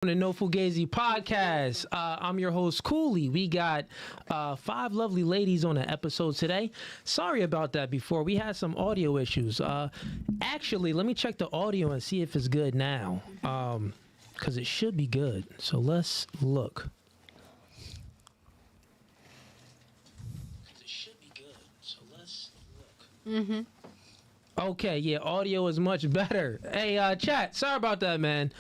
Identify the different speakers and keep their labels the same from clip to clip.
Speaker 1: The No Fugazee podcast. I'm your host, Cooley. We got 5 lovely ladies on the episode today. Sorry about that before. We had some audio issues. Actually, let me check the audio and see if it's good now. Because it should be good. So let's look. It should be good. So let's look. Okay, yeah, audio is much better. Hey, chat, sorry about that, man.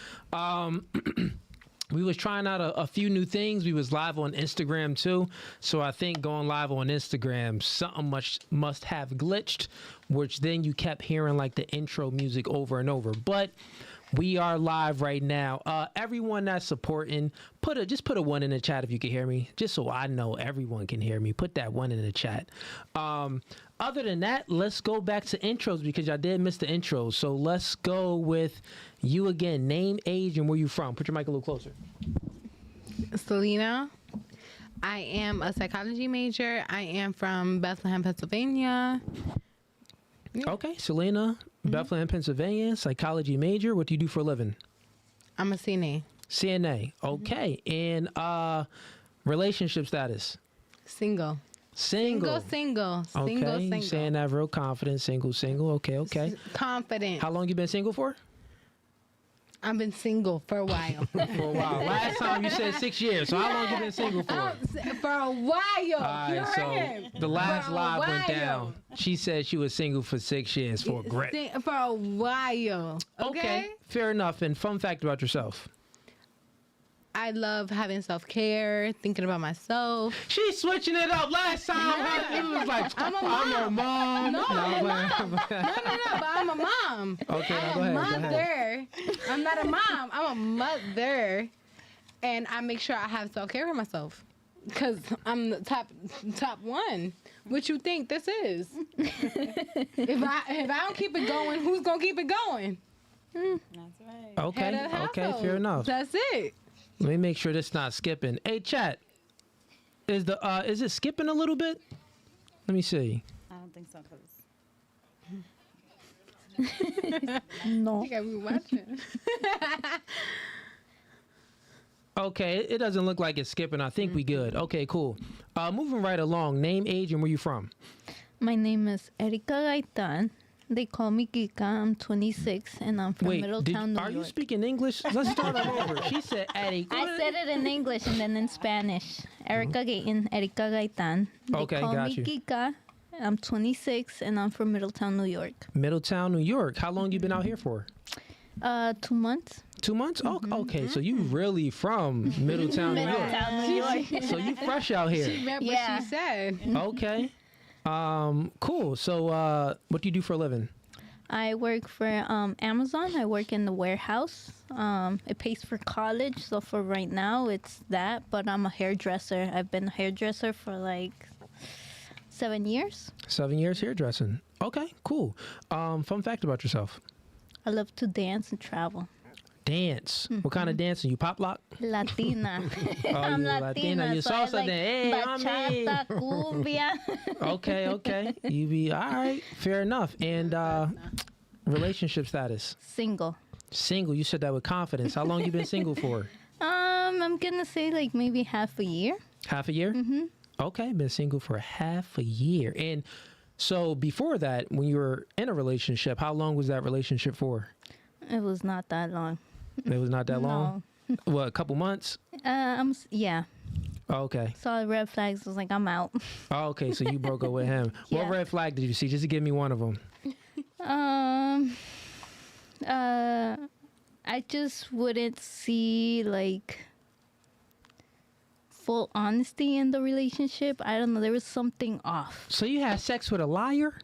Speaker 1: We was trying out a few new things. We was live on Instagram too. So I think going live on Instagram, something must have glitched, which then you kept hearing like the intro music over and over. But we are live right now. Everyone that's supporting, just put a 1 in the chat if you can hear me, just so I know everyone can hear me. Put that 1 in the chat. Other than that, let's go back to intros because I did miss the intros. So let's go with you again. Name, age, and where you from. Put your mic a little closer.
Speaker 2: Selena. I am a psychology major. I am from Bethlehem, Pennsylvania. Yeah.
Speaker 1: Okay, Selena, Bethlehem, Pennsylvania, psychology major. What do you do for a living?
Speaker 2: I'm a CNA.
Speaker 1: CNA. Okay, and relationship status?
Speaker 2: Single.
Speaker 1: Single.
Speaker 2: Okay,
Speaker 1: you saying that real confident. Single. Okay.
Speaker 2: Confident.
Speaker 1: How long you been single for?
Speaker 2: I've been single for a while.
Speaker 1: For a while. Last time you said 6 years. So how long you been single for?
Speaker 2: For a while.
Speaker 1: All right, so the last live went down. She said she was single for 6 years for a grip.
Speaker 2: For a while. Okay,
Speaker 1: fair enough. And fun fact about yourself.
Speaker 2: I love having self-care, thinking about myself.
Speaker 1: She's switching it up. Last time it was like, I'm a mom.
Speaker 2: No, but I'm a mom.
Speaker 1: Okay,
Speaker 2: I'm
Speaker 1: go
Speaker 2: a
Speaker 1: ahead.
Speaker 2: mother. I'm not a mom. I'm a mother. And I make sure I have self-care for myself. Because I'm the top one. What you think this is? If I don't keep it going, who's going to keep it going?
Speaker 3: That's right.
Speaker 1: Okay, fair enough.
Speaker 2: That's it.
Speaker 1: Let me make sure this not skipping. Hey, chat. Is it skipping a little bit? Let me see.
Speaker 3: I don't think so, cause
Speaker 2: No. You gotta be watching.
Speaker 1: Okay, it doesn't look like it's skipping. I think we good. Okay, cool. Moving right along. Name, age, and where you from?
Speaker 4: My name is Erika Gaitan. They call me Kika. I'm 26 and I'm from Middletown, New York.
Speaker 1: Are you speaking English? Let's start all over. She said Erika.
Speaker 4: I said it in English and then in Spanish. Erika Gaitan. They call me Kika. I'm 26 and I'm from Middletown, New York.
Speaker 1: Middletown, New York. How long you been out here for?
Speaker 4: 2 months.
Speaker 1: 2 months? Oh, okay. So you really from Middletown, New York.
Speaker 4: New York.
Speaker 1: So you fresh out here.
Speaker 2: She meant what she said.
Speaker 1: Okay. Cool. So what do you do for a living?
Speaker 4: I work for Amazon. I work in the warehouse. It pays for college. So for right now, it's that. But I'm a hairdresser. I've been a hairdresser for like 7 years.
Speaker 1: 7 years hairdressing. Okay, cool. Fun fact about yourself.
Speaker 4: I love to dance and travel.
Speaker 1: Dance. What kind of dancing? You pop lock?
Speaker 4: Latina.
Speaker 1: Oh,
Speaker 4: I'm
Speaker 1: you Latina. You
Speaker 4: so
Speaker 1: salsa
Speaker 4: like
Speaker 1: then. Hey,
Speaker 4: bachata, cumbia.
Speaker 1: Okay. You be all right. Fair enough. And relationship status?
Speaker 4: Single.
Speaker 1: Single. You said that with confidence. How long you been single for?
Speaker 4: I'm gonna say like maybe half a year.
Speaker 1: Half a year? Mm-hmm. Okay, been single for half a year. And so before that, when you were in a relationship, how long was that relationship for?
Speaker 4: It was not that long.
Speaker 1: It was not that long? What, a couple months?
Speaker 4: Yeah.
Speaker 1: Oh, okay.
Speaker 4: Saw the red flags. I was like, I'm out.
Speaker 1: Oh, okay, so you broke up with him.
Speaker 4: Yeah.
Speaker 1: What red flag did you see? Just to give me one of them.
Speaker 4: I just wouldn't see like full honesty in the relationship. I don't know. There was something off.
Speaker 1: So you had sex with a liar?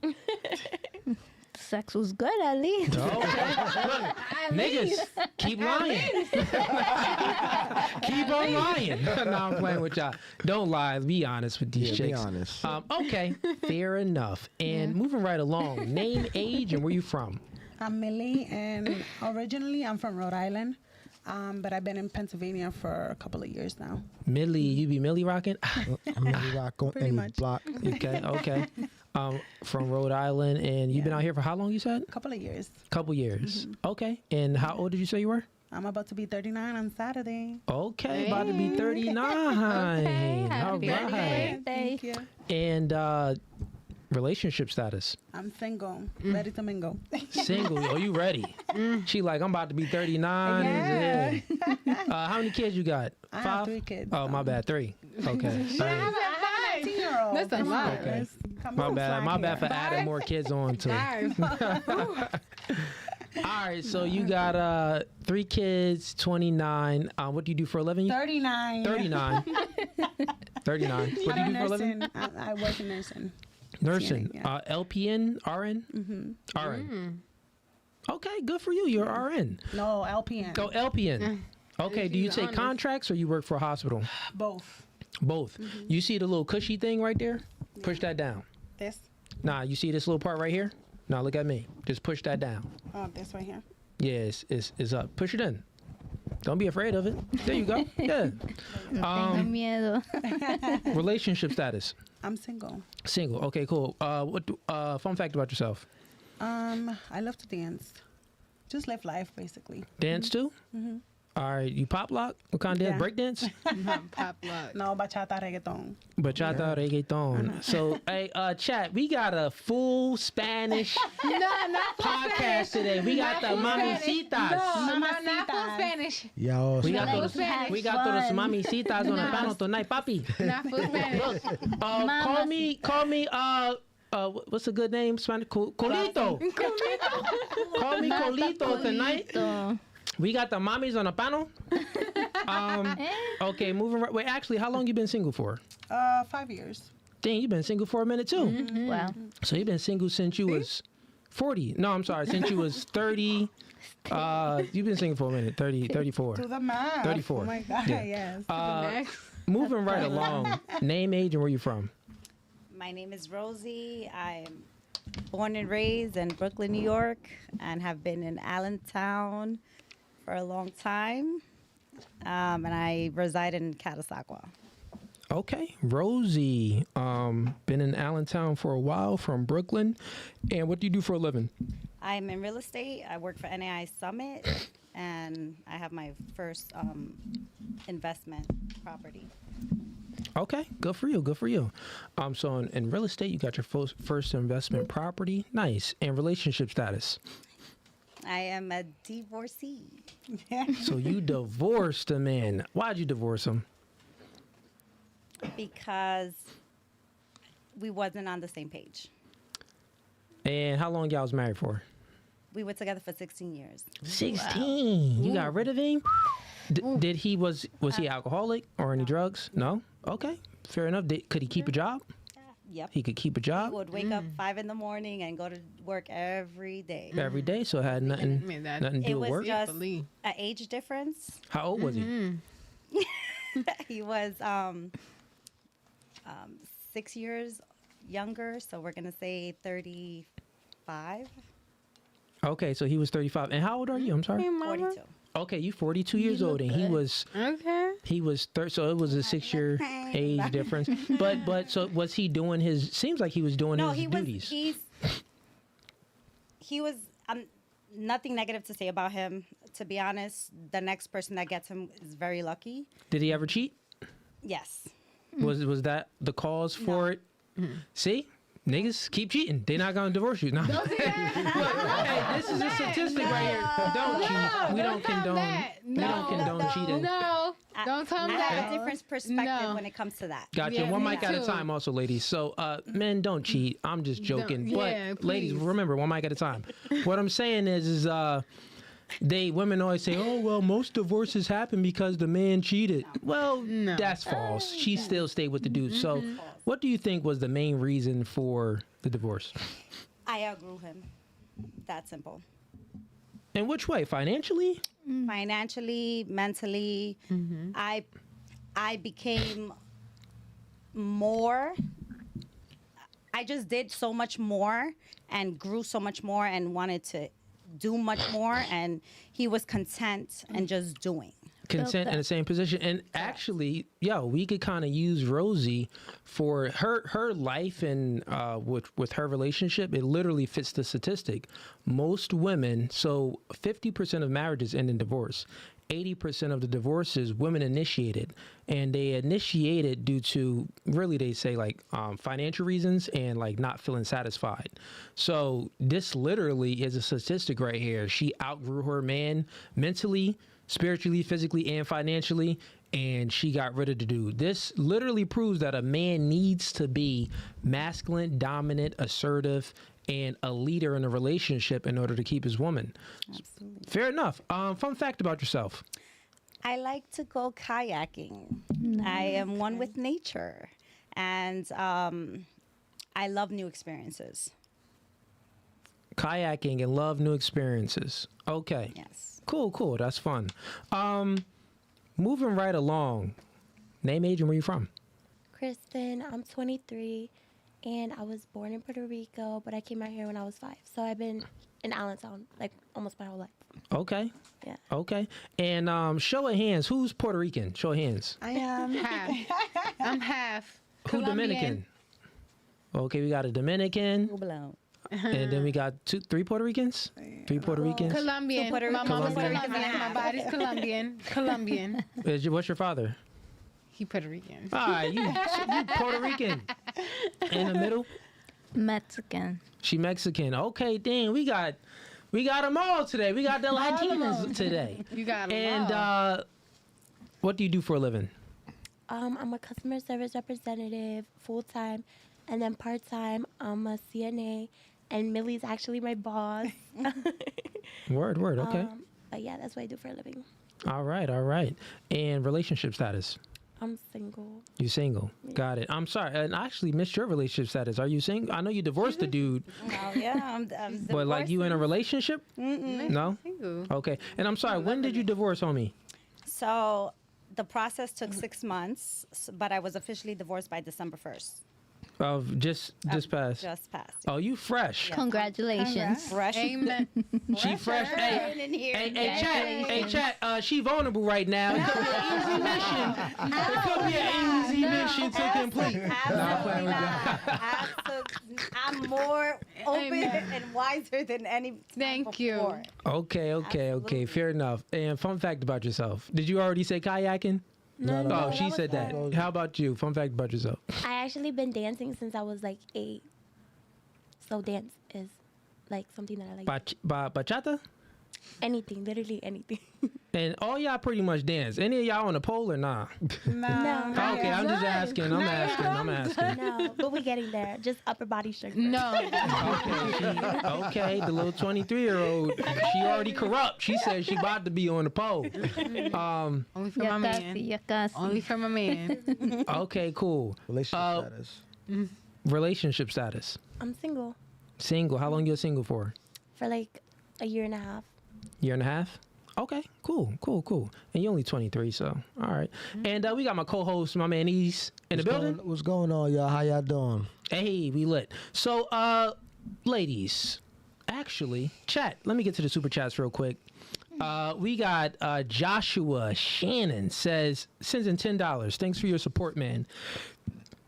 Speaker 4: Sex was good at least.
Speaker 1: Okay. Niggas, keep lying. Keep on lying. No, I'm playing with y'all. Don't lie. Be honest with these chicks.
Speaker 5: Be honest.
Speaker 1: Okay, fair enough. And moving right along, name, age, and where you from?
Speaker 6: I'm Millie, and originally I'm from Rhode Island, but I've been in Pennsylvania for a couple of years now.
Speaker 1: Millie, you be Millie rocking?
Speaker 5: Millie rock on
Speaker 6: Pretty
Speaker 5: any
Speaker 6: much.
Speaker 5: block.
Speaker 1: Okay. From Rhode Island, and you've been out here for how long, you said?
Speaker 6: A couple of years.
Speaker 1: Couple years. Okay. And how old did you say you were?
Speaker 6: I'm about to be 39 on Saturday.
Speaker 1: Okay, about to be 39.
Speaker 2: Okay,
Speaker 1: All
Speaker 2: happy
Speaker 1: right.
Speaker 6: Thank you.
Speaker 1: And relationship status.
Speaker 6: I'm single, ready to mingle.
Speaker 1: Single. Oh, you ready? She like, I'm about to be 39.
Speaker 6: Yeah.
Speaker 1: How many kids you got?
Speaker 6: I
Speaker 1: 5?
Speaker 6: have 3 kids.
Speaker 1: Oh, my bad. 3. Okay. All right.
Speaker 6: I have a 19-year-old.
Speaker 2: That's a
Speaker 6: Come
Speaker 2: lot.
Speaker 6: on,
Speaker 1: Okay.
Speaker 6: let's come
Speaker 1: My
Speaker 6: on,
Speaker 1: bad.
Speaker 6: slack
Speaker 1: My bad
Speaker 6: here.
Speaker 1: for adding more kids on to it.
Speaker 2: Guys.
Speaker 1: All right, so you got 3 kids, 29. What do you do for a living?
Speaker 6: 39.
Speaker 1: 39. 39. What do you do for a living?
Speaker 6: Nursing. I work in nursing.
Speaker 1: Nursing.
Speaker 6: Yeah.
Speaker 1: LPN, RN? RN. Okay, good for you. You're RN.
Speaker 6: No, LPN.
Speaker 1: Oh, LPN. Okay, do you
Speaker 2: She's
Speaker 1: take
Speaker 2: honest.
Speaker 1: contracts or you work for a hospital?
Speaker 6: Both.
Speaker 1: Both. You see the little cushy thing right there? Push that down.
Speaker 6: This.
Speaker 1: Nah, you see this little part right here? Nah, look at me. Just push that down.
Speaker 6: Oh, this right here.
Speaker 1: Yeah, it's up. Push it in. Don't be afraid of it. There you go. Yeah.
Speaker 4: Tengo miedo.
Speaker 1: Relationship status.
Speaker 6: I'm single.
Speaker 1: Single. Okay, cool. Fun fact about yourself.
Speaker 6: I love to dance. Just live life, basically.
Speaker 1: Dance too? All right. You pop lock? What kind of dance?
Speaker 6: Yeah.
Speaker 1: Break dance?
Speaker 2: Pop lock.
Speaker 6: No, bachata, reggaeton.
Speaker 1: Bachata, reggaeton. So, hey, chat, we got a full Spanish
Speaker 2: No, not full
Speaker 1: podcast
Speaker 2: Spanish.
Speaker 1: today. We got the mamicitas.
Speaker 2: No, not full
Speaker 6: Mamacitas.
Speaker 2: Spanish.
Speaker 5: Y'all,
Speaker 1: We got
Speaker 2: Full
Speaker 1: those,
Speaker 2: Spanish.
Speaker 1: we got those
Speaker 4: Fun.
Speaker 1: mamicitas on the panel tonight, papi.
Speaker 2: Not full Spanish.
Speaker 1: Look, call me, what's a good name? Spanish? Colito. Call me Colito tonight.
Speaker 4: So,
Speaker 1: We got the mommies on the panel. Okay, moving right. Wait, actually, how long you been single for?
Speaker 6: 5 years.
Speaker 1: Dang, you've been single for a minute too.
Speaker 4: wow.
Speaker 1: So you've been single since you was 40. No, I'm sorry, since you was 30. You've been single for a minute, 30, 34.
Speaker 6: Do the math.
Speaker 1: 34.
Speaker 6: Oh my God,
Speaker 1: Yeah.
Speaker 6: yes.
Speaker 2: Next.
Speaker 1: Moving right along. Name, age, and where you from?
Speaker 3: My name is Rosie. I'm born and raised in Brooklyn, New York, and have been in Allentown for a long time. And I reside in Catasauqua.
Speaker 1: Okay, Rosie. Been in Allentown for a while, from Brooklyn. And what do you do for a living?
Speaker 3: I'm in real estate. I work for NAI Summit, and I have my first investment property.
Speaker 1: Okay, good for you. Good for you. So in real estate, you got your first investment property. Nice. And relationship status.
Speaker 3: I am a divorcee.
Speaker 1: So you divorced a man. Why'd you divorce him?
Speaker 3: Because we wasn't on the same page.
Speaker 1: And how long y'all was married for?
Speaker 3: We were together for 16 years.
Speaker 1: 16. You got rid of him? Did he was he alcoholic or any drugs? No. Okay, fair enough. Could he keep a job?
Speaker 3: Yep.
Speaker 1: He could keep a
Speaker 3: He
Speaker 1: job
Speaker 3: would wake up 5 in the morning and go to work every day.
Speaker 1: every day, so it had nothing
Speaker 2: I mean, that-
Speaker 1: nothing to
Speaker 3: It
Speaker 1: do with
Speaker 3: was
Speaker 1: work.
Speaker 3: just
Speaker 2: Believe.
Speaker 3: an age difference.
Speaker 1: How old was he?
Speaker 3: He was 6 years younger, so we're gonna say 35,
Speaker 1: Okay, so he was 35. And how old are you? I'm sorry.
Speaker 3: 42.
Speaker 1: Okay, you 42 years old, and he was
Speaker 2: Okay.
Speaker 1: so it was a 6-year age difference. But so was he doing his? Seems like he was doing
Speaker 3: No,
Speaker 1: his
Speaker 3: he was.
Speaker 1: duties.
Speaker 3: He was. Nothing negative to say about him. To be honest, the next person that gets him is very lucky.
Speaker 1: Did he ever cheat?
Speaker 3: Yes.
Speaker 1: Was that the cause for it? See, niggas keep cheating. They're not gonna divorce you. No. Hey, this is a statistic right here. Don't cheat. We don't condone.
Speaker 2: that.
Speaker 1: We don't condone cheating.
Speaker 2: No, don't tell
Speaker 3: I
Speaker 2: me
Speaker 3: have
Speaker 2: that.
Speaker 3: a different perspective
Speaker 2: No.
Speaker 3: when it comes to that.
Speaker 1: Gotcha.
Speaker 2: Yeah,
Speaker 1: One
Speaker 2: me
Speaker 1: mic at a
Speaker 2: too.
Speaker 1: time, also, ladies. So, men, don't cheat. I'm just joking. But,
Speaker 2: yeah,
Speaker 1: ladies,
Speaker 2: please.
Speaker 1: remember, one mic at a time. What I'm saying is women always say, oh, well, most divorces happen because the man cheated. Well, that's false. She still stayed with the dude. So, what do you think was the main reason for the divorce?
Speaker 3: I outgrew him. That simple.
Speaker 1: In which way? Financially?
Speaker 3: Financially, mentally, I became more. I just did so much more and grew so much more and wanted to do much more, and he was content and just doing.
Speaker 1: consent in the same position. And actually, we could kind of use Rosie for her life and with her relationship. It literally fits the statistic. Most women, so 50% of marriages end in divorce. 80% of the divorces women initiated, and they initiated due to, really they say, like financial reasons and like not feeling satisfied. So this literally is a statistic right here. She outgrew her man mentally, spiritually, physically, and financially, and she got rid of the dude. This literally proves that a man needs to be masculine, dominant, assertive, and a leader in a relationship in order to keep his woman.
Speaker 3: Absolutely.
Speaker 1: Fair enough. Fun fact about yourself.
Speaker 3: I like to go kayaking. I am one with nature, and I love new experiences.
Speaker 1: Kayaking and love new experiences. Okay.
Speaker 3: Yes.
Speaker 1: Cool. That's fun. Moving right along. Name, age, and where you from?
Speaker 5: Kristen, I'm 23, and I was born in Puerto Rico, but I came out here when I was 5. So I've been in Allentown like almost my whole life.
Speaker 1: Okay.
Speaker 5: Yeah.
Speaker 1: Okay. And show of hands. Who's Puerto Rican? Show of hands.
Speaker 6: I am
Speaker 2: Half. I'm half.
Speaker 1: Who
Speaker 2: Colombian.
Speaker 1: Dominican? Okay, we got a Dominican,
Speaker 3: Full blown.
Speaker 1: and then we got three Puerto Ricans. 3 Puerto Ricans.
Speaker 2: Colombian.
Speaker 3: So Puerto
Speaker 2: My mama's
Speaker 1: Colombian.
Speaker 2: Colombian. My body's Colombian. Colombian.
Speaker 1: What's your father?
Speaker 2: He Puerto Rican.
Speaker 1: All right, you Puerto Rican. In the middle,
Speaker 4: Mexican.
Speaker 1: she Mexican. Okay, dang, we got them all today. We got the Latinas today.
Speaker 2: You got him.
Speaker 1: And what do you do for a living?
Speaker 5: I'm a customer service representative full time, and then part time I'm a CNA, and Millie's actually my boss.
Speaker 1: Word. Okay.
Speaker 5: But yeah, that's what I do for a living.
Speaker 1: All right. And relationship status?
Speaker 5: I'm single.
Speaker 1: You single? Got it. I'm sorry, and I actually missed your relationship status. Are you single? I know you divorced the dude,
Speaker 3: Well, yeah, I'm
Speaker 1: but like you in a relationship?
Speaker 3: Mm-mm.
Speaker 1: No.
Speaker 2: Single.
Speaker 1: Okay. And I'm sorry. When did you divorce, homie?
Speaker 3: So the process took 6 months, but I was officially divorced by December 1st.
Speaker 1: Of just passed.
Speaker 3: Just passed.
Speaker 1: Oh, you fresh.
Speaker 4: Congratulations.
Speaker 3: Fresh.
Speaker 2: Amen.
Speaker 1: She fresh. Hey, chat. She vulnerable right now. It could be an easy mission. It could be an easy mission to complete.
Speaker 3: Absolutely not. I'm more open and wiser than any time
Speaker 2: Thank you.
Speaker 3: before.
Speaker 1: Okay. Fair enough. And fun fact about yourself. Did you already say kayaking?
Speaker 7: No.
Speaker 1: Oh, she said that. How about you? Fun fact about yourself.
Speaker 5: I actually been dancing since I was like 8. So dance is like something that I like.
Speaker 1: Bachata?
Speaker 5: Anything, literally anything.
Speaker 1: And all y'all pretty much dance. Any of y'all on the pole or nah?
Speaker 5: No.
Speaker 1: Okay, I'm just asking. I'm asking.
Speaker 5: No, but we're getting there. Just upper body strength.
Speaker 2: No.
Speaker 1: Okay, the little 23-year-old, she already corrupt. She said she about to be on the pole.
Speaker 2: Only for my man.
Speaker 4: Ya casi.
Speaker 2: Only for my man.
Speaker 1: Okay, cool.
Speaker 7: Relationship status.
Speaker 1: Relationship status.
Speaker 5: I'm single
Speaker 1: Single. How long you single for?
Speaker 5: for like a year and a half.
Speaker 1: Year and a half? Okay, cool. And you're only 23, so all right. And we got my co-host, my man Ease, in the building.
Speaker 7: What's going on, y'all? How y'all doing?
Speaker 1: Hey, we lit. So, ladies, actually, chat. Let me get to the super chats real quick. We got Joshua Shannon sends in $10. Thanks for your support, man.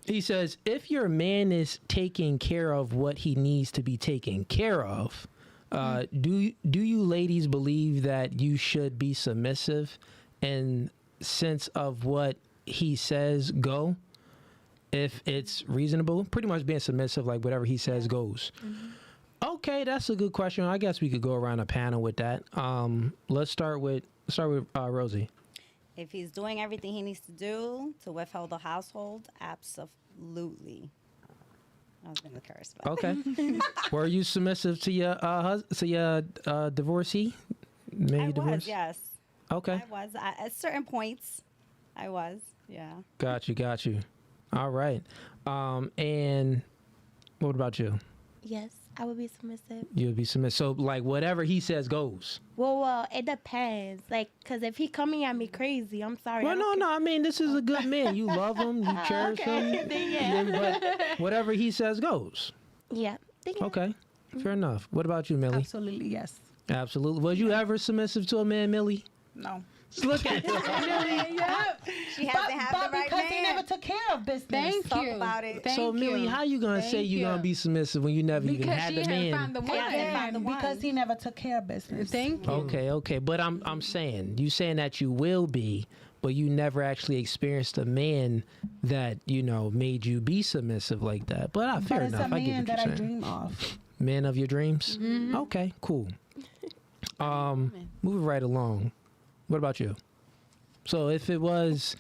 Speaker 1: He says, if your man is taking care of what he needs to be taken care of, do you ladies believe that you should be submissive in sense of what he says go? If it's reasonable, pretty much being submissive, like whatever he says goes. Okay, that's a good question. I guess we could go around a panel with that. Let's start with Rosie.
Speaker 3: If he's doing everything he needs to do to withhold the household, absolutely. I was gonna curse, but
Speaker 1: Okay. Were you submissive to your divorcee? Maybe
Speaker 3: I was,
Speaker 1: divorce?
Speaker 3: yes.
Speaker 1: Okay.
Speaker 3: I was at certain points. I was, yeah.
Speaker 1: Got you. All right. And what about you?
Speaker 5: Yes, I would be submissive.
Speaker 1: You'd be submissive. So, like, whatever he says goes.
Speaker 5: Well, it depends. Like, cause if he coming at me crazy, I'm sorry.
Speaker 1: Well, no. I mean, this is a good man. You love him. You cherish him.
Speaker 5: Yeah.
Speaker 1: But whatever he says goes.
Speaker 5: Yeah.
Speaker 1: Okay. Fair enough. What about you, Millie?
Speaker 6: Absolutely, yes.
Speaker 1: Absolutely. Was you ever submissive to a man, Millie?
Speaker 6: No.
Speaker 1: Look at it.
Speaker 3: She hasn't had
Speaker 6: But
Speaker 3: the right
Speaker 6: because he
Speaker 3: man.
Speaker 6: never took care of business.
Speaker 2: Thank
Speaker 3: Talk
Speaker 2: you.
Speaker 3: about it.
Speaker 2: Thank
Speaker 1: So, Millie,
Speaker 2: you.
Speaker 1: how you gonna say
Speaker 2: Thank
Speaker 1: you're gonna
Speaker 2: you.
Speaker 1: be submissive when you never even
Speaker 2: Because
Speaker 1: had
Speaker 2: she
Speaker 1: the
Speaker 2: hadn't
Speaker 1: man?
Speaker 2: found the one.
Speaker 3: Yeah, the one.
Speaker 6: Because he never took care of business.
Speaker 2: Thank you.
Speaker 1: Okay, but I'm saying you saying that you will be, but you never actually experienced a man that made you be submissive like that. But fair
Speaker 6: But it's
Speaker 1: enough.
Speaker 6: a
Speaker 1: I get
Speaker 6: man
Speaker 1: what
Speaker 6: that I
Speaker 1: you're saying.
Speaker 6: dream of.
Speaker 1: Man of your dreams.
Speaker 2: Mm-hmm.
Speaker 1: Okay, cool. Moving right along. What about you? So if it was,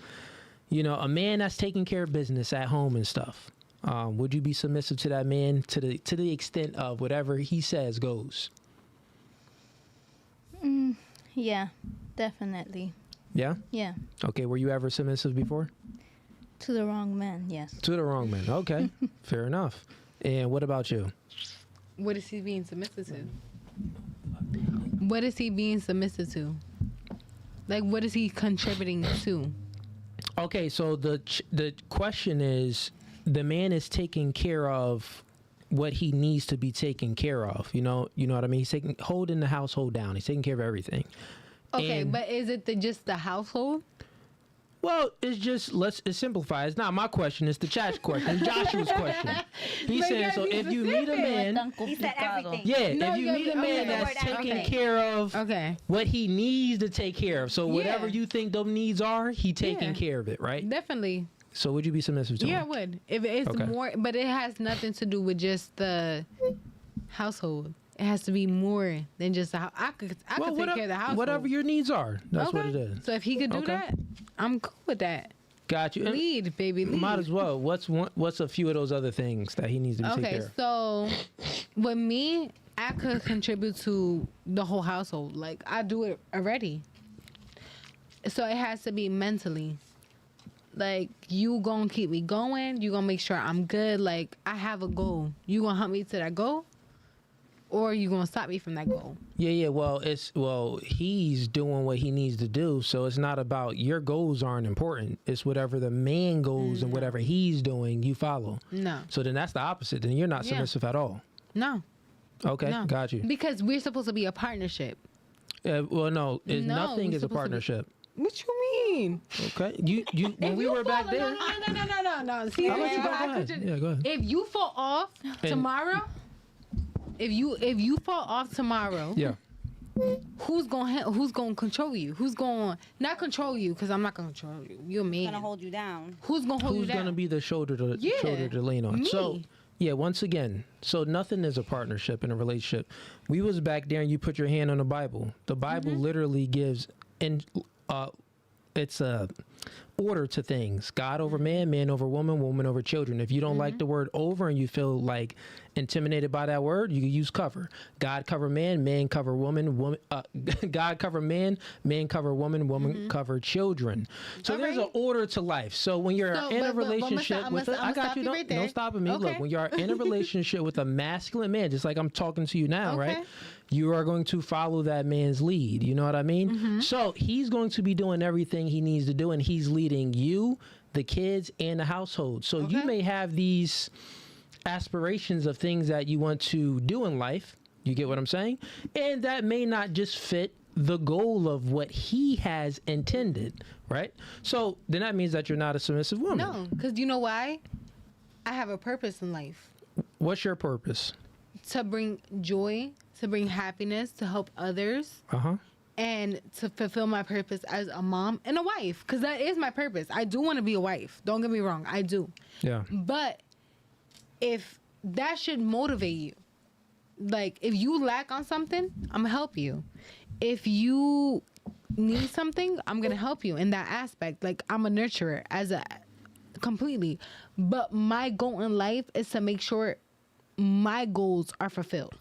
Speaker 1: a man that's taking care of business at home and stuff, would you be submissive to that man to the extent of whatever he says goes?
Speaker 4: Yeah, definitely.
Speaker 1: Yeah.
Speaker 4: Yeah.
Speaker 1: Okay. Were you ever submissive before?
Speaker 4: To the wrong man, yes.
Speaker 1: To the wrong man. Okay. Fair enough. And what about you?
Speaker 2: What is he being submissive to? What is he being submissive to? Like, what is he contributing to?
Speaker 1: Okay. So the question is, the man is taking care of what he needs to be taken care of. You know what I mean? He's holding the household down. He's taking care of everything.
Speaker 2: Okay,
Speaker 1: And-
Speaker 2: but is it just the household?
Speaker 1: Well, it's just let's simplify. It's not my question. It's the chat's question. It's Joshua's question. He's
Speaker 2: But
Speaker 1: saying
Speaker 2: you
Speaker 1: so.
Speaker 2: gotta be
Speaker 1: If you meet a man,
Speaker 3: He said everything.
Speaker 1: yeah.
Speaker 2: No,
Speaker 1: if you
Speaker 2: you
Speaker 1: meet a
Speaker 2: gotta be-
Speaker 1: man
Speaker 2: okay,
Speaker 1: that's
Speaker 3: the word
Speaker 1: taking
Speaker 2: okay.
Speaker 1: care of
Speaker 2: Okay,
Speaker 1: what he needs to take care of. So whatever
Speaker 2: Yeah.
Speaker 1: you think those needs are, he taking
Speaker 2: Yeah.
Speaker 1: care of it, right?
Speaker 2: definitely.
Speaker 1: So would you be submissive to
Speaker 2: Yeah, I
Speaker 1: him?
Speaker 2: would. If it's
Speaker 1: Okay.
Speaker 2: more, but it has nothing to do with just the household. It has to be more than just the house. I could take care of the household.
Speaker 1: whatever your needs are, that's what it
Speaker 2: Okay.
Speaker 1: is.
Speaker 2: So if he could do
Speaker 1: Okay.
Speaker 2: that, I'm cool with that.
Speaker 1: Got you. And
Speaker 2: Lead, baby, lead.
Speaker 1: might as well. What's a few of those other things that he needs to be taken
Speaker 2: Okay,
Speaker 1: care of?
Speaker 2: so with me, I could contribute to the whole household. Like, I do it already. So it has to be mentally. Like, you gonna keep me going. You gonna make sure I'm good. Like, I have a goal. You gonna help me to that goal? Or you gonna stop me from that goal?
Speaker 1: Yeah. Well, he's doing what he needs to do, so it's not about your goals aren't important. It's whatever the man goes and whatever he's doing, you follow.
Speaker 2: No.
Speaker 1: So then that's the opposite. Then you're not
Speaker 2: Yeah.
Speaker 1: submissive at all.
Speaker 2: No.
Speaker 1: Okay,
Speaker 2: No.
Speaker 1: got you.
Speaker 2: Because we're supposed to be a partnership.
Speaker 1: Well, no,
Speaker 2: No,
Speaker 1: nothing
Speaker 2: we're
Speaker 1: is a
Speaker 2: supposed to be-
Speaker 1: partnership.
Speaker 2: What you mean?
Speaker 1: Okay, you when we were back there.
Speaker 2: No. See,
Speaker 1: I'll let you go. Go
Speaker 2: I
Speaker 1: ahead.
Speaker 2: could
Speaker 1: Yeah, go ahead.
Speaker 2: If you fall off tomorrow, if you fall off tomorrow,
Speaker 1: Yeah.
Speaker 2: who's gonna control you? Who's gonna not control you? Because I'm not gonna control you. You're me.
Speaker 3: Gonna hold you down.
Speaker 2: Who's gonna hold you
Speaker 1: Who's
Speaker 2: down?
Speaker 1: gonna be the shoulder to
Speaker 2: Yeah,
Speaker 1: lean on?
Speaker 2: me.
Speaker 1: So yeah, once again, so nothing is a partnership in a relationship. We was back there and you put your hand on the Bible. The Bible literally gives it's a order to things. God over man, man over woman, woman over children. If you don't like the word over and you feel like intimidated by that word, you can use cover. God cover man, man cover woman, God cover man, man cover woman, woman cover children. So there's an order to life. So when you're
Speaker 2: So,
Speaker 1: in a
Speaker 2: but
Speaker 1: relationship
Speaker 2: I'ma
Speaker 1: with I got
Speaker 2: stop
Speaker 1: you.
Speaker 2: you right
Speaker 1: No
Speaker 2: there.
Speaker 1: stopping me.
Speaker 2: Okay.
Speaker 1: Look, when you're in a relationship with a masculine man, just like I'm talking to you now, right?
Speaker 2: Okay.
Speaker 1: You are going to follow that man's lead. You know what I mean?
Speaker 2: Mm-hmm.
Speaker 1: So he's going to be doing everything he needs to do, and he's leading you, the kids, and the household. So you
Speaker 2: Okay.
Speaker 1: may have these aspirations of things that you want to do in life. You get what I'm saying? And that may not just fit the goal of what he has intended, right? So then that means that you're not a submissive woman.
Speaker 2: No, because you know why? I have a purpose in life.
Speaker 1: What's your purpose?
Speaker 2: To bring joy, to bring happiness, to help others,
Speaker 1: Uh-huh.
Speaker 2: and to fulfill my purpose as a mom and a wife. Because that is my purpose. I do want to be a wife. Don't get me wrong. I do.
Speaker 1: Yeah.
Speaker 2: But if that should motivate you, like if you lack on something, I'm gonna help you. If you need something, I'm gonna help you in that aspect. Like I'm a nurturer as a completely. But my goal in life is to make sure my goals are fulfilled.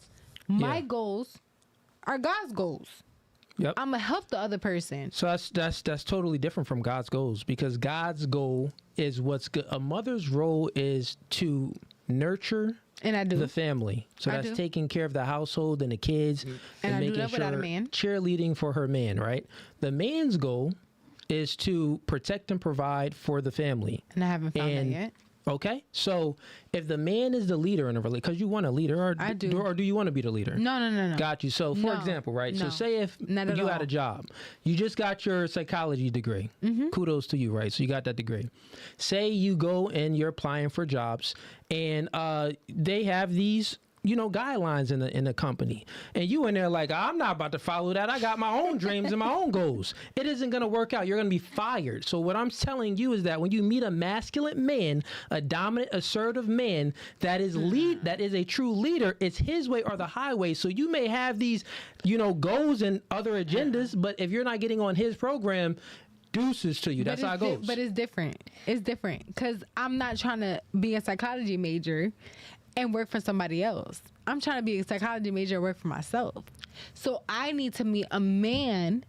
Speaker 2: My
Speaker 1: Yeah.
Speaker 2: goals are God's goals.
Speaker 1: Yep.
Speaker 2: I'm gonna help the other person.
Speaker 1: So that's totally different from God's goals, because God's goal is what's good. A mother's role is to nurture
Speaker 2: And I do.
Speaker 1: the family. So
Speaker 2: I
Speaker 1: that's
Speaker 2: do.
Speaker 1: taking care of the household and the kids
Speaker 2: And I do
Speaker 1: making
Speaker 2: that without a man.
Speaker 1: cheerleading for her man, right? The man's goal is to protect and provide for the family.
Speaker 2: And I haven't found
Speaker 1: And
Speaker 2: that yet.
Speaker 1: Okay, so if the man is the leader in a relationship, because you want a leader, or
Speaker 2: I do.
Speaker 1: or do you want to be the leader?
Speaker 2: No.
Speaker 1: Got you. So, for
Speaker 2: No,
Speaker 1: example, right? So,
Speaker 2: no,
Speaker 1: say if
Speaker 2: not at
Speaker 1: you had
Speaker 2: all.
Speaker 1: a job, you just got your psychology degree. Kudos to you, right? So, you got that degree. Say you go and you're applying for jobs, and they have these, guidelines in the company, and you in there like, I'm not about to follow that. I got my own dreams and my own goals. It isn't going to work out. You're going to be fired. So what I'm telling you is that when you meet a masculine man, a dominant, assertive man that is that is a true leader, it's his way or the highway. So you may have these, goals and other agendas, but if you're not getting on his program, deuces to you. That's how it goes.
Speaker 2: But it's different. It's different because I'm not trying to be a psychology major and work for somebody else. I'm trying to be a psychology major and work for myself. So I need to meet a man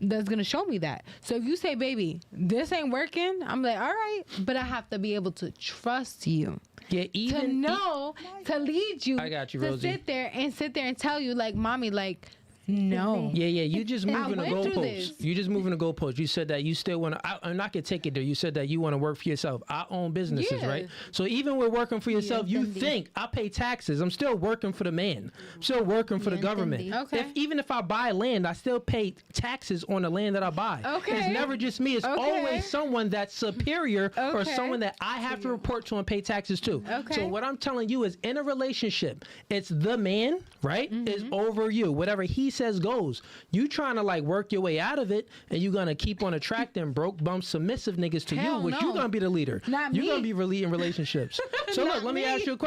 Speaker 2: that's going to show me that. So if you say, baby, this ain't working, I'm like, all right. But I have to be able to trust you.
Speaker 1: Yeah,
Speaker 2: To know, to lead you.
Speaker 1: I got you,
Speaker 2: to
Speaker 1: Rosie.
Speaker 2: sit there and tell you, like, mommy, like, no.
Speaker 1: Yeah, you just moving the
Speaker 2: went through
Speaker 1: goalposts.
Speaker 2: this.
Speaker 1: You just moving the goalposts. You said that you still want to, and I could take it there. You said that you want to work for yourself. I own businesses,
Speaker 2: Yeah.
Speaker 1: right? So even with working for yourself, you think I pay taxes. I'm still working for the man. I'm still working for the government.
Speaker 2: Okay.
Speaker 1: Even if I buy land, I still pay taxes on the land that I buy.
Speaker 2: Okay.
Speaker 1: It's never just me. It's
Speaker 2: Okay.
Speaker 1: always someone that's superior or
Speaker 2: Okay.
Speaker 1: someone that I have to report to and pay taxes to.
Speaker 2: Okay.
Speaker 1: So what I'm telling you is in a relationship, it's the man, right, is over you. Whatever he says goes. You trying to like work your way out of it, and you're gonna keep on attracting broke, bum, submissive niggas to
Speaker 2: Hell
Speaker 1: you, which
Speaker 2: no.
Speaker 1: you're gonna be the leader.
Speaker 2: Not
Speaker 1: You're
Speaker 2: me.
Speaker 1: gonna be really in relationships. So look,
Speaker 2: Not
Speaker 1: let me
Speaker 2: me.
Speaker 1: ask you a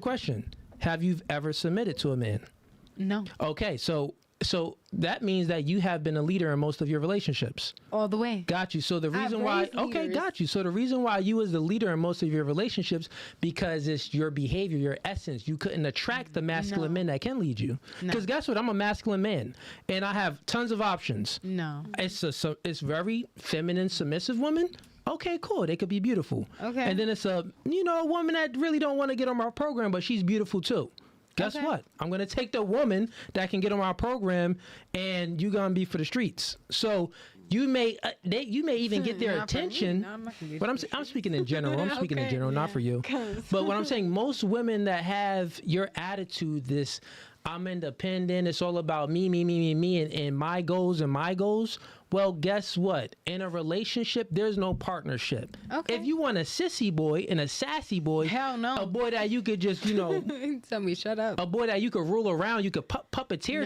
Speaker 1: question. Have you ever submitted to a man?
Speaker 2: No.
Speaker 1: Okay, so that means that you have been a leader in most of your relationships.
Speaker 2: All the way.
Speaker 1: Got you. So the
Speaker 2: I've
Speaker 1: reason why,
Speaker 2: raised leaders.
Speaker 1: got you. So the reason why you was the leader in most of your relationships because it's your behavior, your essence. You couldn't attract the masculine men that can lead you. Because guess what? I'm a masculine man, and I have tons of options.
Speaker 2: No.
Speaker 1: It's very feminine, submissive woman. Okay, cool. They could be beautiful.
Speaker 2: Okay.
Speaker 1: And then it's a woman that really don't want to get on my program, but she's beautiful too. Guess
Speaker 2: Okay.
Speaker 1: what? I'm gonna take the woman that can get on my program, and you're gonna be for the streets. So you may even get their
Speaker 2: Not for me.
Speaker 1: attention.
Speaker 2: No, I'm not gonna get
Speaker 1: But I'm speaking in general. I'm speaking in
Speaker 2: Okay.
Speaker 1: general, not for you. But what I'm saying, most women that have your attitude, this I'm independent, it's all about me, and my goals. Well, guess what? In a relationship, there's no partnership.
Speaker 2: Okay.
Speaker 1: If you want a sissy boy and a sassy boy,
Speaker 2: Hell no.
Speaker 1: a boy that you could just,
Speaker 2: Tell me, shut up.
Speaker 1: a boy that you could rule around, you could puppeteer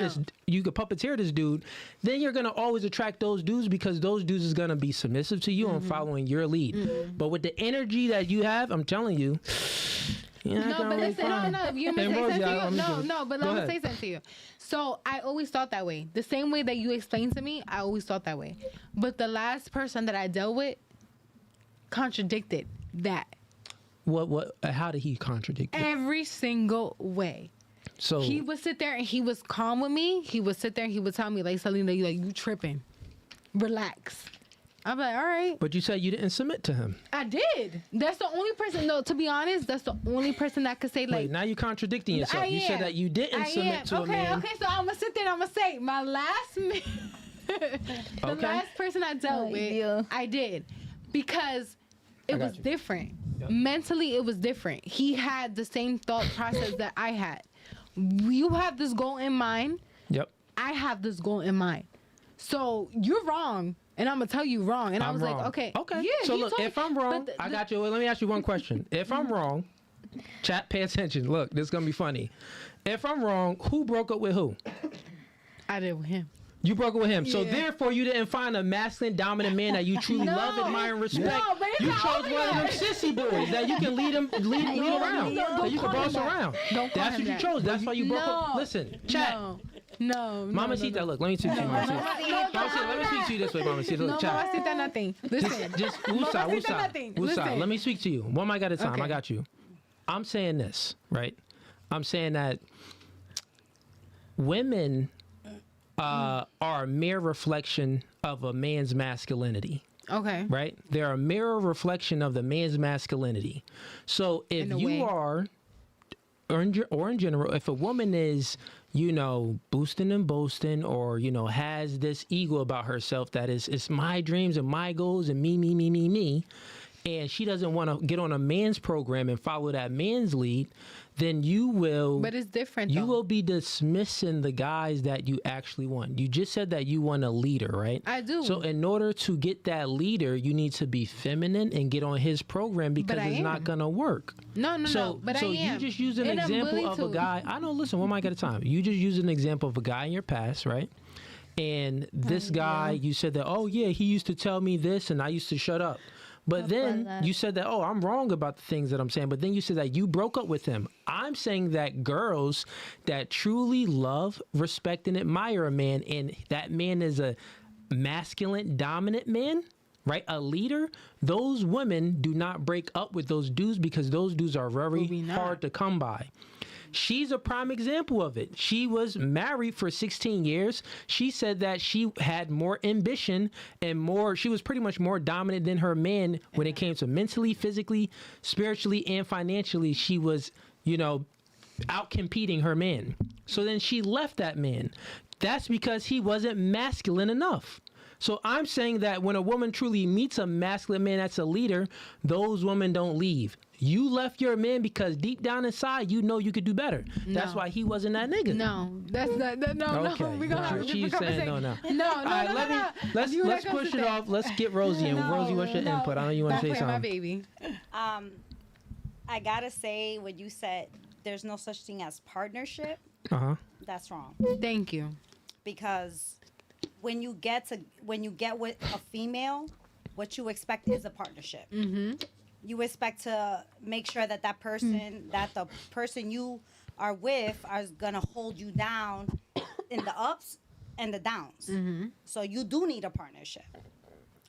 Speaker 1: this dude, then you're gonna always attract those dudes because those dudes is gonna be submissive to you and following your lead. But with the energy that you have, I'm telling you.
Speaker 2: No, but listen, no. You
Speaker 1: And
Speaker 2: say
Speaker 1: Rosie,
Speaker 2: something
Speaker 1: I'm
Speaker 2: to you.
Speaker 1: just-
Speaker 2: No, but
Speaker 1: Go
Speaker 2: I'm gonna
Speaker 1: ahead.
Speaker 2: say something to you. So I always thought that way. The same way that you explained to me, I always thought that way. But the last person that I dealt with contradicted that
Speaker 1: What? How did he contradict you?
Speaker 2: every single way.
Speaker 1: So
Speaker 2: He would sit there and he was calm with me. He would sit there and he would tell me, like, Selena, you tripping. Relax. I'm like, all right.
Speaker 1: but you said you didn't submit to him.
Speaker 2: I did. That's the only person. No, to be honest, that's the only person that could say, like,
Speaker 1: Wait, now you're contradicting yourself.
Speaker 2: I
Speaker 1: You said
Speaker 2: am.
Speaker 1: that you didn't
Speaker 2: I
Speaker 1: submit
Speaker 2: am.
Speaker 1: to a man.
Speaker 2: Okay, so I'm gonna sit there and I'm gonna say my last the
Speaker 1: Okay.
Speaker 2: last person I dealt with,
Speaker 4: Ideal.
Speaker 2: I did because it
Speaker 1: I got
Speaker 2: was
Speaker 1: you.
Speaker 2: different. Mentally, it was different. He had the same thought process that I had. You have this goal in mind.
Speaker 1: Yep.
Speaker 2: I have this goal in mind. So you're wrong, and I'm gonna tell you wrong. And I
Speaker 1: I'm
Speaker 2: was
Speaker 1: wrong.
Speaker 2: like, okay,
Speaker 1: Okay.
Speaker 2: yeah.
Speaker 1: So
Speaker 2: he
Speaker 1: look,
Speaker 2: told
Speaker 1: if
Speaker 2: me-
Speaker 1: I'm wrong,
Speaker 2: but
Speaker 1: I got you. Let me ask you one question. If I'm wrong, chat, pay attention. Look, this is gonna be funny. If I'm wrong, who broke up with who?
Speaker 2: I did with him.
Speaker 1: You broke up with him. So
Speaker 2: Yeah.
Speaker 1: therefore, you didn't find a masculine, dominant man that you truly
Speaker 2: No.
Speaker 1: love, admire, and respect.
Speaker 2: No, but it's
Speaker 1: You
Speaker 2: not
Speaker 1: chose
Speaker 2: over
Speaker 1: one of them
Speaker 2: yet.
Speaker 1: sissy boys that you can lead around,
Speaker 2: don't
Speaker 1: that you can
Speaker 2: call him
Speaker 1: boss
Speaker 2: that.
Speaker 1: around.
Speaker 2: Don't call
Speaker 1: That's
Speaker 2: him
Speaker 1: what you
Speaker 2: that.
Speaker 1: chose. That's why you broke up.
Speaker 2: No.
Speaker 1: Listen, chat.
Speaker 2: No.
Speaker 1: Mama Sita, look, let me speak to you, Mama Sita. Mama Sita, let me speak to you this way, Mama Sita.
Speaker 2: No,
Speaker 1: Look, chat.
Speaker 2: Mamacita, nothing. Listen.
Speaker 1: Just
Speaker 2: Mamacita,
Speaker 1: woosah.
Speaker 2: nothing.
Speaker 1: Woosah.
Speaker 2: Listen.
Speaker 1: Let me speak to you. One mic at a time.
Speaker 2: Okay.
Speaker 1: I got you. I'm saying this, right? I'm saying that women are a mere reflection of a man's masculinity.
Speaker 2: Okay.
Speaker 1: Right? They're a mirror reflection of the man's masculinity. So if
Speaker 2: In a
Speaker 1: you
Speaker 2: way.
Speaker 1: are, or in general, if a woman is, boosting and boasting, or, has this ego about herself that is, it's my dreams and my goals and me, and she doesn't want to get on a man's program and follow that man's lead, then you will.
Speaker 2: But it's different.
Speaker 1: You
Speaker 2: though.
Speaker 1: will be dismissing the guys that you actually want. You just said that you want a leader, right?
Speaker 2: I do.
Speaker 1: So in order to get that leader, you need to be feminine and get on his program because
Speaker 2: I
Speaker 1: it's not
Speaker 2: am.
Speaker 1: gonna work.
Speaker 2: No. But
Speaker 1: so
Speaker 2: I am.
Speaker 1: you just use an
Speaker 2: And I'm
Speaker 1: example
Speaker 2: willing
Speaker 1: of a
Speaker 2: to.
Speaker 1: guy. I know. Listen, one mic at a time. You just use an example of a guy in your past, right? And this guy, you said that, oh yeah, he used to tell me this, and I used to shut up. But then you said that, oh, I'm wrong about the things that I'm saying. But then you said that you broke up with him. I'm saying that girls that truly love, respect, and admire a man, and that man is a masculine, dominant man, right? A leader, those women do not break up with those dudes because those dudes are very hard to come by. She's a prime example of it. She was married for 16 years. She said that she had more ambition and she was pretty much more dominant than her man when it came to mentally, physically, spiritually, and financially. She was, out competing her man. So then she left that man. That's because he wasn't masculine enough. So I'm saying that when a woman truly meets a masculine man that's a leader, those women don't leave. You left your man because deep down inside, you know you could do better. That's why he wasn't that nigga.
Speaker 2: No, that's not. No. We're gonna have a different conversation.
Speaker 1: No.
Speaker 2: No.
Speaker 1: All right, let's push it off. Let's get Rosie in. Rosie, what's your input? I know you want to say something.
Speaker 2: My baby.
Speaker 3: I gotta say, when you said there's no such thing as partnership, that's wrong.
Speaker 2: Thank you.
Speaker 3: Because when you get with a female, what you expect is a partnership. Mm-hmm. You expect to make sure that that the person you are with is gonna hold you down in the ups and the downs. Mm-hmm. So you do need a partnership.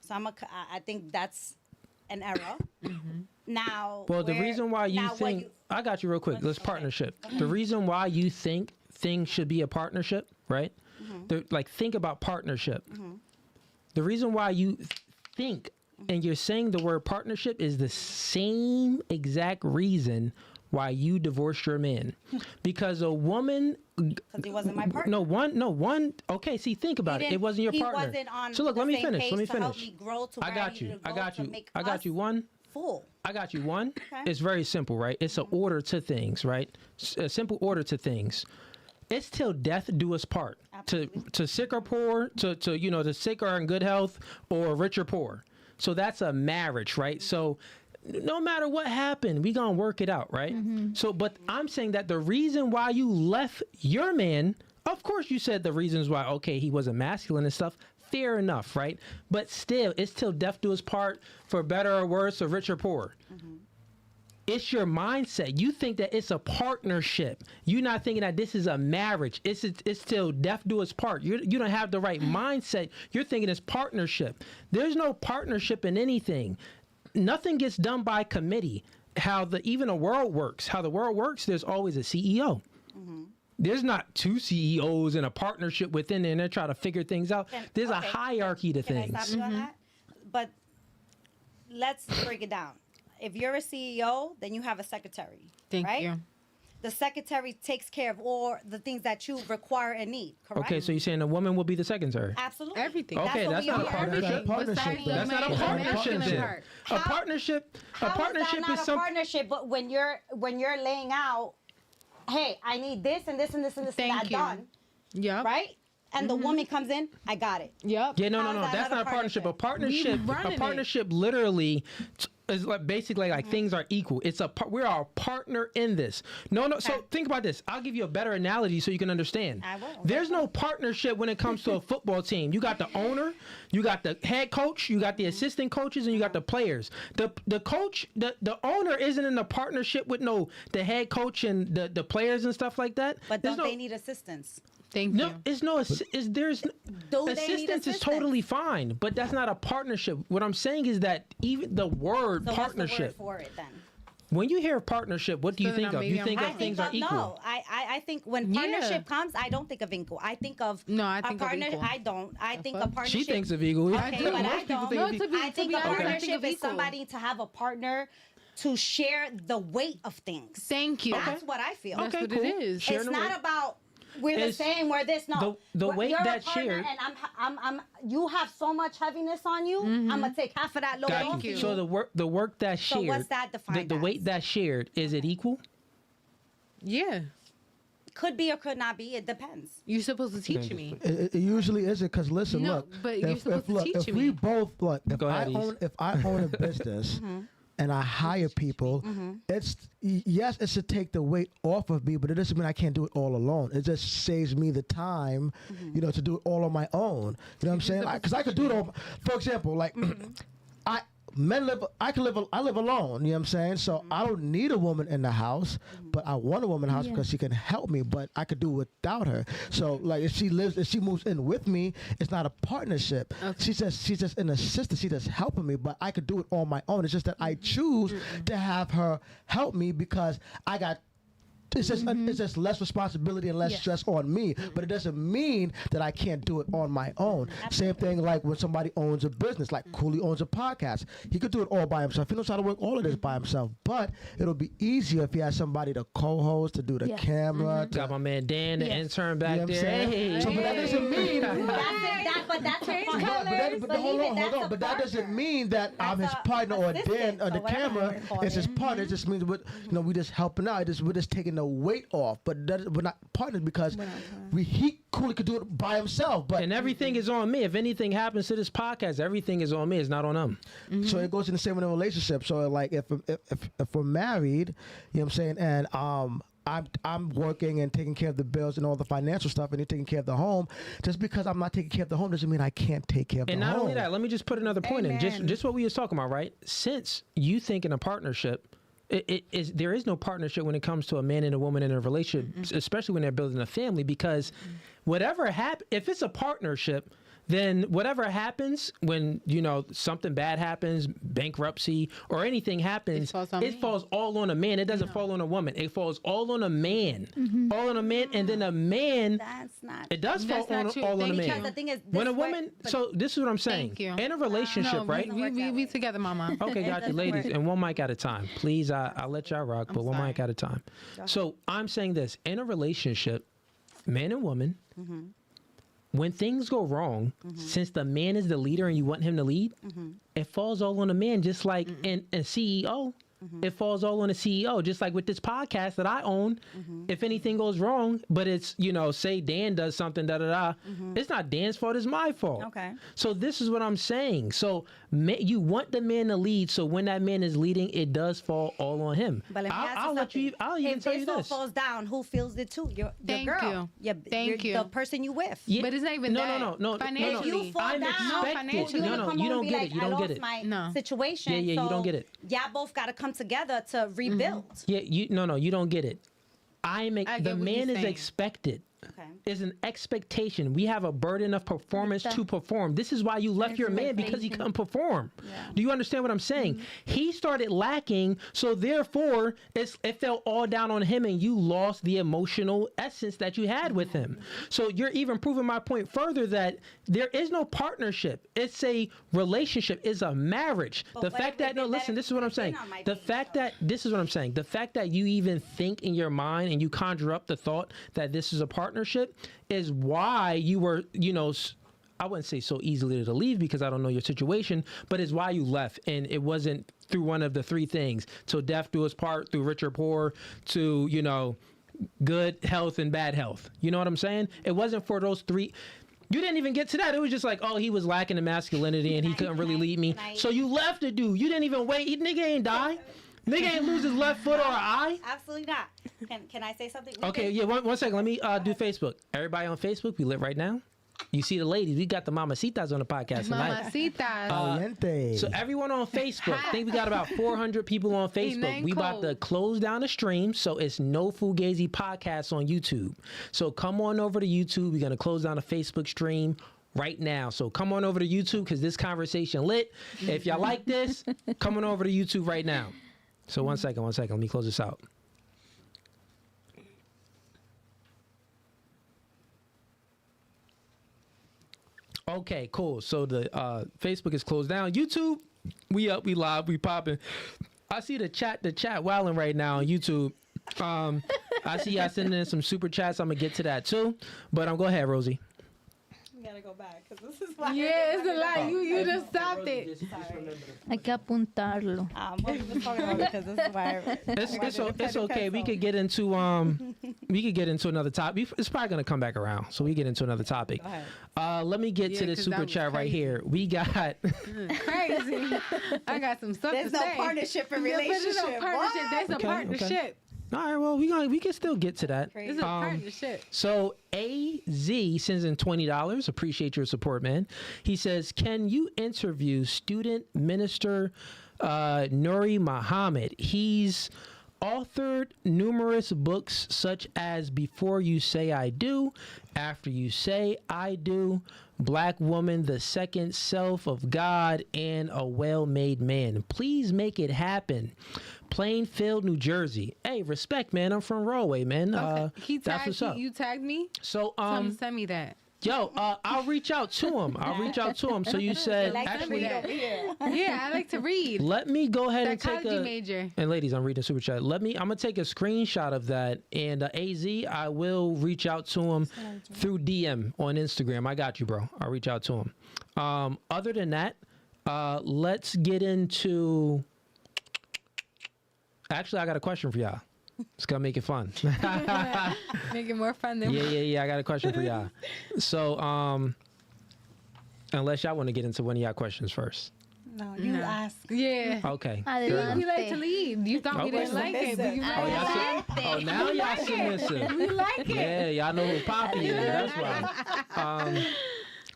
Speaker 3: So I think that's an error. Mm-hmm. Now,
Speaker 1: well, the reason why you think I got you real quick. Let's partnership. The reason why you think things should be a partnership, right? Mm-hmm. Think about partnership. Mm-hmm. The reason why you think and you're saying the word partnership is the same exact reason why you divorced your man. Because a woman...
Speaker 3: Because he wasn't my partner.
Speaker 1: No, one... Okay, see, think about it. It wasn't your partner.
Speaker 3: He wasn't on
Speaker 1: so look,
Speaker 3: the
Speaker 1: let me
Speaker 3: same
Speaker 1: finish.
Speaker 3: page
Speaker 1: Let me
Speaker 3: to
Speaker 1: finish.
Speaker 3: help me grow to where I
Speaker 1: got you. One.
Speaker 3: Full.
Speaker 1: I got you. One.
Speaker 3: Okay.
Speaker 1: It's very simple, right? It's an order to things, right? A simple order to things. It's till death do us part. Absolutely. To sick or poor, to sick or in good health, or rich or poor. So that's a marriage, right? So no matter what happened, we gonna work it out, right? Mm-hmm. So, but I'm saying that the reason why you left your man, of course you said the reasons why, okay, he wasn't masculine and stuff, fair enough, right? But still, it's till death do us part, for better or worse, or rich or poor. Mm-hmm. It's your mindset. You think that it's a partnership. You're not thinking that this is a marriage. It's till death do us part. You don't have the right mindset. You're thinking it's partnership. There's no partnership in anything. Nothing gets done by committee. Even the world works. How the world works, there's always a CEO. Mm-hmm. There's not two CEOs in a partnership within there and they're trying to figure things out. There's a hierarchy to things.
Speaker 3: Can I stop you on that? But let's break it down. If you're a CEO, then you have a secretary. Thank you. The secretary takes care of all the things that you require and need, correct?
Speaker 1: Okay, so you're saying a woman will be the secretary?
Speaker 3: Absolutely.
Speaker 2: Everything.
Speaker 1: Okay, that's not a partnership. That's not a partnership then. A partnership is
Speaker 3: not a partnership, but when you're laying out, hey, I need this and this and this and this and that done. Yeah. Right? And the woman comes in, I got it.
Speaker 2: Yep.
Speaker 1: Yeah, no. That's not a partnership. A partnership literally is basically like things are equal. We're a partner in this. No. So think about this. I'll give you a better analogy so you can understand.
Speaker 3: I will.
Speaker 1: There's no partnership when it comes to a football team. You got the owner, you got the head coach, you got the assistant coaches, and you got the players. The coach, the owner isn't in a partnership with the head coach and the players and stuff like that.
Speaker 3: But don't they need assistance?
Speaker 2: There's
Speaker 1: assistance is totally fine, but that's not a partnership. What I'm saying is that even the word partnership.
Speaker 3: What's the word for it then?
Speaker 1: When you hear partnership, what do you think of? You think of things are equal.
Speaker 3: No, I think when partnership comes, I don't think of equal. I think of
Speaker 2: I think
Speaker 3: of
Speaker 2: equal.
Speaker 3: I don't. I think a partnership.
Speaker 1: She thinks of equal.
Speaker 3: Okay, but I don't. I think a partnership is somebody to have a partner to share the weight of things.
Speaker 2: Thank you.
Speaker 3: That's what I feel.
Speaker 2: That's what it is.
Speaker 3: It's not about.
Speaker 8: we're the
Speaker 1: is
Speaker 8: same. We're this. No,
Speaker 1: the weight
Speaker 8: you're
Speaker 1: that's
Speaker 8: a partner
Speaker 1: shared.
Speaker 8: and I'm. You have so much heaviness on you. I'm gonna take half of that load off
Speaker 1: Got you.
Speaker 8: you.
Speaker 1: So the work that's
Speaker 8: So
Speaker 1: shared.
Speaker 8: what's that defined
Speaker 1: the
Speaker 8: as?
Speaker 1: weight that's shared, is it equal?
Speaker 2: Yeah.
Speaker 8: Could be or could not be. It depends.
Speaker 2: You're supposed to teach me.
Speaker 7: It usually isn't because listen,
Speaker 2: No,
Speaker 7: look.
Speaker 2: but you're supposed to
Speaker 7: look,
Speaker 2: teach
Speaker 7: if
Speaker 2: me.
Speaker 7: we both look, if
Speaker 1: Go ahead,
Speaker 7: if I own a business and I hire people, yes, it should take the weight off of me, but it doesn't mean I can't do it all alone. It just saves me the time, to do it all on my own. You know what I'm saying? Because I could do it all. For example, like I live alone, you know what I'm saying? So I don't need a woman in the house, but I want a woman in the house because she can help me, but I could do without her. So like if she moves in with me, it's not a partnership. Okay. She's just an assistant. She's just helping me, but I could do it on my own. It's just that I choose to have her help me because I got it's just less responsibility and less stress on me, but it doesn't mean that I can't do it on my own. Same thing like when somebody owns a business, like Cooley owns a podcast. He could do it all by himself. He knows how to work all of this by himself, but it'll be easier if he has somebody to co-host, to do the camera.
Speaker 1: Got my man Dan, the intern back
Speaker 7: You know what I'm
Speaker 1: there.
Speaker 7: saying?
Speaker 1: Hey.
Speaker 7: So, but that doesn't mean
Speaker 8: But that's a
Speaker 7: But hold on. But that doesn't mean that I'm his partner or Dan or the camera is his partner. It just means we just helping out. We're just taking the weight off. But we're not partners because Cooley could do it by himself. But
Speaker 1: And everything is on me. If anything happens to this podcast, everything is on me. It's not on them.
Speaker 7: so it goes in the same in a relationship. So like if we're married, you know what I'm saying, and I'm working and taking care of the bills and all the financial stuff, and you're taking care of the home. Just because I'm not taking care of the home doesn't mean I can't take care of the home.
Speaker 1: And not only that, let me just put another point in. Just what we was talking about, right? Since you think in a partnership, there is no partnership when it comes to a man and a woman in a relationship, especially when they're building a family, because whatever happens, if it's a partnership, then whatever happens when, something bad happens, bankruptcy or anything happens, it falls all on a man. It doesn't fall on a woman. It falls all on a man. All on a man. And then a man,
Speaker 8: That's not.
Speaker 1: it does fall all on a man.
Speaker 8: Because the thing is,
Speaker 1: When a woman, so this is what I'm saying.
Speaker 2: Thank you.
Speaker 1: In a relationship, right?
Speaker 2: We together, mama.
Speaker 1: Okay, got you, ladies. And one mic at a time. Please, I'll let y'all rock, but one mic at a time. So I'm saying this. In a relationship, man and woman, when things go wrong, since the man is the leader and you want him to lead, it falls all on the man, just like in CEO. It falls all on the CEO, just like with this podcast that I own. If anything goes wrong, but it's, say Dan does something, it's not Dan's fault, it's my fault.
Speaker 8: Okay.
Speaker 1: So this is what I'm saying. So you want the man to lead, so when that man is leading, it does fall all on him.
Speaker 8: But let me ask
Speaker 1: I'll
Speaker 8: you
Speaker 1: let you,
Speaker 8: something.
Speaker 1: I'll even
Speaker 8: If
Speaker 1: tell you
Speaker 8: this all
Speaker 1: this.
Speaker 8: falls down, who feels it too? Your
Speaker 2: Thank
Speaker 8: girl.
Speaker 2: you.
Speaker 8: Thank you. The person you with.
Speaker 1: Yeah.
Speaker 2: But it's not even that.
Speaker 1: No.
Speaker 2: Financially.
Speaker 8: If you fall
Speaker 1: I'm
Speaker 8: down,
Speaker 1: expected.
Speaker 8: you're gonna
Speaker 1: No,
Speaker 8: come
Speaker 1: you
Speaker 8: home
Speaker 1: don't
Speaker 8: and be
Speaker 1: get
Speaker 8: like,
Speaker 1: it. You
Speaker 8: I
Speaker 1: don't
Speaker 8: lost
Speaker 1: get it.
Speaker 8: my
Speaker 2: No.
Speaker 8: situation.
Speaker 1: Yeah, you
Speaker 8: so
Speaker 1: don't get it.
Speaker 8: Y'all both got to come together to rebuild.
Speaker 1: Yeah, you don't get it.
Speaker 2: I
Speaker 1: The
Speaker 2: get what
Speaker 1: man
Speaker 2: you're
Speaker 1: is
Speaker 2: saying.
Speaker 1: expected.
Speaker 8: Okay.
Speaker 1: Is an expectation. We have a burden of performance to perform. This is why you left your man, because he couldn't perform. Do you understand what I'm saying? He started lacking, so therefore it fell all down on him, and you lost the emotional essence that you had with him. So you're even proving my point further that there is no partnership. It's a relationship. It's a marriage. The fact that listen, this is what I'm saying. The fact that this is what I'm saying. The fact that you even think in your mind and you conjure up the thought that this is a partnership is why you were, I wouldn't say so easily to leave because I don't know your situation, but it's why you left. And it wasn't through one of the three things. So death do us part, through rich or poor, to, good health and bad health. You know what I'm saying? It wasn't for those three. You didn't even get to that. It was just like, oh, he was lacking in masculinity and he couldn't really lead me. So you left the dude. You didn't even wait. Nigga ain't die. Nigga ain't lose his left foot or an eye.
Speaker 8: Absolutely not. Can I say something?
Speaker 1: Okay, yeah, one second. Let me do Facebook. Everybody on Facebook, we live right now. You see the ladies. We got the mamacitas on the podcast tonight.
Speaker 2: Mamacitas.
Speaker 1: So everyone on Facebook, I think we got about 400 people on Facebook. We about to close down the stream, so it's no Fugazee podcast on YouTube. So come on over to YouTube. We're going to close down the Facebook stream right now. So come on over to YouTube because this conversation lit. If y'all like this, come on over to YouTube right now. So one second. Let me close this out. Okay, cool. So the Facebook is closed down. YouTube, we up, we live, we popping. I see the chat wilding right now on YouTube. I I see y'all sending in some super chats. I'm gonna get to that too. But go ahead, Rosie.
Speaker 8: We gotta go back because this is why.
Speaker 2: Yeah, it's a lot. You just stopped it.
Speaker 4: Hay que apuntarlo.
Speaker 3: What we was talking about because this is why.
Speaker 1: It's okay. We could get into another topic. It's probably gonna come back around, so we get into another topic. Let me get to the
Speaker 2: 'cause
Speaker 1: super
Speaker 2: that was
Speaker 1: chat right
Speaker 2: crazy.
Speaker 1: here. We got
Speaker 2: Crazy. I got some stuff
Speaker 8: There's
Speaker 2: to
Speaker 8: no
Speaker 2: say.
Speaker 8: partnership in
Speaker 2: Yeah, but
Speaker 8: relationship.
Speaker 2: there's no partnership. There's a
Speaker 1: Okay,
Speaker 2: partnership.
Speaker 1: all right. Well, we can still get to that.
Speaker 2: It's a partnership.
Speaker 1: So AZ sends in $20. Appreciate your support, man. He says, "Can you interview student minister Nuri Muhammad? He's authored numerous books such as Before You Say I Do, After You Say I Do, Black Woman, The Second Self of God, and A Well-Made Man. Please make it happen. Plainfield, New Jersey." Hey, respect, man. I'm from Rahway, man.
Speaker 2: He
Speaker 1: that's
Speaker 2: tagged
Speaker 1: what's up.
Speaker 2: you tagged me.
Speaker 1: So
Speaker 2: Tell him to send me that.
Speaker 1: yo, I'll reach out to him. So you said actually,
Speaker 2: Yeah, I like to read.
Speaker 1: let me go ahead and take
Speaker 2: Psychology
Speaker 1: a
Speaker 2: major.
Speaker 1: and ladies, I'm reading super chat. I'm gonna take a screenshot of that, and AZ, I will reach out to him through DM on Instagram. I got you, bro. I'll reach out to him. Other than that, let's get into. Actually, I got a question for y'all. It's gonna make it fun.
Speaker 2: Make it more fun than
Speaker 1: Yeah. I got a question for y'all. So, unless y'all want to get into one of y'all questions first.
Speaker 6: No, you ask.
Speaker 2: Yeah.
Speaker 1: Okay.
Speaker 4: Adelante.
Speaker 2: We like to lead. You thought we didn't like it, but you like it.
Speaker 1: Now y'all submissive.
Speaker 2: We like it.
Speaker 1: Yeah, y'all know who Poppy is. That's why.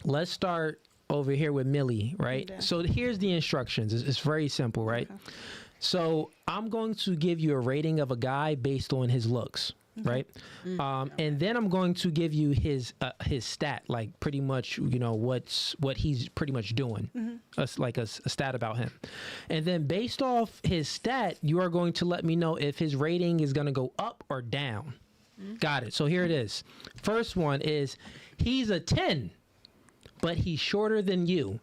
Speaker 1: Let's start over here with Millie, right?
Speaker 6: Okay.
Speaker 1: So here's the instructions. It's very simple, right? So I'm going to give you a rating of a guy based on his looks, right? And then I'm going to give you his stat, like pretty much, what he's pretty much doing, like a stat about him. And then based off his stat, you are going to let me know if his rating is going to go up or down. Got it. So here it is. First one is he's a 10, but he's shorter than you.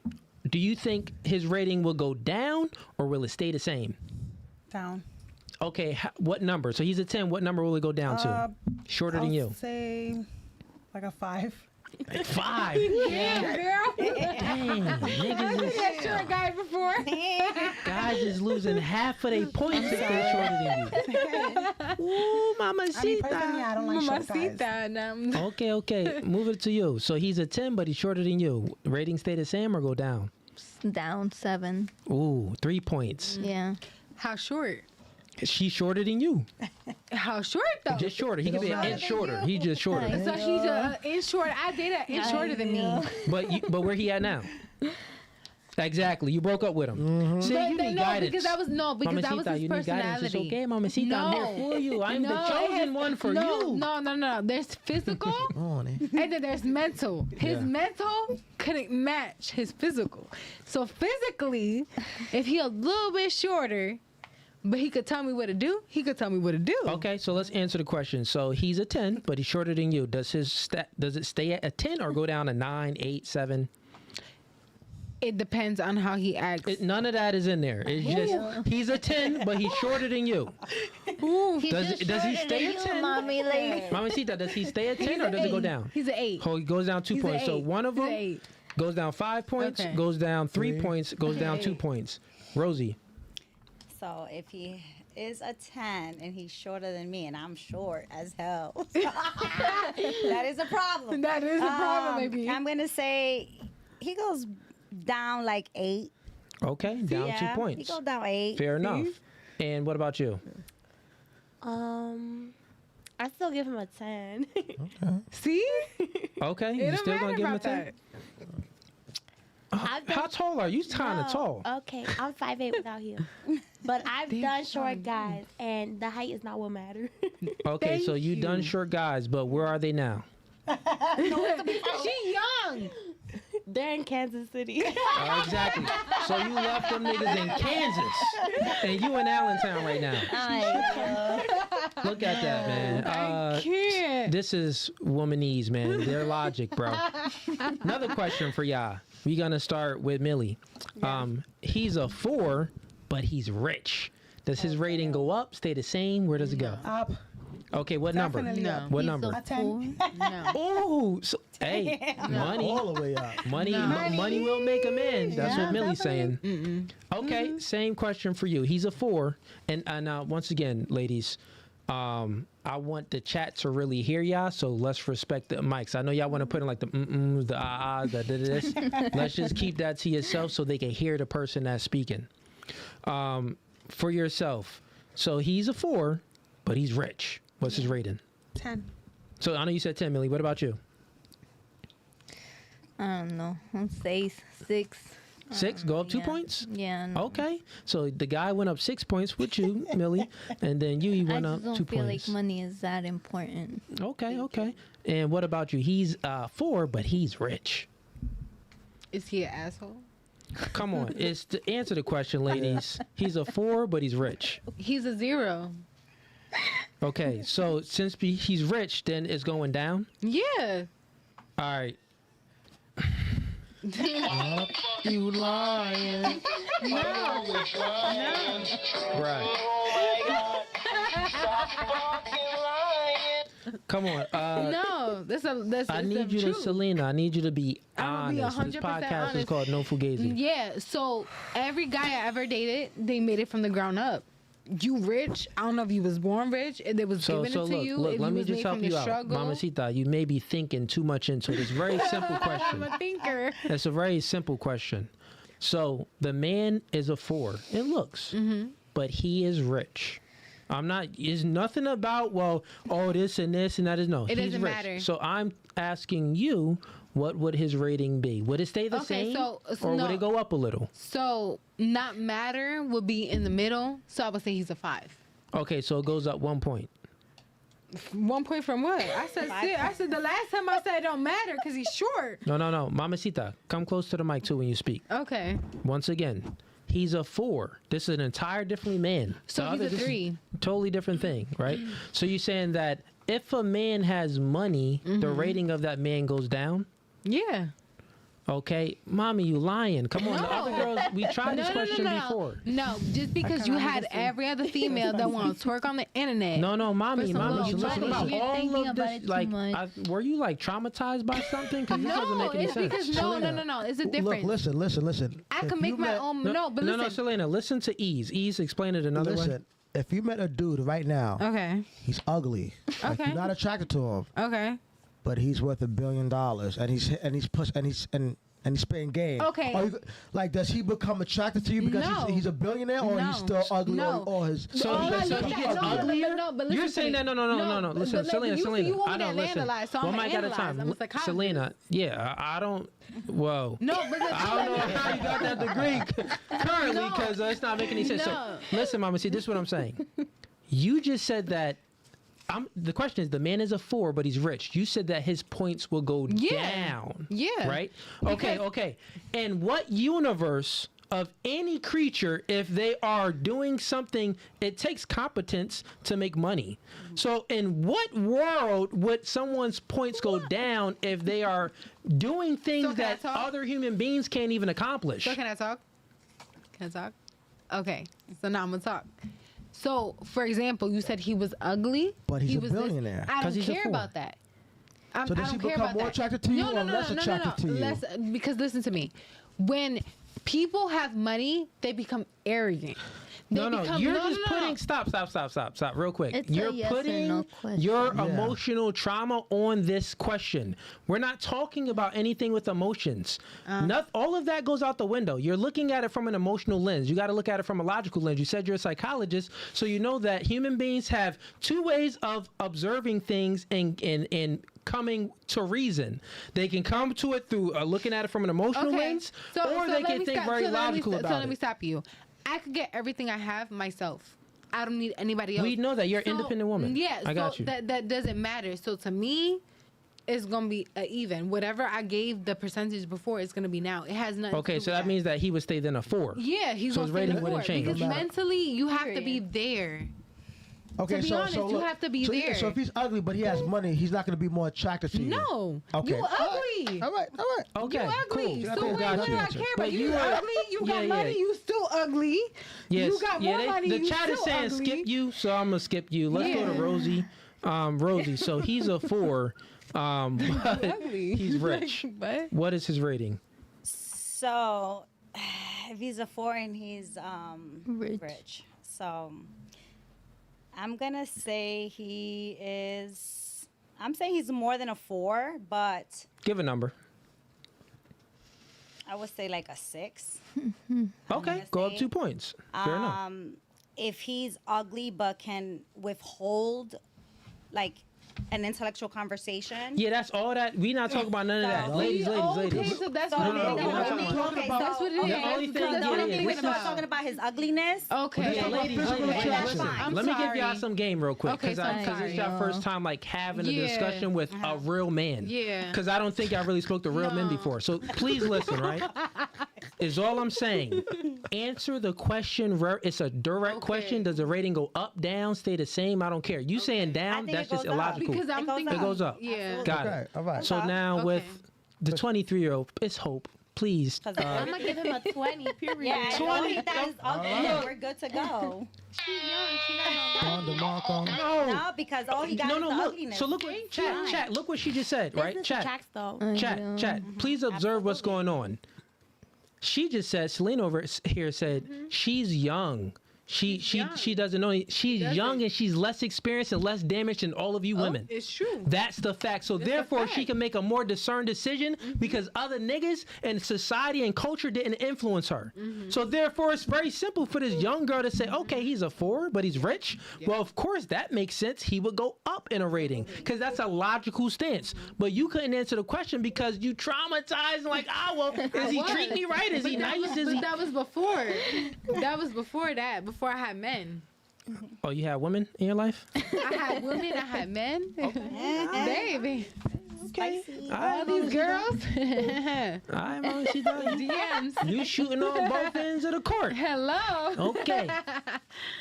Speaker 1: Do you think his rating will go down or will it stay the same?
Speaker 6: Down.
Speaker 1: Okay, what number? So he's a 10. What number will it go down to? Shorter than you.
Speaker 6: Say like a 5.
Speaker 1: Like 5.
Speaker 2: Yeah, girl.
Speaker 1: Dang, niggas is,
Speaker 2: Yeah, sure, guy before.
Speaker 1: guys is losing half of their points if they're shorter than you. Ooh,
Speaker 6: I mean, personally,
Speaker 1: mamacita.
Speaker 6: I don't like short guys.
Speaker 2: Mamacita.
Speaker 1: Okay. Move it to you. So he's a 10, but he's shorter than you. Rating stay the same or go down?
Speaker 4: Down 7.
Speaker 1: Ooh, 3 points.
Speaker 4: Yeah.
Speaker 2: How short?
Speaker 1: She's shorter than you.
Speaker 2: How short though?
Speaker 1: Just shorter. He could be an inch shorter. He's just shorter.
Speaker 2: So he's an inch short. I dated an inch shorter than me.
Speaker 1: But where he at now? Exactly. You broke up with him. See, you need guidance.
Speaker 2: because that was his
Speaker 1: you need guidance. It's
Speaker 2: personality.
Speaker 1: okay, Mamacita. I'm here for you. I'm the chosen one for you.
Speaker 2: No. There's physical and then there's mental. His mental couldn't match his physical. So physically, if he a little bit shorter, but he could tell me what to do, he could tell me what to do.
Speaker 1: Okay, so let's answer the question. So he's a 10, but he's shorter than you. Does it stay at a 10 or go down to 9, 8, 7?
Speaker 2: It depends on how he acts.
Speaker 1: None of that is in there. It's just he's a 10, but he's shorter than you. Does he stay at 10?
Speaker 4: Mommy, like,
Speaker 1: Mamacita, does he stay at 10 or does it go down?
Speaker 2: He's an 8.
Speaker 1: Oh, he goes down 2
Speaker 2: He's an
Speaker 1: points. So
Speaker 2: 8.
Speaker 1: one of
Speaker 2: He's an
Speaker 1: them
Speaker 2: 8.
Speaker 1: goes down 5 points,
Speaker 2: Okay.
Speaker 1: goes down 3 points, goes down 2 points. Rosie.
Speaker 3: So if he is a 10 and he's shorter than me and I'm short as hell, that is a problem.
Speaker 2: That is a problem, baby.
Speaker 3: I'm going to say he goes down like 8.
Speaker 1: Okay, down 2
Speaker 3: He
Speaker 1: points.
Speaker 3: goes down 8.
Speaker 1: Fair enough. And what about you?
Speaker 5: I still give him a 10.
Speaker 2: See?
Speaker 1: Okay,
Speaker 2: It
Speaker 1: you
Speaker 2: don't
Speaker 1: still gonna
Speaker 2: matter
Speaker 1: give him a
Speaker 2: about
Speaker 1: 10?
Speaker 2: that.
Speaker 1: How tall are you? You kind of tall.
Speaker 5: Okay, I'm 5'8" without heels. But I've done short guys, and the height is not what matters.
Speaker 1: Okay, so
Speaker 2: Thank
Speaker 1: you done
Speaker 2: you.
Speaker 1: short guys, but where are they now?
Speaker 2: She young.
Speaker 5: They're in Kansas City.
Speaker 1: Exactly. So you left them niggas in Kansas, and you in Allentown right now. Look at that, man.
Speaker 2: I can't.
Speaker 1: This is womanese, man. Their logic, bro. Another question for y'all. We gonna start with Millie. He's a 4, but he's rich. Does his rating go up, stay the same? Where does it go?
Speaker 6: Up.
Speaker 1: Okay, what number?
Speaker 6: Definitely
Speaker 2: No.
Speaker 6: up.
Speaker 1: What
Speaker 4: He's
Speaker 1: number?
Speaker 4: a fool.
Speaker 2: No.
Speaker 1: Oh, so, hey, money.
Speaker 7: All the way up.
Speaker 1: Money will make a man. That's
Speaker 6: Yeah,
Speaker 1: what Millie's saying.
Speaker 2: Mm-mm.
Speaker 1: Okay, same question for you. He's a 4, and now once again, ladies, I want the chat to really hear y'all, so let's respect the mics. I know y'all want to put in like the the ahs, the this. Let's just keep that to yourself so they can hear the person that's speaking. For yourself, so he's a 4, but he's rich. What's his rating?
Speaker 6: 10.
Speaker 1: So I know you said 10, Millie. What about you?
Speaker 4: I don't know. I'll say 6.
Speaker 1: 6? Go up 2
Speaker 4: yeah.
Speaker 1: points?
Speaker 4: Yeah. No.
Speaker 1: Okay. So the guy went up 6 points with you, Millie, and then you
Speaker 4: I
Speaker 1: went
Speaker 4: just
Speaker 1: up
Speaker 4: don't
Speaker 1: 2
Speaker 4: feel
Speaker 1: points.
Speaker 4: like money is that important.
Speaker 1: Okay. And what about you? He's 4, but he's rich.
Speaker 2: Is he an asshole?
Speaker 1: Come on. It's to answer the question, ladies. He's a 4, but he's rich.
Speaker 2: He's a 0.
Speaker 1: Okay. So since he's rich, then it's going down?
Speaker 2: Yeah.
Speaker 1: All right.
Speaker 7: You lying.
Speaker 1: Right. Come on.
Speaker 2: No,
Speaker 1: I need you to, Selena, I need you to be
Speaker 2: I'm gonna
Speaker 1: honest.
Speaker 2: be
Speaker 1: This
Speaker 2: 100%
Speaker 1: podcast is
Speaker 2: honest.
Speaker 1: called No Fugazi.
Speaker 2: Yeah, so every guy I ever dated, they made it from the ground up. You rich? I don't know if you was born rich, if it was
Speaker 1: So
Speaker 2: given it to you.
Speaker 1: look,
Speaker 2: if
Speaker 1: let
Speaker 2: you
Speaker 1: me
Speaker 2: was
Speaker 1: just
Speaker 2: made
Speaker 1: help
Speaker 2: from
Speaker 1: you
Speaker 2: the
Speaker 1: out.
Speaker 2: struggle.
Speaker 1: Mamacita, you may be thinking too much into it. It's a very simple
Speaker 2: I'm
Speaker 1: question.
Speaker 2: a thinker.
Speaker 1: It's a very simple question. So the man is a 4. It looks, but he is rich. I'm not. It's nothing about this and this and that is no.
Speaker 2: It
Speaker 1: he's
Speaker 2: doesn't
Speaker 1: rich.
Speaker 2: matter.
Speaker 1: So I'm asking you, what would his rating be? Would it stay the
Speaker 2: Okay,
Speaker 1: same,
Speaker 2: so
Speaker 1: or
Speaker 2: no.
Speaker 1: would it go up a little?
Speaker 2: So not matter would be in the middle. So I would say he's a 5.
Speaker 1: Okay, so it goes up 1 point.
Speaker 2: 1 point from what? I said 6. I said the last time I said it don't matter because he's short.
Speaker 1: No, Mamacita, come close to the mic too when you speak.
Speaker 2: Okay.
Speaker 1: Once again, he's a 4. This is an entire different man.
Speaker 2: So
Speaker 1: The
Speaker 2: he's
Speaker 1: other-
Speaker 2: a
Speaker 1: this is
Speaker 2: 3.
Speaker 1: Totally different thing, right? So you're saying that if a man has money, the rating of that man goes down?
Speaker 2: Yeah.
Speaker 1: Okay, mommy, you lying. Come on, the
Speaker 2: No.
Speaker 1: other girls, we tried this question before.
Speaker 2: No, just because you had every other female that wants to twerk on the internet.
Speaker 1: No, mommy,
Speaker 2: For some
Speaker 1: mommy,
Speaker 2: little
Speaker 1: you talking
Speaker 2: money.
Speaker 1: about
Speaker 4: You're
Speaker 1: all
Speaker 4: thinking
Speaker 1: of
Speaker 4: about
Speaker 1: this,
Speaker 4: it too
Speaker 1: like,
Speaker 4: much.
Speaker 1: were you like traumatized by something? Because this doesn't make any
Speaker 2: it's
Speaker 1: sense.
Speaker 2: because no. It's a difference.
Speaker 7: Look, listen.
Speaker 2: I
Speaker 7: If
Speaker 2: can
Speaker 7: you
Speaker 2: make my
Speaker 7: met-
Speaker 2: own. No, but listen.
Speaker 1: No, Selena, listen to Ease. Ease, explain it another way.
Speaker 7: Listen, if you met a dude right now,
Speaker 2: Okay.
Speaker 7: he's ugly. Like,
Speaker 2: Okay.
Speaker 7: you're not attracted to him,
Speaker 2: Okay.
Speaker 7: but he's worth $1 billion, and he's playing game.
Speaker 2: Okay.
Speaker 7: Like, does he become attracted to you because
Speaker 2: No.
Speaker 7: he's a billionaire, or
Speaker 2: No.
Speaker 7: he's still ugly,
Speaker 2: No.
Speaker 7: or his?
Speaker 1: So
Speaker 2: All I
Speaker 1: he
Speaker 2: look
Speaker 1: gets
Speaker 2: at-
Speaker 1: uglier?
Speaker 2: but listen
Speaker 1: You're
Speaker 2: to
Speaker 1: saying
Speaker 2: me.
Speaker 1: that? No. Listen,
Speaker 2: but
Speaker 1: Selena.
Speaker 2: you want
Speaker 1: I
Speaker 2: me
Speaker 1: don't
Speaker 2: to
Speaker 1: listen.
Speaker 2: analyze, so I'm
Speaker 1: One
Speaker 2: gonna
Speaker 1: mic at a
Speaker 2: analyze.
Speaker 1: time.
Speaker 2: I'm a psychologist.
Speaker 1: Selena, yeah, I don't. Whoa.
Speaker 2: No, but
Speaker 1: I don't know how you got that degree currently
Speaker 2: No.
Speaker 1: because it's not making any sense.
Speaker 2: No.
Speaker 1: So listen, Mama, see, this is what I'm saying. You just said that. The question is, the man is a 4, but he's rich. You said that his points will go down.
Speaker 2: Yeah.
Speaker 1: Right?
Speaker 2: Because-
Speaker 1: Okay. And what universe of any creature, if they are doing something, it takes competence to make money. So in what world would someone's points go down if they are doing things
Speaker 2: So can I
Speaker 1: that
Speaker 2: talk?
Speaker 1: other human beings can't even accomplish?
Speaker 2: So can I talk? Can I talk? Okay. So now I'm gonna talk. So, for example, you said he was ugly,
Speaker 7: But he's
Speaker 2: he
Speaker 7: a
Speaker 2: was this.
Speaker 7: billionaire.
Speaker 2: I
Speaker 1: 'Cause
Speaker 2: don't
Speaker 1: he's a
Speaker 2: care
Speaker 1: 4.
Speaker 2: about that.
Speaker 7: So
Speaker 2: I
Speaker 7: does
Speaker 2: don't
Speaker 7: he
Speaker 2: care
Speaker 7: become
Speaker 2: about
Speaker 7: more
Speaker 2: that.
Speaker 7: attracted to you or less attracted to you?
Speaker 2: Because listen to me. When people have money, they become arrogant. They
Speaker 1: No,
Speaker 2: become,
Speaker 1: you're
Speaker 2: no,
Speaker 1: just
Speaker 2: no, no.
Speaker 1: putting stop real quick.
Speaker 4: It's a
Speaker 1: You're
Speaker 4: yes or
Speaker 1: putting
Speaker 4: no question.
Speaker 1: your
Speaker 7: Yeah.
Speaker 1: emotional trauma on this question. We're not talking about anything with emotions. All of that goes out the window. You're looking at it from an emotional lens. You got to look at it from a logical lens. You said you're a psychologist, so you know that human beings have 2 ways of observing things and coming to reason. They can come to it through looking at it from an emotional lens, or they
Speaker 2: let
Speaker 1: can
Speaker 2: me
Speaker 1: think
Speaker 2: stop-
Speaker 1: very
Speaker 2: so let me
Speaker 1: logical
Speaker 2: st-
Speaker 1: about
Speaker 2: So
Speaker 1: it.
Speaker 2: let me stop you. I could get everything I have myself. I don't need anybody else.
Speaker 1: We know that you're an
Speaker 2: So,
Speaker 1: independent woman.
Speaker 2: Yeah,
Speaker 1: I got you.
Speaker 2: That doesn't matter. So to me, it's gonna be even. Whatever I gave the percentage before, it's gonna be now. It has nothing.
Speaker 1: Okay,
Speaker 2: to do
Speaker 1: so
Speaker 2: with
Speaker 1: that means that he would stay then a 4.
Speaker 2: Yeah, he's
Speaker 1: So
Speaker 2: gonna
Speaker 1: his
Speaker 2: stay
Speaker 1: rating
Speaker 2: the
Speaker 1: wouldn't
Speaker 2: 4
Speaker 1: change.
Speaker 2: because
Speaker 7: No matter-
Speaker 2: mentally you have to be there.
Speaker 7: Okay,
Speaker 2: To be honest, you
Speaker 7: look,
Speaker 2: have to be there.
Speaker 7: So if he's ugly but he has money, he's not going to be more attracted to you.
Speaker 2: No,
Speaker 7: Okay.
Speaker 2: you ugly.
Speaker 7: All right.
Speaker 1: Okay,
Speaker 2: You ugly.
Speaker 1: cool.
Speaker 2: So
Speaker 1: Cool,
Speaker 2: what
Speaker 1: got
Speaker 2: do
Speaker 1: you.
Speaker 2: I care
Speaker 1: But
Speaker 2: about? You
Speaker 1: you are-
Speaker 2: ugly. You got
Speaker 1: yeah,
Speaker 2: money.
Speaker 1: yeah.
Speaker 2: You still ugly.
Speaker 1: Yes.
Speaker 2: You got more money.
Speaker 1: The
Speaker 2: you
Speaker 1: chat is
Speaker 2: still
Speaker 1: saying
Speaker 2: ugly.
Speaker 1: skip you, so I'm gonna skip you. Let's go to
Speaker 2: Yeah.
Speaker 1: Rosie. Rosie, so he's a 4, but
Speaker 2: Ugly.
Speaker 1: he's rich.
Speaker 2: But
Speaker 1: What is his rating?
Speaker 3: So, if he's a 4 and he's
Speaker 4: Rich.
Speaker 3: rich, so I'm gonna say he is. I'm saying he's more than a 4, but
Speaker 1: Give a number.
Speaker 3: I would say like a 6.
Speaker 1: Okay, go up
Speaker 3: say,
Speaker 1: 2 points. Fair enough.
Speaker 3: If he's ugly but can withhold like an intellectual conversation.
Speaker 1: Yeah, that's all that. We not talking about none of that.
Speaker 3: So-
Speaker 1: Ladies,
Speaker 2: okay,
Speaker 1: ladies.
Speaker 2: so that's
Speaker 3: So
Speaker 2: what
Speaker 1: no, no,
Speaker 2: it
Speaker 1: we're not
Speaker 2: is.
Speaker 1: talking about-
Speaker 3: okay,
Speaker 2: That's what it is.
Speaker 1: The only thing-
Speaker 2: That's
Speaker 1: yeah,
Speaker 2: what I'm
Speaker 1: yeah,
Speaker 2: thinking
Speaker 3: We're
Speaker 1: listen,
Speaker 3: not talking
Speaker 2: about.
Speaker 3: about his ugliness.
Speaker 2: Okay.
Speaker 1: Yeah, ladies,
Speaker 3: Okay,
Speaker 1: listen.
Speaker 3: that's fine.
Speaker 2: I'm
Speaker 1: Let me give y'all
Speaker 2: sorry.
Speaker 1: some game real quick,
Speaker 2: Okay,
Speaker 1: because
Speaker 2: so I'm
Speaker 1: it's
Speaker 2: sorry.
Speaker 1: your first time like having a
Speaker 2: Yeah.
Speaker 1: discussion with a real man.
Speaker 2: Yeah.
Speaker 1: Because I don't think I really spoke to real men
Speaker 2: No.
Speaker 1: before. So please listen, right? Is all I'm saying. Answer the question. It's a direct
Speaker 2: Okay.
Speaker 1: question. Does the rating go up, down, stay the same? I don't care. You saying
Speaker 3: I
Speaker 1: down?
Speaker 3: think
Speaker 1: That's
Speaker 3: it
Speaker 1: just
Speaker 3: goes up.
Speaker 1: illogical.
Speaker 2: Because I'm
Speaker 3: It goes
Speaker 2: thinking
Speaker 1: It goes up.
Speaker 2: Yeah.
Speaker 1: Got
Speaker 7: Okay,
Speaker 1: it.
Speaker 7: all right.
Speaker 1: So now
Speaker 2: Okay.
Speaker 1: with the 23-year-old, it's Hope. Please.
Speaker 3: I'm
Speaker 5: I'm gonna give him a 20. Period.
Speaker 3: Yeah,
Speaker 1: 20.
Speaker 3: if that is ugly, we're good to go.
Speaker 5: She's young. She don't know.
Speaker 7: On DeMarco.
Speaker 3: No, because all he got is the
Speaker 1: look.
Speaker 3: ugliness.
Speaker 1: So look what chat. Look what she just said, right?
Speaker 5: Business
Speaker 1: Chat.
Speaker 5: attracts, though.
Speaker 1: Chat. Please observe what's going on. She just said, Selena over here said, she's young. She doesn't know. She's young and she's less experienced and less damaged than all of you women.
Speaker 2: It's true.
Speaker 1: That's the fact. So therefore, she
Speaker 2: fact.
Speaker 1: can make a more discerned decision because other niggas and society and culture didn't influence her. So therefore, it's very simple for this young girl to say, okay, he's a 4, but he's rich. Well, of course, that makes sense. He would go up in a rating because that's a logical stance. But you couldn't answer the question because you traumatized and like, well, is he treating me right? Is he nice? Is he?
Speaker 2: But that was before. That was before that. Before I had men.
Speaker 1: Oh, you had women in your life?
Speaker 2: I had women. I had men. Baby.
Speaker 1: Okay.
Speaker 2: All these girls.
Speaker 1: All right, Mama, she done.
Speaker 2: DMs.
Speaker 1: You shooting on both ends of the court.
Speaker 2: Hello.
Speaker 1: Okay.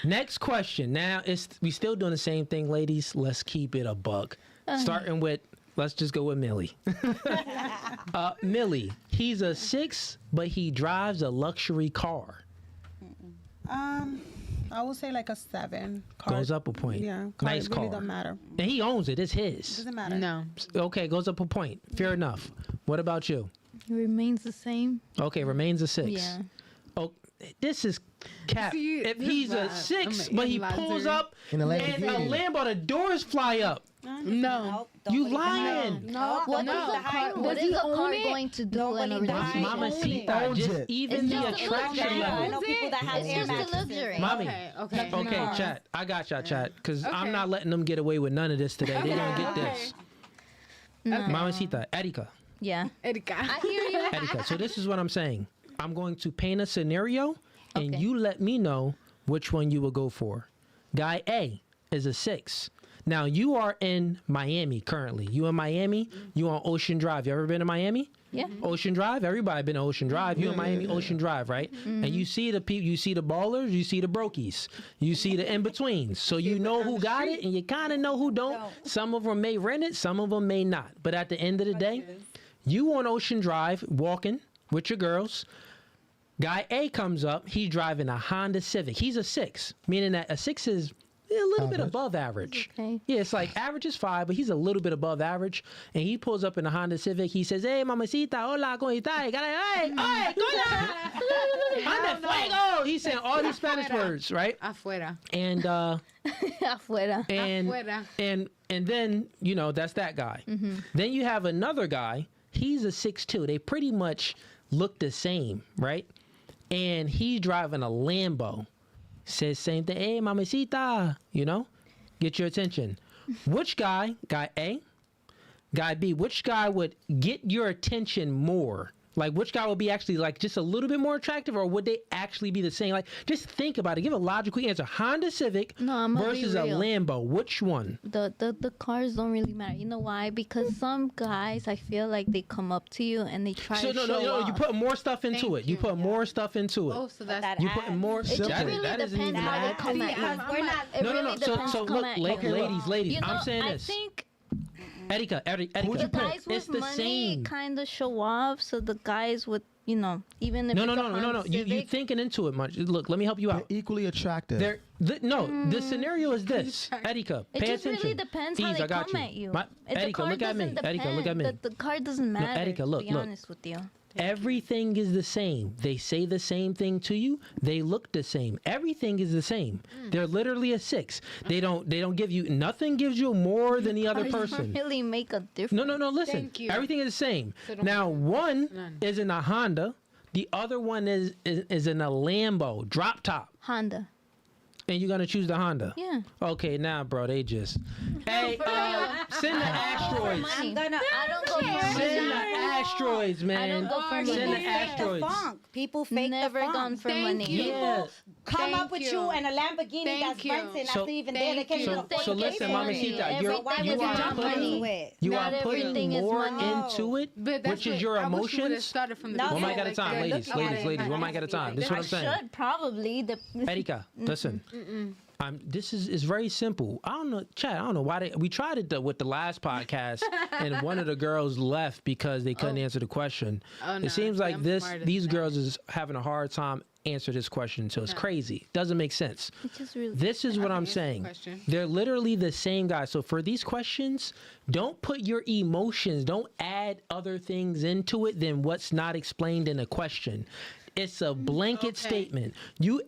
Speaker 1: Next question. Now we still doing the same thing, ladies. Let's keep it a buck. Starting with, let's just go with Millie. Millie, he's a 6, but he drives a luxury car.
Speaker 6: I would say like a 7.
Speaker 1: Goes up a point.
Speaker 6: Yeah,
Speaker 1: Nice
Speaker 6: it really
Speaker 1: car.
Speaker 6: don't matter.
Speaker 1: And he owns it. It's his.
Speaker 6: Doesn't matter.
Speaker 2: No.
Speaker 1: Okay, goes up a point. Fair enough. What about you?
Speaker 4: It remains the same.
Speaker 1: Okay, remains a 6.
Speaker 4: Yeah.
Speaker 1: Oh, this is cap.
Speaker 2: See,
Speaker 1: If
Speaker 2: this
Speaker 1: he's a
Speaker 2: vibe.
Speaker 1: 6,
Speaker 2: I'm
Speaker 1: but he
Speaker 2: analyzer.
Speaker 1: pulls up
Speaker 7: In a
Speaker 1: and a
Speaker 7: Lamborghini.
Speaker 1: Lambo, the doors fly up.
Speaker 2: No.
Speaker 3: Nope, don't
Speaker 1: You
Speaker 3: believe the
Speaker 1: lying.
Speaker 3: hype.
Speaker 2: No.
Speaker 3: Nope,
Speaker 4: What
Speaker 3: don't
Speaker 4: is
Speaker 3: believe
Speaker 4: a
Speaker 3: the
Speaker 4: car?
Speaker 3: hype.
Speaker 4: What
Speaker 2: Does
Speaker 4: is
Speaker 2: he
Speaker 4: a
Speaker 2: own
Speaker 4: car
Speaker 2: it?
Speaker 4: going to do
Speaker 3: Nobody
Speaker 4: in a
Speaker 3: buys
Speaker 4: relationship?
Speaker 3: it.
Speaker 1: Mamacita,
Speaker 7: Owns
Speaker 1: just
Speaker 7: it.
Speaker 1: even
Speaker 4: It's
Speaker 1: the
Speaker 4: just a
Speaker 1: attraction
Speaker 4: luxury.
Speaker 1: level.
Speaker 3: I know people that have
Speaker 4: It's
Speaker 3: air
Speaker 4: just a
Speaker 3: mattresses.
Speaker 4: luxury.
Speaker 1: Mommy.
Speaker 2: Okay.
Speaker 1: Okay, chat. I got y'all, chat. Because I'm
Speaker 2: Okay.
Speaker 1: not letting them get away with none of this today. They're going to get this.
Speaker 4: No.
Speaker 1: Mamacita, Erika.
Speaker 4: Yeah.
Speaker 2: Erika.
Speaker 4: I hear you.
Speaker 1: Erika, so this is what I'm saying. I'm going to paint a scenario, and
Speaker 4: Okay.
Speaker 1: you let me know which one you will go for. Guy A is a 6. Now, you are in Miami currently. You in Miami? You on Ocean Drive. You ever been to Miami?
Speaker 4: Yeah.
Speaker 1: Ocean Drive. Everybody been to Ocean Drive. You in Miami, Ocean Drive, right? And you see the people. You see the ballers. You see the brokies. You see the in betweens. So you know who got it, and you kind of know who don't. Some of them may rent it. Some of them may not. But at the end of the day, you on Ocean Drive walking with your girls. Guy A comes up. He's driving a Honda Civic. He's a 6, meaning that a 6 is a little bit
Speaker 7: Average.
Speaker 1: above average.
Speaker 4: Okay.
Speaker 1: Yeah, it's like average is 5, but he's a little bit above average. And he pulls up in a Honda Civic. He says, "Hey, mamacita, hola, ¿cómo estás? Hey, Anda fuego." He's saying all these Spanish words, right?
Speaker 2: Afuera.
Speaker 1: And
Speaker 4: Afuera.
Speaker 2: Afuera.
Speaker 1: and then that's that guy. Then you have another guy. He's a 6'2". They pretty much look the same, right? And he's driving a Lambo. Says same thing. Hey, mamacita, get your attention. Which guy A, guy B, which guy would get your attention more? Like, which guy would be actually like just a little bit more attractive, or would they actually be the same? Like, just think about it. Give a logical answer. Honda Civic
Speaker 4: No, I'm gonna be
Speaker 1: versus a
Speaker 4: real.
Speaker 1: Lambo. Which one?
Speaker 4: The cars don't really matter. You know why? Because some guys, I feel like they come up to you and they try
Speaker 1: So
Speaker 4: to
Speaker 1: no,
Speaker 4: show
Speaker 1: no,
Speaker 4: off.
Speaker 1: you put more stuff into
Speaker 2: Thank
Speaker 1: it. You
Speaker 2: you.
Speaker 1: put more stuff into it.
Speaker 2: Oh, so that's
Speaker 3: That
Speaker 1: You
Speaker 3: ad.
Speaker 1: putting more.
Speaker 4: It just
Speaker 1: that,
Speaker 4: really
Speaker 1: that isn't even
Speaker 4: depends how they
Speaker 1: that.
Speaker 4: come at
Speaker 3: Because
Speaker 4: you.
Speaker 3: we're not.
Speaker 4: It
Speaker 1: No, no,
Speaker 4: really
Speaker 1: no. So,
Speaker 4: depends
Speaker 1: so
Speaker 4: come
Speaker 1: look,
Speaker 4: at you.
Speaker 1: ladies,
Speaker 4: You know,
Speaker 1: I'm saying
Speaker 4: I
Speaker 1: this.
Speaker 4: think
Speaker 1: Erika,
Speaker 4: the guys
Speaker 1: it's
Speaker 4: with
Speaker 1: the
Speaker 4: money
Speaker 1: same.
Speaker 4: kind of show off, so the guys with even if
Speaker 1: No,
Speaker 4: it's
Speaker 1: no,
Speaker 4: a
Speaker 1: no, no, no, no.
Speaker 4: Honda
Speaker 1: You
Speaker 4: Civic,
Speaker 1: thinking into it much. Look, let me help you
Speaker 7: They're
Speaker 1: out.
Speaker 7: equally attractive.
Speaker 1: The scenario is this. Erika,
Speaker 4: it
Speaker 1: pay
Speaker 4: just
Speaker 1: attention.
Speaker 4: really depends how
Speaker 1: Ease,
Speaker 4: they
Speaker 1: I got
Speaker 4: come
Speaker 1: you.
Speaker 4: at you.
Speaker 1: Erika,
Speaker 4: the car
Speaker 1: look at me.
Speaker 4: doesn't
Speaker 1: Erika, look at me.
Speaker 4: depend. The car doesn't matter.
Speaker 1: Erika, look,
Speaker 4: to be
Speaker 1: look.
Speaker 4: honest with you.
Speaker 1: Everything is the same. They say the same thing to you. They look the same. Everything is the same. They're literally a 6. They don't give you nothing. Gives you more than the other
Speaker 4: Cars
Speaker 1: person.
Speaker 4: don't really make a difference.
Speaker 1: No. Listen.
Speaker 2: Thank you.
Speaker 1: Everything is the same.
Speaker 2: So don't
Speaker 1: Now
Speaker 2: make
Speaker 1: one
Speaker 2: none.
Speaker 1: is in a Honda. The other one is in a Lambo drop top.
Speaker 4: Honda.
Speaker 1: And you're gonna choose the Honda.
Speaker 4: Yeah.
Speaker 1: Okay, now, bro, they just. Hey, send the asteroids.
Speaker 3: I'm gonna.
Speaker 4: I don't go for
Speaker 1: Send the
Speaker 4: money.
Speaker 1: asteroids, man.
Speaker 4: I don't go for
Speaker 1: Send
Speaker 4: money.
Speaker 1: the asteroids.
Speaker 3: People fake
Speaker 4: Never
Speaker 3: the funk.
Speaker 4: gone for
Speaker 2: Thank
Speaker 4: money.
Speaker 2: you.
Speaker 1: Yeah.
Speaker 8: Come up
Speaker 2: Thank
Speaker 8: with
Speaker 2: you.
Speaker 8: you and a Lamborghini
Speaker 2: Thank
Speaker 8: that's
Speaker 2: you.
Speaker 8: renting.
Speaker 1: So-
Speaker 8: That's even there. They can't even
Speaker 1: So,
Speaker 8: afford
Speaker 1: so
Speaker 8: to pay
Speaker 1: listen,
Speaker 8: for
Speaker 1: Mama
Speaker 8: it.
Speaker 1: Sita,
Speaker 4: Everything
Speaker 1: you
Speaker 4: is
Speaker 1: are
Speaker 4: money.
Speaker 3: It.
Speaker 1: you
Speaker 4: Not
Speaker 1: are putting
Speaker 4: everything is
Speaker 1: more
Speaker 4: money.
Speaker 1: into it,
Speaker 2: But that's
Speaker 1: which is
Speaker 2: what-
Speaker 1: your
Speaker 2: I wish you would've
Speaker 1: emotions.
Speaker 2: started from the
Speaker 3: No,
Speaker 1: One
Speaker 2: beginning.
Speaker 1: mic at a
Speaker 2: like
Speaker 1: time,
Speaker 2: that.
Speaker 1: ladies,
Speaker 2: Look at
Speaker 1: ladies.
Speaker 2: it.
Speaker 1: One mic at a time. This is what
Speaker 4: I
Speaker 1: I'm saying.
Speaker 4: should probably.
Speaker 1: Erika, listen. This is very simple. I don't know, Chad. I don't know why we tried it with the last podcast, and one of the girls left because they couldn't answer the question.
Speaker 2: Oh, no.
Speaker 1: It seems
Speaker 2: See,
Speaker 1: like
Speaker 2: I'm
Speaker 1: these
Speaker 2: smarter than that.
Speaker 1: girls is having a hard time answer this question. So it's crazy. Doesn't make sense.
Speaker 4: It's just really.
Speaker 1: This is what I'm
Speaker 2: answer the
Speaker 1: saying.
Speaker 2: question.
Speaker 1: They're literally the same guy. So for these questions, don't put your emotions, don't add other things into it than what's not explained in a question. It's a blanket statement. You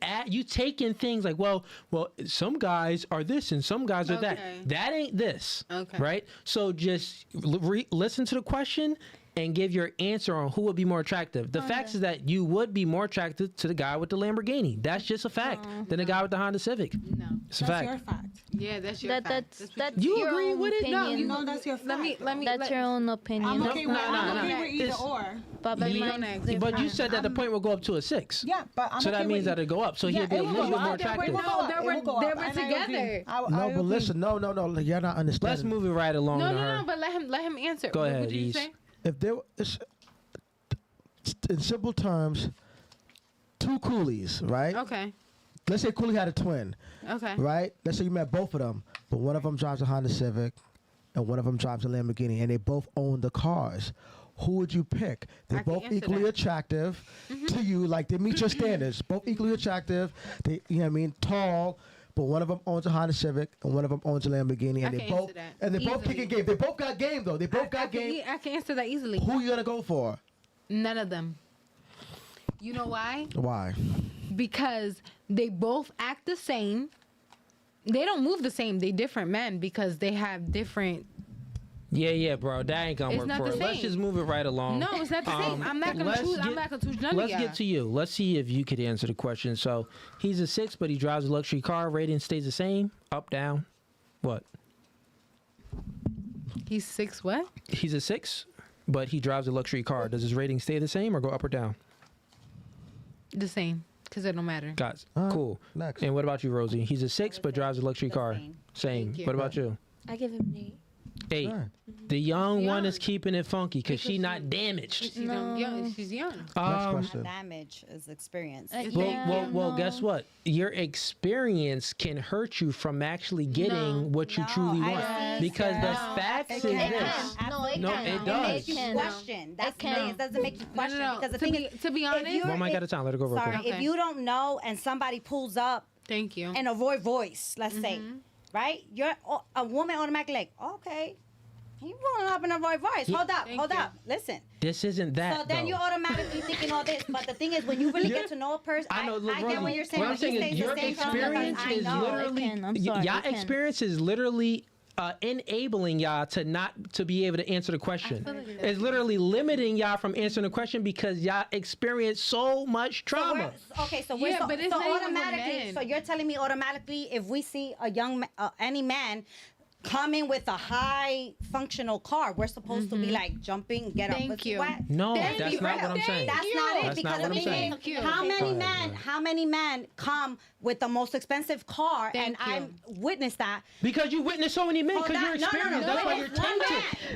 Speaker 1: take in things like, well, some guys are this and some guys are that.
Speaker 2: Okay.
Speaker 1: That ain't this.
Speaker 2: Okay.
Speaker 1: Right? So just listen to the question and give your answer on who would be more attractive. The fact is that you would be more attracted to the guy with the Lamborghini. That's just a fact. Than the guy with the Honda Civic.
Speaker 2: No.
Speaker 1: It's a
Speaker 6: That's
Speaker 1: fact.
Speaker 6: your fact.
Speaker 2: Yeah, that's your fact.
Speaker 4: That's
Speaker 2: what
Speaker 1: You
Speaker 4: your
Speaker 1: agree
Speaker 4: own
Speaker 1: with it?
Speaker 4: opinion.
Speaker 2: No, you
Speaker 6: No, that's your fact.
Speaker 2: let me.
Speaker 4: That's your own opinion.
Speaker 6: I'm okay with,
Speaker 1: no,
Speaker 6: I'm
Speaker 1: no.
Speaker 6: okay with either
Speaker 1: It's-
Speaker 6: or.
Speaker 4: But
Speaker 2: Let me
Speaker 4: mine's
Speaker 2: go next.
Speaker 4: different.
Speaker 1: But you said that the point will go up to a 6.
Speaker 6: Yeah, but I'm
Speaker 1: So
Speaker 6: okay
Speaker 1: that means
Speaker 6: with
Speaker 1: that it'll go up. So he'll be a
Speaker 6: it will
Speaker 1: little
Speaker 6: go
Speaker 1: bit more
Speaker 6: up.
Speaker 1: attractive.
Speaker 6: It will go up.
Speaker 2: No,
Speaker 6: It will go
Speaker 2: they
Speaker 6: up.
Speaker 2: were
Speaker 6: And I agree.
Speaker 2: together.
Speaker 6: I
Speaker 7: No, but
Speaker 6: agree.
Speaker 7: listen, no, you're not understanding.
Speaker 1: Let's move it right along to her.
Speaker 2: No, but let him answer.
Speaker 1: Go
Speaker 2: What
Speaker 1: ahead,
Speaker 2: would you
Speaker 1: Ease.
Speaker 2: say?
Speaker 7: If there was, in simple terms, 2 Coolies, right?
Speaker 2: Okay.
Speaker 7: Let's say Cooley had a twin,
Speaker 2: Okay.
Speaker 7: right? Let's say you met both of them, but one of them drives a Honda Civic and one of them drives a Lamborghini, and they both own the cars. Who would you pick? They're
Speaker 2: I can
Speaker 7: both
Speaker 2: answer
Speaker 7: equally
Speaker 2: that.
Speaker 7: attractive to you, like they meet your standards. Both equally attractive. They, you know what I mean, tall. But one of them owns a Honda Civic and one of them owns a Lamborghini,
Speaker 2: I
Speaker 7: and they
Speaker 2: can
Speaker 7: both
Speaker 2: answer that
Speaker 7: and they both
Speaker 2: easily.
Speaker 7: kicking game. They both got game though. They both got game.
Speaker 2: I can answer that easily.
Speaker 7: Who you gonna go for?
Speaker 2: None of them. You know why?
Speaker 7: Why?
Speaker 2: Because they both act the same. They don't move the same. They different men because they have different.
Speaker 1: Yeah, bro. That ain't gonna
Speaker 2: It's
Speaker 1: work
Speaker 2: not
Speaker 1: for
Speaker 2: the
Speaker 1: it. Let's
Speaker 2: same.
Speaker 1: just move it right along.
Speaker 2: No, it's not the same. I'm not gonna
Speaker 1: let's
Speaker 2: choose. I'm
Speaker 1: get-
Speaker 2: not gonna choose none
Speaker 1: Let's
Speaker 2: of y'all.
Speaker 1: get to you. Let's see if you could answer the question. So he's a 6, but he drives a luxury car. Rating stays the same. Up, down. What?
Speaker 2: He's 6. What?
Speaker 1: He's a 6, but he drives a luxury car. Does his rating stay the same or go up or down?
Speaker 2: The same. Because it don't matter.
Speaker 1: Guys,
Speaker 7: Alright,
Speaker 1: cool.
Speaker 7: next.
Speaker 1: And what about you, Rosie? He's a 6, but drives a luxury
Speaker 3: The
Speaker 1: car.
Speaker 3: same.
Speaker 1: Same.
Speaker 2: Thank you.
Speaker 1: What about you?
Speaker 5: I give him an 8.
Speaker 1: 8.
Speaker 7: Alright.
Speaker 1: The young one
Speaker 2: Young.
Speaker 1: is keeping it funky because she not damaged.
Speaker 2: She's young. She's young.
Speaker 7: Next
Speaker 1: Um,
Speaker 7: question.
Speaker 3: Damage is experience.
Speaker 1: well, guess what? Your experience can hurt you from actually getting what you
Speaker 3: No,
Speaker 1: truly
Speaker 3: I
Speaker 1: want.
Speaker 3: don't
Speaker 1: Because the
Speaker 3: think so.
Speaker 1: facts
Speaker 3: It
Speaker 1: is
Speaker 3: can.
Speaker 1: this.
Speaker 4: No, it
Speaker 1: No,
Speaker 4: can.
Speaker 1: it does.
Speaker 3: It makes you
Speaker 4: can.
Speaker 3: question. That's the
Speaker 4: can.
Speaker 3: thing. It doesn't make you question because the
Speaker 2: to
Speaker 3: thing
Speaker 2: be,
Speaker 3: is,
Speaker 2: to be
Speaker 3: if
Speaker 2: honest,
Speaker 3: you're-
Speaker 1: One mic at a time. Let it go real
Speaker 3: sorry,
Speaker 1: quick.
Speaker 3: if
Speaker 2: Okay.
Speaker 3: you don't know and somebody pulls up
Speaker 2: thank you.
Speaker 3: in a voice, let's say, right? You're a woman automatically like, okay, he pulling up in a voice. Hold up,
Speaker 2: Thank
Speaker 3: hold
Speaker 2: you.
Speaker 3: up. Listen.
Speaker 1: This isn't that.
Speaker 3: So then
Speaker 1: though.
Speaker 3: you're automatically thinking all this. But the thing is, when you really get to know a person,
Speaker 1: I know. Look,
Speaker 3: I get
Speaker 1: Rosie,
Speaker 3: what you're saying.
Speaker 1: What I'm
Speaker 3: but he
Speaker 1: saying
Speaker 3: stays
Speaker 1: is
Speaker 3: the
Speaker 1: your
Speaker 3: same color
Speaker 1: experience
Speaker 3: because I
Speaker 1: is
Speaker 3: know.
Speaker 1: literally
Speaker 4: It can. I'm sorry,
Speaker 1: y'all
Speaker 4: it can.
Speaker 1: experience is literally enabling y'all to be able to answer the question. It's literally limiting y'all from answering the question because y'all experience so much trauma.
Speaker 3: So we're
Speaker 2: Yeah,
Speaker 3: so,
Speaker 2: but it's
Speaker 3: so
Speaker 2: not even with
Speaker 3: automatically.
Speaker 2: men.
Speaker 3: So you're telling me automatically, if we see a young any man coming with a high functional car, we're supposed to be like jumping, get up,
Speaker 2: Thank
Speaker 3: let's
Speaker 2: you.
Speaker 3: sweat.
Speaker 1: No,
Speaker 2: Thank
Speaker 1: that's
Speaker 2: you.
Speaker 1: not what I'm
Speaker 2: Thank
Speaker 1: saying.
Speaker 3: That's
Speaker 2: you.
Speaker 3: not it.
Speaker 1: That's
Speaker 3: because
Speaker 1: not what
Speaker 3: the
Speaker 1: I'm
Speaker 3: thing
Speaker 1: saying.
Speaker 3: is,
Speaker 2: Thank you.
Speaker 3: how many
Speaker 1: Go ahead,
Speaker 3: men?
Speaker 1: go ahead.
Speaker 3: How many men come with the most expensive car?
Speaker 2: Thank
Speaker 3: and
Speaker 2: you.
Speaker 3: I'm witnessed that.
Speaker 1: Because you witness so many men
Speaker 3: Hold
Speaker 1: because
Speaker 3: on.
Speaker 1: you're
Speaker 3: No, no,
Speaker 1: experienced.
Speaker 3: no,
Speaker 1: That's why
Speaker 3: no,
Speaker 1: you're
Speaker 3: it's one
Speaker 1: tainted.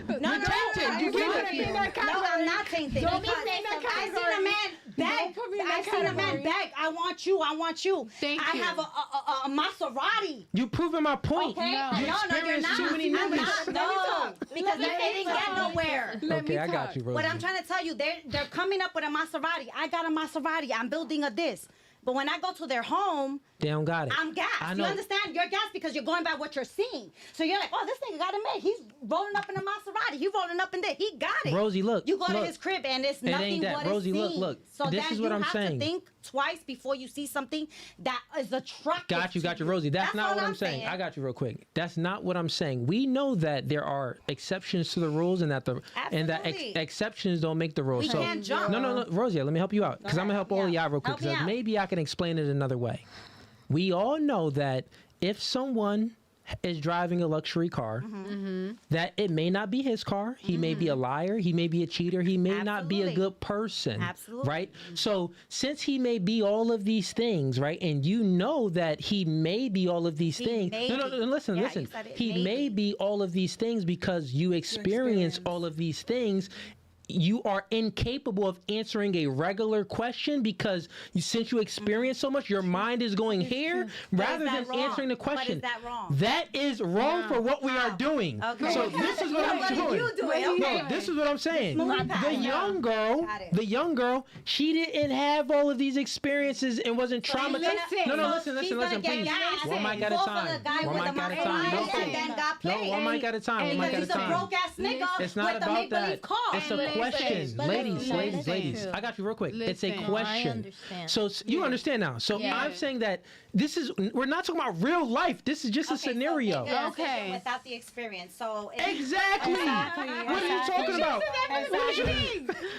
Speaker 3: man. No,
Speaker 1: You're
Speaker 3: no,
Speaker 1: tainted. You
Speaker 2: put me
Speaker 1: get
Speaker 2: in
Speaker 1: it.
Speaker 2: that
Speaker 3: No, I'm not tainted.
Speaker 2: Don't
Speaker 3: because
Speaker 2: put me in that
Speaker 3: I seen a
Speaker 2: category.
Speaker 3: man beg.
Speaker 2: put me in
Speaker 3: I
Speaker 2: that
Speaker 3: seen a man
Speaker 2: category.
Speaker 3: beg. I want you. I want you.
Speaker 2: Thank
Speaker 3: I
Speaker 2: you.
Speaker 3: have a Maserati.
Speaker 1: You proving my point.
Speaker 3: Okay.
Speaker 2: No.
Speaker 3: No,
Speaker 1: You
Speaker 3: no, you're
Speaker 1: experienced too many
Speaker 8: I'm
Speaker 1: niggas.
Speaker 8: not. No, because they didn't get nowhere.
Speaker 1: Okay, I got you, Rosie.
Speaker 8: What I'm trying to tell you, they're coming up with a Maserati. I got a Maserati. I'm building a this. But when I go to their home,
Speaker 1: They don't got it.
Speaker 8: I'm gassed.
Speaker 1: I
Speaker 8: You
Speaker 1: know.
Speaker 8: understand? You're gassed because you're going by what you're seeing. So you're like, oh, this nigga got it made. He's rolling up in a Maserati. He rolling up in there. He got it.
Speaker 1: Rosie, look.
Speaker 8: You go to
Speaker 1: look.
Speaker 8: his crib and it's
Speaker 1: It ain't
Speaker 8: nothing
Speaker 1: that.
Speaker 8: what
Speaker 1: Rosie,
Speaker 8: it
Speaker 1: look,
Speaker 8: seems.
Speaker 1: look.
Speaker 8: So
Speaker 1: This
Speaker 8: then
Speaker 1: is what
Speaker 8: you
Speaker 1: I'm
Speaker 8: have
Speaker 1: saying.
Speaker 8: to think twice before you see something that is attractive.
Speaker 1: Got you,
Speaker 8: to
Speaker 1: Rosie. That's not
Speaker 8: all
Speaker 1: what I'm saying. I got you real quick. That's not what I'm saying. We know that there are exceptions to the rules, and that
Speaker 8: Absolutely.
Speaker 1: exceptions don't make the rules.
Speaker 8: We
Speaker 1: so
Speaker 8: can't jump.
Speaker 1: no, Rosie, let me help you out because I'm gonna help all of y'all real quick.
Speaker 8: Help me
Speaker 1: Because
Speaker 8: out.
Speaker 1: maybe I can explain it another way. We all know that if someone is driving a luxury car, that it may not be his car. He may be a liar. He may be a cheater. He may not be a
Speaker 8: Absolutely.
Speaker 1: good person.
Speaker 8: Absolutely.
Speaker 1: Right? So since he may be all of these things, right, and you know that he may be all of these things.
Speaker 8: may
Speaker 1: No,
Speaker 8: be.
Speaker 1: listen.
Speaker 8: Yeah, you said it,
Speaker 1: He
Speaker 8: may
Speaker 1: may
Speaker 8: be.
Speaker 1: be all of these things because you experience all of these things. You are incapable of answering a regular question because since you experience so much, your mind is going here rather than
Speaker 8: that wrong?
Speaker 1: answering the
Speaker 8: But
Speaker 1: question.
Speaker 8: is that wrong?
Speaker 1: That is wrong for what we are doing.
Speaker 8: Okay.
Speaker 1: So this is what I'm
Speaker 8: What
Speaker 1: doing.
Speaker 8: are you doing?
Speaker 1: No,
Speaker 8: Okay.
Speaker 1: this is what I'm saying.
Speaker 8: moving past.
Speaker 1: The young girl,
Speaker 8: Got it.
Speaker 1: the young girl, she didn't have all of these experiences and wasn't traumatized. No, listen,
Speaker 8: she's gonna get
Speaker 1: please.
Speaker 8: gassed.
Speaker 1: One mic at a
Speaker 8: Fall for
Speaker 1: time.
Speaker 8: the guy
Speaker 1: One
Speaker 8: with
Speaker 1: mic
Speaker 8: the
Speaker 1: at a time.
Speaker 8: Maserati
Speaker 1: No,
Speaker 8: and then got
Speaker 1: no,
Speaker 8: played.
Speaker 1: one mic at a time. One mic
Speaker 8: Because
Speaker 1: at a
Speaker 8: he's a
Speaker 1: time.
Speaker 8: broke ass nigga
Speaker 1: It's not
Speaker 8: with the
Speaker 1: about
Speaker 8: make believe
Speaker 1: that.
Speaker 8: car.
Speaker 1: It's a question. Ladies. I got you real quick. It's a
Speaker 4: No, I
Speaker 1: question.
Speaker 4: understand.
Speaker 1: So you understand now. So
Speaker 4: Yeah.
Speaker 1: I'm saying that we're not talking about real life. This is just a scenario.
Speaker 2: Okay.
Speaker 8: Without the experience. So
Speaker 1: Exactly. What are you talking about?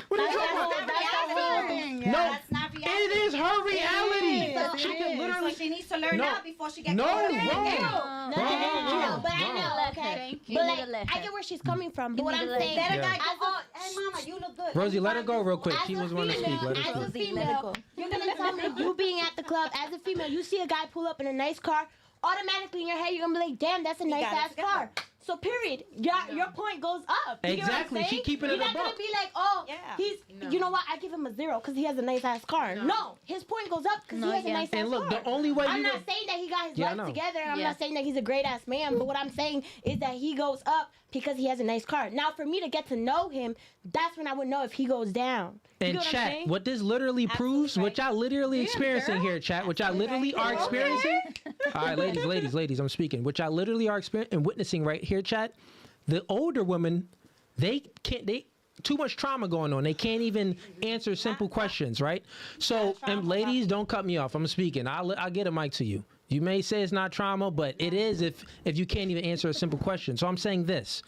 Speaker 1: What are you talking about? No,
Speaker 8: that's not reality.
Speaker 1: it is her reality. She can
Speaker 8: So
Speaker 1: literally.
Speaker 8: she needs to learn
Speaker 1: No.
Speaker 8: now before she gets
Speaker 1: No,
Speaker 8: older.
Speaker 1: wrong.
Speaker 5: No,
Speaker 1: Wrong.
Speaker 5: but I know, okay.
Speaker 4: Thank you.
Speaker 5: But
Speaker 4: You need to
Speaker 5: like,
Speaker 4: let
Speaker 5: I
Speaker 4: her.
Speaker 5: get where she's coming from. But
Speaker 4: You
Speaker 5: what
Speaker 4: need
Speaker 5: I'm
Speaker 4: to let
Speaker 5: saying,
Speaker 8: Let a
Speaker 1: Yeah.
Speaker 8: guy go, oh, hey mama, you look good.
Speaker 1: Rosie, let her go real quick.
Speaker 5: as
Speaker 1: She
Speaker 5: a
Speaker 1: was want to speak. Let her
Speaker 5: as a
Speaker 1: speak.
Speaker 5: female, you're gonna tell me you being at the club as a female, you see a guy pull up in a nice car, automatically in your head you're gonna be like, damn, that's a nice
Speaker 8: got it
Speaker 5: ass
Speaker 8: together.
Speaker 5: car. So period, your point goes up. You get what I'm
Speaker 1: Exactly. She
Speaker 5: saying?
Speaker 1: keeping it
Speaker 5: You're not
Speaker 1: a buck.
Speaker 5: gonna be like, oh,
Speaker 8: Yeah.
Speaker 5: he's, you know what? I give him a 0 because he has a nice ass car. No, his point goes up because
Speaker 4: No,
Speaker 5: he has a
Speaker 4: yeah.
Speaker 5: nice ass
Speaker 1: And look,
Speaker 5: car.
Speaker 1: the only way
Speaker 5: I'm
Speaker 1: you
Speaker 5: not
Speaker 1: would-
Speaker 5: saying that he got his
Speaker 1: Yeah, I
Speaker 5: life
Speaker 1: know.
Speaker 5: together, and I'm
Speaker 4: Yeah.
Speaker 5: not saying that he's a great ass man. But what I'm saying is that he goes up because he has a nice car. Now, for me to get to know him, that's when I would know if he goes down. You
Speaker 1: And
Speaker 5: get what I'm
Speaker 1: chat,
Speaker 5: saying?
Speaker 1: what this literally proves, what y'all literally experiencing here, chat, what y'all literally are experiencing. All right, ladies, I'm speaking. What y'all literally are experiencing and witnessing right here, chat. The older women, they too much trauma going on. They can't even answer simple questions, right? So, and ladies, don't cut me off. I'm speaking. I'll get a mic to you. You may say it's not trauma, but it is if you can't even answer a simple question. So I'm saying this.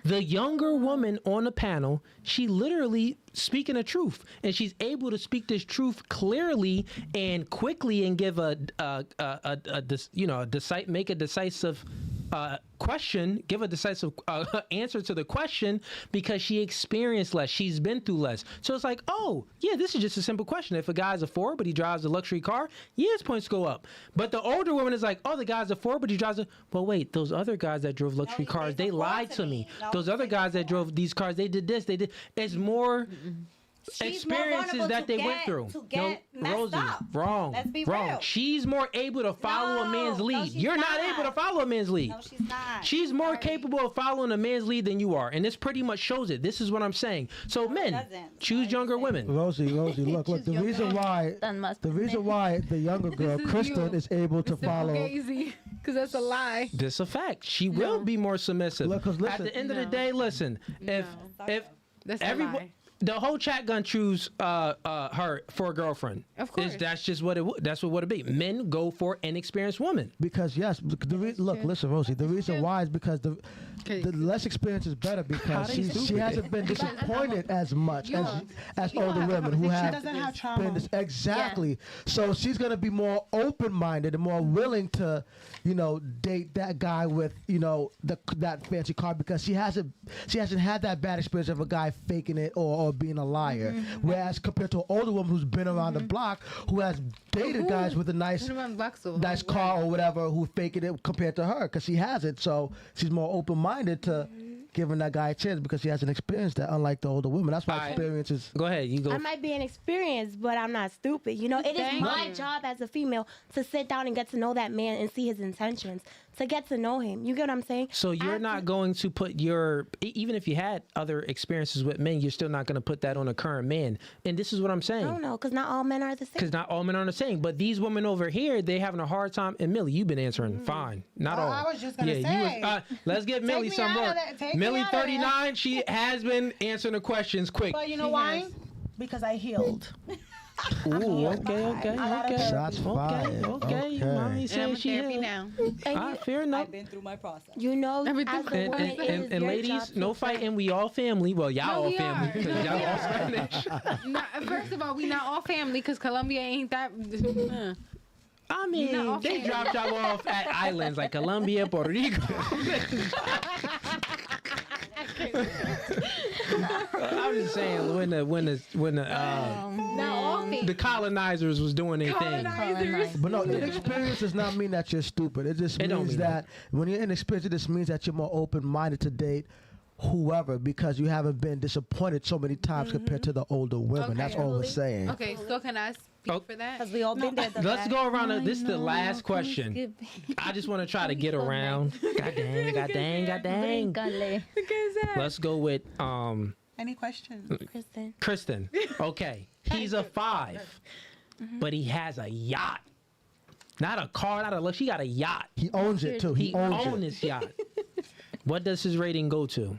Speaker 1: The younger woman on the panel, she literally speaking the truth, and she's able to speak this truth clearly and quickly and give make a decisive question, give a decisive answer to the question because she experienced less. She's been through less. So it's like, oh, yeah, this is just a simple question. If a guy's a 4, but he drives a luxury car, yeah, his points go up. But the older woman is like, oh, the guy's a 4, but he drives a... Well, wait, those other guys that drove luxury cars, they lied to me. Those other guys that drove these cars, they did this, they did... It's more...
Speaker 8: She's more
Speaker 1: experiences
Speaker 8: vulnerable
Speaker 1: that
Speaker 8: to
Speaker 1: they went
Speaker 8: get-
Speaker 1: through.
Speaker 8: to get messed
Speaker 1: Rosie,
Speaker 8: up.
Speaker 1: wrong.
Speaker 8: Let's be
Speaker 1: wrong.
Speaker 8: real.
Speaker 1: She's more able to follow a man's
Speaker 8: No,
Speaker 1: lead.
Speaker 8: she's
Speaker 1: You're not
Speaker 8: not.
Speaker 1: able to follow a man's lead.
Speaker 8: No, she's not.
Speaker 1: She's more capable of following a man's lead than you are, and this pretty much shows it. This is what I'm saying. So men,
Speaker 8: doesn't.
Speaker 1: choose younger women.
Speaker 7: Rosie, look. The reason why the younger girl,
Speaker 2: is
Speaker 7: Kristen,
Speaker 2: you.
Speaker 7: is able to
Speaker 2: It's
Speaker 7: follow.
Speaker 2: Fugazi, because that's a lie.
Speaker 1: This a fact. She will be more submissive.
Speaker 7: Look, 'cause
Speaker 1: At
Speaker 7: listen-
Speaker 1: the end of the day, listen. If
Speaker 2: That's a
Speaker 1: everyone.
Speaker 2: lie.
Speaker 1: The whole chat gonna choose her for a girlfriend.
Speaker 2: Of course.
Speaker 1: That's just what that's what it be. Men go for an experienced woman.
Speaker 7: Because yes, listen, Rosie. The reason why is because the
Speaker 2: Okay.
Speaker 7: less experience is better because she hasn't been disappointed as much as older women who
Speaker 6: She
Speaker 7: have
Speaker 6: doesn't have trauma.
Speaker 7: been exactly. So she's gonna be more open-minded and more willing to, date that guy with that fancy car because she hasn't had that bad experience of a guy faking it or being a liar. Whereas compared to an older woman who's been around the block who has dated guys with a nice car or whatever who faking it compared to her because she hasn't. So she's more open-minded to giving that guy a chance because he hasn't experienced that, unlike the older women. That's why
Speaker 1: Alright.
Speaker 7: experiences.
Speaker 1: Go ahead. You go.
Speaker 5: I might be inexperienced, but I'm not stupid. You know, it is
Speaker 2: Thank
Speaker 5: my
Speaker 2: you.
Speaker 5: job as a female to sit down and get to know that man and see his intentions, to get to know him. You get what I'm saying?
Speaker 1: So you're not going to put your, even if you had other experiences with men, you're still not going to put that on a current man. And this is what I'm saying.
Speaker 5: I don't know, because not all men are the same.
Speaker 1: Because not all men are the same. But these women over here, they having a hard time. And Millie, you've been answering fine. Not all.
Speaker 6: I was just gonna
Speaker 1: You
Speaker 6: say.
Speaker 1: let's get Millie
Speaker 6: me
Speaker 1: some
Speaker 6: out
Speaker 1: more.
Speaker 6: of that- take me
Speaker 1: Millie,
Speaker 6: out of that.
Speaker 1: 39, she has been answering the questions quick.
Speaker 6: But you know why? Because I healed.
Speaker 1: Ooh, okay.
Speaker 7: Shots fired.
Speaker 1: Okay. Mommy
Speaker 2: And I'm in
Speaker 1: said she
Speaker 2: therapy
Speaker 1: healed.
Speaker 2: now.
Speaker 1: Fair enough.
Speaker 8: I've been through my process.
Speaker 5: You know,
Speaker 2: Everything
Speaker 5: as
Speaker 2: for
Speaker 5: a
Speaker 2: one.
Speaker 5: woman, it is
Speaker 1: And
Speaker 5: your
Speaker 1: ladies,
Speaker 5: job to
Speaker 1: no
Speaker 5: fight.
Speaker 1: fighting. We all family. Well, y'all all
Speaker 2: we
Speaker 1: family.
Speaker 2: are.
Speaker 1: 'Cause
Speaker 2: No,
Speaker 1: y'all
Speaker 2: we
Speaker 1: all
Speaker 2: are.
Speaker 1: Spanish.
Speaker 2: No, first of all, we not all family because Colombia ain't that.
Speaker 1: I mean,
Speaker 2: No,
Speaker 1: they
Speaker 2: okay.
Speaker 1: dropped y'all off at islands like Colombia, Puerto Rico. I'm just saying when
Speaker 2: Not all family.
Speaker 1: the colonizers was doing their thing.
Speaker 2: Colonizers.
Speaker 7: But no, inexperience does not mean that you're stupid. It just
Speaker 1: It don't
Speaker 7: means
Speaker 1: mean
Speaker 7: that when you're inexperienced, it just means that you're more open-minded to date whoever because you haven't been disappointed so many times compared to the older women.
Speaker 2: Okay.
Speaker 7: That's all we're saying.
Speaker 2: Okay, so can I speak
Speaker 1: Oh.
Speaker 2: for that?
Speaker 8: Because we all been there.
Speaker 1: Let's go around. This is the last question. I just want to try to get around. God dang. Let's go with
Speaker 6: Any questions?
Speaker 5: Kristen.
Speaker 1: Kristen. Okay, he's a 5, but he has a yacht. Not a car, not a look. She got a yacht.
Speaker 7: He owns it too. He
Speaker 1: He
Speaker 7: owns
Speaker 1: owns
Speaker 7: it.
Speaker 1: this yacht. What does his rating go to?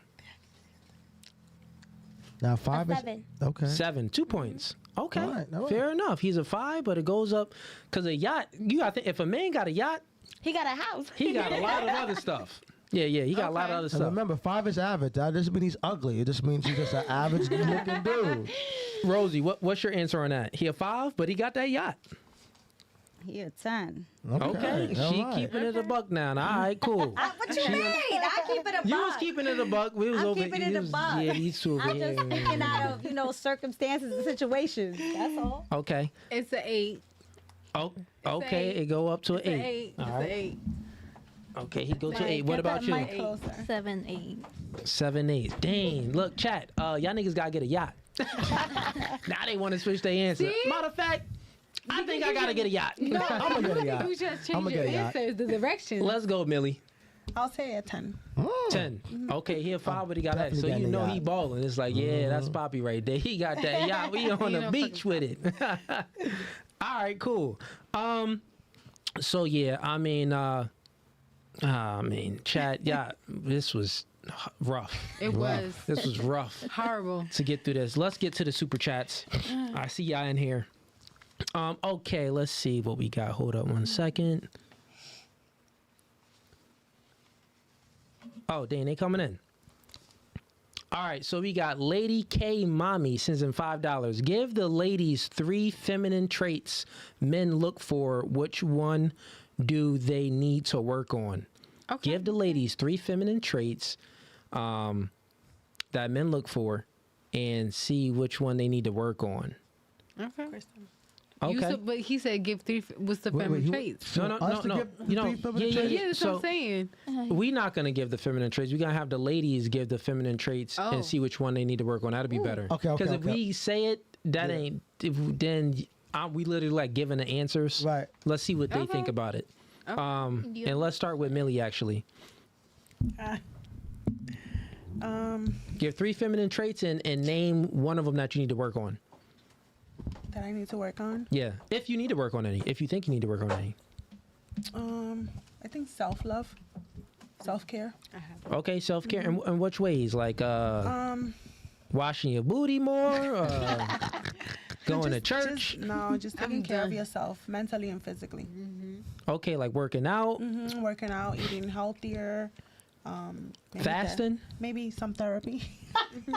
Speaker 7: Now 5 is
Speaker 5: 7.
Speaker 7: okay.
Speaker 1: 7, 2 points. Okay,
Speaker 7: All right.
Speaker 1: fair enough. He's a 5, but it goes up because a yacht. You got to think if a man got a yacht,
Speaker 5: He got a house.
Speaker 1: he got a lot of other stuff. Yeah, he got a lot of other
Speaker 7: And
Speaker 1: stuff.
Speaker 7: remember, 5 is average. That doesn't mean he's ugly. It just means he's just an average looking dude.
Speaker 1: Rosie, what's your answer on that? He a 5, but he got that yacht.
Speaker 8: He a 10.
Speaker 1: Okay,
Speaker 7: all
Speaker 1: she
Speaker 7: right.
Speaker 1: keeping it a buck now. All right, cool.
Speaker 8: What you mean? I keep it a buck.
Speaker 1: You was keeping it a buck. We was
Speaker 8: I'm
Speaker 1: over.
Speaker 8: keeping it
Speaker 1: you
Speaker 8: a
Speaker 1: was-
Speaker 8: buck.
Speaker 1: Yeah, these two over
Speaker 8: I'm
Speaker 1: here.
Speaker 8: just thinking out of, circumstances and situations. That's all.
Speaker 1: Okay.
Speaker 2: It's an 8.
Speaker 1: Oh, okay.
Speaker 2: eight.
Speaker 1: It go up to an
Speaker 2: It's an
Speaker 1: 8.
Speaker 2: 8.
Speaker 1: All
Speaker 2: It's
Speaker 1: right.
Speaker 2: an 8.
Speaker 1: Okay, he go to 8. What about you?
Speaker 6: Closer.
Speaker 4: 7, 8.
Speaker 1: 7, 8. Dang. Look, chat. Y'all niggas gotta get a yacht. Now they want to switch their answer.
Speaker 2: See?
Speaker 1: Matter of fact, I think I gotta get a yacht.
Speaker 7: I'm gonna get a yacht.
Speaker 2: You just
Speaker 7: I'ma
Speaker 2: change your
Speaker 7: get a yacht.
Speaker 2: answers, the direction.
Speaker 1: Let's go, Millie.
Speaker 6: I'll say a 10.
Speaker 1: 10. Okay, he a 5, but he got that.
Speaker 7: Definitely
Speaker 1: So
Speaker 7: got
Speaker 1: you
Speaker 7: a
Speaker 1: know he
Speaker 7: yacht.
Speaker 1: balling. It's like, yeah, that's Poppy right there. He got that yacht. We on
Speaker 2: You
Speaker 1: the
Speaker 2: know
Speaker 1: beach with it. All right, cool. So yeah, I mean, chat. Yeah, this was rough.
Speaker 2: It was
Speaker 1: This was rough
Speaker 2: horrible.
Speaker 1: to get through this. Let's get to the super chats. I see y'all in here. Okay, let's see what we got. Hold up 1 second. Oh, dang, they coming in. All right, so we got Lady K Mami sends in $5. Give the ladies 3 feminine traits men look for. Which one do they need to work on?
Speaker 2: Okay.
Speaker 1: Give the ladies 3 feminine traits that men look for, and see which one they need to work on.
Speaker 2: Okay.
Speaker 1: Okay.
Speaker 2: But he said give 3. What's the
Speaker 7: Wait,
Speaker 2: feminine
Speaker 7: you-
Speaker 2: traits?
Speaker 1: No.
Speaker 7: Us to give
Speaker 1: You know,
Speaker 7: 3 feminine
Speaker 1: yeah.
Speaker 7: traits?
Speaker 2: Yeah, that's what I'm saying.
Speaker 1: We're not gonna give the feminine traits. We're gonna have the ladies give the feminine traits
Speaker 2: Oh.
Speaker 1: and see which one they need to work on. That'd be better.
Speaker 7: Okay,
Speaker 1: Because if
Speaker 7: okay.
Speaker 1: we say it, that ain't. Then we literally like giving the answers.
Speaker 7: Right.
Speaker 1: Let's see what they
Speaker 2: Okay.
Speaker 1: think about it. And let's start with Millie. Actually, give 3 feminine traits and name one of them that you need to work on.
Speaker 6: That I need to work on.
Speaker 1: Yeah, if you need to work on any. If you think you need to work on any.
Speaker 6: I think self-love, self-care.
Speaker 1: Okay, self care. And which ways? Like washing your booty more. Going to church.
Speaker 6: Just taking care of yourself mentally and physically.
Speaker 1: Okay, like working out,
Speaker 6: Working out, eating healthier. Maybe
Speaker 1: fasting,
Speaker 6: maybe some therapy.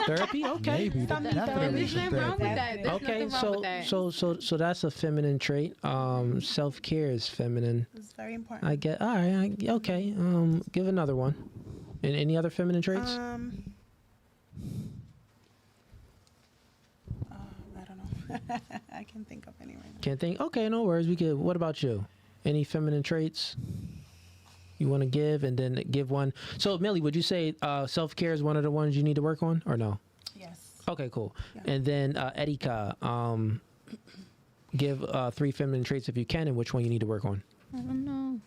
Speaker 1: therapy. Okay.
Speaker 7: Maybe.
Speaker 6: Something
Speaker 7: Definitely
Speaker 2: There's
Speaker 7: some
Speaker 2: nothing wrong
Speaker 7: therapy.
Speaker 2: with that. There's
Speaker 1: Okay,
Speaker 2: nothing wrong with that.
Speaker 1: so that's a feminine trait. Self care is feminine.
Speaker 6: It's very important.
Speaker 1: I get. All right. Okay. Give another one. And any other feminine traits?
Speaker 6: I don't know. I can't think of any right now.
Speaker 1: Can't think. Okay, no worries. We could. What about you? Any feminine traits? you want to give, and then give one. So, Millie, would you say self-care is one of the ones you need to work on, or no?
Speaker 6: Yes.
Speaker 1: Okay, cool.
Speaker 6: Yeah.
Speaker 1: And then Erika, give 3 feminine traits if you can, and which one you need to work on.
Speaker 4: I don't know.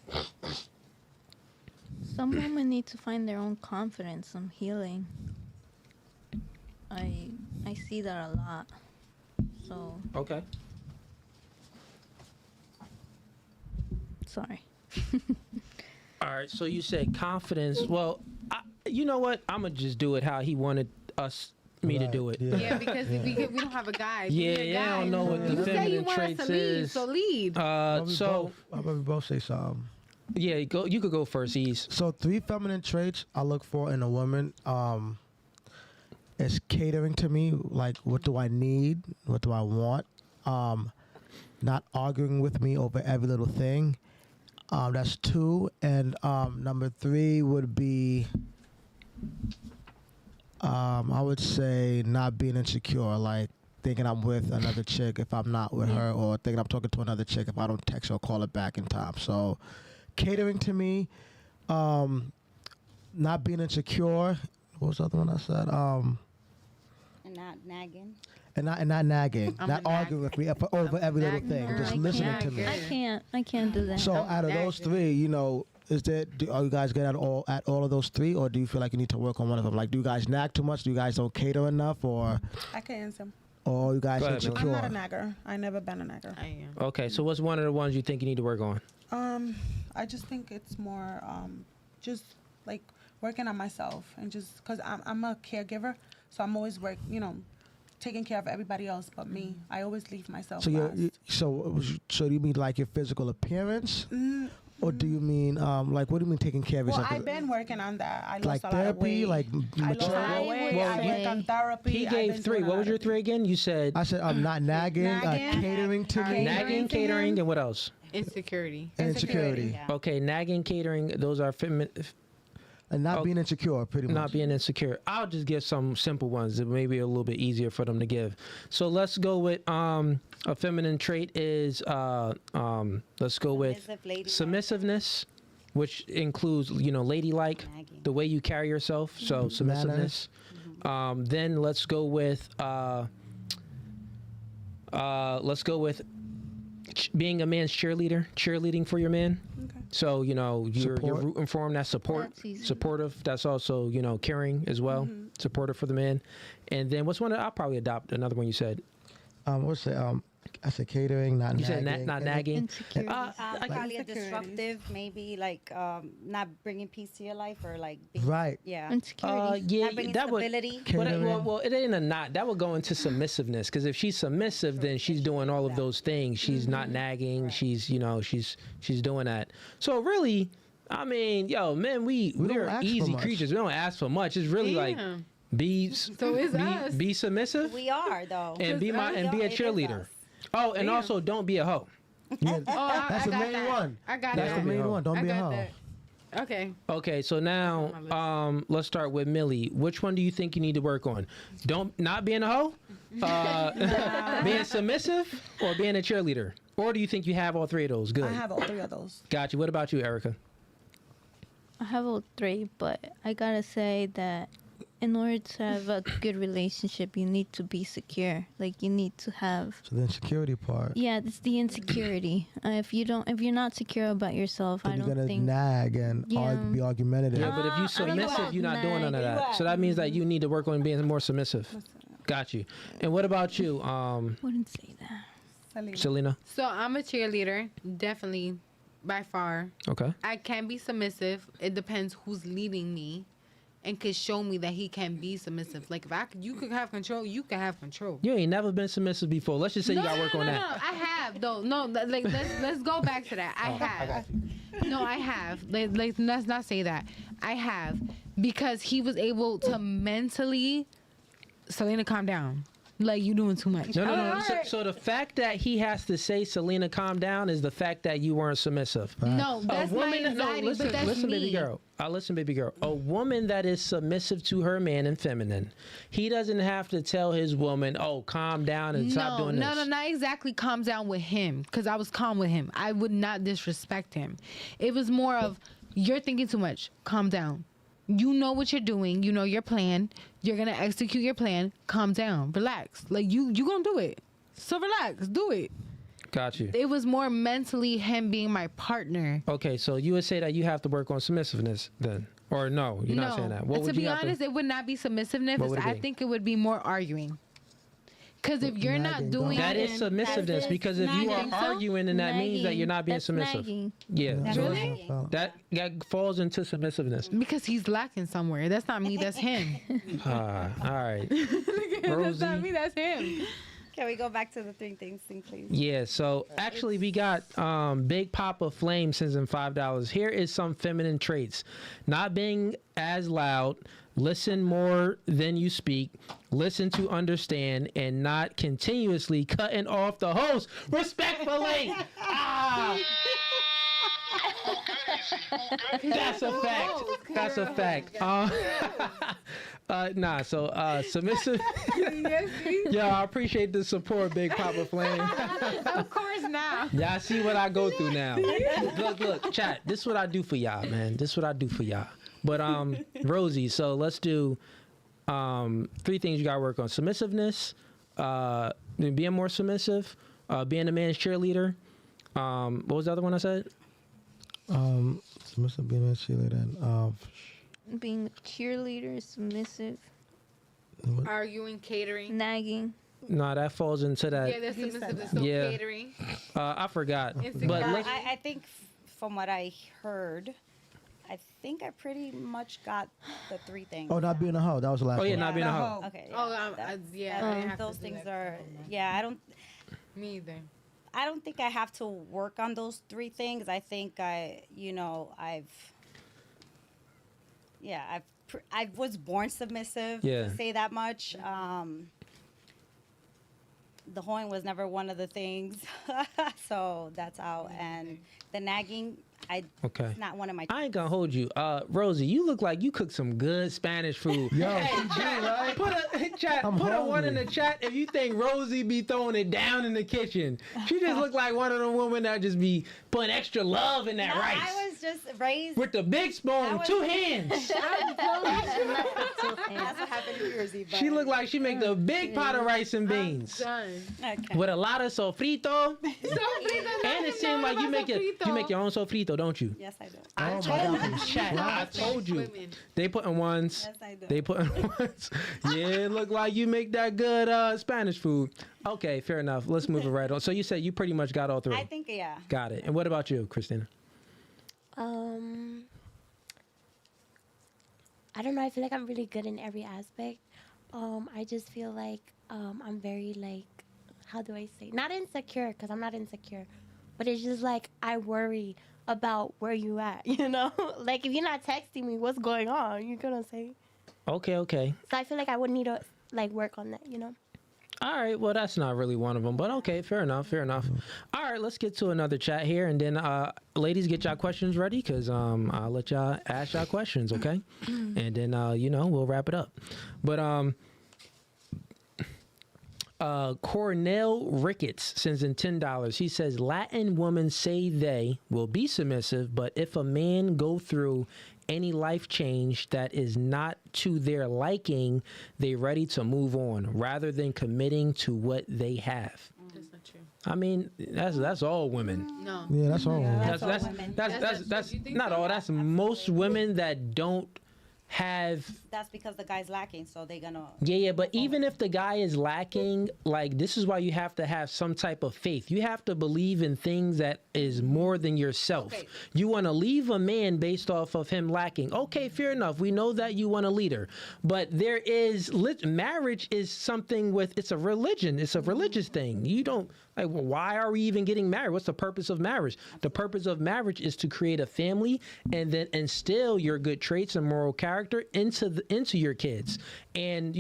Speaker 4: Some women need to find their own confidence, some healing. I see that a lot. So
Speaker 1: Okay.
Speaker 4: sorry.
Speaker 1: All right. So you said confidence. Well, you know what? I'm gonna just do it how he wanted me to do it.
Speaker 7: Yeah.
Speaker 2: Yeah, because we don't have a guide.
Speaker 1: Yeah,
Speaker 2: Be a
Speaker 1: yeah, I don't
Speaker 2: guide.
Speaker 1: know what the
Speaker 2: You say you
Speaker 1: feminine
Speaker 2: want us
Speaker 1: traits
Speaker 2: to lead,
Speaker 1: is.
Speaker 2: so lead.
Speaker 7: How about
Speaker 1: So
Speaker 7: we both say something?
Speaker 1: yeah, go. You could go first, Ease.
Speaker 7: So 3 feminine traits I look for in a woman is catering to me. Like, what do I need? What do I want? Not arguing with me over every little thing. That's 2. And number 3 would be, I would say, not being insecure. Like, thinking I'm with another chick if I'm not with her, or thinking I'm talking to another chick if I don't text or call her back in time. So, catering to me, not being insecure. What was the other one I said?
Speaker 3: And not nagging.
Speaker 7: And not nagging,
Speaker 2: I'm
Speaker 7: not
Speaker 2: a nag-
Speaker 7: arguing with me over every little
Speaker 2: nag
Speaker 7: thing,
Speaker 2: girl.
Speaker 7: just
Speaker 2: I
Speaker 7: listening
Speaker 2: can't.
Speaker 7: to me.
Speaker 4: I can't do that.
Speaker 7: So
Speaker 2: I'm
Speaker 7: out of those
Speaker 2: nagging.
Speaker 7: 3, you know, are you guys good at all of those 3, or do you feel like you need to work on one of them? Like, do you guys nag too much? Do you guys don't cater enough, or
Speaker 6: I can answer.
Speaker 7: you guys
Speaker 1: Go ahead, Millie.
Speaker 6: I'm
Speaker 7: insecure?
Speaker 6: not a nagger. I never been a nagger.
Speaker 2: I am.
Speaker 1: Okay. So what's one of the ones you think you need to work on?
Speaker 6: I just think it's more just like working on myself, and just because I'm a caregiver, so I'm always taking care of everybody else but me. I always leave myself
Speaker 7: So
Speaker 6: last.
Speaker 7: so do you mean like your physical appearance, or do you mean like what do you mean taking care of
Speaker 6: Well,
Speaker 7: yourself?
Speaker 6: I've been working on that. I lost
Speaker 7: like
Speaker 6: a lot of
Speaker 7: therapy,
Speaker 6: weight.
Speaker 7: like
Speaker 6: I lost a lot
Speaker 7: mature.
Speaker 6: of weight.
Speaker 1: Well,
Speaker 6: I worked on therapy.
Speaker 1: He
Speaker 6: I've
Speaker 1: gave
Speaker 6: been
Speaker 1: 3.
Speaker 6: doing a
Speaker 1: What
Speaker 6: lot
Speaker 1: was your
Speaker 6: of
Speaker 1: 3 again? You said
Speaker 7: I said I'm not nagging,
Speaker 6: Nagging.
Speaker 7: catering to me,
Speaker 6: Catering.
Speaker 1: nagging,
Speaker 6: to him.
Speaker 1: catering, and what else?
Speaker 2: Insecurity.
Speaker 7: and insecurity,
Speaker 3: Yeah.
Speaker 1: Okay, nagging, catering. Those are
Speaker 7: and not
Speaker 1: Oh.
Speaker 7: being insecure, pretty much.
Speaker 1: not being insecure. I'll just give some simple ones that may be a little bit easier for them to give. So let's go with a feminine trait is let's go with
Speaker 3: Submissive, ladylike.
Speaker 1: submissiveness, which includes ladylike,
Speaker 3: Nagging.
Speaker 1: the way you carry yourself. So submissiveness. Then let's go with being a man's cheerleading for your man.
Speaker 6: Okay.
Speaker 1: So you're
Speaker 7: Support.
Speaker 1: rooting for him. That's support,
Speaker 4: That's easy.
Speaker 1: supportive. That's also caring as well, supportive for the man. And then what's one? I'll probably adopt another one you said.
Speaker 7: What's it? I said catering, not
Speaker 1: You
Speaker 7: nagging.
Speaker 1: said not nagging.
Speaker 4: Insecurity.
Speaker 3: Probably a
Speaker 6: Insecurities.
Speaker 3: disruptive, maybe like not bringing peace to your life, or like being,
Speaker 7: Right.
Speaker 3: Yeah.
Speaker 4: Insecurity.
Speaker 1: Yeah,
Speaker 3: Not bringing
Speaker 1: that would.
Speaker 3: stability.
Speaker 1: Well, it ain't a not. That would go into submissiveness, because if she's submissive, then she's doing all of those things. She's not nagging. She's she's doing that. So really, I mean, men,
Speaker 7: don't
Speaker 1: we're
Speaker 7: ask for
Speaker 1: easy
Speaker 7: much.
Speaker 1: creatures. We don't ask for much. It's really like
Speaker 2: Damn.
Speaker 1: so
Speaker 2: it's us.
Speaker 1: be submissive
Speaker 3: We are though.
Speaker 1: and be a
Speaker 3: It is
Speaker 1: cheerleader.
Speaker 3: us.
Speaker 1: Oh, and also don't be a hoe.
Speaker 7: Yeah,
Speaker 2: Oh,
Speaker 7: that's
Speaker 2: I
Speaker 7: the
Speaker 2: got
Speaker 7: main
Speaker 2: that.
Speaker 7: one.
Speaker 2: I got
Speaker 7: That's
Speaker 2: that.
Speaker 7: the main one. Don't
Speaker 2: I
Speaker 7: be a
Speaker 2: got
Speaker 7: hoe.
Speaker 2: that. Okay.
Speaker 1: Okay, so now let's start with Millie. Which one do you think you need to work on? Not being a hoe, being submissive, or being a cheerleader? Or do you think you have all 3 of those? Good.
Speaker 6: I have all 3 of those.
Speaker 1: Got you. What about you, Erika?
Speaker 4: I have all 3, but I gotta say that in order to have a good relationship, you need to be secure. Like, you need to have.
Speaker 7: So the insecurity part.
Speaker 4: Yeah, it's the insecurity. If you're not secure about yourself,
Speaker 7: Then
Speaker 4: I
Speaker 7: you're
Speaker 4: don't
Speaker 7: gonna
Speaker 4: think.
Speaker 7: nag and
Speaker 4: Yeah.
Speaker 7: be argumentative.
Speaker 1: Yeah, but if you
Speaker 4: I don't know
Speaker 1: submissive,
Speaker 4: about
Speaker 1: you're not doing none of
Speaker 4: nag.
Speaker 1: that. So that means that you need to work on being more submissive. Got you. And what about you,
Speaker 4: Wouldn't say that.
Speaker 6: Selena.
Speaker 1: Selena?
Speaker 2: So I'm a cheerleader, definitely, by far.
Speaker 1: Okay.
Speaker 2: I can be submissive. It depends who's leading me, and could show me that he can be submissive. Like if you could have control, you can have control.
Speaker 1: You ain't never been submissive before. Let's just say you got to work on that.
Speaker 2: No, I have though. No, like let's go back to that. I have. No, I have. Let's not say that. I have, because he was able to mentally. Selena, calm down. Like, you doing too much.
Speaker 1: No. So the fact that he has to say, Selena, calm down, is the fact that you weren't submissive.
Speaker 2: No, that's my anxiety,
Speaker 1: listen,
Speaker 2: but that's
Speaker 1: listen,
Speaker 2: me.
Speaker 1: baby girl. Listen, baby girl. A woman that is submissive to her man and feminine, he doesn't have to tell his woman, "Oh, calm down and stop doing this."
Speaker 2: No, not exactly calm down with him, because I was calm with him. I would not disrespect him. It was more of you're thinking too much. Calm down. You know what you're doing. You know your plan. You're gonna execute your plan. Calm down. Relax. Like you gonna do it. So relax. Do it.
Speaker 1: Got you.
Speaker 2: It was more mentally him being my partner.
Speaker 1: Okay, so you would say that you have to work on submissiveness then, or no? You're not saying that. What
Speaker 2: to
Speaker 1: would
Speaker 2: be
Speaker 1: you have
Speaker 2: honest, it would not be submissiveness.
Speaker 1: What would it
Speaker 2: I
Speaker 1: be?
Speaker 2: think it would be more arguing. Because if you're not
Speaker 7: Nagging,
Speaker 2: doing
Speaker 1: That
Speaker 2: it,
Speaker 1: is submissiveness, because if you are
Speaker 2: Nagging. So?
Speaker 1: arguing, then that means that you're not being
Speaker 4: That's
Speaker 1: submissive.
Speaker 4: nagging.
Speaker 1: Yeah.
Speaker 7: That's
Speaker 1: So
Speaker 7: what I felt.
Speaker 1: that falls into submissiveness.
Speaker 2: because he's lacking somewhere. That's not me. That's him.
Speaker 1: All right.
Speaker 2: That's not
Speaker 1: Rosie.
Speaker 2: me. That's him.
Speaker 3: Can we go back to the three things thing, please?
Speaker 1: Yeah, so actually we got Big Papa Flame sends in $5. Here is some feminine traits. Not being as loud, listen more than you speak, listen to understand, and not continuously cutting off the host respectfully. Ah! That's a fact. That's a fact. Submissive. Yeah, I appreciate the support, Big Papa Flame.
Speaker 2: Of course now.
Speaker 1: Y'all see what I go through now. Look, chat. This is what I do for y'all, man. This is what I do for y'all. But Rosie, so let's do 3 things you gotta work on: submissiveness, being more submissive, being a man's cheerleader. What was the other one I said?
Speaker 7: Submissive, being a cheerleader, and
Speaker 4: Being a cheerleader, submissive,
Speaker 2: Arguing, catering.
Speaker 4: nagging.
Speaker 1: No, that falls into that.
Speaker 2: Yeah, that's submissive. That's still
Speaker 1: Yeah.
Speaker 2: catering.
Speaker 1: I forgot.
Speaker 2: Insecure.
Speaker 1: But let's,
Speaker 3: I think from what I heard, I think I pretty much got the 3 things.
Speaker 7: oh, not being a hoe. That was the last
Speaker 1: oh yeah,
Speaker 7: one.
Speaker 1: not being a hoe.
Speaker 3: Okay.
Speaker 2: Oh,
Speaker 3: that-
Speaker 2: yeah.
Speaker 3: that-
Speaker 2: I didn't have to
Speaker 3: those
Speaker 2: do
Speaker 3: things
Speaker 2: that.
Speaker 3: are. Yeah,
Speaker 2: Me either.
Speaker 3: I don't think I have to work on those 3 things. I think I was born submissive.
Speaker 1: Yeah.
Speaker 3: To say that much. The hoeing was never one of the things, so that's out. And the nagging,
Speaker 1: Okay.
Speaker 3: it's not one of my.
Speaker 1: I ain't gonna hold you. Rosie, you look like you cook some good Spanish food.
Speaker 7: Yo,
Speaker 1: Hey,
Speaker 7: she do, right?
Speaker 1: Put a
Speaker 7: I'm
Speaker 1: put a one in
Speaker 7: hungry.
Speaker 1: the chat if you think Rosie be throwing it down in the kitchen. She just look like one of the women that just be putting extra love in that
Speaker 3: No,
Speaker 1: rice.
Speaker 3: I was just raised.
Speaker 1: With the big spoon,
Speaker 3: was-
Speaker 1: 2 hands.
Speaker 3: That's what happened in New Jersey.
Speaker 1: She look like she make the big pot of rice and beans
Speaker 2: Done.
Speaker 3: Okay.
Speaker 1: with a lot of sofrito. And it seems like you make your own sofrito, don't you?
Speaker 3: Yes, I do.
Speaker 1: I
Speaker 7: Oh,
Speaker 1: told
Speaker 7: my
Speaker 1: you,
Speaker 7: God.
Speaker 1: chat. I told you. They putting ones.
Speaker 3: Yes, I do.
Speaker 1: They putting ones. Yeah, it look like you make that good Spanish food. Okay, fair enough. Let's move it right on. So you said you pretty much got all 3.
Speaker 3: I think yeah.
Speaker 1: Got it. And what about you, Christina?
Speaker 5: I don't know. I feel like I'm really good in every aspect. I just feel like I'm very like, how do I say? Not insecure, because I'm not insecure, but it's just like I worry about where you at. You know, like if you're not texting me, what's going on? You're gonna say.
Speaker 1: Okay.
Speaker 5: So I feel like I would need to like work on that. You know.
Speaker 1: All right. Well, that's not really one of them, but okay. Fair enough. All right. Let's get to another chat here, and then ladies, get y'all questions ready, because I'll let y'all ask y'all questions, okay? And then we'll wrap it up. But Cornell Ricketts sends in $10. He says, Latin women say they will be submissive, but if a man go through any life change that is not to their liking, they ready to move on rather than committing to what they have.
Speaker 2: That's not true.
Speaker 1: I mean, that's all women.
Speaker 2: No.
Speaker 7: Yeah, that's all.
Speaker 1: That's
Speaker 3: all women.
Speaker 1: that's
Speaker 2: You think
Speaker 1: not
Speaker 2: so?
Speaker 1: all. That's most women that don't have.
Speaker 3: That's because the guy's lacking, so they're gonna.
Speaker 1: Yeah, but even if the guy is lacking, like, this is why you have to have some type of faith. You have to believe in things that is more than yourself.
Speaker 2: Okay.
Speaker 1: You want to leave a man based off of him lacking. Okay, fair enough. We know that you want a leader, but there is marriage is something with, it's a religion. It's a religious thing. You don't like, well, why are we even getting married? What's the purpose of marriage? The purpose of marriage is to create a family and then instill your good traits and moral character into your kids. And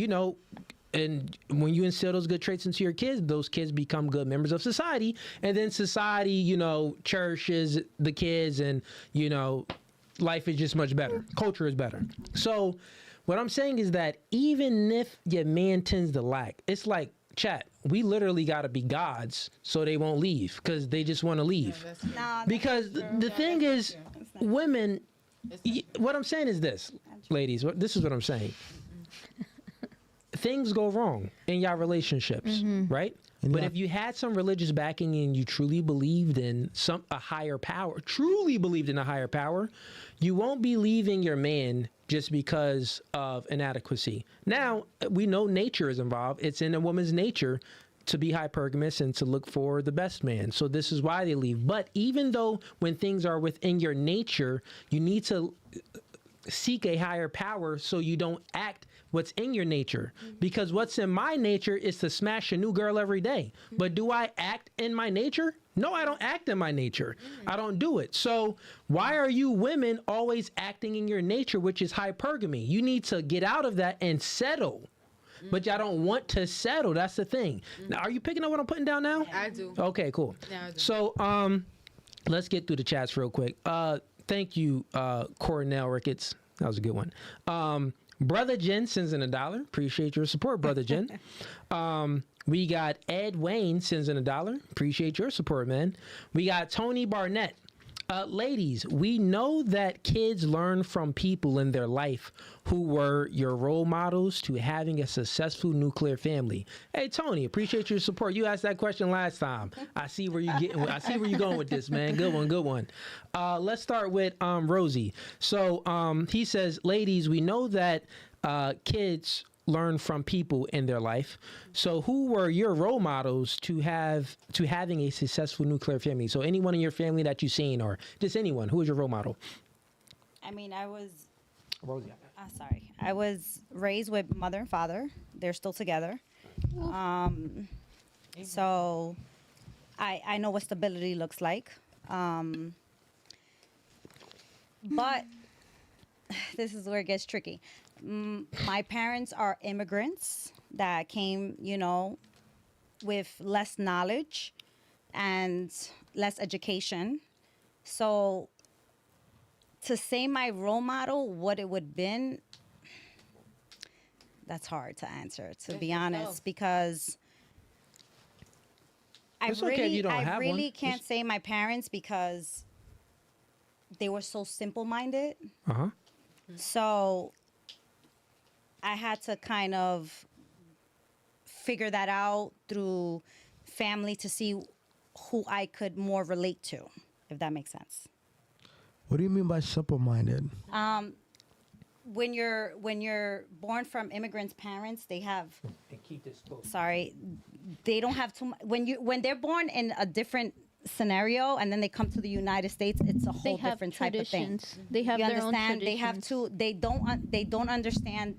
Speaker 1: and when you instill those good traits into your kids, those kids become good members of society, and then society, cherishes the kids, and life is just much better. Culture is better. So what I'm saying is that even if your man tends to lack, it's like, chat, we literally got to be gods so they won't leave, because they just want to leave.
Speaker 3: Nah,
Speaker 1: Because the thing is, women, What I'm saying is this, ladies. This is what I'm saying. Things go wrong in y'all relationships, right?
Speaker 7: And
Speaker 1: But
Speaker 7: yeah.
Speaker 1: if you had some religious backing and you truly believed in a higher power, you won't be leaving your man just because of inadequacy. Now, we know nature is involved. It's in a woman's nature to be hypergamous and to look for the best man. So this is why they leave. But even though when things are within your nature, you need to seek a higher power so you don't act what's in your nature. Because what's in my nature is to smash a new girl every day. But do I act in my nature? No, I don't act in my nature. I don't do it. So why are you women always acting in your nature, which is hypergamy? You need to get out of that and settle. But y'all don't want to settle. That's the thing. Now, are you picking up what I'm putting down now?
Speaker 2: I do.
Speaker 1: Okay, cool.
Speaker 2: Yeah, I do.
Speaker 1: So let's get through the chats real quick. Thank you, Cornell Ricketts. That was a good one. Brother Jen sends in $1. Appreciate your support, Brother Jen. We got Ed Wayne sends in $1. Appreciate your support, man. We got Tony Barnett. Ladies, we know that kids learn from people in their life who were your role models to having a successful nuclear family. Hey, Tony, appreciate your support. You asked that question last time. I see where you're going with this, man. Good one. Let's start with Rosie. So he says, ladies, we know that kids learn from people in their life. So who were your role models to having a successful nuclear family? So anyone in your family that you've seen, or just anyone, who was your role model?
Speaker 3: I mean, I was
Speaker 1: Rosie.
Speaker 3: I was raised with mother and father. They're still together. So I know what stability looks like. But this is where it gets tricky. My parents are immigrants that came, with less knowledge and less education. So to say my role model, what it would been, that's hard to answer, to be honest, because
Speaker 1: It's okay if you don't
Speaker 3: I
Speaker 1: have
Speaker 3: really
Speaker 1: one.
Speaker 3: can't say my parents because they were so simple-minded.
Speaker 1: Uh-huh.
Speaker 3: So I had to kind of figure that out through family to see who I could more relate to, if that makes sense.
Speaker 7: What do you mean by simple-minded?
Speaker 3: When you're born from immigrants' parents, they have
Speaker 1: Keep this close.
Speaker 3: they don't have too much. When they're born in a different scenario and then they come to the United States, it's a whole
Speaker 4: They have
Speaker 3: different type of thing.
Speaker 4: traditions. They have
Speaker 3: You
Speaker 4: their own
Speaker 3: understand? They have
Speaker 4: traditions.
Speaker 3: to. They don't understand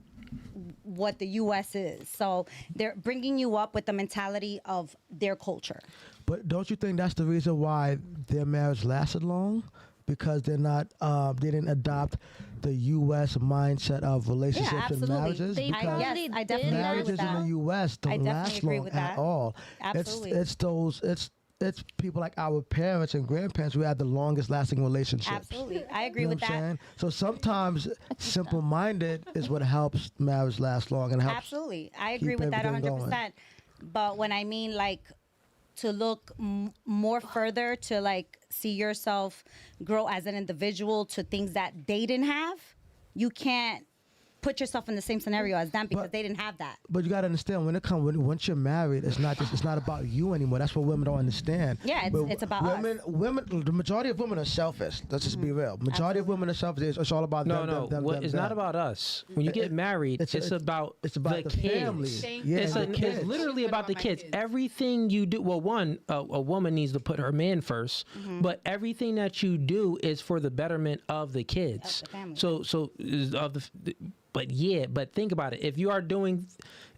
Speaker 3: what the U.S. is. So they're bringing you up with the mentality of their culture.
Speaker 7: But don't you think that's the reason why their marriage lasted long? Because they're not, they didn't adopt the U.S. mindset of relationships and
Speaker 3: absolutely.
Speaker 7: marriages.
Speaker 4: They
Speaker 7: because
Speaker 4: probably
Speaker 3: I
Speaker 4: did
Speaker 3: definitely agree
Speaker 7: marriages
Speaker 3: with that.
Speaker 7: in the U.S.
Speaker 3: I
Speaker 7: don't
Speaker 3: definitely
Speaker 7: last
Speaker 3: agree
Speaker 7: long
Speaker 3: with
Speaker 7: at
Speaker 3: that.
Speaker 7: all.
Speaker 3: Absolutely.
Speaker 7: It's people like our parents and grandparents who had the longest lasting relationships.
Speaker 3: Absolutely, I agree
Speaker 7: You know
Speaker 3: with
Speaker 7: what I'm
Speaker 3: that.
Speaker 7: saying? So sometimes simple-minded is what helps marriage last long and helps.
Speaker 3: Absolutely, I agree
Speaker 7: keep
Speaker 3: with that
Speaker 7: everything
Speaker 3: 100%. But when I mean like to look more further to like see yourself grow as an individual to things that they didn't have, you can't put yourself in the same scenario as them because
Speaker 7: But-
Speaker 3: they didn't have that.
Speaker 7: But you gotta understand once you're married, it's not about you anymore. That's what women don't understand.
Speaker 3: Yeah, it's about us.
Speaker 7: Women. The majority of women are selfish. Let's just be real. Majority of women are selfish. It's all about them.
Speaker 1: It's not about us. When you get married, it's about
Speaker 7: the
Speaker 1: kids.
Speaker 7: family. Yeah,
Speaker 1: It's,
Speaker 7: the kids.
Speaker 1: it's literally
Speaker 2: What
Speaker 1: about the
Speaker 2: about my
Speaker 1: kids.
Speaker 2: kids?
Speaker 1: Everything you do, well, one, a woman needs to put her man first, but everything that you do is for the betterment of the kids.
Speaker 3: Of the family.
Speaker 1: So of the. But think about it. If you are doing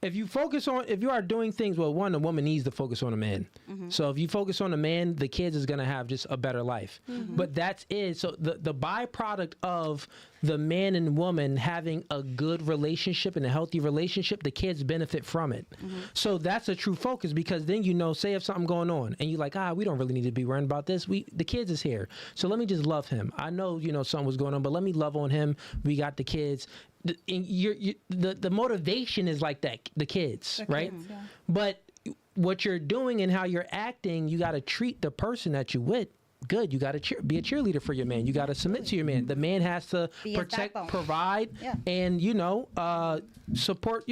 Speaker 1: things, well, one, a woman needs to focus on a man. So if you focus on a man, the kids is gonna have just a better life. But that's it. So the byproduct of the man and woman having a good relationship and a healthy relationship, the kids benefit from it. So that's a true focus, because then say if something going on and you're like, we don't really need to be worrying about this. The kids is here. So let me just love him. I know, something was going on, but let me love on him. We got the kids. The motivation is like that, the kids, right? But what you're doing and how you're acting, you got to treat the person that you with good. You got to be a cheerleader for your man. You got to submit to your man. The man has to
Speaker 8: Be his
Speaker 1: protect,
Speaker 8: backbone.
Speaker 1: provide,
Speaker 8: Yeah.
Speaker 1: and support.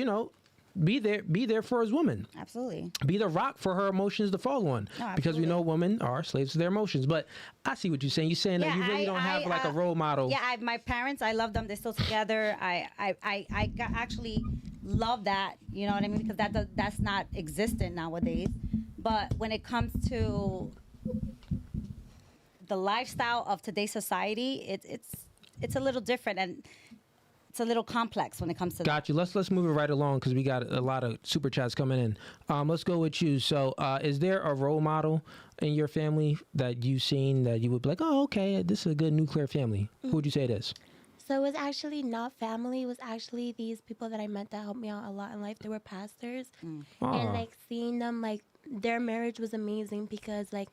Speaker 1: Be there for his woman.
Speaker 8: Absolutely.
Speaker 1: Be the rock for her emotions to fall on.
Speaker 8: No,
Speaker 1: because we
Speaker 8: absolutely.
Speaker 1: know women are slaves to their emotions. But I see what you're saying. You're saying that you really don't have like a role model.
Speaker 8: Yeah, my parents, I love them. They're still together. Actually love that. You know what I mean? Because that's not existent nowadays. But when it comes to the lifestyle of today's society, it's a little different, and it's a little complex when it comes to
Speaker 1: Got you. Let's move it right along because we got a lot of super chats coming in. Let's go with you. So, is there a role model in your family that you've seen that you would be like, oh, okay, this is a good nuclear family? Who would you say it is?
Speaker 5: So it was actually not family. It was actually these people that I met that helped me out a lot in life. They were pastors. And like seeing them, like their marriage was amazing because like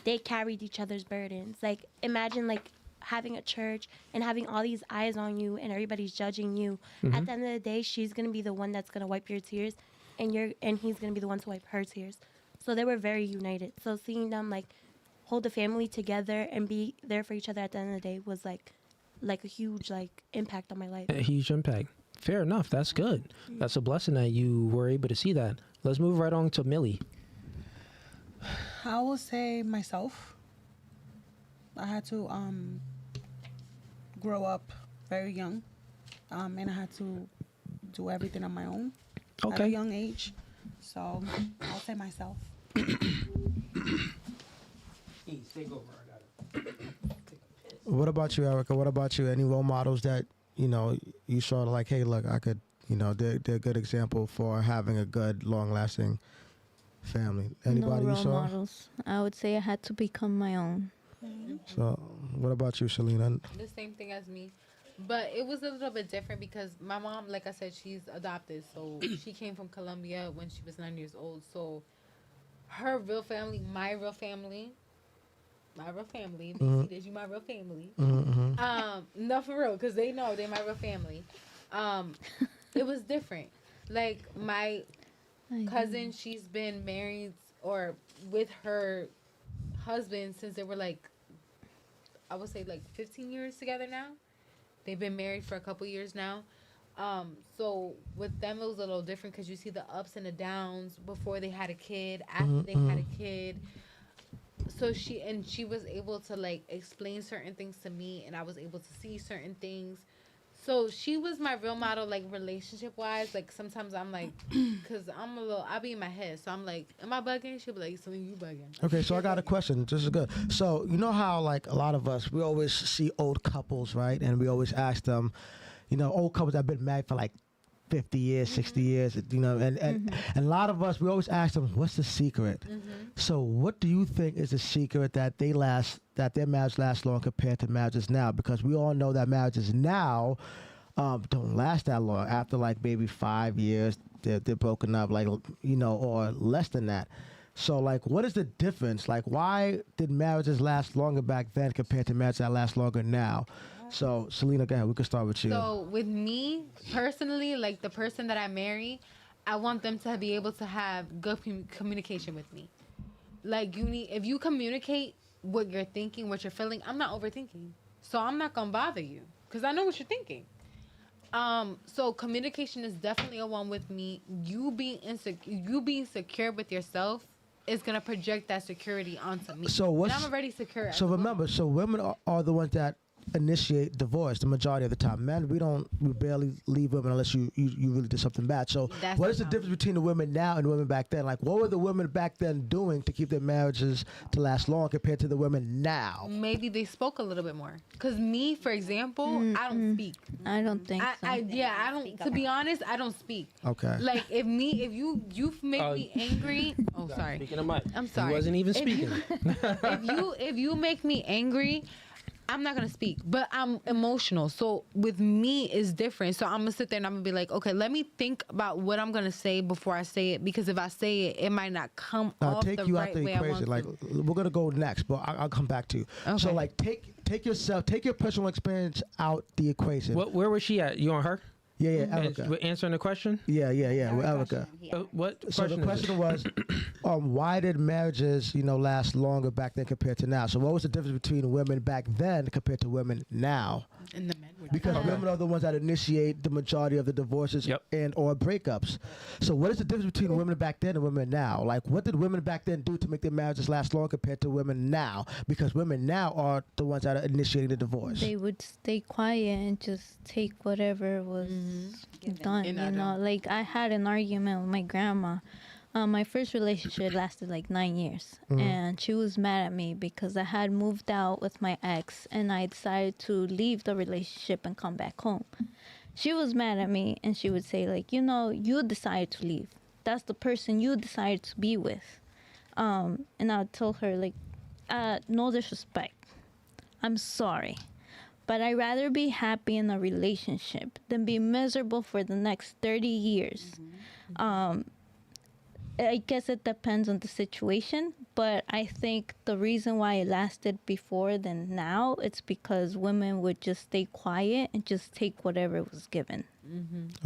Speaker 5: they carried each other's burdens. Like imagine like having a church and having all these eyes on you and everybody's judging you. At the end of the day, she's going to be the one that's going to wipe your tears and he's going to be the one to wipe her tears. So they were very united. So seeing them like hold the family together and be there for each other at the end of the day was like a huge like impact on my life.
Speaker 1: A huge impact. Fair enough. That's good. That's a blessing that you were able to see that. Let's move right on to Millie.
Speaker 6: I will say myself. I had to grow up very young, and I had to do everything on my own at a young age. So I'll say myself.
Speaker 7: What about you, Erica? What about you? Any role models that you saw like, hey, look, I could, they're a good example for having a good, long-lasting family. Anybody
Speaker 4: no
Speaker 7: you
Speaker 4: role
Speaker 7: saw?
Speaker 4: models. I would say I had to become my own.
Speaker 7: So, what about you, Selena?
Speaker 2: The same thing as me. But it was a little bit different because my mom, like I said, she's adopted. So she came from Colombia when she was 9 years old. So her real family, my real family, they see this, you my real family. No, for real, because they know they're my real family. It was different. Like my cousin, she's been married or with her husband since they were like, I would say like 15 years together now. They've been married for a couple years now. So with them it was a little different because you see the ups and the downs before they had a kid, after they had a kid. So she was able to like explain certain things to me, and I was able to see certain things. So she was my real model, like relationship wise. Like sometimes I'm like, cause I'll be in my head. So I'm like, am I bugging? She'll be like, Selena, you bugging.
Speaker 7: Okay, so I got a question. This is good. So you know how like a lot of us, we always see old couples, right? And we always ask them, old couples that have been married for like 50 years, 60 years, and a lot of us, we always ask them, what's the secret? So what do you think is the secret that their marriage lasts long compared to marriages now? Because we all know that marriages now don't last that long. After like maybe 5 years, they're broken up, like, or less than that. So like, what is the difference? Like, why did marriages last longer back then compared to marriages that last longer now? So, Selena, go ahead. We can start with you.
Speaker 2: So, with me, personally, like the person that I marry, I want them to be able to have good communication with me. Like, if you communicate what you're thinking, what you're feeling, I'm not overthinking. So, I'm not going to bother you because I know what you're thinking. So, communication is definitely a one with me. You being secure with yourself is going to project that security onto me.
Speaker 7: So,
Speaker 2: and I'm already secure.
Speaker 7: So, remember, so women are the ones that initiate divorce the majority of the time. Men, we barely leave women unless you really did something bad. So what is the difference between the women now and the women back then? Like, what were the women back then doing to keep their marriages to last long compared to the women now?
Speaker 2: Maybe they spoke a little bit more. Because me, for example, I don't speak.
Speaker 4: I don't think so.
Speaker 2: I don't. To be honest, I don't speak.
Speaker 7: Okay.
Speaker 2: Like if you make me angry. Oh, sorry.
Speaker 1: Speaking of Mike,
Speaker 2: I'm sorry.
Speaker 1: He wasn't even speaking.
Speaker 2: If you make me angry, I'm not gonna speak, but I'm emotional. So with me is different. So I'm gonna sit there and I'm gonna be like, okay, let me think about what I'm gonna say before I say it, because if I say it, it might not come off the right way I want
Speaker 7: like,
Speaker 2: to.
Speaker 7: we're gonna go next, but I'll come back to you.
Speaker 2: Okay.
Speaker 7: So like, take your personal experience out the equation.
Speaker 1: Where was she at? You on her?
Speaker 7: Yeah,
Speaker 1: And
Speaker 7: Erica.
Speaker 1: we're answering the question.
Speaker 7: Yeah, with Erica.
Speaker 1: What
Speaker 7: So
Speaker 1: question?
Speaker 7: the question was, why did marriages, last longer back then compared to now? So what was the difference between women back then compared to women now?
Speaker 2: And the men were
Speaker 7: Because women are the ones that initiate the majority of the divorces and or breakups. So what is the difference between women back then and women now? Like, what did women back then do to make their marriages last long compared to women now? Because women now are the ones that are initiating the divorce.
Speaker 4: They would stay quiet and just take whatever was done. Like I had an argument with my grandma. My first relationship lasted like 9 years, and she was mad at me because I had moved out with my ex and I decided to leave the relationship and come back home. She was mad at me and she would say like, you decided to leave. That's the person you decided to be with. And I would tell her like, no disrespect, I'm sorry, but I'd rather be happy in a relationship than be miserable for the next 30 years. I guess it depends on the situation, but I think the reason why it lasted before than now, it's because women would just stay quiet and just take whatever was given.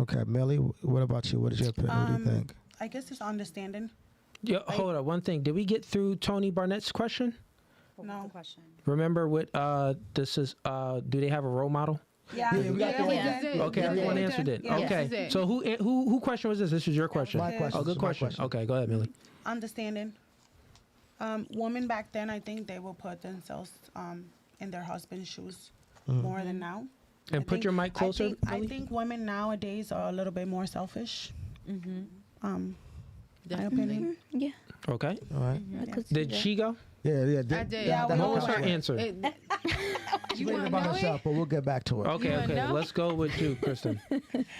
Speaker 7: Okay, Millie, what about you? What is your opinion? What do you think?
Speaker 6: I guess it's understanding.
Speaker 1: Yeah, hold on. One thing. Did we get through Tony Barnett's question?
Speaker 6: No.
Speaker 8: Question.
Speaker 1: Remember what this is? Do they have a role model?
Speaker 6: Yeah.
Speaker 7: we got the one.
Speaker 1: Okay, everyone answered it.
Speaker 6: Yeah.
Speaker 1: Okay,
Speaker 2: This is it.
Speaker 1: so who question was this? This was your question.
Speaker 7: My question.
Speaker 1: Oh, good
Speaker 7: This is my
Speaker 1: question.
Speaker 7: question.
Speaker 1: Okay, go ahead, Millie.
Speaker 6: Understanding. Women back then, I think they will put themselves in their husband's shoes more than now.
Speaker 1: And put your mic closer,
Speaker 6: I
Speaker 1: Millie.
Speaker 6: think women nowadays are a little bit more selfish. My opinion.
Speaker 4: Yeah,
Speaker 1: Okay.
Speaker 7: All right.
Speaker 4: I could see
Speaker 1: Did
Speaker 4: that.
Speaker 1: she go?
Speaker 7: Yeah.
Speaker 2: I did.
Speaker 6: Yeah,
Speaker 7: that
Speaker 6: we
Speaker 1: What
Speaker 7: whole
Speaker 1: was her
Speaker 7: question.
Speaker 1: answer?
Speaker 7: She's
Speaker 2: You
Speaker 7: thinking
Speaker 2: want to
Speaker 7: about
Speaker 2: know
Speaker 7: herself,
Speaker 2: it?
Speaker 7: but we'll get back to it.
Speaker 1: Okay,
Speaker 2: wanna
Speaker 1: okay.
Speaker 2: know?
Speaker 1: Let's go with you, Kristen.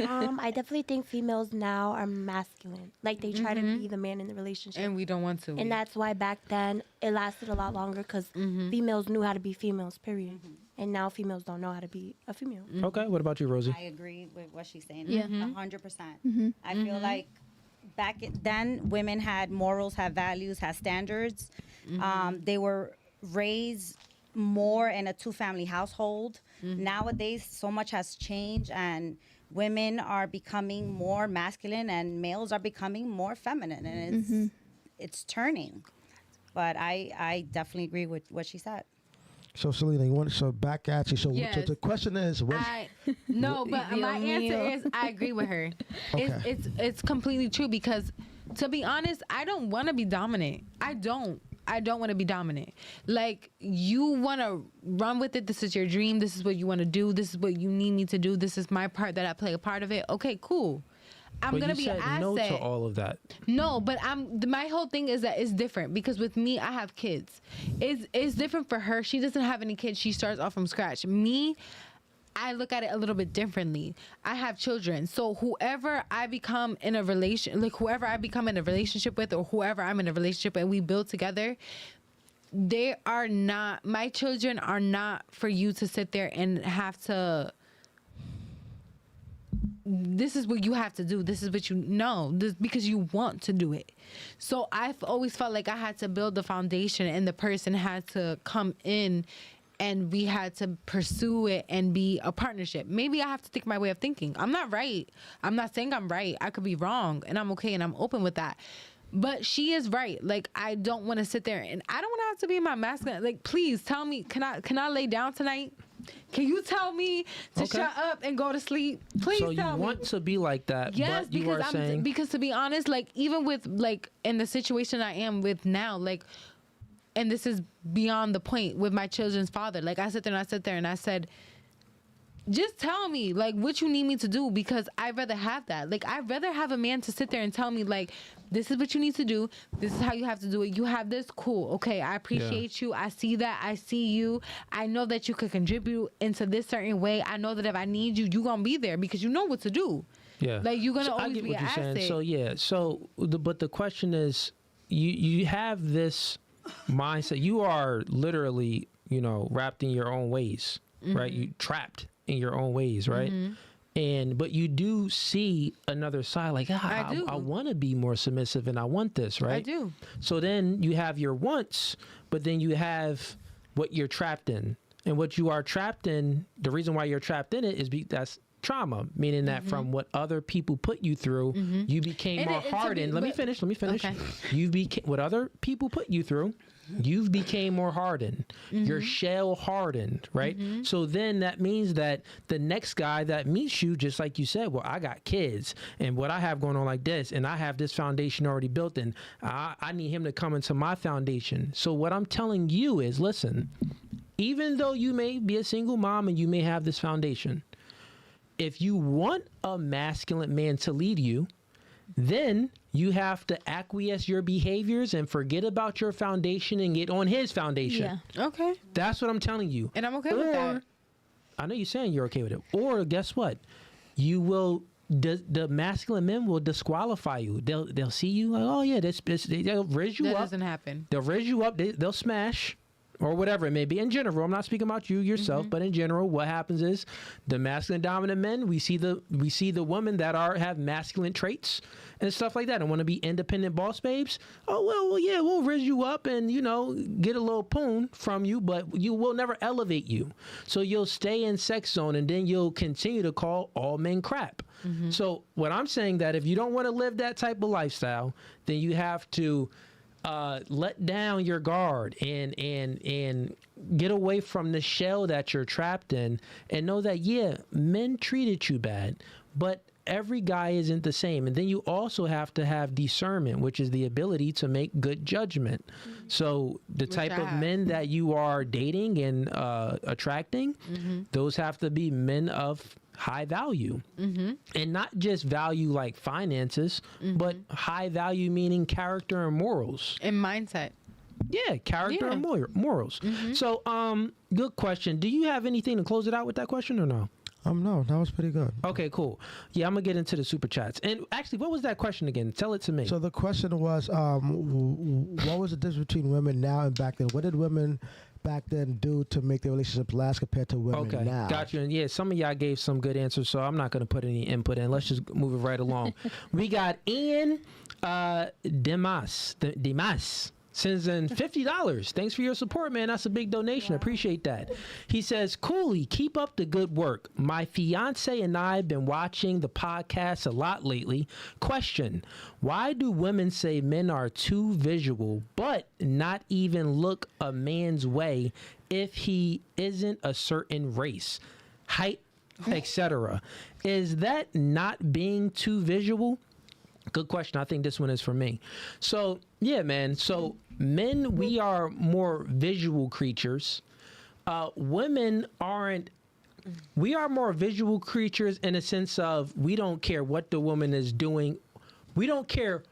Speaker 5: I definitely think females now are masculine. Like they try to be the man in the relationship.
Speaker 2: And we don't want to.
Speaker 5: And that's why back then it lasted a lot longer because females knew how to be females, period. And now females don't know how to be a female.
Speaker 1: Okay. What about you, Rosie?
Speaker 8: I agree with what she's saying.
Speaker 4: Yeah.
Speaker 8: 100%. I feel like then women had morals, had values, had standards. They were raised more in a two-family household. Nowadays, so much has changed, and women are becoming more masculine, and males are becoming more feminine, and it's turning. But I definitely agree with what she said.
Speaker 7: So Selena, back at you. So
Speaker 2: Yes.
Speaker 7: the question is, what?
Speaker 2: No, but my answer is I agree with her.
Speaker 7: Okay.
Speaker 2: It's completely true because, to be honest, I don't want to be dominant. I don't want to be dominant. Like, you want to run with it. This is your dream. This is what you want to do. This is what you need me to do. This is my part that I play a part of it. Okay, cool. I'm
Speaker 1: But
Speaker 2: gonna
Speaker 1: you
Speaker 2: be
Speaker 1: said
Speaker 2: an asset.
Speaker 1: no to all of that.
Speaker 2: No, but my whole thing is that it's different because with me, I have kids. It's different for her. She doesn't have any kids. She starts off from scratch. Me, I look at it a little bit differently. I have children. So whoever I become in a whoever I become in a relationship with, or whoever I'm in a relationship and we build together, my children are not for you to sit there and have to, this is what you have to do. This is what because you want to do it. So I've always felt like I had to build the foundation and the person had to come in and we had to pursue it and be a partnership. Maybe I have to think my way of thinking. I'm not right. I'm not saying I'm right. I could be wrong, and I'm okay, and I'm open with that. But she is right. Like, I don't want to sit there, and I don't want to have to be in my masculine. Like, please tell me, can I lay down tonight? Can you tell me to
Speaker 1: Okay.
Speaker 2: shut up and go to sleep? Please
Speaker 1: So
Speaker 2: tell
Speaker 1: you
Speaker 2: me.
Speaker 1: want to be like that,
Speaker 2: Yes,
Speaker 1: but you are saying
Speaker 2: because to be honest, like, even with, like, in the situation I am with now, like, and this is beyond the point with my children's father. Like, I sit there and I said, just tell me, like, what you need me to do, because I'd rather have that. Like, I'd rather have a man to sit there and tell me, like, this is what you need to do. This is how you have to do it. You have this. Cool. Okay, I appreciate you. I see that. I see you. I know that you could contribute into this certain way. I know that if I need you, you're going to be there because you know what to do.
Speaker 1: Yeah.
Speaker 2: Like, you're going to
Speaker 1: So I
Speaker 2: always
Speaker 1: get
Speaker 2: be
Speaker 1: what
Speaker 2: an
Speaker 1: you're saying.
Speaker 2: asset.
Speaker 1: So yeah. So but the question is, you have this mindset. You are literally, wrapped in your own ways, right? You trapped in your own ways, right? But you do see another side, like,
Speaker 2: I do.
Speaker 1: I want to be more submissive and I want this, right?
Speaker 2: I do.
Speaker 1: So then you have your wants, but then you have what you're trapped in. And what you are trapped in, the reason why you're trapped in it is trauma, meaning that from what other people put you through, you became
Speaker 2: And
Speaker 1: more
Speaker 2: it- to
Speaker 1: hardened.
Speaker 2: be-
Speaker 1: Let me
Speaker 2: but-
Speaker 1: finish.
Speaker 2: Okay.
Speaker 1: You became what other people put you through. You've became more hardened. Your shell hardened, right? So then that means that the next guy that meets you, just like you said, well, I got kids and what I have going on like this, and I have this foundation already built, and I need him to come into my foundation. So what I'm telling you is, listen, even though you may be a single mom and you may have this foundation, if you want a masculine man to lead you, then you have to acquiesce your behaviors and forget about your foundation and get on his foundation.
Speaker 4: Yeah.
Speaker 2: Okay.
Speaker 1: That's what I'm telling you.
Speaker 2: And I'm okay with that.
Speaker 1: I know you're saying you're okay with it. Or guess what? You will. The masculine men will disqualify you. They'll see you like, oh yeah, they'll raise you
Speaker 2: That
Speaker 1: up.
Speaker 2: doesn't happen.
Speaker 1: They'll raise you up. They'll smash. Or whatever it may be. In general, I'm not speaking about you yourself, but in general, what happens is the masculine dominant men, we see the women that have masculine traits and stuff like that and want to be independent boss babes. Oh well, yeah, we'll raise you up and get a little poon from you, but you will never elevate you. So you'll stay in sex zone and then you'll continue to call all men crap. So what I'm saying that if you don't want to live that type of lifestyle, then you have to let down your guard and get away from the shell that you're trapped in and know that, yeah, men treated you bad, but every guy isn't the same. And then you also have to have discernment, which is the ability to make good judgment. So the type of men that you are dating and attracting, those have to be men of high value, and not just value like finances, but high value meaning character and morals
Speaker 2: And mindset.
Speaker 1: Yeah, character
Speaker 2: Yeah.
Speaker 1: and morals. So good question. Do you have anything to close it out with that question or no?
Speaker 7: No, that was pretty good.
Speaker 1: Okay, cool. Yeah, I'm gonna get into the super chats. And actually, what was that question again? Tell it to me.
Speaker 7: So the question was, what was the difference between women now and back then? What did women back then do to make their relationship last compared to women now?
Speaker 1: Got you. And yeah, some of y'all gave some good answers, so I'm not going to put any input in. Let's just move it right along. We got Ian Demas sends in $50. Thanks for your support, man. That's a big donation. Appreciate that. He says, Cooley, keep up the good work. My fiance and I have been watching the podcast a lot lately. Question, why do women say men are too visual but not even look a man's way if he isn't a certain race, height, etc.? Is that not being too visual? Good question. I think this one is for me. So, yeah, man. So, men, we are more visual creatures. Women aren't. We are more visual creatures in a sense of we don't care what the woman is doing. We don't care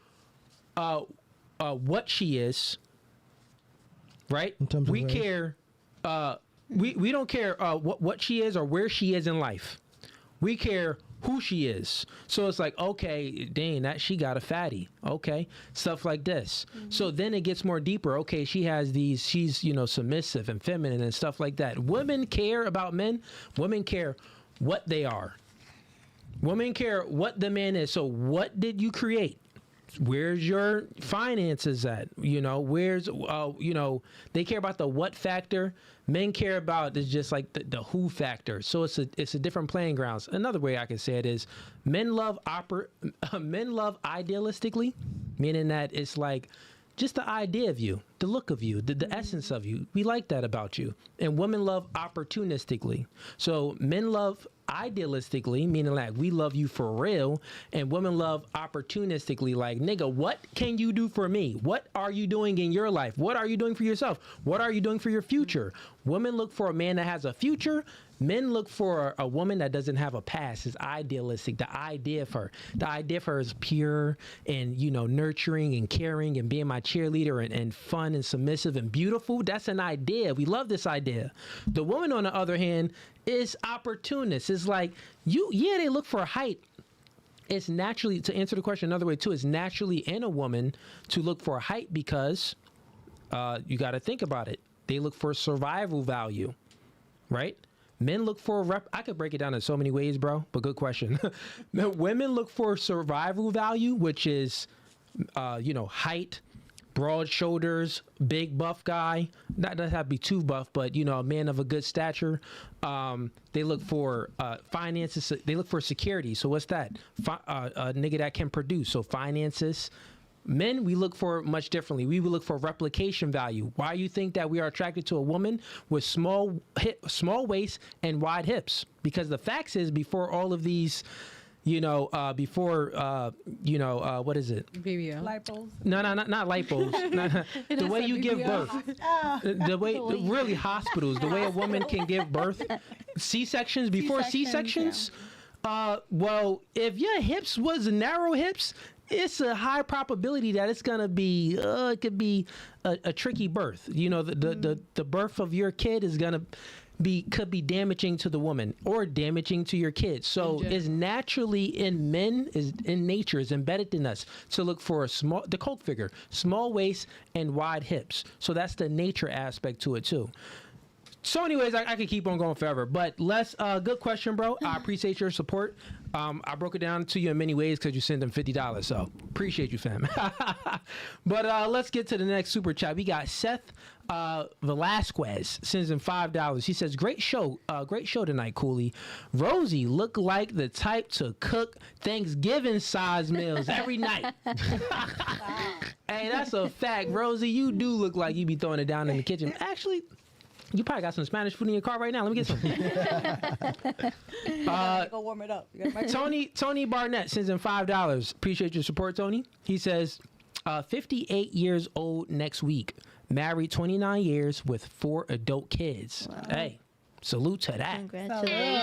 Speaker 1: what she is, right?
Speaker 7: In terms of
Speaker 1: we
Speaker 7: race?
Speaker 1: care. We don't care what she is or where she is in life. We care who she is. So it's like, okay, dang, that she got a fatty. Okay, stuff like this. So then it gets more deeper. Okay, she has these. She's submissive and feminine and stuff like that. Women care about men. Women care what they are. Women care what the man is. So what did you create? Where's your finances at? Where's they care about the what factor. Men care about is just like the who factor. So it's a different playing grounds. Another way I can say it is men love idealistically, meaning that it's like just the idea of you, the look of you, the essence of you. We like that about you. And women love opportunistically. So men love idealistically, meaning like we love you for real, and women love opportunistically, like, nigga, what can you do for me? What are you doing in your life? What are you doing for yourself? What are you doing for your future? Women look for a man that has a future. Men look for a woman that doesn't have a past. Is idealistic. The idea of her is pure and nurturing and caring and being my cheerleader and fun and submissive and beautiful. That's an idea. We love this idea. The woman, on the other hand, is opportunist. It's like they look for height. It's naturally, to answer the question another way too, it's naturally in a woman to look for height because you got to think about it. They look for survival value, right? Men look for I could break it down in so many ways, bro, but good question. Women look for survival value, which is, height, broad shoulders, big buff guy. Not doesn't have to be too buff, but you know, a man of a good stature. They look for finances. They look for security. So what's that? A nigga that can produce. So finances. Men, we look for much differently. We would look for replication value. Why you think that we are attracted to a woman with small waist and wide hips? Because the facts is, before all of these, what is it?
Speaker 2: BBL.
Speaker 6: Lipos.
Speaker 1: No, not lipos. The way you give birth. The way, really hospitals, the way a woman can give birth. C-sections, before C-sections. Well, if your hips was narrow hips, it's a high probability that it's gonna be it could be a tricky birth. You know, the birth of your kid is gonna could be damaging to the woman or damaging to your kids. So it's naturally in men, is in nature, is embedded in us to look for the cult figure, small waist and wide hips. So that's the nature aspect to it too. So anyways, I could keep on going forever, but good question, bro. I appreciate your support. I broke it down to you in many ways because you sent them $50, so appreciate you, fam. But let's get to the next super chat. We got Seth Velasquez sends in $5. He says, great show tonight, Cooley. Rosie look like the type to cook Thanksgiving size meals every night. Hey, that's a fact, Rosie. You do look like you be throwing it down in the kitchen. Actually, you probably got some Spanish food in your car right now. Let me get some.
Speaker 8: Go warm it up.
Speaker 1: Tony Barnett sends in $5. Appreciate your support, Tony. He says, 58 years old next week. Married 29 years with 4 adult kids. Wow. Hey, salute to that.
Speaker 4: Congratulations.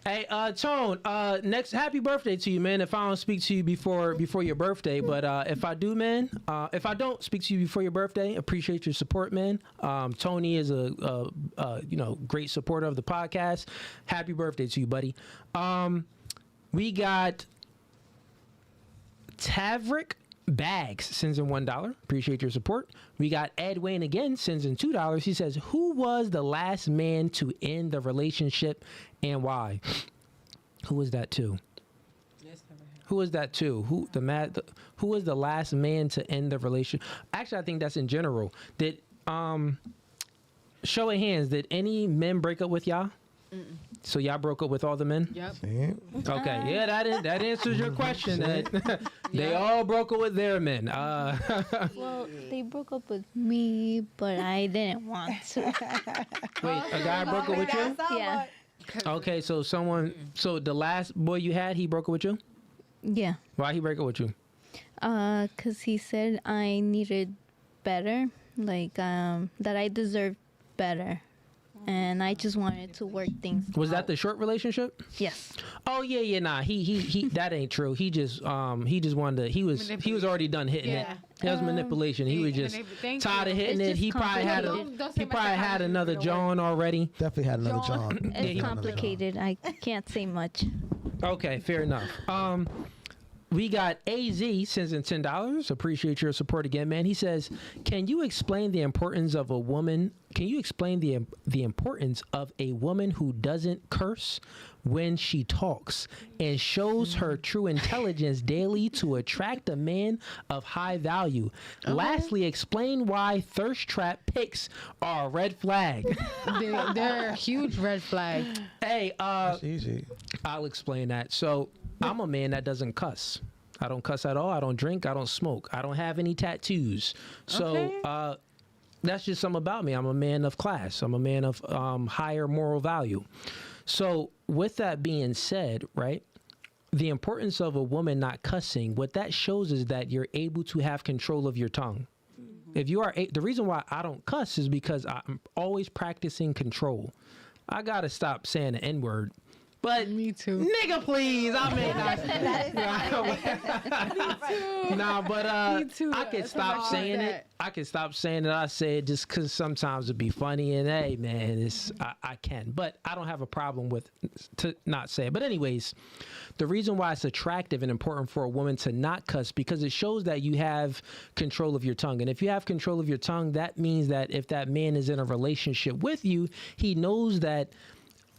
Speaker 1: Hey, Tone, next, happy birthday to you, man. If I don't speak to you before your birthday, but if I do, man, if I don't speak to you before your birthday, appreciate your support, man. Tony is a great supporter of the podcast. Happy birthday to you, buddy. We got Taverick Bags sends in $1. Appreciate your support. We got Ed Wayne again sends in $2. He says, who was the last man to end the relationship and why? Who was that to? Who was that to? Who was the last man to end the relationship? Actually, I think that's in general. Did show of hands, did any men break up with y'all? Mm-mm. So y'all broke up with all the men?
Speaker 2: Yep.
Speaker 1: Okay, yeah, that answers your question. They all broke up with their men.
Speaker 4: Well, they broke up with me, but I didn't want to.
Speaker 1: Wait, a guy broke up with you?
Speaker 4: Yeah.
Speaker 1: Okay, so the last boy you had, he broke up with you?
Speaker 4: Yeah.
Speaker 1: Why he break up with you?
Speaker 4: 'Cause he said I needed better, like that I deserved better. And I just wanted to work things
Speaker 1: Was
Speaker 4: out.
Speaker 1: that the short relationship?
Speaker 4: Yes.
Speaker 1: Oh yeah, nah. He that ain't true. He just wanted to, he was already done hitting it. That was manipulation. He was just tired of hitting it. He probably had another John already.
Speaker 7: Definitely had another John.
Speaker 4: It's complicated. I can't say much.
Speaker 1: Okay, fair enough. We got AZ sends in $10. Appreciate your support again, man. He says, can you explain the importance of a woman? Can you explain the importance of a woman who doesn't curse when she talks and shows her true intelligence daily to attract a man of high value? Lastly, explain why thirst trap pics are a red flag.
Speaker 2: They're a huge red flag.
Speaker 1: Hey,
Speaker 7: That's easy.
Speaker 1: I'll explain that. So I'm a man that doesn't cuss. I don't cuss at all. I don't drink. I don't smoke. I don't have any tattoos. So that's just something about me. I'm a man of class. I'm a man of higher moral value. So with that being said, right, the importance of a woman not cussing, what that shows is that you're able to have control of your tongue. If you are, the reason why I don't cuss is because I'm always practicing control. I got to stop saying the N-word. But
Speaker 2: me too.
Speaker 1: Nigga, please. I may not. Nah, but
Speaker 2: Me too.
Speaker 1: I can stop saying it. I can stop saying it. I say it just because sometimes it'd be funny. And hey, man, I can. But I don't have a problem with to not say it. But anyways, the reason why it's attractive and important for a woman to not cuss because it shows that you have control of your tongue. And if you have control of your tongue, that means that if that man is in a relationship with you, he knows that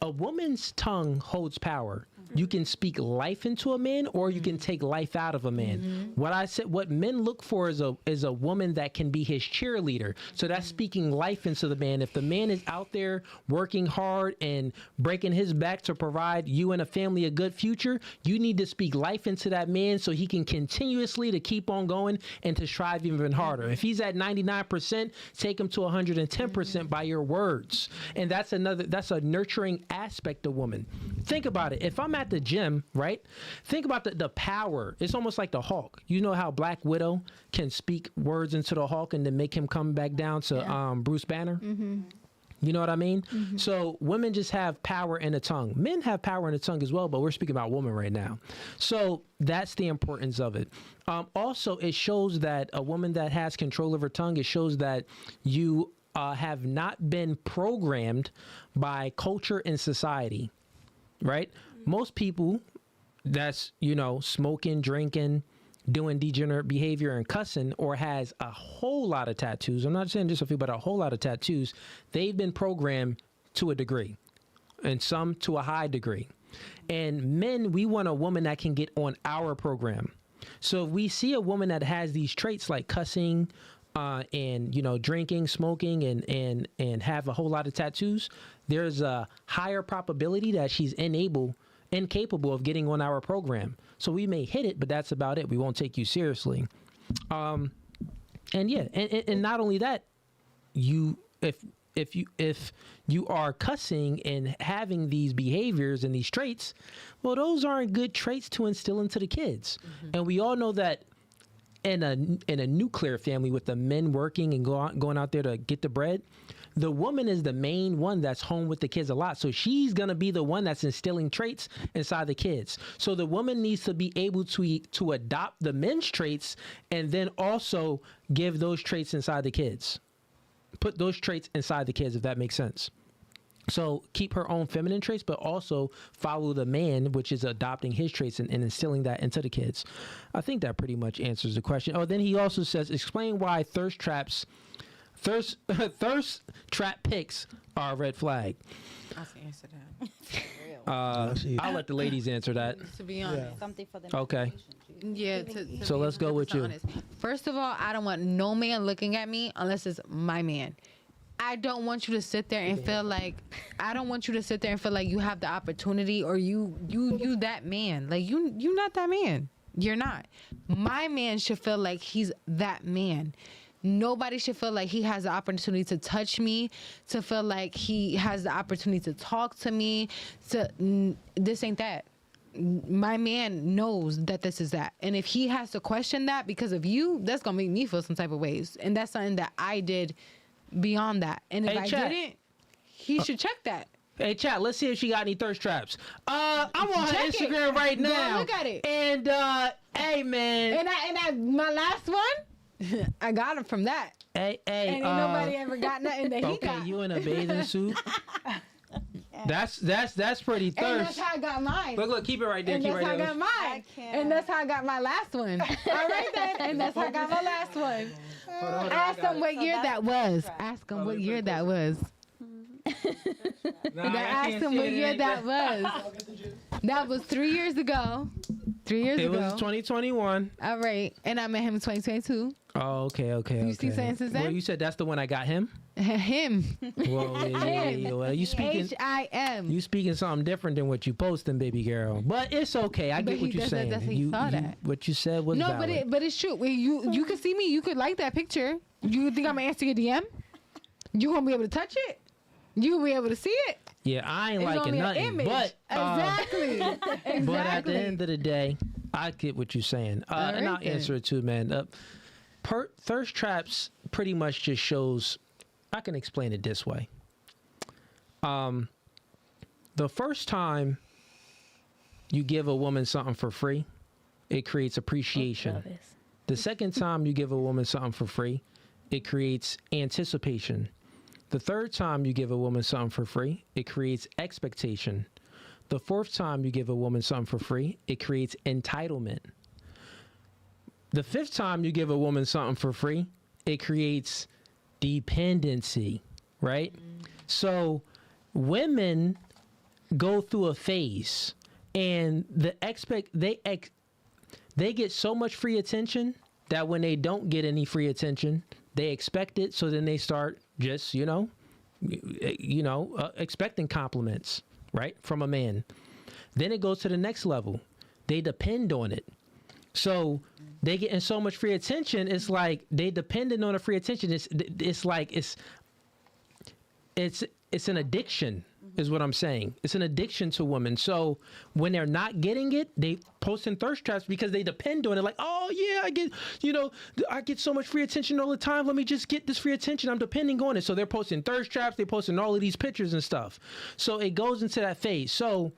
Speaker 1: a woman's tongue holds power. You can speak life into a man, or you can take life out of a man. What I said, what men look for is a woman that can be his cheerleader. So that's speaking life into the man. If the man is out there working hard and breaking his back to provide you and a family a good future, you need to speak life into that man so he can continuously to keep on going and to strive even harder. If he's at 99%, take him to 110% by your words. And that's a nurturing aspect of woman. Think about it. If I'm at the gym, right? Think about the power. It's almost like the Hulk. You know how Black Widow can speak words into the Hulk and then make him come back down to Bruce Banner? You know what I mean? So women just have power in the tongue. Men have power in the tongue as well, but we're speaking about women right now. So that's the importance of it. Also, it shows that a woman that has control of her tongue, it shows that you have not been programmed by culture and society, right? Most people that's, smoking, drinking, doing degenerate behavior and cussing, or has a whole lot of tattoos. I'm not saying just a few, but a whole lot of tattoos. They've been programmed to a degree, and some to a high degree. And men, we want a woman that can get on our program. So if we see a woman that has these traits like cussing, and drinking, smoking, and have a whole lot of tattoos, there's a higher probability that she's incapable of getting on our program. So we may hit it, but that's about it. We won't take you seriously. And not only that, if you are cussing and having these behaviors and these traits, well, those aren't good traits to instill into the kids. And we all know that in a nuclear family with the men working and going out there to get the bread, the woman is the main one that's home with the kids a lot. So she's going to be the one that's instilling traits inside the kids. So the woman needs to be able to adopt the men's traits and then also give those traits inside the kids. Put those traits inside the kids, if that makes sense. So keep her own feminine traits, but also follow the man, which is adopting his traits and instilling that into the kids. I think that pretty much answers the question. Oh, then he also says, explain why thirst trap pics are a red flag.
Speaker 2: I can answer that.
Speaker 1: I'll let the ladies answer that.
Speaker 2: To be honest.
Speaker 8: Something for them.
Speaker 1: Okay.
Speaker 2: Yeah.
Speaker 1: So let's go with you.
Speaker 2: Honest. First of all, I don't want no man looking at me unless it's my man. I don't want you to sit there and feel like you have the opportunity, or you that man. Like you not that man. You're not. My man should feel like he's that man. Nobody should feel like he has the opportunity to touch me, to feel like he has the opportunity to talk to me. This ain't that. My man knows that this is that. And if he has to question that because of you, that's going to make me feel some type of ways. And that's something that I did beyond that. And if I didn't, he should check that.
Speaker 1: Hey, chat, let's see if she got any thirst traps. I'm on her Instagram right now.
Speaker 2: Go look at it.
Speaker 1: And, hey, man.
Speaker 2: And my last one, I got him from that.
Speaker 1: Hey,
Speaker 2: and ain't nobody ever got nothing that he got.
Speaker 1: Okay, you in a bathing suit? That's pretty thirst.
Speaker 2: And that's how I got mine.
Speaker 1: Look, keep it right there.
Speaker 2: And that's how I got mine. And that's how I got my last one. All right, then. And that's how I got my last one. Ask them what year that was. Ask them what year that was. Ask them what year that was. That was 3 years ago. 3 years ago.
Speaker 1: It was 2021.
Speaker 2: All right. And I met him in 2022.
Speaker 1: Oh, okay.
Speaker 2: You see saying since then?
Speaker 1: Well, you said that's the one I got him?
Speaker 2: Him.
Speaker 1: Well, yeah. Well, you speaking
Speaker 2: H-I-M.
Speaker 1: You speaking something different than what you posting, baby girl. But it's okay. I get what you're saying. What you said was valid.
Speaker 2: But it's true. You could see me. You could like that picture. You think I'm gonna answer your DM? You gonna be able to touch it? You gonna be able to see it?
Speaker 1: Yeah, I ain't liking nothing. But
Speaker 2: exactly.
Speaker 1: But at the end of the day, I get what you're saying. And I'll answer it too, man. Thirst traps pretty much just shows. I can explain it this way. The first time you give a woman something for free, it creates appreciation. The second time you give a woman something for free, it creates anticipation. The third time you give a woman something for free, it creates expectation. The fourth time you give a woman something for free, it creates entitlement. The fifth time you give a woman something for free, it creates dependency, right? So women go through a phase, and they get so much free attention that when they don't get any free attention, they expect it. So then they start just expecting compliments, right, from a man. Then it goes to the next level. They depend on it. So they getting so much free attention. It's like they dependent on the free attention. It's like it's an addiction, is what I'm saying. It's an addiction to women. So when they're not getting it, they post in thirst traps because they depend on it. Like, oh yeah, I get so much free attention all the time. Let me just get this free attention. I'm depending on it. So they're posting thirst traps. They're posting all of these pictures and stuff. So it goes into that phase. So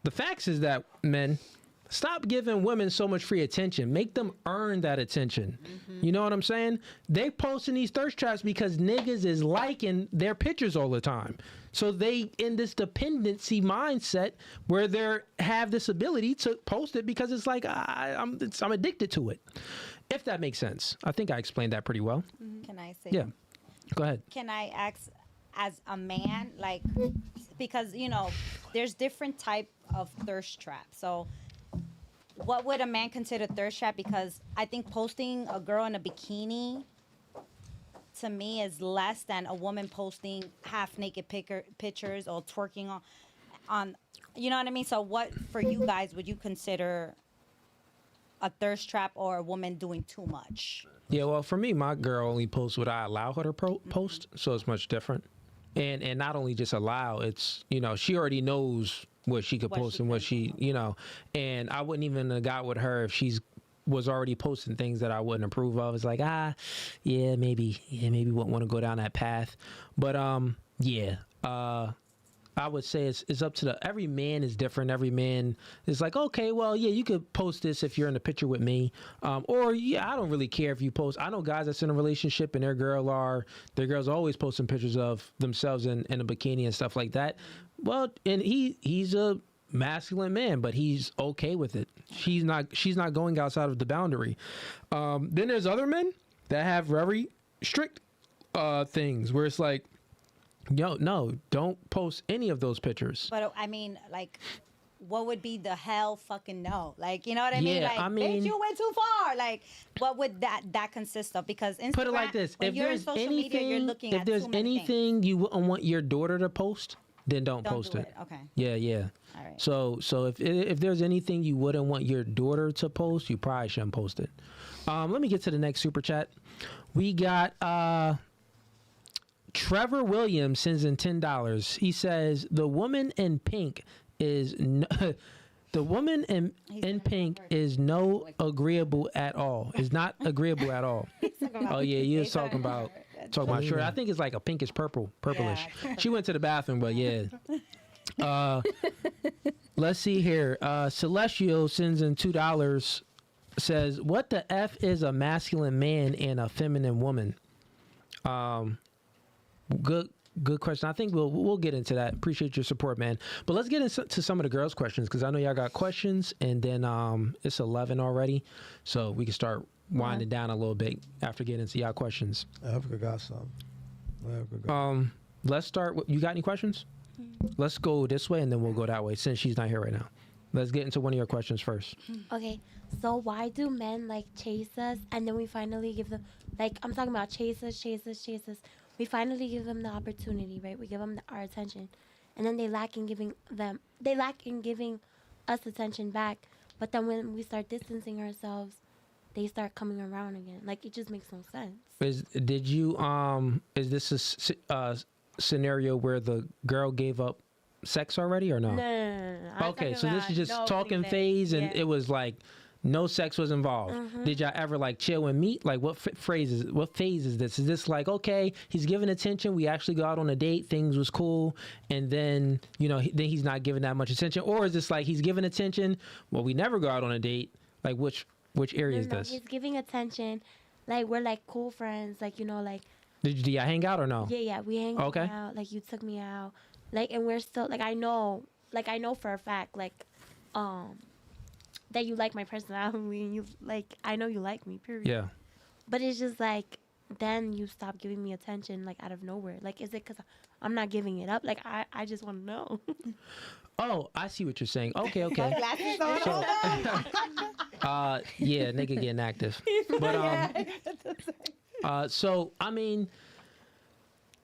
Speaker 1: the facts is that, men, stop giving women so much free attention. Make them earn that attention. You know what I'm saying? They posting these thirst traps because niggas is liking their pictures all the time. So they in this dependency mindset where they have this ability to post it because it's like I'm addicted to it. If that makes sense. I think I explained that pretty well.
Speaker 8: Can I say?
Speaker 1: Yeah. Go ahead.
Speaker 8: Can I ask, as a man, like, because there's different type of thirst traps. So what would a man consider thirst trap? Because I think posting a girl in a bikini, to me, is less than a woman posting half naked pictures or twerking on, you know what I mean? So what, for you guys, would you consider a thirst trap or a woman doing too much?
Speaker 1: Yeah, well, for me, my girl only posts what I allow her to post, so it's much different. And not only just allow, it's, she already knows what she could post and what she, and I wouldn't even have got with her if was already posting things that I wouldn't approve of. It's like, maybe wouldn't want to go down that path. But, I would say it's up to every man is different. Every man is like, okay, well, yeah, you could post this if you're in the picture with me. Or yeah, I don't really care if you post. I know guys that's in a relationship and their girls always posting pictures of themselves in a bikini and stuff like that. Well, and he's a masculine man, but he's okay with it. She's not going outside of the boundary. Then there's other men that have very strict things where it's like, no, don't post any of those pictures.
Speaker 8: But I mean, like, what would be the hell fucking no? Like, you know what I mean?
Speaker 1: Yeah,
Speaker 8: Like,
Speaker 1: I mean,
Speaker 8: bitch, you went too far. Like, what would that consist of? Because Instagram,
Speaker 1: put it like this:
Speaker 8: when you're in social media, you're looking at
Speaker 1: there's
Speaker 8: too many
Speaker 1: anything
Speaker 8: things.
Speaker 1: you wouldn't want your daughter to post, then don't post
Speaker 8: do
Speaker 1: it.
Speaker 8: Okay.
Speaker 1: Yeah.
Speaker 8: All right.
Speaker 1: So if there's anything you wouldn't want your daughter to post, you probably shouldn't post it. Let me get to the next super chat. We got Trevor Williams sends in $10. He says the woman in pink is the woman in pink is no agreeable at all. Is not agreeable at all. Oh yeah, you was talking about short. I think it's like a pinkish purplish. Yeah. She went to the bathroom, but yeah. Let's see here. Celestial sends in $2. Says, what the F is a masculine man and a feminine woman? Good question. I think we'll get into that. Appreciate your support, man. But let's get into some of the girls' questions because I know y'all got questions, and then it's 11 already, so we can start winding down a little bit after getting into y'all questions.
Speaker 7: Africa got some.
Speaker 1: Let's start with, you got any questions? Let's go this way and then we'll go that way since she's not here right now. Let's get into one of your questions first.
Speaker 5: Okay, so why do men like chase us and then we finally give them, like, I'm talking about chase us. We finally give them the opportunity, right? We give them our attention, and then they lack in giving us attention back. But then when we start distancing ourselves, they start coming around again. Like, it just makes no sense.
Speaker 1: Is this a scenario where the girl gave up sex already or no?
Speaker 5: No.
Speaker 1: Okay, so this is just talking phase, and it was like no sex was involved. Did y'all ever like chill and meet? Like what phase is this? Is this like, okay, he's giving attention, we actually go out on a date, things was cool, and then then he's not giving that much attention? Or is this like he's giving attention, well, we never go out on a date? Like which area is this?
Speaker 5: He's giving attention, like we're like cool friends, like like.
Speaker 1: Did y'all hang out or no?
Speaker 5: Yeah, we hang out. Like you took me out, like, and we're still like I know for a fact that you like my personality and you like I know you like me, period.
Speaker 1: Yeah.
Speaker 5: But it's just like then you stop giving me attention like out of nowhere? Like, is it because I'm not giving it up? Like, I just want to know.
Speaker 1: Oh, I see what you're saying. Okay.
Speaker 8: Glasses on.
Speaker 1: So, yeah, nigga getting active. But so I mean,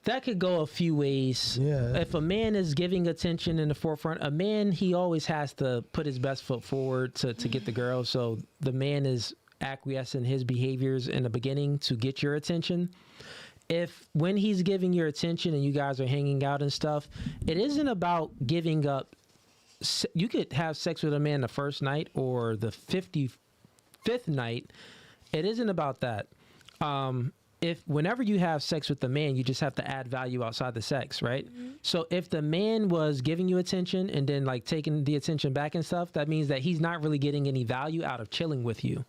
Speaker 1: that could go a few ways.
Speaker 7: Yeah.
Speaker 1: If a man is giving attention in the forefront, a man, he always has to put his best foot forward to get the girl. So the man is acquiescing his behaviors in the beginning to get your attention. If when he's giving your attention and you guys are hanging out and stuff, it isn't about giving up. You could have sex with a man the first night or the 55th night. It isn't about that. If whenever you have sex with the man, you just have to add value outside the sex, right? So if the man was giving you attention and then like taking the attention back and stuff, that means that he's not really getting any value out of chilling with you,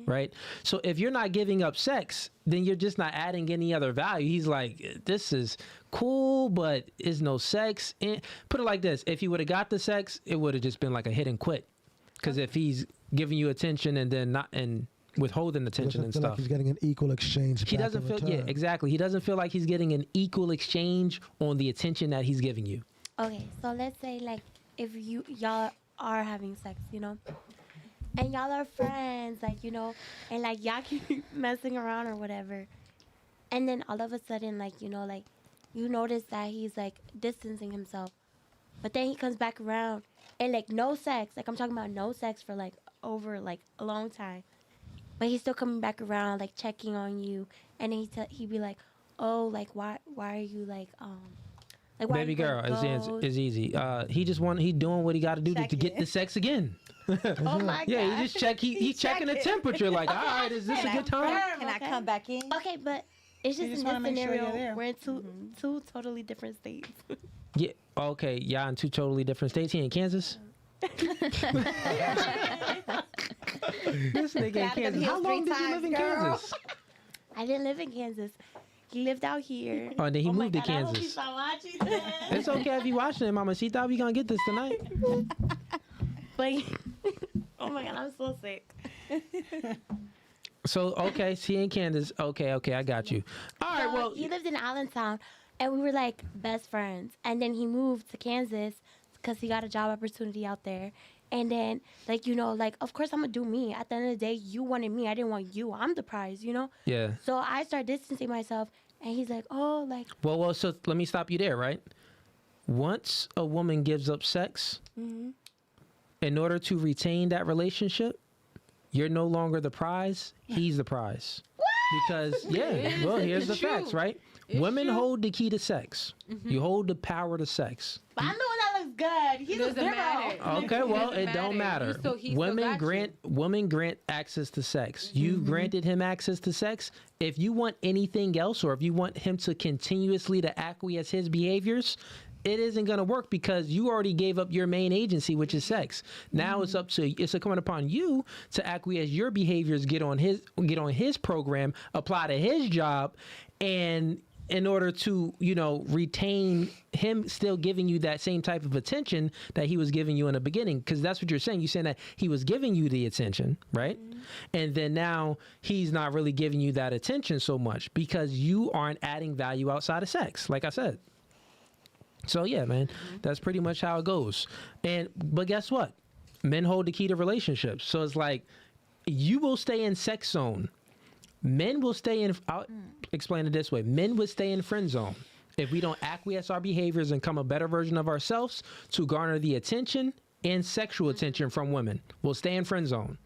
Speaker 1: right? So if you're not giving up sex, then you're just not adding any other value. He's like, this is cool, but is no sex. And put it like this: if he would have got the sex, it would have just been like a hit and quit. Because if he's giving you attention and then not and withholding attention and
Speaker 7: feel
Speaker 1: stuff.
Speaker 7: like he's getting an equal exchange.
Speaker 1: He
Speaker 7: back
Speaker 1: doesn't
Speaker 7: in
Speaker 1: feel,
Speaker 7: return.
Speaker 1: yeah, exactly. He doesn't feel like he's getting an equal exchange on the attention that he's giving you.
Speaker 5: Okay, so let's say like if y'all are having sex, you know, and y'all are friends, like, you know, and like y'all keep messing around or whatever, and then all of a sudden, like, you know, like you notice that he's like distancing himself, but then he comes back around and like no sex, like I'm talking about no sex for like over like a long time. But he's still coming back around, like checking on you, and then he'd be like, "Oh, like why are you like why are
Speaker 1: Baby
Speaker 5: you
Speaker 1: girl, it's easy. He doing what he got to do to get the sex again.
Speaker 5: Oh my god!
Speaker 1: Yeah, he just he's checking the temperature. Like, all right, is this a good time?
Speaker 8: Can I come back in?
Speaker 5: Okay, but it's just
Speaker 6: just
Speaker 5: in
Speaker 6: wanna
Speaker 5: this
Speaker 6: make sure you're
Speaker 5: scenario
Speaker 6: there.
Speaker 5: we're in two totally different states.
Speaker 1: Yeah. Okay. Y'all in two totally different states. He in Kansas. This nigga in Kansas. How long did you live in Kansas?
Speaker 5: I didn't live in Kansas. He lived out here.
Speaker 1: Oh, and then he moved to
Speaker 5: God, I hope
Speaker 1: Kansas.
Speaker 5: he's not watching this.
Speaker 1: It's okay if you watching it, Mama. She thought we gonna get this tonight.
Speaker 5: But oh my god, I'm so sick.
Speaker 1: So okay, she in Kansas. Okay, I got you. All right,
Speaker 5: So
Speaker 1: well,
Speaker 5: he lived in Allentown, and we were like best friends. And then he moved to Kansas because he got a job opportunity out there. And then, like, you know, like, of course I'm gonna do me. At the end of the day, you wanted me. I didn't want you. I'm the prize, you know?
Speaker 1: yeah.
Speaker 5: So I start distancing myself, and he's like, oh, like,
Speaker 1: Well, so let me stop you there, right? Once a woman gives up sex, in order to retain that relationship, you're no longer the prize. He's the prize. Because, yeah, well, here's the facts, right? Women hold the key to sex. You hold the power to sex.
Speaker 5: but I'm the one that looks good. He's a
Speaker 2: Doesn't
Speaker 5: zero.
Speaker 2: matter.
Speaker 1: Okay, well,
Speaker 2: Doesn't
Speaker 1: it don't
Speaker 2: matter.
Speaker 1: matter.
Speaker 2: He still got you.
Speaker 1: Women grant access to sex. You've granted him access to sex. If you want anything else, or if you want him to continuously to acquiesce his behaviors, it isn't going to work because you already gave up your main agency, which is sex. Now it's coming upon you to acquiesce your behaviors, get on his program, apply to his job, and in order to, you know, retain him still giving you that same type of attention that he was giving you in the beginning. Because that's what you're saying. You're saying that he was giving you the attention, right? And then now he's not really giving you that attention so much because you aren't adding value outside of sex, like I said. So, yeah, man, that's pretty much how it goes. But guess what? Men hold the key to relationships. So it's like you will stay in sex zone. Men will stay in, I'll explain it this way. Men would stay in friend zone if we don't acquiesce our behaviors and become a better version of ourselves to garner the attention and sexual attention from women. We'll stay in friend zone.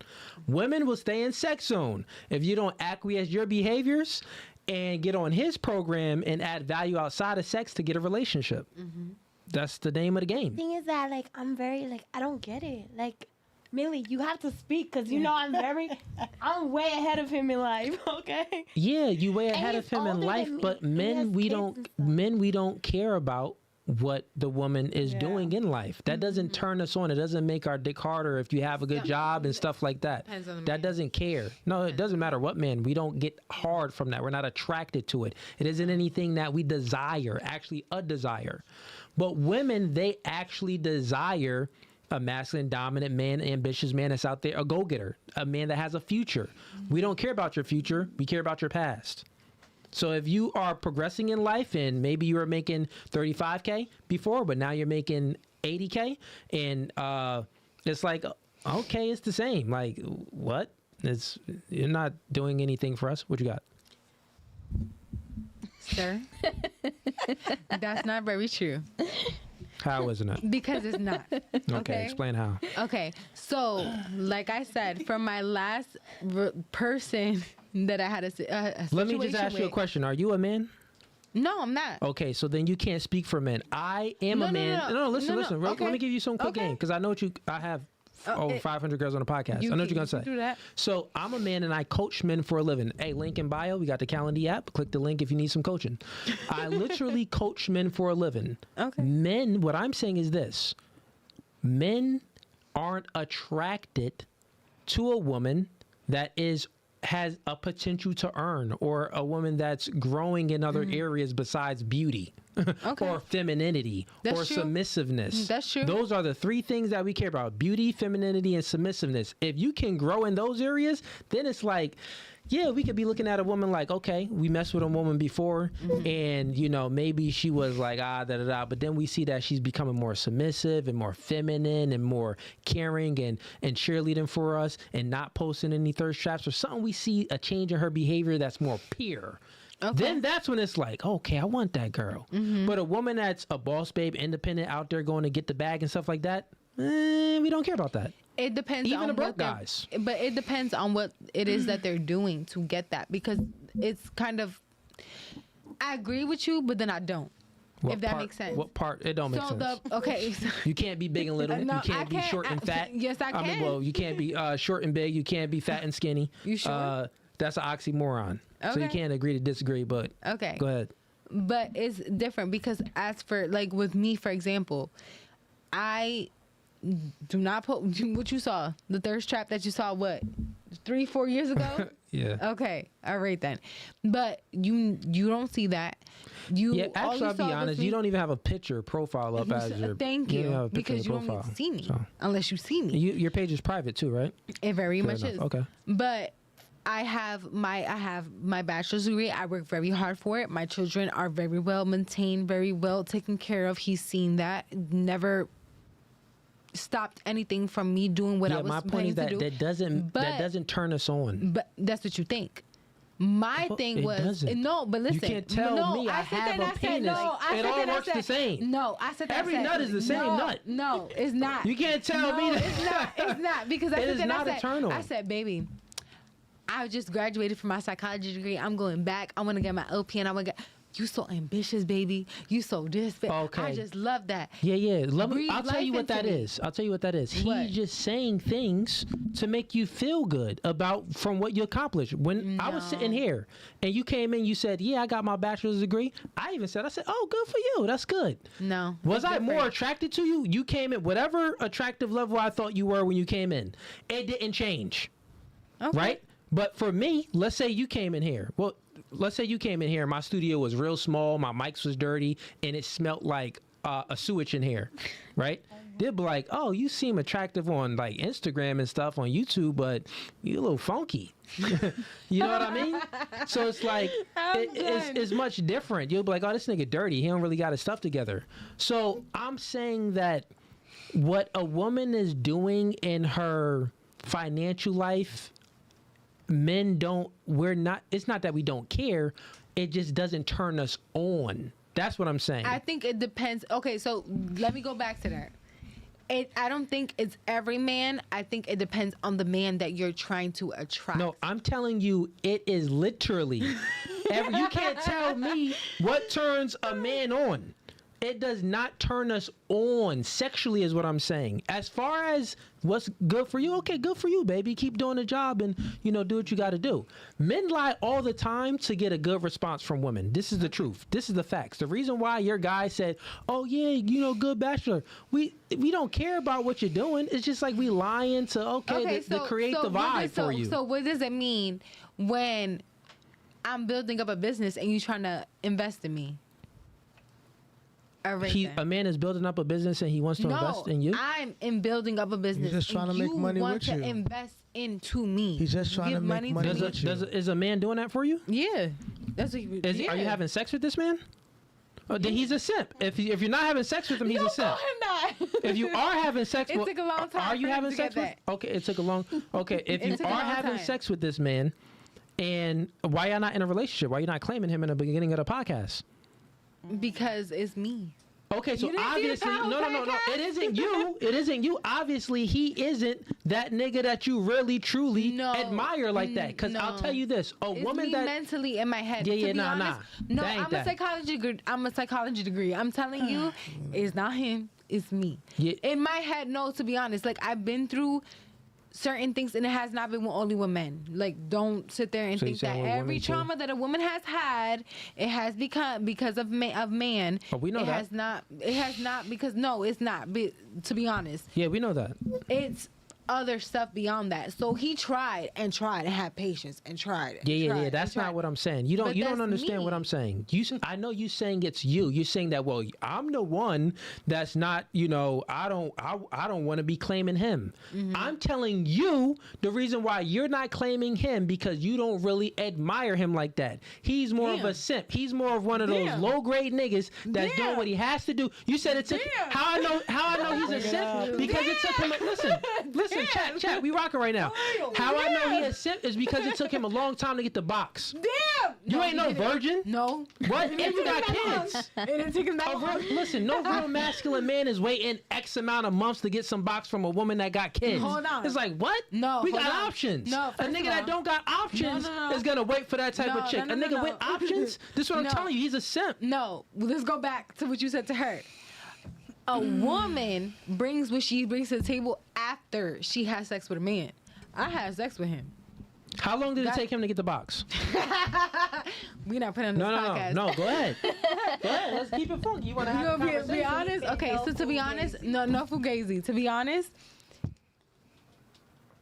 Speaker 1: Women will stay in sex zone if you don't acquiesce your behaviors and get on his program and add value outside of sex to get a relationship. That's the name of the game.
Speaker 5: Thing is that, like, I'm very, like, I don't get it. Like, Millie, you have to speak because you know I'm way ahead of him in life. Okay.
Speaker 1: Yeah, you way ahead of
Speaker 5: he's
Speaker 1: him in
Speaker 5: older
Speaker 1: life,
Speaker 5: than me.
Speaker 1: but
Speaker 5: He has
Speaker 1: men we
Speaker 5: kids
Speaker 1: don't
Speaker 5: and stuff.
Speaker 1: men we don't care about what the woman is doing in life. That doesn't turn us on. It doesn't make our dick harder if you have a good job and stuff like that.
Speaker 2: Depends on the
Speaker 1: That
Speaker 2: man.
Speaker 1: doesn't care. No, it doesn't matter what man. We don't get hard from that. We're not attracted to it. It isn't anything that we desire, actually a desire. But women, they actually desire a masculine, dominant man, ambitious man that's out there, a go-getter, a man that has a future. We don't care about your future. We care about your past. So if you are progressing in life and maybe you were making 35K before, but now you're making 80K, and it's like, okay, it's the same. Like, what? You're not doing anything for us. What you got?
Speaker 2: Sir, that's not very true.
Speaker 1: How isn't it?
Speaker 2: Because it's not.
Speaker 1: Okay, explain how.
Speaker 2: Okay, so like I said, for my last person that I had a
Speaker 1: Let me just ask you a question. Are you a man?
Speaker 2: No, I'm not.
Speaker 1: Okay, so then you can't speak for men. I am a man. No, listen.
Speaker 2: Okay.
Speaker 1: Let me give you some quick game because I know what I have over 500 girls on the podcast. I know what you're going to say.
Speaker 2: Do that.
Speaker 1: So I'm a man and I coach men for a living. Hey, link in bio. We got the Calendly app. Click the link if you need some coaching. I literally coach men for a living.
Speaker 2: Okay.
Speaker 1: Men, what I'm saying is this. Men aren't attracted to a woman that has a potential to earn, or a woman that's growing in other areas besides beauty. Or femininity.
Speaker 2: That's
Speaker 1: or
Speaker 2: true.
Speaker 1: Submissiveness.
Speaker 2: That's true.
Speaker 1: Those are the three things that we care about: beauty, femininity, and submissiveness. If you can grow in those areas, then it's like, yeah, we could be looking at a woman like, okay, we messed with a woman before, and maybe she was like but then we see that she's becoming more submissive and more feminine and more caring and cheerleading for us and not posting any thirst traps or something. We see a change in her behavior that's more pure. Okay. Then that's when it's like, okay, I want that girl. But a woman that's a boss babe, independent, out there going to get the bag and stuff like that, we don't care about that.
Speaker 2: It depends
Speaker 1: Even
Speaker 2: on
Speaker 1: the broke
Speaker 2: what
Speaker 1: guys.
Speaker 2: But it depends on what it is that they're doing to get that, because it's kind of, I agree with you, but then I don't. If that makes sense.
Speaker 1: What part? It don't make sense.
Speaker 2: Okay.
Speaker 1: You can't be big and little.
Speaker 2: No,
Speaker 1: you can't be short and fat.
Speaker 2: Yes, I can.
Speaker 1: mean, well, you can't be short and big. You can't be fat and skinny.
Speaker 2: You sure?
Speaker 1: That's an oxymoron. So you
Speaker 2: Okay.
Speaker 1: can't agree to disagree, but
Speaker 2: Okay.
Speaker 1: go ahead.
Speaker 2: But it's different because as for like with me, for example, I do not put what you saw, the thirst trap that you saw, what, 3-4 years ago?
Speaker 1: Yeah.
Speaker 2: Okay. All right then. But you don't see that.
Speaker 1: Yeah,
Speaker 2: all
Speaker 1: actually,
Speaker 2: you
Speaker 1: I'll be
Speaker 2: saw was
Speaker 1: honest.
Speaker 2: me-
Speaker 1: You don't even have a picture profile up as your.
Speaker 2: Thank
Speaker 1: don't
Speaker 2: you,
Speaker 1: have a picture
Speaker 2: because
Speaker 1: of
Speaker 2: you
Speaker 1: the
Speaker 2: don't
Speaker 1: profile,
Speaker 2: even see me
Speaker 1: so.
Speaker 2: unless you see me.
Speaker 1: Your page is private too, right?
Speaker 2: It very
Speaker 1: Fair
Speaker 2: much
Speaker 1: enough.
Speaker 2: is.
Speaker 1: Okay.
Speaker 2: But I have my bachelor's degree. I work very hard for it. My children are very well maintained, very well taken care of. He's seen that. Never stopped anything from me doing what I was
Speaker 1: my point
Speaker 2: planning
Speaker 1: is that
Speaker 2: to do.
Speaker 1: that doesn't turn us on.
Speaker 2: But that's what you think. My thing
Speaker 1: it
Speaker 2: was
Speaker 1: doesn't.
Speaker 2: no, but listen.
Speaker 1: You can't tell me I
Speaker 2: said
Speaker 1: have
Speaker 2: that,
Speaker 1: a
Speaker 2: I said,
Speaker 1: penis.
Speaker 2: no, I
Speaker 1: It
Speaker 2: said
Speaker 1: all
Speaker 2: that, I
Speaker 1: works the
Speaker 2: said-
Speaker 1: same.
Speaker 2: No, I said that.
Speaker 1: Every
Speaker 2: I said,
Speaker 1: nut is the same
Speaker 2: no,
Speaker 1: nut.
Speaker 2: No, it's not.
Speaker 1: You can't tell me that.
Speaker 2: It's not. It's not because I
Speaker 1: It
Speaker 2: said
Speaker 1: is
Speaker 2: that,
Speaker 1: not
Speaker 2: I
Speaker 1: a
Speaker 2: said,
Speaker 1: turn on.
Speaker 2: I said, baby, I just graduated from my psychology degree. I'm going back. I want to get my LPN. I want to get. You so ambitious, baby. You so this.
Speaker 1: Okay.
Speaker 2: I just love that.
Speaker 1: Yeah.
Speaker 2: Breathe
Speaker 1: I'll tell you
Speaker 2: life
Speaker 1: what that
Speaker 2: into me.
Speaker 1: is. I'll tell you what that is.
Speaker 2: What?
Speaker 1: He's just saying things to make you feel good from what you accomplished. When I was sitting here and you came in, you said, "Yeah, I got my bachelor's degree." I said, "Oh, good for you. That's good."
Speaker 2: No.
Speaker 1: Was
Speaker 2: it's
Speaker 1: I more
Speaker 2: different.
Speaker 1: attracted to you? You came in whatever attractive level I thought you were when you came in. It didn't change.
Speaker 2: Okay.
Speaker 1: Right? But for me, let's say you came in here. Well, let's say you came in here. My studio was real small. My mics was dirty, and it smelled like a sewage in here, right? They'd be like, "Oh, you seem attractive on like Instagram and stuff on YouTube, but you a little funky." You know what I mean? So it's like it's much different. You'll be like, "Oh, this nigga dirty. He don't really got his stuff together." So I'm saying that what a woman is doing in her financial life, men don't. We're not. It's not that we don't care. It just doesn't turn us on. That's what I'm saying.
Speaker 2: I think it depends. Okay, so let me go back to that. I don't think it's every man. I think it depends on the man that you're trying to attract.
Speaker 1: No, I'm telling you, it is literally. You can't tell me what turns a man on. It does not turn us on sexually, is what I'm saying. As far as what's good for you, okay, good for you, baby. Keep doing the job and, do what you got to do. Men lie all the time to get a good response from women. This is the truth. This is the facts. The reason why your guy said, "Oh, yeah, good bachelor." We don't care about what you're doing. It's just like we lying to, to create the vibe for you.
Speaker 2: So what does it mean when I'm building up a business and you trying to invest in me?
Speaker 1: A man is building up a business and he wants to invest in you.
Speaker 2: I'm in building up a business.
Speaker 7: He's just trying to make money
Speaker 2: want
Speaker 7: with
Speaker 2: to
Speaker 7: you.
Speaker 2: invest into me.
Speaker 7: He's just trying to
Speaker 2: Give
Speaker 7: make money
Speaker 2: to me.
Speaker 7: with you.
Speaker 1: Is a man doing that for you?
Speaker 2: Yeah. That's what you.
Speaker 1: Are you having sex with this man? Oh, then he's a simp. If you're not having sex with him, he's a simp.
Speaker 2: No, I'm not.
Speaker 1: If you are having sex,
Speaker 2: It took a long time
Speaker 1: Are you
Speaker 2: for him
Speaker 1: having
Speaker 2: to
Speaker 1: sex
Speaker 2: get
Speaker 1: with?
Speaker 2: that.
Speaker 1: Okay, it took a long. Okay, if you
Speaker 2: took a
Speaker 1: are
Speaker 2: long
Speaker 1: having
Speaker 2: time.
Speaker 1: sex with this man, and why y'all not in a relationship? Why you not claiming him in the beginning of the podcast?
Speaker 2: Because it's me.
Speaker 1: Okay, so
Speaker 2: You didn't see the
Speaker 1: obviously,
Speaker 2: title
Speaker 1: no.
Speaker 2: podcast?
Speaker 1: It isn't you. It isn't you. Obviously, he isn't that nigga that you really truly
Speaker 2: No.
Speaker 1: admire like that. Because I'll
Speaker 2: No.
Speaker 1: tell you this: a
Speaker 2: It's
Speaker 1: woman
Speaker 2: me
Speaker 1: that
Speaker 2: mentally in my head.
Speaker 1: Yeah,
Speaker 2: To
Speaker 1: yeah,
Speaker 2: be
Speaker 1: nah.
Speaker 2: honest, No,
Speaker 1: That ain't
Speaker 2: I'm a
Speaker 1: that.
Speaker 2: psychology. I'm a psychology degree. I'm telling you, it's not him. It's me.
Speaker 1: Yeah.
Speaker 2: In my head, no. To be honest, like I've been through certain things, and it has not been only with men. Like, don't sit there and
Speaker 1: So you
Speaker 2: think that
Speaker 1: saying with
Speaker 2: every
Speaker 1: women, too?
Speaker 2: trauma that a woman has had, it has become because of man.
Speaker 1: Oh, we know
Speaker 2: it
Speaker 1: that.
Speaker 2: has not. It has not because no, it's not. To be honest,
Speaker 1: Yeah, we know that.
Speaker 2: it's other stuff beyond that. So he tried and had patience and tried. And
Speaker 1: Yeah.
Speaker 2: tried and
Speaker 1: That's
Speaker 2: tried.
Speaker 1: not what I'm saying. You don't
Speaker 2: But
Speaker 1: don't
Speaker 2: that's
Speaker 1: understand
Speaker 2: me.
Speaker 1: what I'm saying. I know you saying it's you. You're saying that, well, I'm the one that's not, I don't want to be claiming him.
Speaker 2: Mm-hmm.
Speaker 1: I'm telling you the reason why you're not claiming him because you don't really admire him like that. He's more of a
Speaker 2: Damn.
Speaker 1: simp. He's more of one of those
Speaker 2: Damn.
Speaker 1: low grade niggas that's doing
Speaker 2: Damn.
Speaker 1: what he has to do. You said it took
Speaker 2: Damn.
Speaker 1: how I know he's a simp because it took him listen, chat, we rocking right now. How I know he a simp is because it took him a long time to get the box.
Speaker 2: Damn.
Speaker 1: You ain't no virgin.
Speaker 2: No.
Speaker 1: What? And you got kids.
Speaker 2: It didn't take him that long.
Speaker 1: Listen, no real masculine man is waiting X amount of months to get some box from a woman that got kids.
Speaker 2: Hold on.
Speaker 1: It's like, what?
Speaker 2: No,
Speaker 1: we
Speaker 2: hold
Speaker 1: got
Speaker 2: on.
Speaker 1: options.
Speaker 2: No,
Speaker 1: a
Speaker 2: first
Speaker 1: nigga
Speaker 2: of
Speaker 1: that
Speaker 2: all-
Speaker 1: don't got options
Speaker 2: No.
Speaker 1: is gonna wait for that type
Speaker 2: No,
Speaker 1: of chick.
Speaker 2: no,
Speaker 1: a
Speaker 2: no,
Speaker 1: nigga
Speaker 2: no.
Speaker 1: with options. This is what I'm
Speaker 2: No.
Speaker 1: telling you. He's a simp.
Speaker 2: No. Let's go back to what you said to her. A woman brings what she brings to the table after she has sex with a man. I had sex with him.
Speaker 1: How long did it take him to get the box?
Speaker 2: We not putting on this
Speaker 1: No.
Speaker 2: podcast.
Speaker 1: Go ahead. Go ahead. Let's keep it funky. You want to
Speaker 2: You
Speaker 1: have a
Speaker 2: gonna be
Speaker 1: conversation?
Speaker 2: honest? Okay, so to be honest, no Fugazee. To be honest,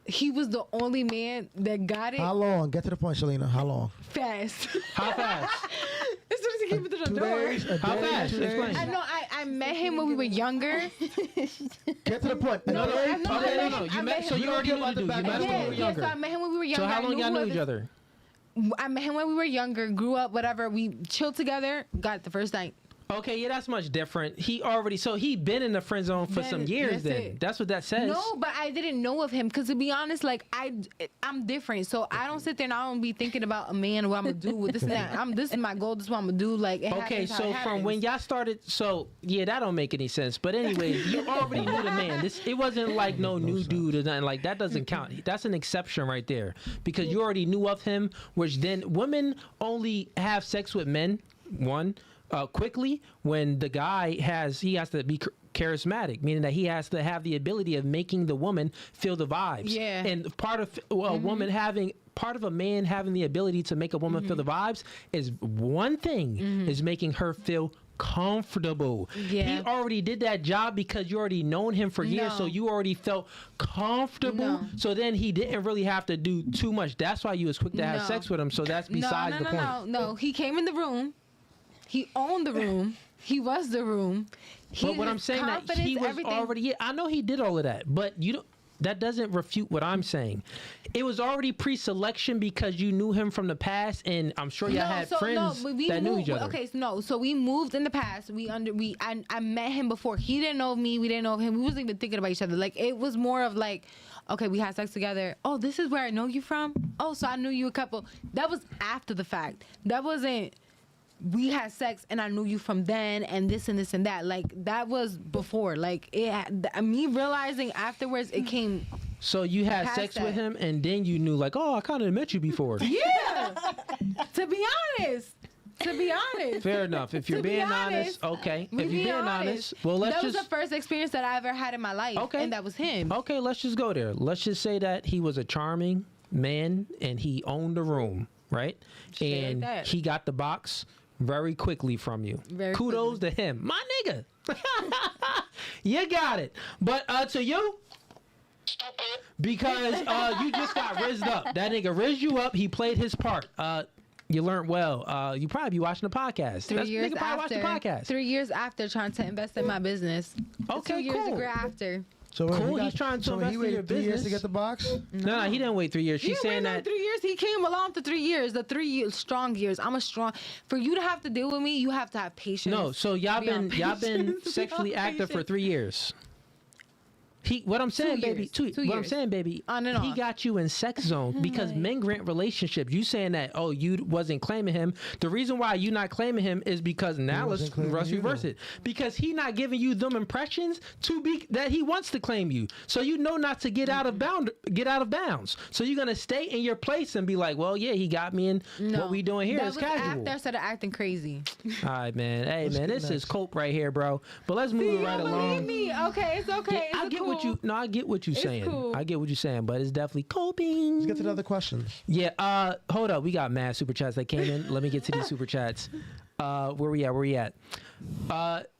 Speaker 2: he was the only man that got it
Speaker 7: How long? Get to the point, Selena. How long?
Speaker 2: fast.
Speaker 1: How fast?
Speaker 2: As soon as he came to the
Speaker 7: 2
Speaker 2: door.
Speaker 7: days? A
Speaker 1: How
Speaker 7: day?
Speaker 1: fast?
Speaker 7: 2 days?
Speaker 1: Explain.
Speaker 2: I know. I met him when we were younger.
Speaker 7: Get to the point. A
Speaker 2: No,
Speaker 7: day?
Speaker 2: I know.
Speaker 1: Okay,
Speaker 2: I
Speaker 1: no.
Speaker 2: met
Speaker 1: You
Speaker 2: him-
Speaker 1: met. So you already knew the dude. You met him when you
Speaker 2: Yeah,
Speaker 1: were
Speaker 2: yeah. So
Speaker 1: younger.
Speaker 2: I met him when we were younger.
Speaker 1: So how
Speaker 2: I
Speaker 1: long
Speaker 2: knew
Speaker 1: y'all
Speaker 2: who
Speaker 1: knew
Speaker 2: of
Speaker 1: each
Speaker 2: his-
Speaker 1: other?
Speaker 2: I met him when we were younger, grew up, whatever. We chilled together, got it the first night.
Speaker 1: Okay, yeah, that's much different. He been in the friend zone for
Speaker 2: Then
Speaker 1: some years.
Speaker 2: that's
Speaker 1: Then
Speaker 2: it.
Speaker 1: that's what that says.
Speaker 2: No, but I didn't know of him because to be honest, like I'm different. So I don't sit there and I don't be thinking about a man, what I'm gonna do with this and that. This is my goal. This is what I'm gonna do. Like it
Speaker 1: Okay,
Speaker 2: happens how
Speaker 1: so
Speaker 2: it
Speaker 1: from
Speaker 2: happens.
Speaker 1: when y'all started, that don't make any sense. But anyway, you already knew the man. It wasn't like no new dude or nothing like that. Doesn't count. That's an exception right there because you already knew of him. Which then women only have sex with men. Quickly when the guy has to be charismatic, meaning that he has to have the ability of making the woman feel the vibes.
Speaker 2: Yeah.
Speaker 1: And part of a man having the ability to make a woman feel the vibes is one thing is making her feel comfortable.
Speaker 2: Yeah.
Speaker 1: He already did that job because you already known him for years,
Speaker 2: No.
Speaker 1: so you already felt comfortable.
Speaker 2: No.
Speaker 1: So then he didn't really have to do too much. That's why you was quick to have
Speaker 2: No.
Speaker 1: sex with him. So that's besides the point.
Speaker 2: No. He came in the room. He owned the room. He was the room.
Speaker 1: But what I'm saying that he was already. Yeah, I know he did all of that, but you don't. That doesn't refute what I'm saying. It was already pre-selection because you knew him from the past, and I'm sure y'all had friends
Speaker 2: but we
Speaker 1: that knew
Speaker 2: moved,
Speaker 1: each other.
Speaker 2: Okay, so we moved in the past. I met him before. He didn't know me. We didn't know him. We wasn't even thinking about each other. Like it was more of like, okay, we had sex together. Oh, this is where I know you from. Oh, so I knew you a couple. That was after the fact. That wasn't. We had sex and I knew you from then and this and this and that. Like that was before. Like me realizing afterwards it came.
Speaker 1: So you had
Speaker 2: Past
Speaker 1: sex
Speaker 2: that.
Speaker 1: with him, and then you knew, like, oh, I kind of met you before.
Speaker 2: Yeah. To be honest.
Speaker 1: Fair enough. If you're
Speaker 2: To be
Speaker 1: being honest,
Speaker 2: honest,
Speaker 1: okay.
Speaker 2: we
Speaker 1: If you're
Speaker 2: being
Speaker 1: being honest, well, let's
Speaker 2: that
Speaker 1: just.
Speaker 2: was the first experience that I ever had in my life.
Speaker 1: Okay.
Speaker 2: And that was him.
Speaker 1: Okay, let's just go there. Let's just say that he was a charming man, and he owned the room, right?
Speaker 2: Straight like
Speaker 1: And
Speaker 2: that.
Speaker 1: he got the box very quickly from you.
Speaker 2: Very
Speaker 1: Kudos to him, my nigga. You got it. But to you. Because you just got rizzed up. That nigga rizzed you up. He played his part. You learned well. You probably be watching the podcast.
Speaker 2: 3 years
Speaker 1: nigga probably
Speaker 2: after.
Speaker 1: watch the podcast.
Speaker 2: 3 years after trying to invest in my business.
Speaker 1: Okay,
Speaker 2: 2 years
Speaker 1: cool.
Speaker 2: after.
Speaker 7: So
Speaker 1: Cool, he's trying to invest
Speaker 7: he
Speaker 1: in your
Speaker 7: waited 3 years to
Speaker 1: business.
Speaker 7: get the box.
Speaker 1: No, he didn't wait 3 years. She's saying that.
Speaker 2: 3 years. He came along for 3 years. The 3 years, strong years. I'm a strong. For you to have to deal with me, you have to have patience.
Speaker 1: No, so y'all
Speaker 2: Be on
Speaker 1: been
Speaker 2: patience.
Speaker 1: sexually
Speaker 2: Be on
Speaker 1: active for
Speaker 2: patience.
Speaker 1: 3 years. What I'm saying, baby,
Speaker 2: years.
Speaker 1: 2
Speaker 2: 2
Speaker 1: what I'm
Speaker 2: years.
Speaker 1: saying, baby,
Speaker 2: On and
Speaker 1: he
Speaker 2: off.
Speaker 1: got you in sex zone because men grant relationships. You saying that, oh, you wasn't claiming him. The reason why you not claiming him is because now
Speaker 7: wasn't claiming you,
Speaker 1: reverse
Speaker 7: though.
Speaker 1: it. Because he not giving you them impressions to be that he wants to claim you. So you know not to get out of bounds. So you're gonna stay in your place and be like, well, yeah, he got me in. What we doing here
Speaker 2: that
Speaker 1: is
Speaker 2: was
Speaker 1: casual.
Speaker 2: after I started acting crazy.
Speaker 1: All right, man. Hey,
Speaker 7: Let's
Speaker 1: man,
Speaker 7: get
Speaker 1: this is
Speaker 7: next.
Speaker 1: cope right here, bro. But let's move it right
Speaker 2: Believe
Speaker 1: along.
Speaker 2: me. Okay, it's okay.
Speaker 1: I get what you. No, I get what you're
Speaker 2: It's
Speaker 1: saying.
Speaker 2: cool.
Speaker 1: I get what you're saying, but it's definitely coping.
Speaker 7: Let's get to the other questions.
Speaker 1: Yeah. Hold up. We got mad super chats that came in. Let me get to these super chats. Where we at?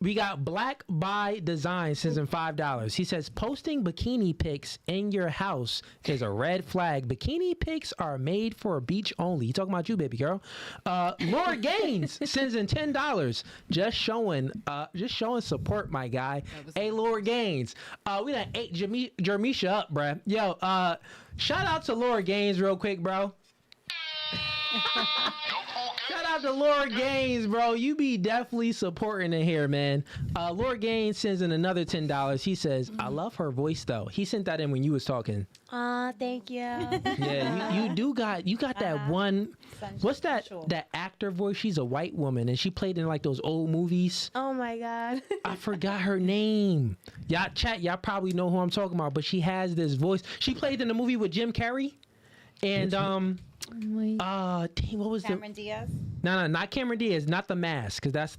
Speaker 1: We got Black by Design sends in $5. He says posting bikini pics in your house is a red flag. Bikini pics are made for a beach only. He talking about you, baby girl. Laura Gaines sends in $10. Just showing support, my guy. Hey, Laura Gaines. We done ate Jermisha up, bruh. Yo, shout out to Laura Gaines real quick, bro. Shout out to Laura Gaines, bro. You be definitely supporting it here, man. Laura Gaines sends in another $10. He says, I love her voice though. He sent that in when you was talking.
Speaker 5: Thank you.
Speaker 1: Yeah, you got that one. What's that actor voice? She's a white woman and she played in like those old movies.
Speaker 5: Oh my God.
Speaker 1: I forgot her name. Y'all probably know who I'm talking about, but she has this voice. She played in the movie with Jim Carrey. And dang, what was
Speaker 8: Cameron Diaz.
Speaker 1: No, not Cameron Diaz, not The Mask, because that's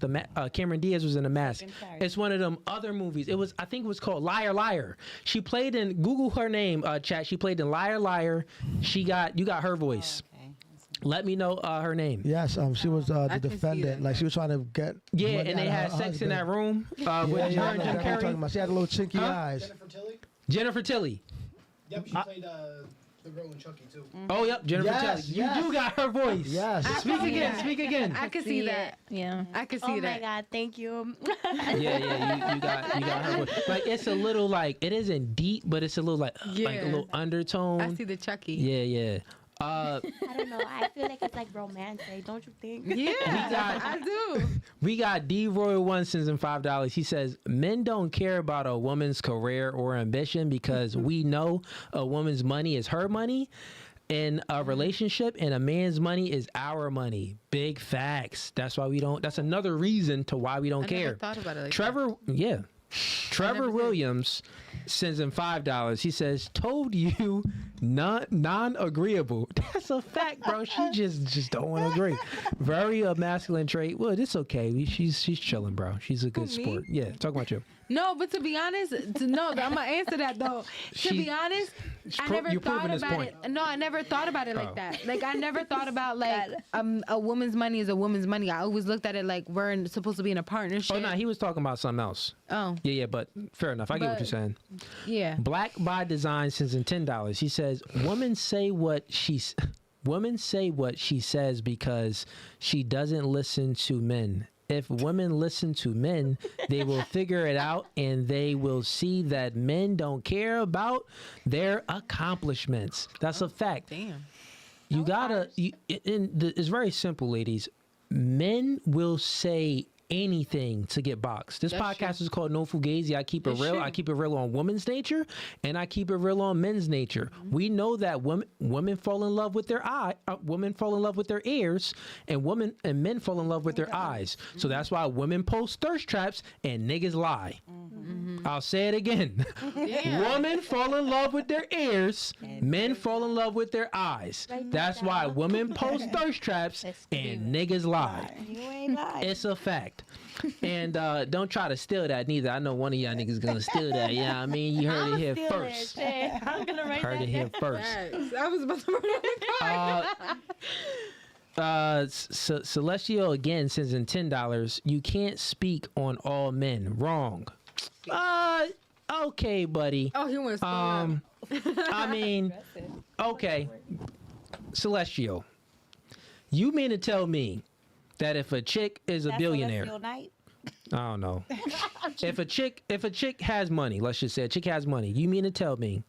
Speaker 1: Cameron Diaz was in The Mask. It's one of them other movies. I think it was called Liar Liar. She played in, Google her name, chat. She played in Liar Liar. You got her voice.
Speaker 8: Okay.
Speaker 1: Let me know her name.
Speaker 7: Yes, she was the
Speaker 2: can see
Speaker 7: defendant.
Speaker 2: that,
Speaker 7: Like she was trying to get.
Speaker 1: Yeah,
Speaker 7: money
Speaker 1: and they
Speaker 7: out of
Speaker 1: had
Speaker 7: her
Speaker 1: sex in
Speaker 7: husband.
Speaker 1: that room with
Speaker 7: Yeah,
Speaker 1: her and Jim
Speaker 7: that's what I'm talking
Speaker 1: Carrey.
Speaker 7: about. She had a little chinky
Speaker 1: Huh?
Speaker 7: eyes.
Speaker 1: Jennifer Tilly.
Speaker 9: Yep, she played the girl in Chucky too.
Speaker 1: Oh, yep, Jennifer
Speaker 7: Yes,
Speaker 1: Tilly.
Speaker 7: yes.
Speaker 1: You do got her voice.
Speaker 7: Yes.
Speaker 1: Speak
Speaker 2: see
Speaker 1: again.
Speaker 2: that.
Speaker 1: Speak again.
Speaker 2: I can see that.
Speaker 4: Yeah.
Speaker 2: I can see
Speaker 5: Oh my
Speaker 2: that.
Speaker 5: God. Thank you.
Speaker 1: Yeah, you got her voice. Like it's a little like it isn't deep, but it's a little like a
Speaker 2: Yeah.
Speaker 1: little undertone.
Speaker 2: I see the Chucky.
Speaker 1: Yeah.
Speaker 5: I don't know. I feel like it's like romantic. Don't you think?
Speaker 2: Yeah,
Speaker 1: got-
Speaker 2: I do.
Speaker 1: We got D Royal One sends in $5. He says men don't care about a woman's career or ambition because we know a woman's money is her money in a relationship and a man's money is our money. Big facts. That's why we don't. That's another reason to why we don't
Speaker 2: I
Speaker 1: care.
Speaker 2: never thought about it like
Speaker 1: Trevor, yeah. Trevor
Speaker 2: never did.
Speaker 1: Williams sends in $5. He says, "Told you, non-agreeable." That's a fact, bro. She just don't want to agree. Very masculine trait. Well, it's okay. She's chilling, bro. She's a good
Speaker 2: Who, me?
Speaker 1: sport. Yeah, talk about you.
Speaker 2: No, but to be honest, I'm gonna answer that though. To be honest, I never
Speaker 1: you're
Speaker 2: thought
Speaker 1: proving his
Speaker 2: about
Speaker 1: point.
Speaker 2: it. No, I never thought about it
Speaker 1: Oh.
Speaker 2: like that. Like I never thought about like a woman's money is a woman's money. I always looked at it like supposed to be in a partnership.
Speaker 1: Oh no, he was talking about something else.
Speaker 2: Oh,
Speaker 1: Yeah, but fair enough. I get what
Speaker 2: But-
Speaker 1: you're saying.
Speaker 2: yeah.
Speaker 1: Black by Design sends in $10. He says, Women say what she says because she doesn't listen to men. If women listen to men, they will figure it out and they will see that men don't care about their accomplishments. That's a fact.
Speaker 2: Damn.
Speaker 1: You gotta. It's very simple, ladies. Men will say anything to get boxed. This
Speaker 2: That's
Speaker 1: podcast
Speaker 2: true.
Speaker 1: is called No Fugazi. I keep it
Speaker 2: It's
Speaker 1: real.
Speaker 2: true.
Speaker 1: I keep it real on women's nature, and I keep it real on men's nature. We know that women fall in love with their women fall in love with their ears, and men fall in love with their eyes. So that's why women post thirst traps and niggas lie. I'll say it again. Women fall in love with their ears, men fall in love with their eyes. That's why women post thirst traps and niggas lie.
Speaker 8: You ain't lying.
Speaker 1: It's a fact. And don't try to steal that neither. I know one of y'all niggas gonna steal that. Yeah, I mean, you heard it here first.
Speaker 5: I'm gonna write
Speaker 1: Heard
Speaker 5: that
Speaker 1: it here
Speaker 5: down.
Speaker 1: first.
Speaker 2: I was about to
Speaker 1: Celestial again sends in $10. You can't speak on all men. Wrong. Okay, buddy.
Speaker 2: Oh, he wants to.
Speaker 1: I mean, okay. Celestial, you mean to tell me that if a chick is a
Speaker 8: That's
Speaker 1: billionaire,
Speaker 8: Celestial Night.
Speaker 1: I don't know. If a chick has money, let's just say a chick has money, you mean to tell me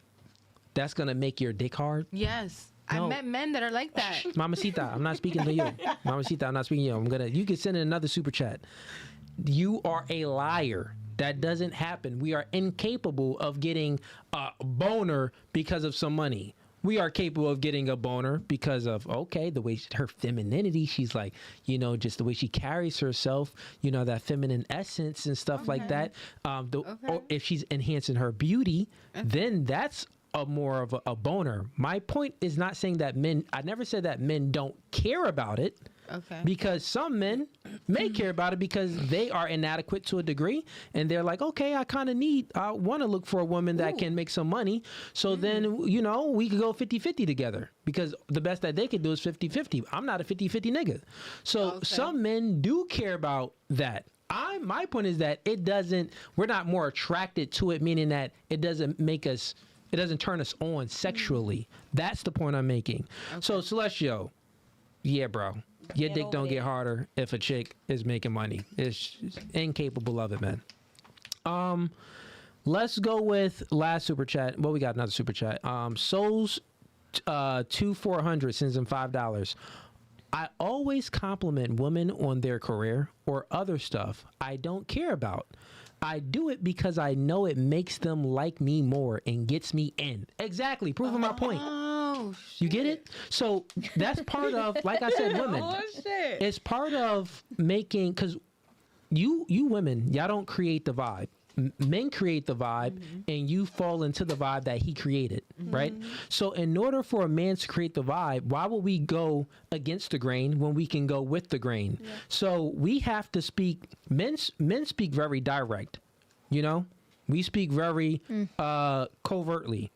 Speaker 1: that's gonna make your dick hard?
Speaker 2: Yes.
Speaker 1: No.
Speaker 2: I met men that are like that.
Speaker 1: Mamacita, I'm not speaking to you. Mamacita, I'm not speaking to you. You can send in another super chat. You are a liar. That doesn't happen. We are incapable of getting a boner because of some money. We are capable of getting a boner because of, okay, the way her femininity, she's like, just the way she carries herself, that feminine essence and stuff like that. Or if she's enhancing her beauty, then that's more of a boner. My point is not saying that I never said that men don't care about it.
Speaker 2: Okay.
Speaker 1: Because some men may care about it because they are inadequate to a degree, and they're like, okay, I want to look for a woman that can make some money. So then, we could go 50-50 together, because the best that they could do is 50-50. I'm not a 50-50 nigga. So some men do care about that. My point is that we're not more attracted to it, meaning that it doesn't turn us on sexually. That's the point I'm making. Okay. So Celestial, yeah, bro. Your dick don't get harder if a chick is making money. It's incapable of it, man. Let's go with last super chat. Well, we got another super chat. Souls 2400 sends them $5. I always compliment women on their career or other stuff I don't care about. I do it because I know it makes them like me more and gets me in. Exactly, proving my point.
Speaker 2: Oh, shit.
Speaker 1: You get it? So that's part of, like I said, women.
Speaker 2: Oh, shit.
Speaker 1: It's part of making, because you women, y'all don't create the vibe. Men create the vibe, and you fall into the vibe that he created, right? So in order for a man to create the vibe, why would we go against the grain when we can go with the grain? Yeah. So we have to speak, men speak very direct, we speak very covertly.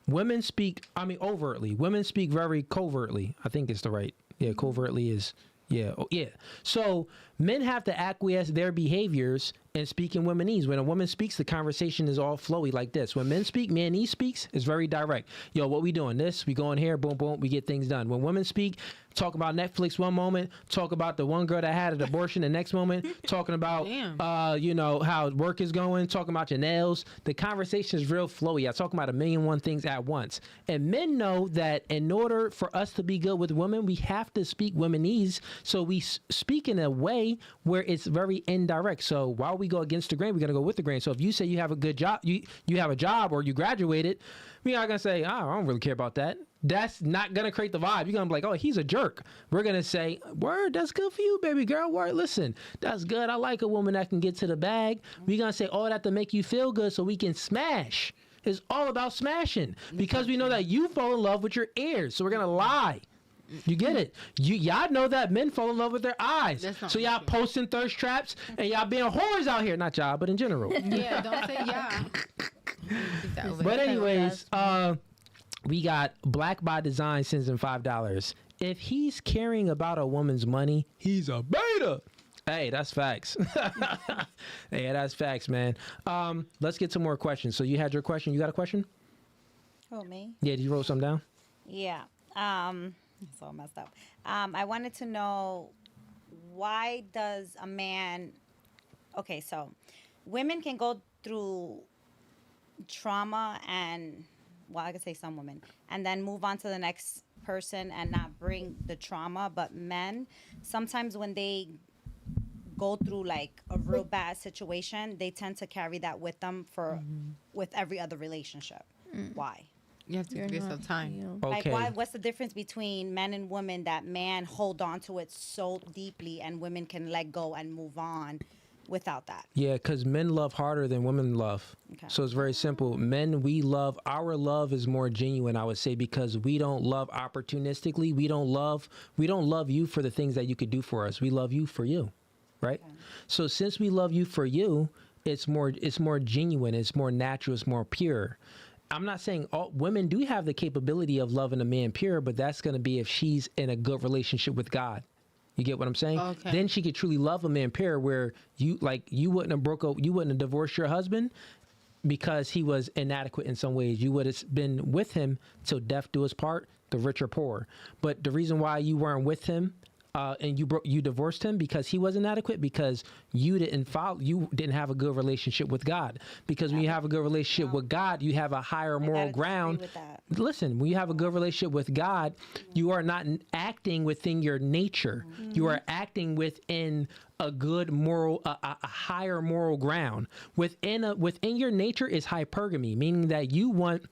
Speaker 1: Women speak, overtly. Women speak very covertly. I think it's the right. Yeah, covertly is, yeah. Oh, yeah. So men have to acquiesce their behaviors and speak in womanese. When a woman speaks, the conversation is all flowy like this. When men speak, manese speaks, is very direct. Yo, what we doing? This, we going here, boom, boom, we get things done. When women speak, talk about Netflix one moment, talk about the one girl that had an abortion the next moment, talking about, how work is going, talking about your nails. The conversation is real flowy. I'm talking about 1,000,001 things at once. And men know that in order for us to be good with women, we have to speak womanese. So we speak in a way where it's very indirect. So while we go against the grain, we're going to go with the grain. So if you say you have a good job, you have a job or you graduated, we're not going to say, I don't really care about that. That's not going to create the vibe. You're going to be like, oh, he's a jerk. We're going to say, word, that's good for you, baby girl. Word, listen, that's good. I like a woman that can get to the bag. We're going to say all that to make you feel good so we can smash. It's all about smashing because we know that you fall in love with your ears. So we're going to lie. You get it? Y'all know that men fall in love with their eyes. So y'all posting thirst traps and y'all being whores out here. Not y'all, but in general.
Speaker 2: Yeah, don't say y'all.
Speaker 1: But anyways, we got Black by Design sends him $5. If he's caring about a woman's money, he's a beta. Hey, that's facts. Hey, that's facts, man. Let's get some more questions. So you had your question. You got a question?
Speaker 8: Oh, me?
Speaker 1: Yeah, did you wrote something down?
Speaker 8: Yeah. It's all messed up. I wanted to know, why does a man... Okay, so women can go through trauma and... Well, I could say some women. And then move on to the next person and not bring the trauma. But men, sometimes when they go through like a real bad situation, they tend to carry that with them with every other relationship. Why?
Speaker 2: You have to give yourself time.
Speaker 8: Okay. Like, what's the difference between men and women that man hold on to it so deeply and women can let go and move on without that? Yeah,
Speaker 1: because men love harder than women love. Okay. So it's very simple. Men, our love is more genuine, I would say, because we don't love opportunistically. We don't love you for the things that you could do for us. We love you for you, right? Okay. So since we love you for you, it's more genuine, it's more natural, it's more pure. I'm not saying all women do have the capability of loving a man pure, but that's going to be if she's in a good relationship with God. You get what I'm saying? Okay. Then she could truly love a man pure, where you wouldn't have divorced your husband because he was inadequate in some ways. You would have been with him till death do us part, the rich or poor. But the reason why you weren't with him and you divorced him because he wasn't adequate, because you didn't have a good relationship with God. Because when you have a good relationship with God, you have a higher moral ground.
Speaker 8: With that.
Speaker 1: Listen, when you have a good relationship with God, you are not acting within your nature. You are acting within a good moral, a higher moral ground. Within your nature is hypergamy, meaning that you want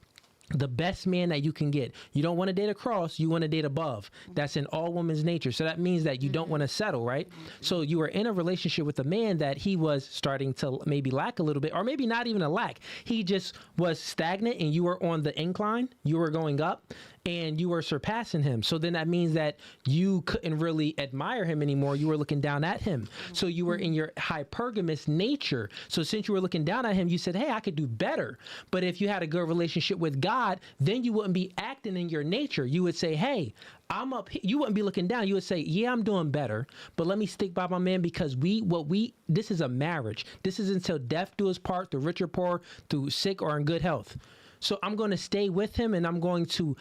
Speaker 1: the best man that you can get. You don't want to date across, you want to date above. That's in all women's nature. So that means that you don't want to settle, right? So you were in a relationship with a man that he was starting to maybe lack a little bit, or maybe not even a lack. He just was stagnant and you were on the incline. You were going up and you were surpassing him. So then that means that you couldn't really admire him anymore. You were looking down at him. So you were in your hypergamous nature. So since you were looking down at him, you said, hey, I could do better. But if you had a good relationship with God, then you wouldn't be acting in your nature. You would say, hey, I'm up. You wouldn't be looking down. You would say, yeah, I'm doing better, but let me stick by my man, because this is a marriage. This is until death do us part, through rich or poor, through sick or in good health. So I'm going to stay with him, and I'm going to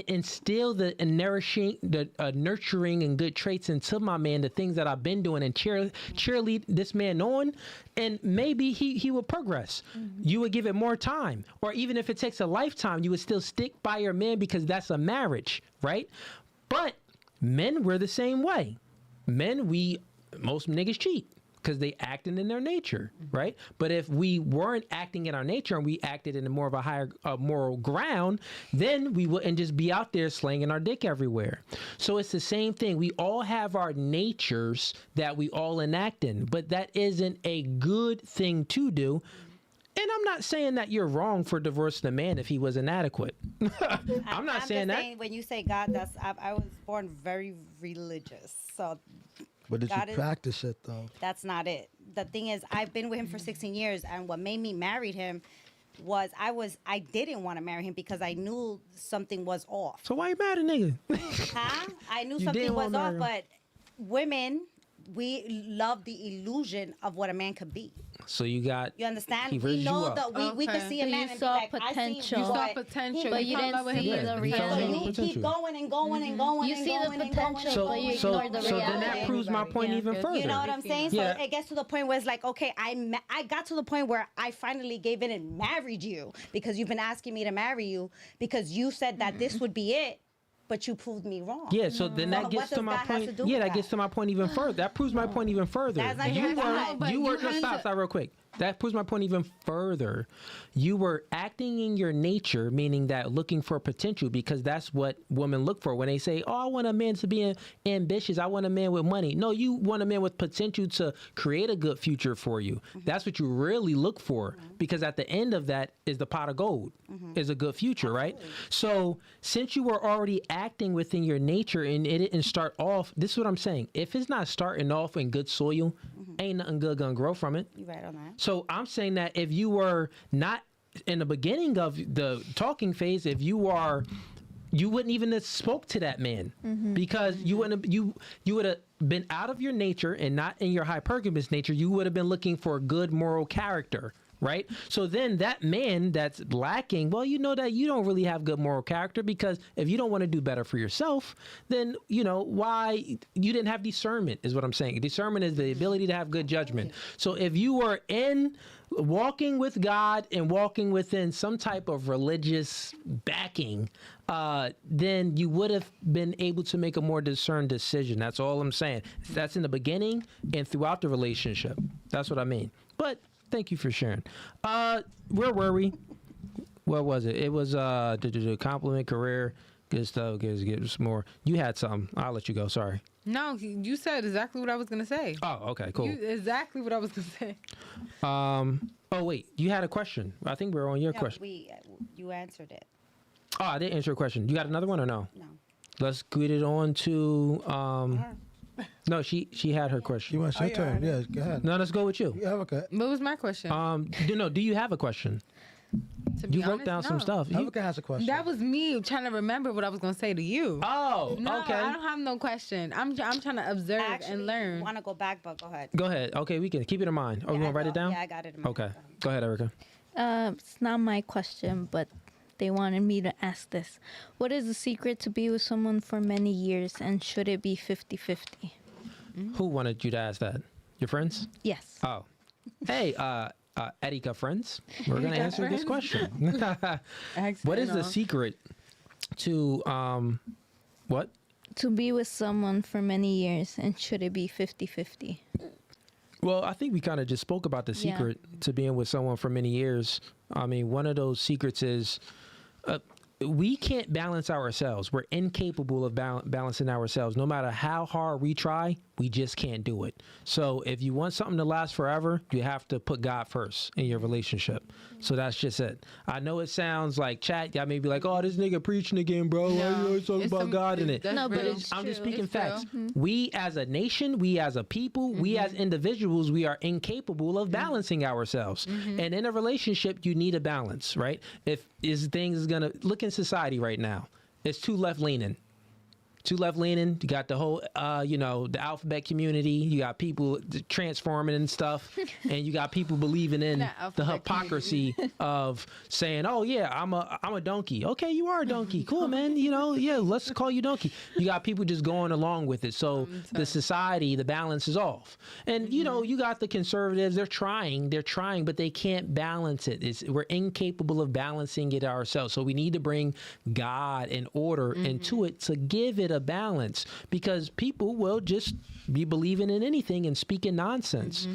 Speaker 1: instill the nurturing and good traits into my man, the things that I've been doing, and cheerlead this man on, and maybe he will progress. You would give it more time, or even if it takes a lifetime, you would still stick by your man, because that's a marriage, right? But men, we're the same way. Men, most niggas cheat, because they acting in their nature, right? But if we weren't acting in our nature and we acted in a more of a higher moral ground, then we wouldn't just be out there slanging our dick everywhere. So it's the same thing. We all have our natures that we all enact in, but that isn't a good thing to do. And I'm not saying that you're wrong for divorcing a man if he was inadequate. I'm not saying that.
Speaker 8: When you say God, I was born very religious, so.
Speaker 7: But did you practice it though?
Speaker 8: That's not it. The thing is, I've been with him for 16 years, and what made me marry him was I didn't want to marry him because I knew something was off.
Speaker 1: So why you mad at nigga?
Speaker 8: Huh? I knew something was off, but women, we love the illusion of what a man could be.
Speaker 1: So you
Speaker 8: understand? We know that we could see a man and be like,
Speaker 4: potential.
Speaker 2: You saw potential,
Speaker 4: but you didn't see the reality.
Speaker 8: So you keep going and going and going.
Speaker 4: You see the potential, but you ignore the reality.
Speaker 1: So then that proves my point even further.
Speaker 8: You know what I'm saying?
Speaker 1: Yeah.
Speaker 8: So it gets to the point where it's like, okay, I got to the point where I finally gave in and married you, because you've been asking me to marry you because you said that this would be it. But you proved me wrong.
Speaker 1: Yeah, so then that gets to my point. Yeah, that gets to my point even further. That proves my point even further.
Speaker 8: That's not even God.
Speaker 1: You were stop real quick. That proves my point even further. You were acting in your nature, meaning that looking for potential, because that's what women look for when they say, oh, I want a man to be ambitious. I want a man with money. No, you want a man with potential to create a good future for you. That's what you really look for, because at the end of that is the pot of gold, is a good future, right? So since you were already acting within your nature and it didn't start off, this is what I'm saying. If it's not starting off in good soil, ain't nothing good gonna grow from it.
Speaker 8: You're right on that.
Speaker 1: So I'm saying that if you were not in the beginning of the talking phase, if you wouldn't even have spoke to that man, because you would have been out of your nature and not in your hypergamous nature. You would have been looking for good moral character, right? So then that man that's lacking, well, you know that you don't really have good moral character, because if you don't want to do better for yourself, then why you didn't have discernment is what I'm saying. Discernment is the ability to have good judgment. So if you were walking with God and walking within some type of religious backing, then you would have been able to make a more discerned decision. That's all I'm saying. That's in the beginning and throughout the relationship. That's what I mean. But thank you for sharing. Where were we? What was it? It was compliment, career, good stuff, get some more. You had something. I'll let you go. Sorry.
Speaker 2: No, you said exactly what I was gonna say.
Speaker 1: Oh, okay, cool.
Speaker 2: Exactly what I was gonna say.
Speaker 1: Oh wait, you had a question. I think we're on your question.
Speaker 8: You answered it.
Speaker 1: Oh, I didn't answer your question. You got another one or no?
Speaker 8: No.
Speaker 1: Let's get it on to No, she had her question.
Speaker 7: You want your turn? Yeah, go ahead.
Speaker 1: No, let's go with you.
Speaker 7: Yeah, okay.
Speaker 2: What was my question?
Speaker 1: Do you have a question?
Speaker 2: To be
Speaker 1: You wrote
Speaker 2: honest,
Speaker 1: down some
Speaker 2: no.
Speaker 1: stuff.
Speaker 7: Erica has a question.
Speaker 2: That was me trying to remember what I was gonna say to you.
Speaker 1: Oh,
Speaker 2: No,
Speaker 1: okay.
Speaker 2: I don't have no question. I'm trying to observe and learn.
Speaker 8: Want to go back, but go ahead.
Speaker 1: Go ahead. Okay, we can keep it in mind. Oh, you want to write it down?
Speaker 8: Yeah, I got it in mind.
Speaker 1: Okay. Go ahead, Erica.
Speaker 4: It's not my question, but they wanted me to ask this. What is the secret to be with someone for many years, and should it be 50-50?
Speaker 1: Who wanted you to ask that? Your friends?
Speaker 4: Yes.
Speaker 1: Oh. Hey, Eddie got friends. We're going to answer this question. What is the secret to, what?
Speaker 4: To be with someone for many years, and should it be 50-50?
Speaker 1: Well, I think we kind of just spoke about the secret to being with someone for many years. I mean, one of those secrets is we can't balance ourselves. We're incapable of balancing ourselves. No matter how hard we try, we just can't do it. So if you want something to last forever, you have to put God first in your relationship. So that's just it. I know it sounds like chat. Y'all may be like, oh, this nigga preaching again, bro. Why you always talking about God in it?
Speaker 4: No, but
Speaker 1: I'm just speaking
Speaker 2: It's
Speaker 1: facts.
Speaker 2: real.
Speaker 1: We as a nation, we as a people, we as individuals, we are incapable of balancing ourselves. And in a relationship, you need a balance, right? If things is gonna look in society right now, it's too left leaning. Too left leaning. You got the whole, the alphabet community. You got people transforming and stuff, and you got people believing in the hypocrisy of saying, "Oh yeah, I'm a donkey." Okay, you are a donkey. Cool, man. Let's call you donkey. You got people just going along with it. So the society, the balance is off. And you got the conservatives. They're trying, but they can't balance it. We're incapable of balancing it ourselves. So we need to bring God and order into it to give it a balance, because people will just be believing in anything and speaking nonsense.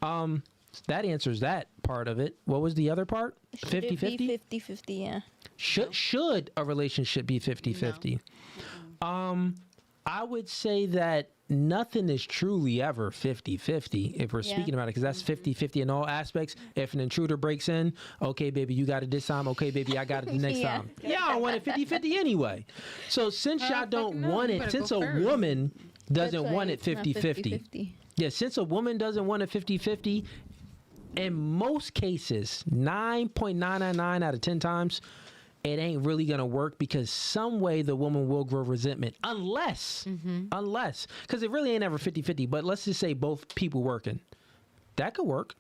Speaker 1: That answers that part of it. What was the other part? 50-50?
Speaker 4: 50-50, yeah.
Speaker 1: Should a relationship be 50-50? I would say that nothing is truly ever 50-50 if we're speaking about it, because that's 50-50 in all aspects. If an intruder breaks in, okay, baby, you got it this time. Okay, baby, I got it the next time. Yeah, I want it 50-50 anyway. So since y'all don't want it, since a woman doesn't want it 50-50. Yeah, since a woman doesn't want it 50-50, in most cases, 9.999 out of 10 times, it ain't really gonna work, because some way the woman will grow resentment, unless, because it really ain't ever 50-50, but let's just say both people working. That could work.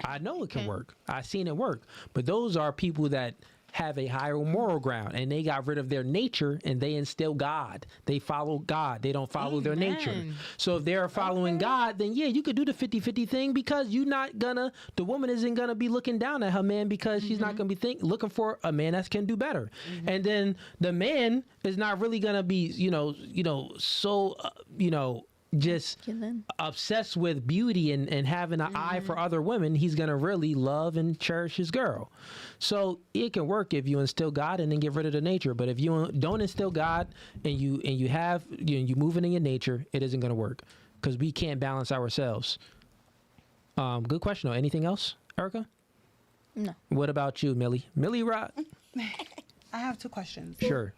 Speaker 1: I know it can work. I've seen it work. But those are people that have a higher moral ground, and they got rid of their nature and they instill God. They follow God. They don't follow their nature. So if they're following God, then yeah, you could do the 50-50 thing, because the woman isn't gonna be looking down at her man, because she's not gonna be looking for a man that can do better. And then the man is not really gonna be, just obsessed with beauty and having an eye for other women. He's gonna really love and cherish his girl. So it can work if you instill God and then get rid of the nature. But if you don't instill God and you moving in your nature, it isn't gonna work, because we can't balance ourselves. Good question though. Anything else, Erica?
Speaker 4: No.
Speaker 1: What about you, Millie? Millie Rock?
Speaker 6: I have two questions.
Speaker 1: Sure.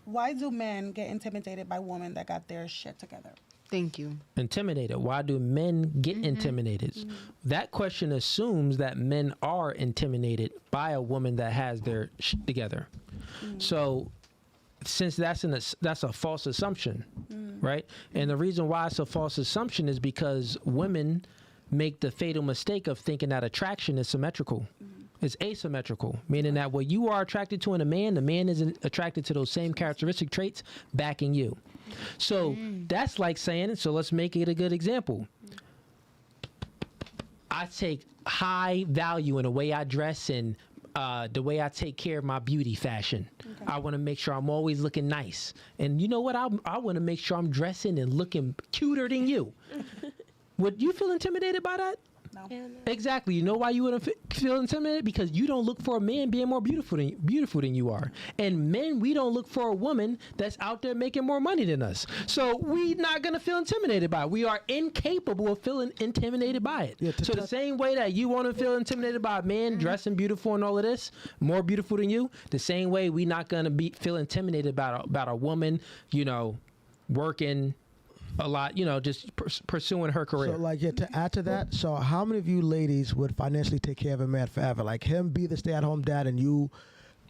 Speaker 6: Why do men get intimidated by women that got their shit together?
Speaker 2: Thank you.
Speaker 1: Intimidated. Why do men get intimidated? That question assumes that men are intimidated by a woman that has their shit together. So since that's a false assumption, right? And the reason why it's a false assumption is because women make the fatal mistake of thinking that attraction is symmetrical. It's asymmetrical, meaning that what you are attracted to in a man, the man isn't attracted to those same characteristic traits back in you. So that's like saying, so let's make it a good example. I take high value in the way I dress and the way I take care of my beauty fashion. I want to make sure I'm always looking nice. And you know what? I want to make sure I'm dressing and looking cuter than you. Would you feel intimidated by that?
Speaker 6: No.
Speaker 1: Exactly. You know why you wouldn't feel intimidated? Because you don't look for a man being more beautiful than you are. And men, we don't look for a woman that's out there making more money than us. So we not going to feel intimidated by it. We are incapable of feeling intimidated by it. Yeah, so the same way that you want to feel intimidated by a man dressing beautiful and all of this, more beautiful than you, the same way we not going to feel intimidated about a woman, working a lot, just pursuing her career.
Speaker 7: So, to add to that, so how many of you ladies would financially take care of a man forever? Like him be the stay-at-home dad and you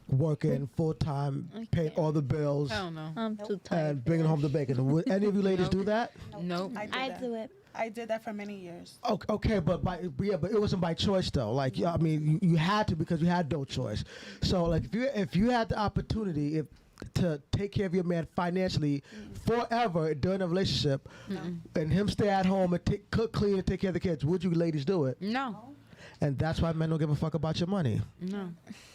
Speaker 7: working full-time, paying all the bills.
Speaker 2: Hell no.
Speaker 4: I'm too tired.
Speaker 7: And bringing home the bacon. Would any of you ladies do that?
Speaker 2: Nope.
Speaker 5: I do it.
Speaker 6: I did that for many years.
Speaker 7: Okay, but it wasn't by choice though. Like, I mean, you had to because you had no choice. So, like, if you had the opportunity to take care of your man financially forever during a relationship, and him stay at home and cook, clean, and take care of the kids, would you ladies do it?
Speaker 2: No.
Speaker 7: And that's why men don't give a fuck about your money.
Speaker 2: No.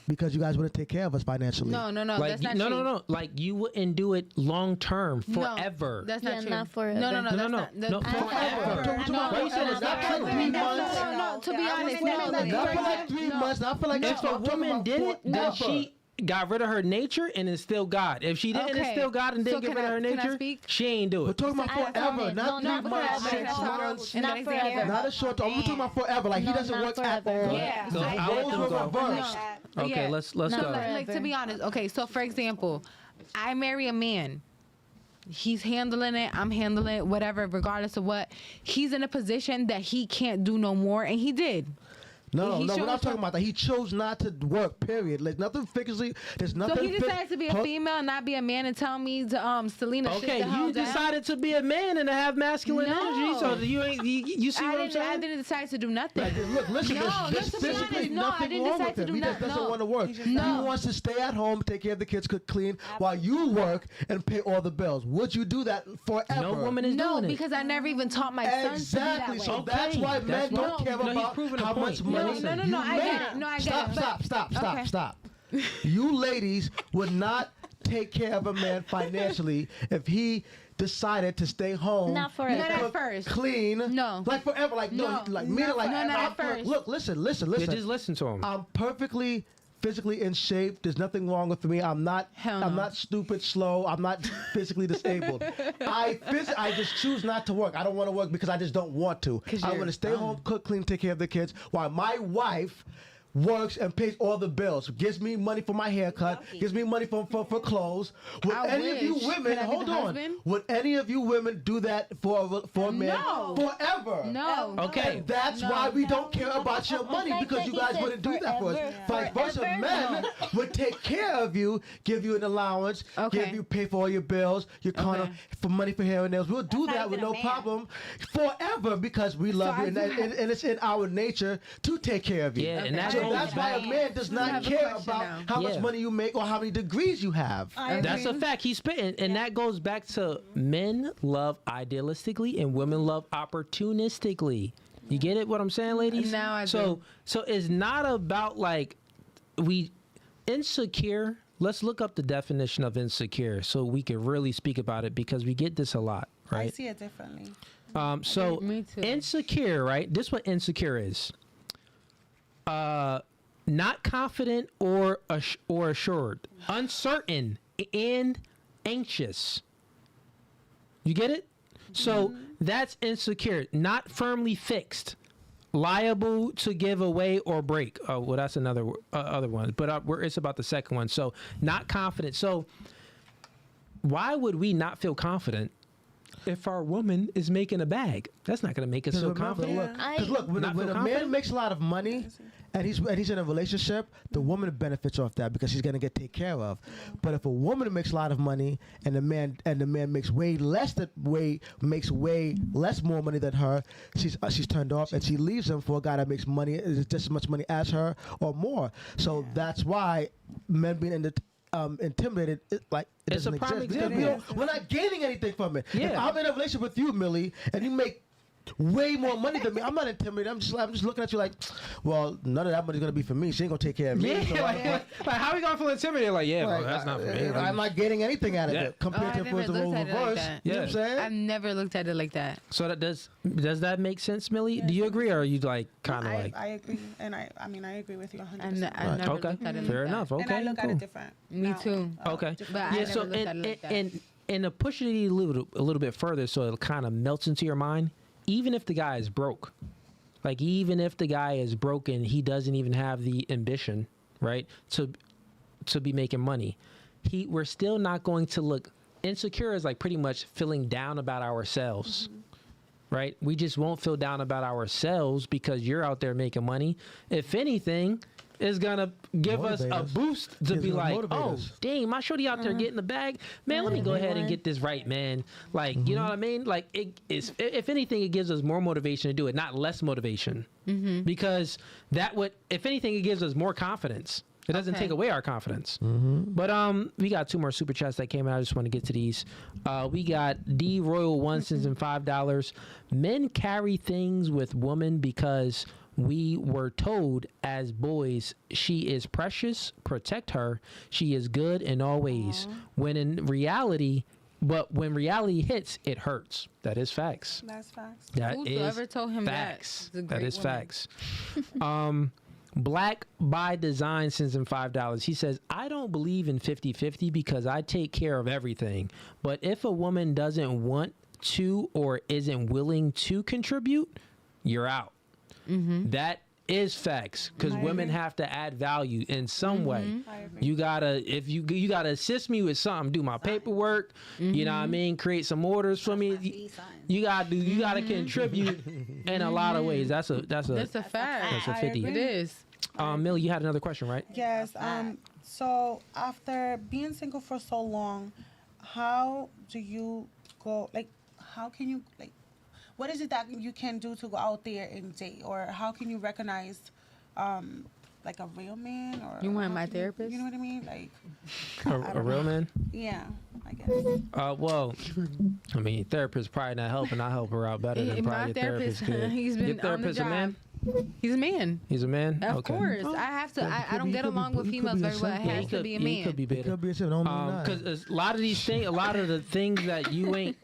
Speaker 7: Because you guys wouldn't take care of us financially.
Speaker 2: No.
Speaker 1: Like,
Speaker 2: That's not true.
Speaker 1: no. Like, you wouldn't do it long term, forever.
Speaker 2: No, that's not true.
Speaker 4: Not forever.
Speaker 2: No.
Speaker 1: No, forever.
Speaker 7: Why you saying it's not for like 3 months?
Speaker 2: No, to be honest,
Speaker 7: Not for like 3 months. Not for like.
Speaker 1: If a woman did it, then she got rid of her nature and is still God. If she didn't, it's still God and didn't get rid of her nature, she ain't do
Speaker 7: We're
Speaker 1: it.
Speaker 7: talking about forever, not 3 months, 6 months.
Speaker 4: Not forever.
Speaker 7: Not a short term. We're talking about forever. Like, he doesn't work at all.
Speaker 2: Yeah.
Speaker 1: So I'll let them go.
Speaker 7: Reversed.
Speaker 1: Okay, let's go.
Speaker 2: Like, to be honest, okay, so for example, I marry a man. He's handling it, I'm handling it, whatever, regardless of what. He's in a position that he can't do no more, and he did.
Speaker 7: No,
Speaker 2: He
Speaker 7: we're
Speaker 2: chose
Speaker 7: not talking about that. He chose not to work, period. Like, nothing physically, there's nothing.
Speaker 2: So he decided to be a female and not be a man and tell me to Selena.
Speaker 1: Okay,
Speaker 2: shit the hell
Speaker 1: you
Speaker 2: down.
Speaker 1: decided to be a man and to have masculine
Speaker 2: No.
Speaker 1: energy, so you see what I'm
Speaker 2: I
Speaker 1: saying?
Speaker 2: didn't decide to do nothing.
Speaker 7: Like, look, listen,
Speaker 2: No,
Speaker 7: there's
Speaker 2: to be
Speaker 7: physically
Speaker 2: honest, no, I
Speaker 7: nothing
Speaker 2: didn't
Speaker 7: wrong
Speaker 2: decide
Speaker 7: with
Speaker 2: to
Speaker 7: him.
Speaker 2: do
Speaker 7: He just
Speaker 2: nothing.
Speaker 7: doesn't
Speaker 2: No.
Speaker 7: want to work. He wants to stay at home, take care of the kids, cook, clean, while you work and pay all the bills. Would you do that forever?
Speaker 1: No woman is
Speaker 2: No,
Speaker 1: doing it.
Speaker 2: because I never even taught my sons to be that
Speaker 7: Exactly.
Speaker 2: way.
Speaker 7: So that's why men
Speaker 1: That's
Speaker 7: don't
Speaker 1: why-
Speaker 7: care
Speaker 1: No, he's
Speaker 7: about
Speaker 1: proving a
Speaker 7: how
Speaker 1: point.
Speaker 7: much money
Speaker 2: No,
Speaker 7: you
Speaker 2: I get
Speaker 7: make.
Speaker 2: it. No, I get it.
Speaker 7: Stop. You ladies would not take care of a man financially if he decided to stay home.
Speaker 4: Not forever.
Speaker 2: Not at
Speaker 7: cook,
Speaker 2: first.
Speaker 7: Clean.
Speaker 2: No.
Speaker 7: Like forever. Like
Speaker 2: No.
Speaker 7: like meaning like
Speaker 2: No, not
Speaker 7: I'm-
Speaker 2: at first.
Speaker 7: Look, listen.
Speaker 1: You just listen to him.
Speaker 7: I'm perfectly physically in shape. There's nothing wrong with me. I'm not
Speaker 2: Hell
Speaker 7: I'm
Speaker 2: no.
Speaker 7: not stupid, slow. I'm not physically disabled. I just choose not to work. I don't want to work because I just don't want to. I
Speaker 2: you're
Speaker 7: want to stay home, cook, clean, take care of the kids while my wife works and pays all the bills, gives me money for my haircut, gives me money for clothes. Would
Speaker 2: I
Speaker 7: any of you
Speaker 2: wish.
Speaker 7: women,
Speaker 2: Could I be
Speaker 7: hold
Speaker 2: the
Speaker 7: on,
Speaker 2: husband?
Speaker 7: would any of you women do that for a man
Speaker 2: No.
Speaker 7: forever?
Speaker 2: No.
Speaker 1: Okay.
Speaker 7: And that's why we don't care about your money, because you guys wouldn't do that for us. Vice versa, men would take care of you, give you an allowance,
Speaker 2: Okay.
Speaker 7: pay for all your bills, your car, for money for hair and nails. We'll do
Speaker 8: not
Speaker 7: that with
Speaker 8: even
Speaker 7: no
Speaker 8: a man.
Speaker 7: problem forever because we love you, and it's in our nature to take care of you.
Speaker 1: Yeah, and that
Speaker 7: So
Speaker 1: goes
Speaker 7: that's why a man does not
Speaker 2: have a
Speaker 7: care
Speaker 2: question
Speaker 7: about
Speaker 2: now.
Speaker 7: how much
Speaker 1: Yeah.
Speaker 7: money you make or how many degrees you have.
Speaker 1: That's a fact. He's spitting, and that goes back to men love idealistically and women love opportunistically. You get it? What I'm saying, ladies?
Speaker 2: Now I
Speaker 1: so
Speaker 2: do.
Speaker 1: so it's not about like we insecure. Let's look up the definition of insecure so we can really speak about it because we get this a lot,
Speaker 6: I
Speaker 1: right?
Speaker 6: see it differently.
Speaker 1: So
Speaker 2: Me too.
Speaker 1: insecure, right? This is what insecure is. Not confident or assured, uncertain and anxious. You get it? So that's insecure, not firmly fixed, liable to give away or break. Oh, well, that's another other one, but it's about the second one. So not confident. So why would we not feel confident if our woman is making a bag? That's not going to make us feel confident.
Speaker 7: Because look, when
Speaker 1: Not feel
Speaker 7: a man
Speaker 1: confident?
Speaker 7: makes a lot of money and he's in a relationship, the woman benefits off that because she's gonna get taken care of. But if a woman makes a lot of money and the man makes way less more money than her, she's turned off and she leaves him for a guy that makes money just as much money as her or more. So that's why men being intimidated, it
Speaker 1: It's a
Speaker 7: doesn't
Speaker 1: prime
Speaker 7: exist because
Speaker 1: example.
Speaker 7: we're not gaining anything from it. If
Speaker 1: Yeah.
Speaker 7: I'm in a relationship with you, Millie, and you make way more money than me, I'm not intimidated. I'm just looking at you like, well, none of that money's gonna be for me. She ain't gonna take care of me.
Speaker 1: Yeah,
Speaker 7: So
Speaker 1: like how are we gonna feel intimidated? Like, yeah, bro, that's not for me.
Speaker 7: I'm not getting anything out of
Speaker 1: Yeah.
Speaker 7: it compared to if it was the role reverse. You know what I'm saying?
Speaker 2: I've never looked at it like that.
Speaker 1: So that does that make sense, Millie? Do you agree, or are you like kind of like?
Speaker 6: I agree, and I agree with you 100%.
Speaker 2: I've never
Speaker 1: Okay,
Speaker 2: looked at it
Speaker 1: fair
Speaker 2: like
Speaker 1: enough.
Speaker 2: that.
Speaker 1: Okay,
Speaker 6: And I look at
Speaker 1: cool.
Speaker 6: it different.
Speaker 2: Me
Speaker 6: now.
Speaker 2: too.
Speaker 1: Okay.
Speaker 2: But I
Speaker 1: Yeah.
Speaker 2: never
Speaker 1: So
Speaker 2: looked at it like that.
Speaker 1: and to push it a little bit further, so it kind of melts into your mind. Even if the guy is broke, like even if the guy is broken, he doesn't even have the ambition, right, to be making money. We're still not going to look insecure is like pretty much feeling down about ourselves. Right? We just won't feel down about ourselves because you're out there making money. If anything, is gonna give us
Speaker 7: Motivate
Speaker 1: a
Speaker 7: us.
Speaker 1: boost to
Speaker 7: It's
Speaker 1: be
Speaker 7: gonna
Speaker 1: like,
Speaker 7: motivate
Speaker 1: oh,
Speaker 7: us.
Speaker 1: dang, my shorty out there getting the bag. Man, let me go ahead and get this right, man. Like, you know what I mean? Like, it is. If anything, it gives us more motivation to do it, not less motivation. Because that would, if anything, it gives us more confidence. It doesn't take away our confidence. But we got 2 more super chats that came out. I just want to get to these. We got D Royal 1 cents and $5. Men carry things with women because we were told as boys she is precious, protect her, she is good in all ways. When in reality, but when reality hits, it hurts. That is facts.
Speaker 6: That's facts.
Speaker 1: That is
Speaker 2: Whosoever told him
Speaker 1: facts.
Speaker 2: that is a
Speaker 1: That
Speaker 2: great
Speaker 1: is
Speaker 2: woman.
Speaker 1: facts. Black by Design sends him $5. He says, I don't believe in 50-50 because I take care of everything. But if a woman doesn't want to or isn't willing to contribute, you're out. That is facts because women have to add value in some way. You gotta, if you gotta assist me with something, do my paperwork. You know what I mean? Create some orders for me. You gotta contribute in a lot of ways. That's a
Speaker 2: That's a fact.
Speaker 1: that's a 50.
Speaker 2: It is.
Speaker 1: Millie, you had another question, right?
Speaker 6: Yes. So after being single for so long, how do you go? Like, how can you like? What is it that you can do to go out there and date, or how can you recognize, like a real man? Or
Speaker 2: You want
Speaker 6: how
Speaker 2: my
Speaker 6: can
Speaker 2: therapist?
Speaker 6: You know what I mean? Like,
Speaker 1: A real man?
Speaker 6: yeah, I guess.
Speaker 1: Well, I mean, therapist probably not helping. I help her out better than
Speaker 2: My
Speaker 1: probably your
Speaker 2: therapist,
Speaker 1: therapist could.
Speaker 2: he's been
Speaker 1: Your
Speaker 2: on the
Speaker 1: therapist a
Speaker 2: job.
Speaker 1: man?
Speaker 2: He's a man.
Speaker 1: He's a man?
Speaker 2: Of
Speaker 1: Okay.
Speaker 2: course. I have to. I don't get along with females very well. It has to be a
Speaker 1: He
Speaker 2: man.
Speaker 1: could be
Speaker 7: It
Speaker 1: better.
Speaker 7: could be a shit. Don't mean that.
Speaker 1: Because a lot of these things, a lot of the things that you ain't,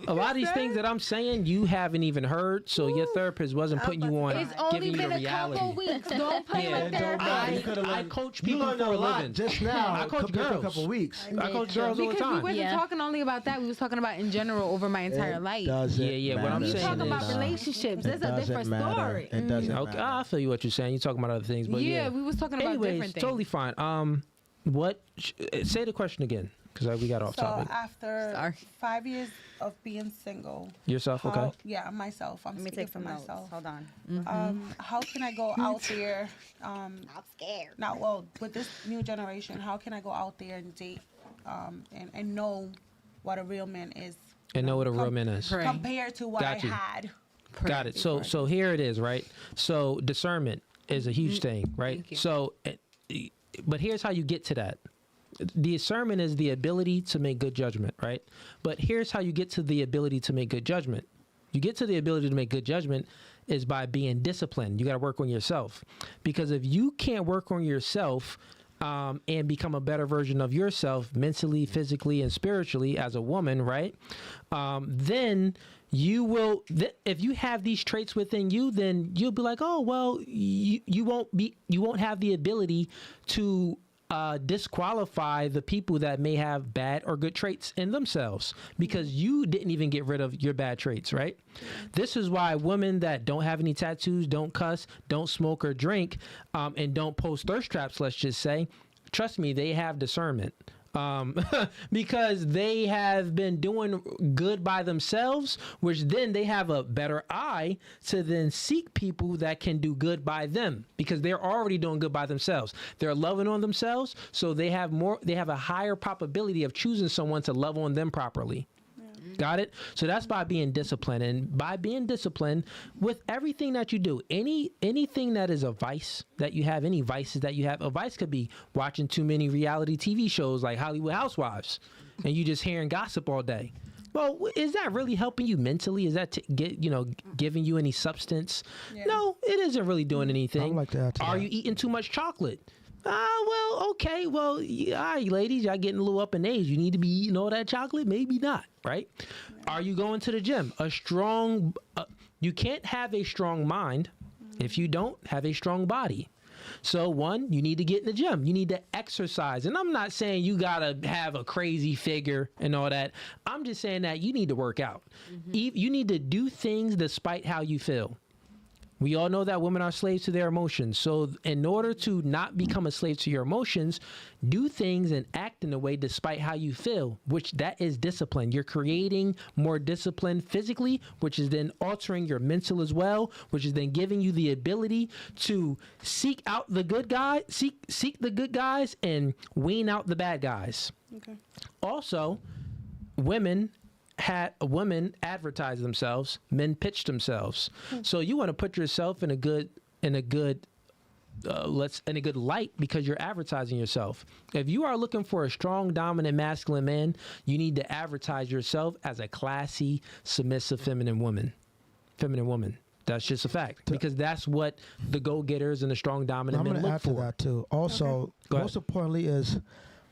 Speaker 1: a lot of these things that I'm saying you haven't even heard, so your therapist wasn't putting you on,
Speaker 2: It's only
Speaker 1: giving you
Speaker 2: been
Speaker 1: the
Speaker 2: a couple
Speaker 1: reality.
Speaker 2: weeks. Don't play
Speaker 1: Yeah,
Speaker 2: like that.
Speaker 1: I coach people
Speaker 7: learned
Speaker 1: for a
Speaker 7: lot
Speaker 1: living.
Speaker 7: just now.
Speaker 1: I coach
Speaker 7: compared to
Speaker 1: girls.
Speaker 7: a couple weeks.
Speaker 1: I coach girls all the
Speaker 2: Because we
Speaker 1: time.
Speaker 2: wasn't
Speaker 4: Yeah.
Speaker 2: talking only about that. We was talking about in general over my entire life.
Speaker 1: Yeah, what I'm
Speaker 2: You
Speaker 1: saying
Speaker 2: talking about
Speaker 1: is-
Speaker 2: relationships. That's a different story.
Speaker 7: It doesn't
Speaker 1: Okay,
Speaker 7: matter.
Speaker 1: I feel you what you're saying. You're talking about other things, but
Speaker 2: Yeah, we was talking about
Speaker 1: anyways,
Speaker 2: different things.
Speaker 1: totally fine. Say the question again, because we got off
Speaker 6: So
Speaker 1: topic.
Speaker 6: after
Speaker 2: Sorry.
Speaker 6: 5 years of being single,
Speaker 1: Yourself, okay?
Speaker 6: Yeah, myself. I'm
Speaker 8: Let me
Speaker 6: speaking
Speaker 8: take
Speaker 6: for
Speaker 8: some notes.
Speaker 6: myself.
Speaker 8: Hold on.
Speaker 6: How can I go out there?
Speaker 8: I'm scared.
Speaker 6: Now, well, with this new generation, how can I go out there and date, and know what a real man is?
Speaker 1: And know what a real man is.
Speaker 2: Pray.
Speaker 6: Compared to what
Speaker 1: Got
Speaker 6: I
Speaker 1: you.
Speaker 6: had.
Speaker 1: Got it. So here it is, right? So discernment is a huge thing, right?
Speaker 2: Thank you.
Speaker 1: So, but here's how you get to that. The discernment is the ability to make good judgment, right? But here's how you get to the ability to make good judgment. You get to the ability to make good judgment is by being disciplined. You got to work on yourself, because if you can't work on yourself and become a better version of yourself mentally, physically, and spiritually as a woman, right? Then you will, if you have these traits within you, then you'll be like, oh, well, you won't have the ability to disqualify the people that may have bad or good traits in themselves, because you didn't even get rid of your bad traits, right? This is why women that don't have any tattoos, don't cuss, don't smoke or drink, and don't post thirst traps, let's just say, trust me, they have discernment. Because they have been doing good by themselves, which then they have a better eye to then seek people that can do good by them, because they're already doing good by themselves. They're loving on themselves, so they have a higher probability of choosing someone to love on them properly. Got it? So that's by being disciplined. And by being disciplined with everything that you do, anything that is a vice that you have, any vices that you have, a vice could be watching too many reality TV shows like Hollywood Housewives, and you just hearing gossip all day. Well, is that really helping you mentally? Is that giving you any substance? Yeah. No, it isn't really doing anything.
Speaker 7: I would like to add to
Speaker 1: Are
Speaker 7: that.
Speaker 1: you eating too much chocolate? Well, okay. Well, all right, ladies, y'all getting a little up in age. You need to be eating all that chocolate? Maybe not, right? Are you going to the gym? You can't have a strong mind if you don't have a strong body. So one, you need to get in the gym. You need to exercise. And I'm not saying you got to have a crazy figure and all that. I'm just saying that you need to work out. You need to do things despite how you feel. We all know that women are slaves to their emotions. So in order to not become a slave to your emotions, do things and act in a way despite how you feel, which that is discipline. You're creating more discipline physically, which is then altering your mental as well, which is then giving you the ability to seek out the good guys, seek the good guys and wean out the bad guys.
Speaker 6: Okay.
Speaker 1: Also, women advertise themselves, men pitch themselves. So you want to put yourself in a good light because you're advertising yourself. If you are looking for a strong, dominant, masculine man, you need to advertise yourself as a classy, submissive, feminine woman. That's just a fact because that's what the go-getters and the strong, dominant men look for.
Speaker 7: I'm going to add to that too. Also, most importantly is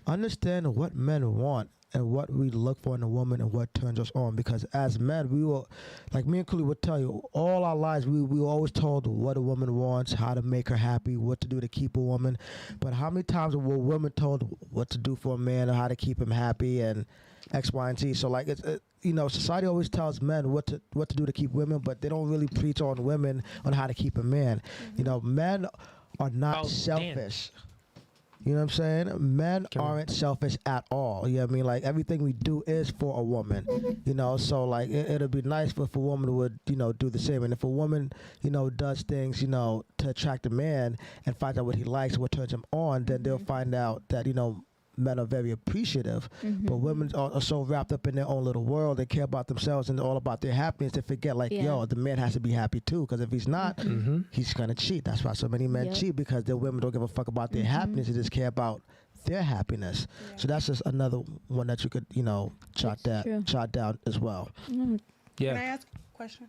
Speaker 7: understand what men want and what we look for in a woman and what turns us on. Because as men, we will, like me and Cooley would tell you, all our lives we were always told what a woman wants, how to make her happy, what to do to keep a woman. But how many times were women told what to do for a man or how to keep him happy and X, Y, and Z? So like society always tells men what to do to keep women, but they don't really preach on women on how to keep a man. Men are not selfish. Damn. You know what I'm saying? Men aren't selfish at all. You know what I mean? Like, everything we do is for a woman, so like it'll be nice if a woman would, do the same. And if a woman, does things, to attract a man and find out what he likes, what turns him on, then they'll find out that, men are very appreciative, but women are so wrapped up in their own little world. They care about themselves and all about their happiness. They forget, the man has to be happy too. Because if he's not, he's gonna cheat. That's why so many men cheat, because their women don't give a fuck about their happiness. They just care about their happiness. Yeah. So that's just another one that you could, jot down as well.
Speaker 1: Yeah.
Speaker 6: Can I ask a question?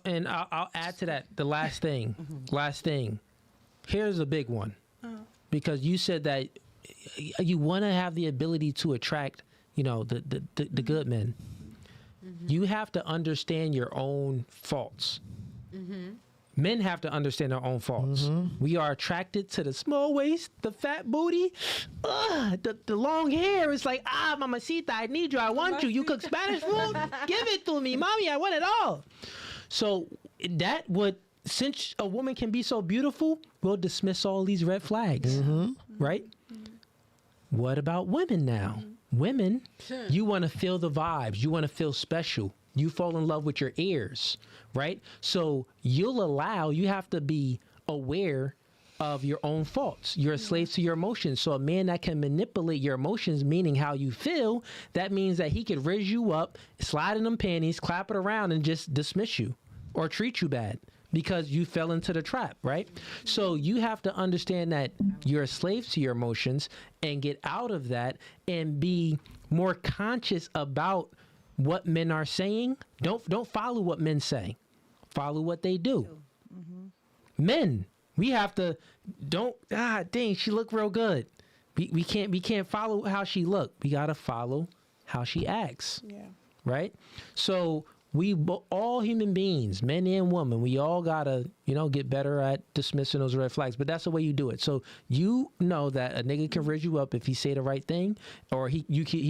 Speaker 1: And I'll add to that. The last thing. Here's a big one, because you said that you want to have the ability to attract, the good men. You have to understand your own faults. Men have to understand their own faults. We are attracted to the small waist, the fat booty, the long hair. It's like, mamacita, I need you, I want you. You cook Spanish food? Give it to me, mommy, I want it all. So that would, since a woman can be so beautiful, we'll dismiss all these red flags, right? What about women now? Women, you want to feel the vibes. You want to feel special. You fall in love with your ears, right? So you have to be aware of your own faults. You're a slave to your emotions. So a man that can manipulate your emotions, meaning how you feel, that means that he could raise you up, slide in them panties, clap it around, and just dismiss you or treat you bad, because you fell into the trap, right? So you have to understand that you're a slave to your emotions and get out of that and be more conscious about what men are saying. Don't follow what men say. Follow what they do. Men, we have to dang, she look real good. We can't follow how she look. We gotta follow how she acts. Yeah. Right? So all human beings, men and women, we all gotta, get better at dismissing those red flags. But that's the way you do it. So you know that a nigga can raise you up if he say the right thing, or he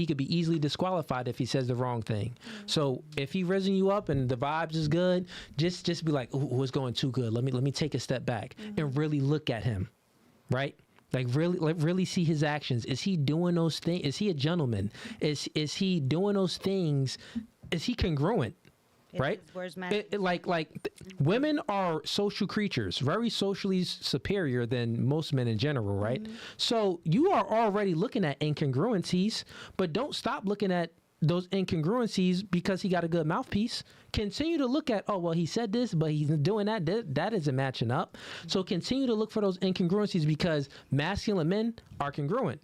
Speaker 1: could be easily disqualified if he says the wrong thing. So if he raising you up and the vibes is good, just be like, ooh, it's going too good. Let me take a step back and really look at him, right? Like really see his actions. Is he doing those things? Is he a gentleman? Is he doing those things? Is he congruent? Right? Women are social creatures, very socially superior than most men in general, right? So you are already looking at incongruencies, but don't stop looking at those incongruencies because he got a good mouthpiece. Continue to look at, he said this, but he's doing that. That isn't matching up. So continue to look for those incongruencies, because masculine men are congruent.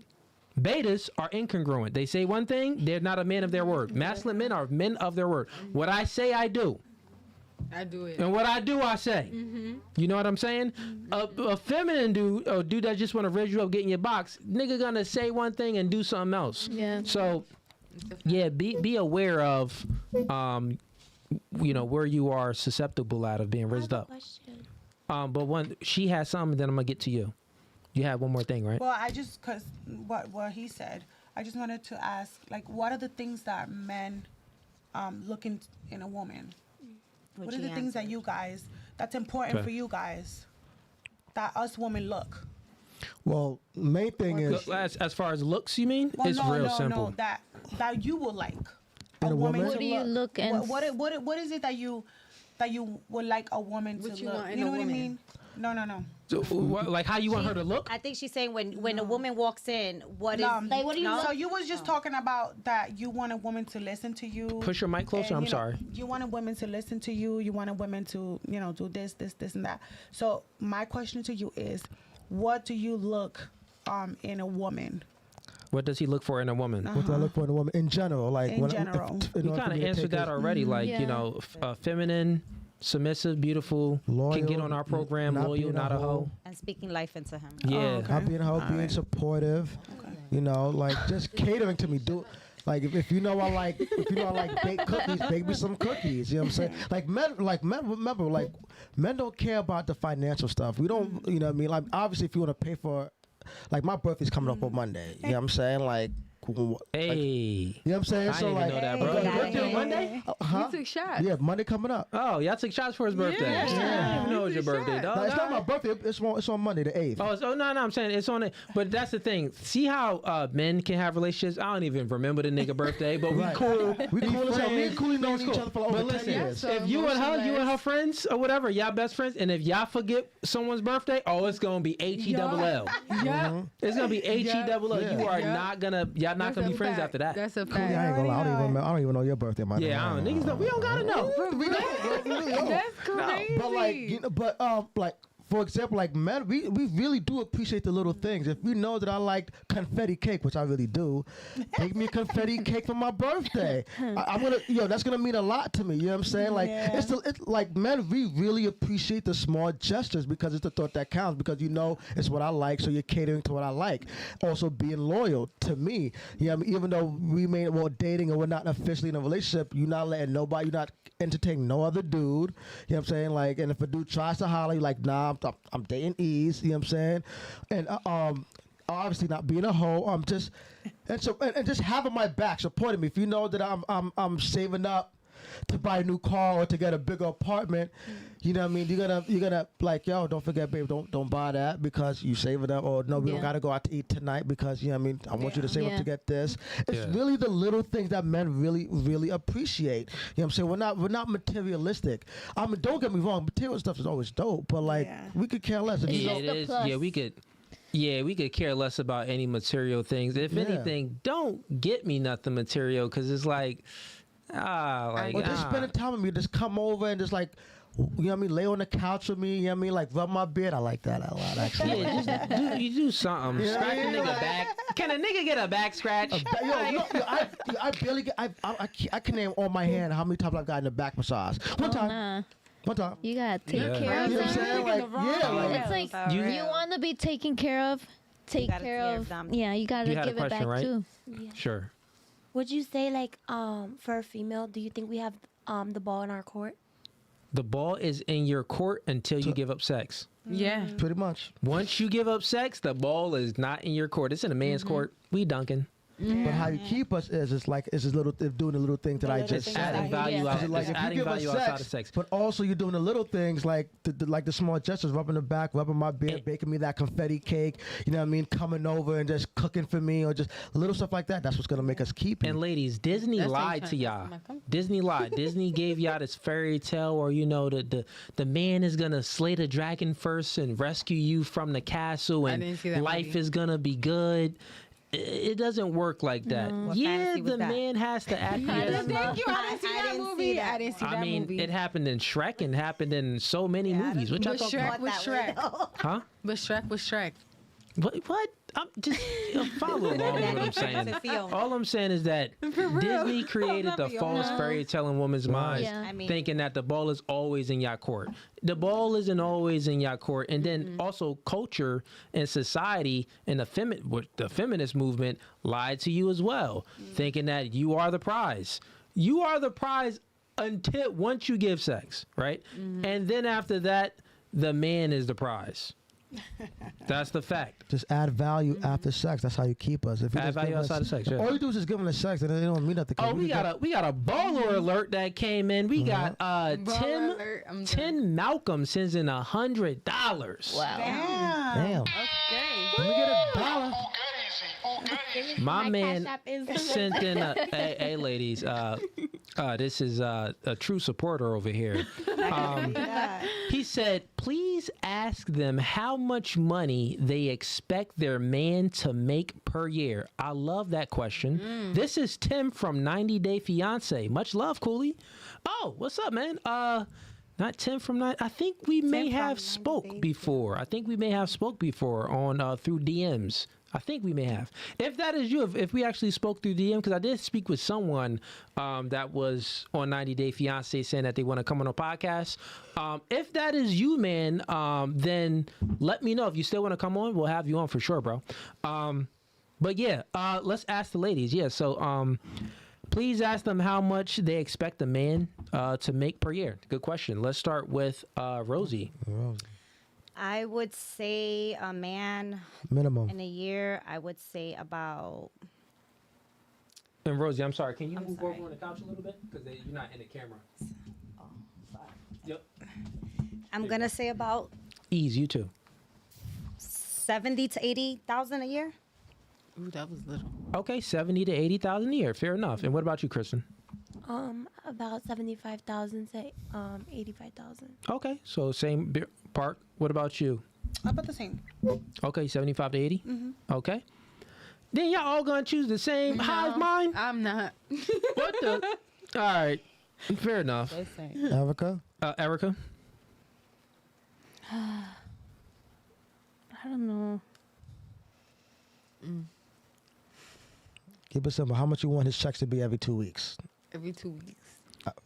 Speaker 1: Betas are incongruent. They say one thing, they're not a man of their word. Masculine men are men of their word. What I say, I do.
Speaker 2: I do it.
Speaker 1: And what I do, I say. You know what I'm saying? A feminine dude, or dude that just want to raise you up, get in your box, nigga gonna say one thing and do something else. Yeah. So, be aware of, where you are susceptible out of being raised up. But she has something, then I'm gonna get to you. You have one more thing, right?
Speaker 6: Well, because what he said, I just wanted to ask, like, what are the things that men look in a woman? What are the things that you guys, that's important
Speaker 1: Okay.
Speaker 6: for you guys that us women look?
Speaker 7: Well, main thing is
Speaker 1: As far as looks, you mean?
Speaker 6: Well,
Speaker 1: It's
Speaker 6: no,
Speaker 1: real
Speaker 6: no,
Speaker 1: simple.
Speaker 6: no, that you will like
Speaker 7: In a woman?
Speaker 4: What do you look and
Speaker 6: What is it that you would like a woman
Speaker 2: What
Speaker 6: to
Speaker 2: you
Speaker 6: look?
Speaker 2: want in
Speaker 6: You know
Speaker 2: a
Speaker 6: what I
Speaker 2: woman?
Speaker 6: mean? No.
Speaker 1: So, like how you want her to look?
Speaker 8: I think she's saying when a woman walks in, what is
Speaker 6: No.
Speaker 8: like? What do you
Speaker 6: So
Speaker 8: look?
Speaker 6: you was just talking about that you want a woman to listen to you.
Speaker 1: Push your mic closer.
Speaker 6: and,
Speaker 1: I'm
Speaker 6: you know,
Speaker 1: sorry.
Speaker 6: You wanted women to listen to you. You wanted women to, do this, and that. So my question to you is, what do you look in a woman?
Speaker 1: What does he look for in a woman?
Speaker 7: what do I look for in a woman in general? Like
Speaker 6: In general.
Speaker 1: You kind of answered that already. Like,
Speaker 4: Yeah.
Speaker 1: feminine, submissive, beautiful,
Speaker 7: Loyal,
Speaker 1: can get on our program,
Speaker 7: not
Speaker 1: loyal,
Speaker 7: being a
Speaker 1: not a hoe.
Speaker 7: hoe.
Speaker 8: And speaking life into him.
Speaker 1: Yeah.
Speaker 6: okay.
Speaker 7: Not being a hoe, being supportive. Like just catering to me. Like if you know I like baked cookies, bake me some cookies. You know what I'm saying? Like men remember, like men don't care about the financial stuff. We don't, you know what I mean? Like obviously if you want to pay for, like my birthday's coming up on Monday. You know what I'm saying? Like.
Speaker 1: Hey.
Speaker 7: You know what I'm saying?
Speaker 1: I didn't even know that, bro.
Speaker 7: you got a birthday on
Speaker 8: Hey.
Speaker 7: Monday?
Speaker 2: You took shots.
Speaker 7: Yeah, Monday coming up.
Speaker 1: Oh, y'all took shots for his birthday.
Speaker 2: Yeah.
Speaker 1: I didn't even know it was your
Speaker 2: Took
Speaker 1: birthday,
Speaker 2: shots.
Speaker 1: dog.
Speaker 7: No, it's not my birthday. It's on Monday the 8th.
Speaker 1: Oh, no, I'm saying it's on it. But that's the thing. See how men can have relationships? I don't even remember the nigga birthday, but we
Speaker 7: Right.
Speaker 1: cool.
Speaker 7: We cool as hell. Me and Cooley known
Speaker 1: It's
Speaker 7: each
Speaker 1: cool.
Speaker 7: other for over
Speaker 1: But
Speaker 7: 10
Speaker 1: listen,
Speaker 7: years.
Speaker 2: So
Speaker 1: if you and
Speaker 2: emotionless.
Speaker 1: her friends or whatever, y'all best friends, and if y'all forget someone's birthday, oh, it's gonna be HELL.
Speaker 2: Yeah.
Speaker 1: It's gonna be HELL.
Speaker 7: Yeah.
Speaker 1: You are
Speaker 2: Yeah.
Speaker 1: not gonna be friends after that.
Speaker 2: That's a
Speaker 7: Cooley,
Speaker 2: fact.
Speaker 7: I ain't gonna lie. I don't even know your birthday, man.
Speaker 1: Yeah, niggas don't. We don't gotta know.
Speaker 7: We don't.
Speaker 2: That's crazy.
Speaker 7: But like for example, like men, we really do appreciate the little things. If you know that I like confetti cake, which I really do, make me a confetti cake for my birthday. I'm gonna, that's gonna mean a lot to me. You know what I'm saying? Like it's like men, we really appreciate the small gestures because it's the thought that counts. Because it's what I like, so you're catering to what I like. Also being loyal to me. You know what I mean? Even though we're dating or we're not officially in a relationship, you're not letting nobody, you're not entertaining no other dude. You know what I'm saying? Like, and if a dude tries to holler, you're like, nah, I'm dating ease. You know what I'm saying? And obviously not being a hoe. Just just having my back, supporting me. If you know that I'm saving up to buy a new car or to get a bigger apartment, you know what I mean? You're gonna like, yo, don't forget, babe, don't buy that because you saving up, or no, we don't gotta go out to eat tonight because, you know what I mean, I want you to save up to get this. It's really the little things that men really, really appreciate. You know what I'm saying? We're not materialistic. I mean, don't get me wrong, material stuff is always dope, but like we could care less. If you
Speaker 1: Yeah,
Speaker 7: don't-
Speaker 1: it is. Yeah, we could care less about any material things. If anything, don't get me nothing material because it's like,
Speaker 7: or just spending time with me, just come over and just like, you know what I mean, lay on the couch with me, you know what I mean, like rub my beard. I like that a lot, actually.
Speaker 1: Yeah, just do something.
Speaker 7: Yeah,
Speaker 1: Scratch
Speaker 7: yeah,
Speaker 1: the nigga back. Can a nigga get a back scratch?
Speaker 7: I barely get, I can name on my hand how many times I've gotten a back massage. One time.
Speaker 4: Nah.
Speaker 7: One time.
Speaker 4: You gotta take
Speaker 1: Yeah.
Speaker 4: care of
Speaker 7: You know what I'm
Speaker 4: them.
Speaker 7: saying? Like,
Speaker 4: It's like
Speaker 1: You-
Speaker 4: you want to be taken care of. Take
Speaker 8: gotta
Speaker 4: care
Speaker 8: care
Speaker 4: of
Speaker 8: of them.
Speaker 4: Yeah, you gotta
Speaker 1: You had a
Speaker 4: give it
Speaker 1: question,
Speaker 4: back
Speaker 1: right?
Speaker 4: too.
Speaker 5: Yeah.
Speaker 1: Sure.
Speaker 5: Would you say like for a female, do you think we have the ball in our court?
Speaker 1: The ball is in your court until you give up sex.
Speaker 2: Yeah.
Speaker 7: Pretty much.
Speaker 1: Once you give up sex, the ball is not in your court. It's in a man's court. We dunking.
Speaker 7: But how you keep us is it's doing the little things that I just
Speaker 1: It's
Speaker 7: said.
Speaker 1: adding value
Speaker 7: Because,
Speaker 1: out.
Speaker 7: like,
Speaker 1: It's
Speaker 7: if you
Speaker 1: adding
Speaker 7: give us
Speaker 1: value outside of sex.
Speaker 7: but also you're doing the little things like the small gestures, rubbing the back, rubbing my beard, baking me that confetti cake, you know what I mean, coming over and just cooking for me, or just little stuff like that. That's what's gonna make us keep you.
Speaker 1: And ladies, Disney
Speaker 2: That's
Speaker 1: lied
Speaker 2: like
Speaker 1: to
Speaker 2: trying to
Speaker 1: y'all.
Speaker 2: get my company.
Speaker 1: Disney lied. Disney gave y'all this fairy tale, or the man is gonna slay the dragon first and rescue you from the castle,
Speaker 2: I
Speaker 1: and
Speaker 2: didn't see that
Speaker 1: life
Speaker 2: movie.
Speaker 1: is gonna be good. It doesn't work like that.
Speaker 8: What
Speaker 1: Yeah,
Speaker 8: fantasy was
Speaker 1: the
Speaker 8: that?
Speaker 1: man has to act.
Speaker 2: Thank you. I didn't see that
Speaker 8: didn't
Speaker 2: movie.
Speaker 8: see that.
Speaker 2: I didn't see that
Speaker 1: I mean,
Speaker 2: movie.
Speaker 1: it happened in Shrek and happened in so many movies. Which I
Speaker 2: But
Speaker 1: thought,
Speaker 2: Shrek was Shrek.
Speaker 1: huh?
Speaker 2: But Shrek was Shrek.
Speaker 1: What? I'm just follow along with what I'm saying. All I'm saying is that Disney created the false fairy tale in women's minds,
Speaker 4: Yeah.
Speaker 8: I mean-
Speaker 1: thinking that the ball is always in your court. The ball isn't always in your court, and then also culture and society and the feminist movement lied to you as well, thinking that you are the prize. You are the prize until once you give sex, right? And then after that, the man is the prize. That's the fact.
Speaker 7: Just add value after sex. That's how you keep us. If you
Speaker 1: Add
Speaker 7: just
Speaker 1: value
Speaker 7: give us-
Speaker 1: outside of sex, yeah.
Speaker 7: All you do is just give them the sex, and they don't mean nothing.
Speaker 1: Oh, we got a baller alert that came in. We got Tim
Speaker 2: alert, I'm
Speaker 1: Tim Malcolm sends in $100.
Speaker 4: Wow.
Speaker 7: Damn.
Speaker 2: Okay.
Speaker 7: Let me get a dollar.
Speaker 1: My man
Speaker 5: Cash App is-
Speaker 1: sent in a hey ladies, this is a true supporter over here. He said, please ask them how much money they expect their man to make per year. I love that question. This is Tim from 90 Day Fiance. Much love, Cooley. Oh, what's up, man? Not Tim from 90. I think we may have spoke before. I think we may have spoke before on through DMs. I think we may have. If that is you, if we actually spoke through DM, because I did speak with someone that was on 90 Day Fiance saying that they want to come on a podcast. If that is you, man, then let me know. If you still want to come on, we'll have you on for sure, bro. But yeah, let's ask the ladies. Yeah, so please ask them how much they expect a man to make per year. Good question. Let's start with Rosie.
Speaker 8: I would say a man
Speaker 7: Minimum.
Speaker 8: in a year, I would say about
Speaker 1: And Rosie, I'm sorry. Can you
Speaker 8: I'm
Speaker 1: move
Speaker 8: sorry.
Speaker 1: over on the couch a little bit? Because you're not in the camera. Yep.
Speaker 8: I'm gonna say about
Speaker 1: Ease, you too.
Speaker 8: 70 to 80,000 a year.
Speaker 2: Ooh, that was little.
Speaker 1: Okay, 70 to 80,000 a year. Fair enough. And what about you, Kristen?
Speaker 5: About 75,000 to 85,000.
Speaker 1: Okay, so same part. What about you?
Speaker 6: About the same.
Speaker 1: Okay, 75 to 80? Okay. Then y'all all gonna choose the same high as mine?
Speaker 2: I'm not.
Speaker 1: What the? All right. Fair enough.
Speaker 7: Erica?
Speaker 1: Erica?
Speaker 4: I don't know.
Speaker 7: Keep it simple. How much you want his checks to be every 2 weeks?
Speaker 2: Every 2 weeks.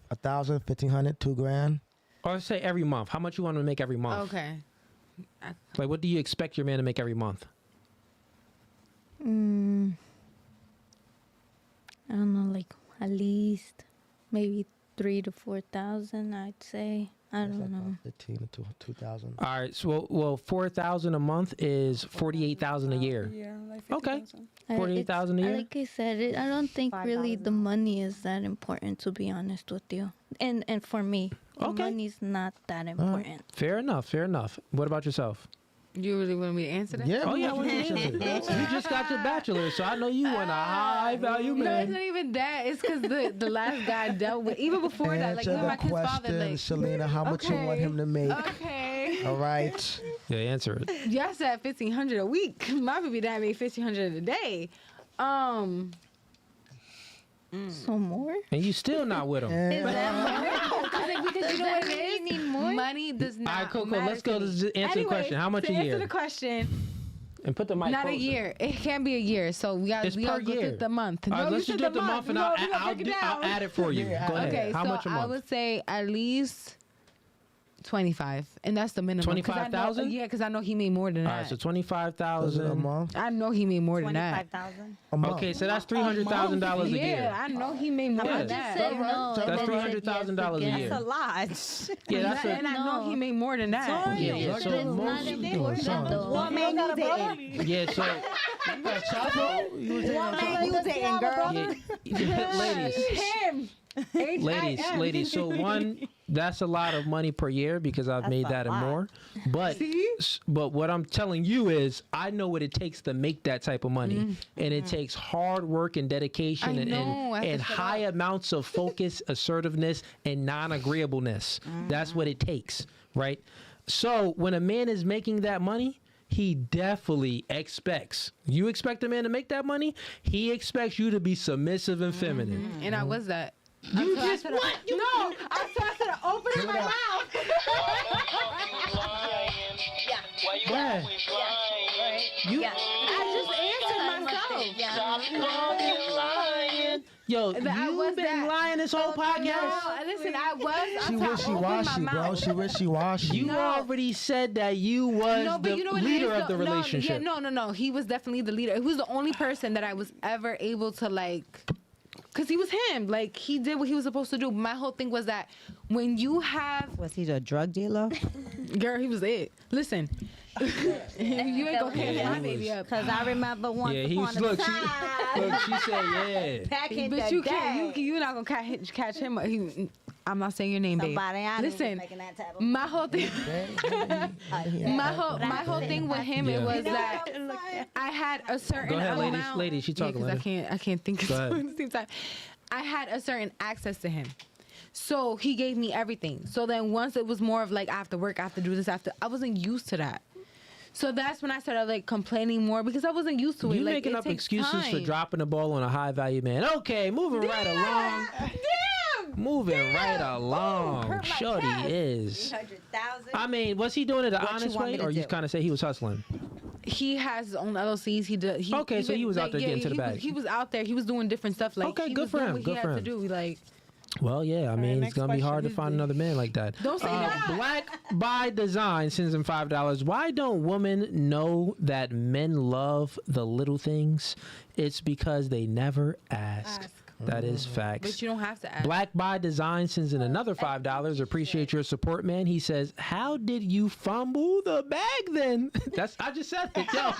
Speaker 7: 1,000, 1,500, $2,000.
Speaker 1: Or say every month. How much you want to make every month?
Speaker 2: Okay.
Speaker 1: Like, what do you expect your man to make every month?
Speaker 4: I don't know, like at least maybe 3,000 to 4,000. I'd say. I don't know.
Speaker 7: 15 to 2,000.
Speaker 1: All right. So, well, 4,000 a month is 48,000 a year.
Speaker 6: Yeah, like
Speaker 1: Okay.
Speaker 6: 50,000.
Speaker 1: 48,000 a year?
Speaker 4: Like I said, I don't think really the
Speaker 8: 5,000.
Speaker 4: money is that important, to be honest with you. And for me, the
Speaker 1: Okay.
Speaker 4: money's not that important.
Speaker 1: Fair enough. Fair enough. What about yourself?
Speaker 2: You really want me to answer that?
Speaker 7: Yeah.
Speaker 1: Oh, yeah. I want
Speaker 7: what
Speaker 1: to
Speaker 7: you
Speaker 1: answer
Speaker 7: answer.
Speaker 1: it. You just got your bachelor's, so I know you want a high value
Speaker 2: No, it's
Speaker 1: man.
Speaker 2: not even that. It's because the last guy I dealt with, even before that, like
Speaker 7: Answer
Speaker 2: even my
Speaker 7: the
Speaker 2: kid's father,
Speaker 7: question,
Speaker 2: like,
Speaker 7: Selena. How much you want
Speaker 2: Okay.
Speaker 7: him to make?
Speaker 2: okay.
Speaker 7: All right.
Speaker 1: Yeah, answer it.
Speaker 2: Y'all said 1,500 a week. My baby dad made 1,500 a day.
Speaker 4: So more?
Speaker 1: And you still not with him.
Speaker 4: Is that more?
Speaker 2: Because you know what it is?
Speaker 4: You need more?
Speaker 2: Money does not
Speaker 1: All right, cool.
Speaker 2: matter
Speaker 1: Let's
Speaker 2: to
Speaker 1: go.
Speaker 2: me.
Speaker 1: Let's just answer the
Speaker 2: Anyway,
Speaker 1: question. How much
Speaker 2: to
Speaker 1: a
Speaker 2: answer
Speaker 1: year?
Speaker 2: the question,
Speaker 1: And put the mic
Speaker 2: not a
Speaker 1: closer.
Speaker 2: year. It can be a year. So we got
Speaker 1: It's
Speaker 2: we
Speaker 1: per
Speaker 2: gotta go
Speaker 1: year.
Speaker 2: through the month.
Speaker 1: All right,
Speaker 2: No,
Speaker 1: let's
Speaker 2: you
Speaker 1: just
Speaker 2: said
Speaker 1: do the month, and I'll
Speaker 2: break it down.
Speaker 1: add it for you.
Speaker 7: Yeah,
Speaker 1: Go ahead.
Speaker 2: Okay,
Speaker 1: How
Speaker 2: so
Speaker 1: much a month?
Speaker 2: I would say at least 25, and that's the minimum. 'Cause I know-
Speaker 1: 25,000?
Speaker 2: Yeah, because I know he made more than
Speaker 1: All
Speaker 2: that.
Speaker 1: right, so
Speaker 7: Is it a
Speaker 1: 25,000.
Speaker 7: month?
Speaker 2: I know he made more than that.
Speaker 8: 25,000.
Speaker 7: A month.
Speaker 1: Okay, so that's $300,000 a
Speaker 2: Yeah,
Speaker 1: year.
Speaker 2: I know he made more
Speaker 1: Yeah.
Speaker 2: than
Speaker 4: Just
Speaker 2: that.
Speaker 4: said no.
Speaker 7: That's
Speaker 4: and then said
Speaker 1: $300,000 a
Speaker 4: yes
Speaker 1: year.
Speaker 8: That's a lot.
Speaker 1: Yeah, that's
Speaker 2: and
Speaker 1: a,
Speaker 2: I know he made more than that.
Speaker 1: yeah, yeah.
Speaker 4: But
Speaker 1: So
Speaker 4: it's not
Speaker 1: most,
Speaker 4: important though.
Speaker 8: What man you dating?
Speaker 1: yeah. So
Speaker 8: What man you dating, girl?
Speaker 1: yeah, ladies,
Speaker 2: Him. H-I-M.
Speaker 1: ladies. So one, that's a lot of money per year because I've
Speaker 8: That's
Speaker 1: made
Speaker 8: a
Speaker 1: that and
Speaker 8: lot.
Speaker 1: more. But but what I'm telling you is, I know what it takes to make that type of money, and it takes hard work and dedication
Speaker 2: I
Speaker 1: and
Speaker 2: know, I have
Speaker 1: and
Speaker 2: to shut
Speaker 1: high amounts of focus, assertiveness, and non-agreeableness. That's what it takes, right? So when a man is making that money, he definitely expects. You expect a man to make that money, he expects you to be submissive and feminine.
Speaker 2: And I was that.
Speaker 1: You just what? You
Speaker 2: No, I started opening my mouth.
Speaker 1: Yeah. You,
Speaker 2: I just answered myself.
Speaker 1: yo,
Speaker 2: I
Speaker 1: you
Speaker 2: was
Speaker 1: been
Speaker 2: that.
Speaker 1: lying this whole podcast.
Speaker 2: No, listen, I was.
Speaker 7: She wishy-washy, bro. She wishy-washy.
Speaker 1: You already said that you was
Speaker 2: No, but
Speaker 1: the
Speaker 2: you know what it
Speaker 1: leader
Speaker 2: is,
Speaker 1: of the
Speaker 2: though?
Speaker 1: relationship.
Speaker 2: No. He was definitely the leader. He was the only person that I was ever able to like. Cause he was him. Like he did what he was supposed to do. My whole thing was that when you have
Speaker 8: Was he a drug dealer?
Speaker 2: girl, he was it. Listen, You ain't gonna carry my baby up.
Speaker 8: Because I remember once
Speaker 1: Yeah, he
Speaker 8: upon
Speaker 1: was,
Speaker 8: a
Speaker 1: look,
Speaker 8: time.
Speaker 1: she said, yeah.
Speaker 8: Back in
Speaker 2: But
Speaker 8: the
Speaker 2: you
Speaker 8: day.
Speaker 2: can't. You're not gonna catch him. I'm not saying your name, babe.
Speaker 8: Somebody I knew was
Speaker 2: Listen,
Speaker 8: making that type of
Speaker 2: my whole thing. my whole thing with him it
Speaker 1: Yeah.
Speaker 2: was that I had a certain
Speaker 1: Go ahead,
Speaker 2: amount.
Speaker 1: ladies. She talking.
Speaker 2: 'cause
Speaker 1: ladies.
Speaker 2: I can't think of
Speaker 1: Go ahead.
Speaker 2: two at the same time. I had a certain access to him. So he gave me everything. So then once it was more of like I have to work, I have to do this, I wasn't used to that. So that's when I started like complaining more because I wasn't used to it.
Speaker 1: You
Speaker 2: like,
Speaker 1: making
Speaker 2: it
Speaker 1: up
Speaker 2: takes
Speaker 1: excuses for
Speaker 2: time.
Speaker 1: dropping the ball on a high value man. Okay, moving right along.
Speaker 2: Damn!
Speaker 1: Moving right
Speaker 8: Hurt
Speaker 1: along.
Speaker 8: my
Speaker 1: Shorty
Speaker 8: chest.
Speaker 1: is.
Speaker 8: 300,000.
Speaker 1: I mean, was he doing it the
Speaker 8: What you
Speaker 1: honest
Speaker 8: want
Speaker 1: way,
Speaker 8: me to
Speaker 1: or you
Speaker 8: do?
Speaker 1: kind of say he was hustling?
Speaker 2: He has his own LLCs. He does.
Speaker 1: Okay, so he was out there getting to the bag.
Speaker 2: He was out there. He was doing different stuff. Like
Speaker 1: Okay,
Speaker 2: he
Speaker 1: good
Speaker 2: was
Speaker 1: for
Speaker 2: doing
Speaker 1: him,
Speaker 2: What
Speaker 1: good
Speaker 2: he
Speaker 1: for
Speaker 2: had
Speaker 1: him.
Speaker 2: to do. Like
Speaker 1: Well, yeah. I mean, it's
Speaker 6: next
Speaker 1: gonna be hard to
Speaker 6: question.
Speaker 1: find another man like that.
Speaker 2: Don't say that.
Speaker 1: Black by Design sends him $5. Why don't women know that men love the little things? It's because they never ask. That is facts.
Speaker 2: but you don't have to ask.
Speaker 1: Black by Design sends in another $5. Appreciate your support, man. He says, "How did you fumble the bag then?" I just said it. Yo.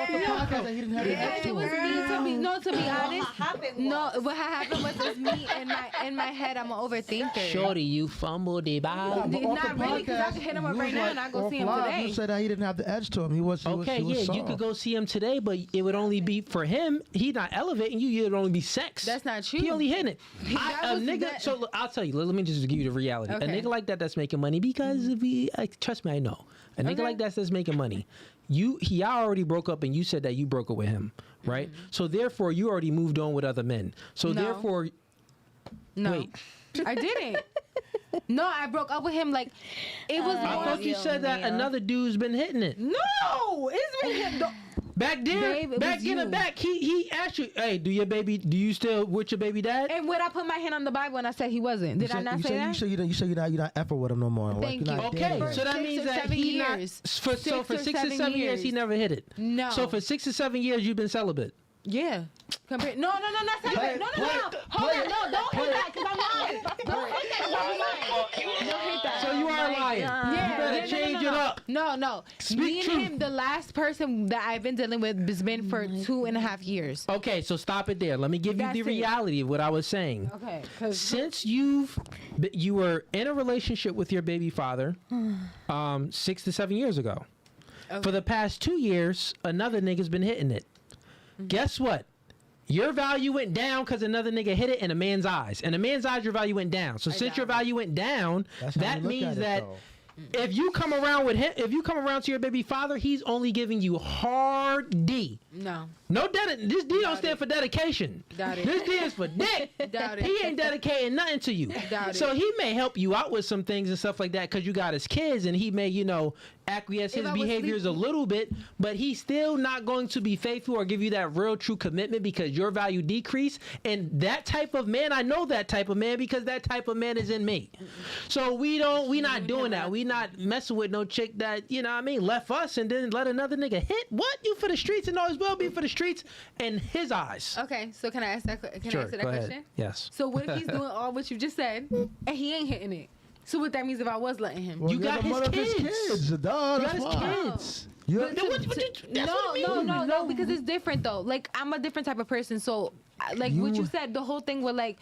Speaker 2: Yeah, it was me to be to be honest. No, what happened was it's me in my head. I'm an overthinker.
Speaker 1: Shorty, you fumbled the bag.
Speaker 2: Not really, because I could hit him up right now and I go see him today.
Speaker 7: You said that he didn't have the edge to him. He was
Speaker 1: Okay,
Speaker 7: he was
Speaker 1: yeah,
Speaker 7: soft.
Speaker 1: you could go see him today, but it would only be for him. He not elevating you. It would only be sex.
Speaker 2: That's not true.
Speaker 1: He only hitting it.
Speaker 2: That
Speaker 1: A
Speaker 2: was
Speaker 1: nigga.
Speaker 2: that-
Speaker 1: So look, I'll tell you. Let me just give you the reality.
Speaker 2: Okay.
Speaker 1: A nigga like that's making money because trust me, I know. A nigga
Speaker 2: Okay.
Speaker 1: like that's making money. He already broke up, and you said that you broke up with him, right? So therefore, you already moved on with other men. So
Speaker 2: No.
Speaker 1: therefore,
Speaker 2: No,
Speaker 1: wait.
Speaker 2: I didn't. No, I broke up with him. Like it was.
Speaker 1: I
Speaker 2: more
Speaker 1: thought you said that another dude's been hitting it.
Speaker 2: No, it's been him.
Speaker 1: Back there,
Speaker 2: Babe, it
Speaker 1: back
Speaker 2: was
Speaker 1: in the
Speaker 2: you.
Speaker 1: back, he asked you, "Hey, do you still with your baby dad?"
Speaker 2: And when I put my hand on the Bible and I said he wasn't, did I not say that?
Speaker 7: You said you're not effort with him no more.
Speaker 2: Thank
Speaker 7: you're
Speaker 2: you.
Speaker 7: not
Speaker 1: Okay,
Speaker 7: dating.
Speaker 1: so that
Speaker 2: 6
Speaker 1: means
Speaker 2: or
Speaker 1: that
Speaker 2: 7
Speaker 1: he
Speaker 2: years.
Speaker 1: not for 6 or 7 years he
Speaker 2: years.
Speaker 1: never hit it.
Speaker 2: No.
Speaker 1: So for 6 or 7 years you've been celibate.
Speaker 2: Yeah. No, not celibate. No. Hold on, no, don't hit that because I'm lying. Don't hit that 'cause I'm lying. Don't hit that.
Speaker 1: So you are lying.
Speaker 2: Yeah,
Speaker 1: You better change it up.
Speaker 2: No.
Speaker 1: Speak
Speaker 2: Me and
Speaker 1: truth.
Speaker 2: him, the last person that I've been dealing with has been for 2.5 years.
Speaker 1: Okay, so stop it there. Let me give you
Speaker 2: That's
Speaker 1: the
Speaker 2: it.
Speaker 1: reality of what I was saying.
Speaker 2: Okay. Because
Speaker 1: Since you were in a relationship with your baby father 6 to 7 years ago. For the past 2 years, another nigga's been hitting it. Guess what? Your value went down because another nigga hit it in a man's eyes. In a man's eyes, your value went down. So since your value went down,
Speaker 7: That's how
Speaker 1: that
Speaker 7: you look
Speaker 1: means
Speaker 7: at it,
Speaker 1: that
Speaker 7: though.
Speaker 1: if you come around with him, if you come around to your baby father, he's only giving you hard D.
Speaker 2: no.
Speaker 1: No, this D don't stand for dedication.
Speaker 2: Doubt it.
Speaker 1: This D is for dick.
Speaker 2: Doubt it.
Speaker 1: He ain't dedicating nothing to you.
Speaker 2: Doubt
Speaker 1: So
Speaker 2: it.
Speaker 1: he may help you out with some things and stuff like that because you got his kids, and he may, acquiesce
Speaker 2: If
Speaker 1: his
Speaker 2: I was
Speaker 1: behaviors a
Speaker 2: sleeping-
Speaker 1: little bit, but he's still not going to be faithful or give you that real true commitment because your value decreased. And that type of man, I know that type of man because that type of man is in me. So we not doing that. We not messing with no chick that, left us and then let another nigga hit. What? You for the streets and always will be for the streets in his eyes.
Speaker 2: Okay, so can I ask that? Can I answer that
Speaker 1: go
Speaker 2: question?
Speaker 1: ahead. Yes.
Speaker 2: So what if he's doing all what you just said and he ain't hitting it? So what that means if I was letting him?
Speaker 1: You
Speaker 7: you're
Speaker 1: got
Speaker 7: the
Speaker 1: his
Speaker 7: mother of his
Speaker 1: kids.
Speaker 7: kids. Duh,
Speaker 1: You got
Speaker 7: that's
Speaker 1: his
Speaker 7: why.
Speaker 1: kids.
Speaker 7: You're-
Speaker 1: Then that's what it means.
Speaker 2: No, because it's different though. Like I'm a different type of person. So, like what you said, the whole thing with like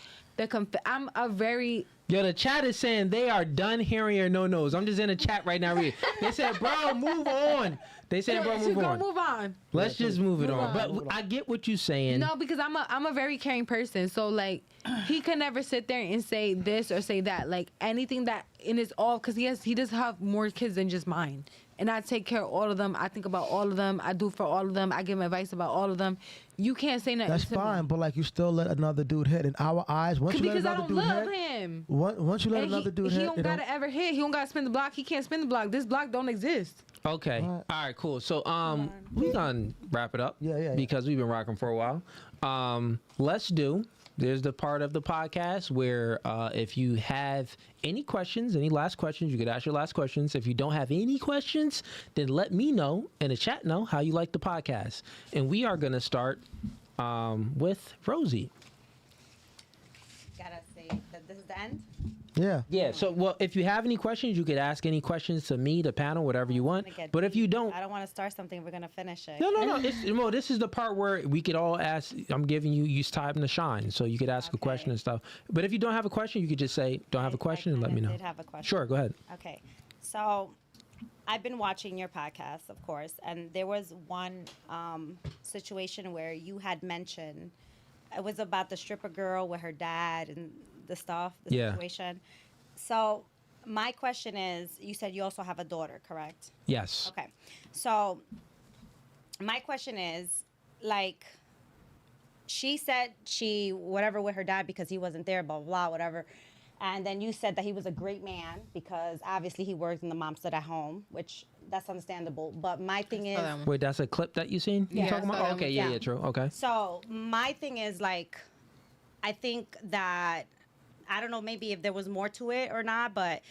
Speaker 2: I'm a very
Speaker 1: Yo, the chat is saying they are done hearing your no-nos. I'm just in the chat right now reading. They said, bro, move on. They said, bro,
Speaker 2: She's
Speaker 1: move
Speaker 2: gonna
Speaker 1: on.
Speaker 2: move on.
Speaker 1: Let's just move it
Speaker 2: Move
Speaker 1: on.
Speaker 2: on.
Speaker 1: But I get what you're saying.
Speaker 2: No, because I'm a very caring person. So like he can never sit there and say this or say that. Like anything that in his all because he does have more kids than just mine. And I take care of all of them. I think about all of them. I do for all of them. I give him advice about all of them. You can't say nothing.
Speaker 7: That's
Speaker 2: to
Speaker 7: fine,
Speaker 2: me.
Speaker 7: but like you still let another dude hit. In our eyes, once you let
Speaker 2: Because I
Speaker 7: another
Speaker 2: don't
Speaker 7: dude
Speaker 2: love
Speaker 7: hit,
Speaker 2: him.
Speaker 7: once you let
Speaker 2: And
Speaker 7: another dude
Speaker 2: he
Speaker 7: hit,
Speaker 2: don't gotta ever hit. He don't gotta spin the block. He can't spin the block. This block don't exist.
Speaker 1: Okay.
Speaker 7: All
Speaker 1: All right, cool. So we gonna wrap it up.
Speaker 7: Yeah.
Speaker 1: Because we've been rocking for a while. There's the part of the podcast where if you have any questions, any last questions, you could ask your last questions. If you don't have any questions, then let me know in the chat know how you like the podcast. And we are gonna start with Rosie.
Speaker 8: Gotta say that this is the end.
Speaker 7: Yeah.
Speaker 1: Yeah. So, well, if you have any questions, you could ask any questions to me, the panel, whatever you want. But if you don't,
Speaker 8: I don't want to start something. We're gonna finish it.
Speaker 1: no. Well, this is the part where we could all ask. I'm giving you time to shine, so you could ask a question and stuff. But if you don't have a question, you could just say don't have a question and let me know.
Speaker 8: I did have a question.
Speaker 1: Sure, go ahead.
Speaker 8: Okay, so I've been watching your podcast, of course, and there was one situation where you had mentioned it was about the stripper girl with her dad and the stuff, the situation. So my question is, you said you also have a daughter, correct?
Speaker 1: Yes.
Speaker 8: Okay. So my question is, like, she said she whatever with her dad because he wasn't there, blah, blah, blah, whatever. And then you said that he was a great man because obviously he worked and the mom stood at home, which that's understandable. But my thing is...
Speaker 1: Wait, that's a clip that you seen?
Speaker 8: Yeah.
Speaker 1: You talking about? Oh, okay, yeah, true. Okay.
Speaker 8: So my thing is, like, I think that, I don't know maybe if there was more to it or not, but...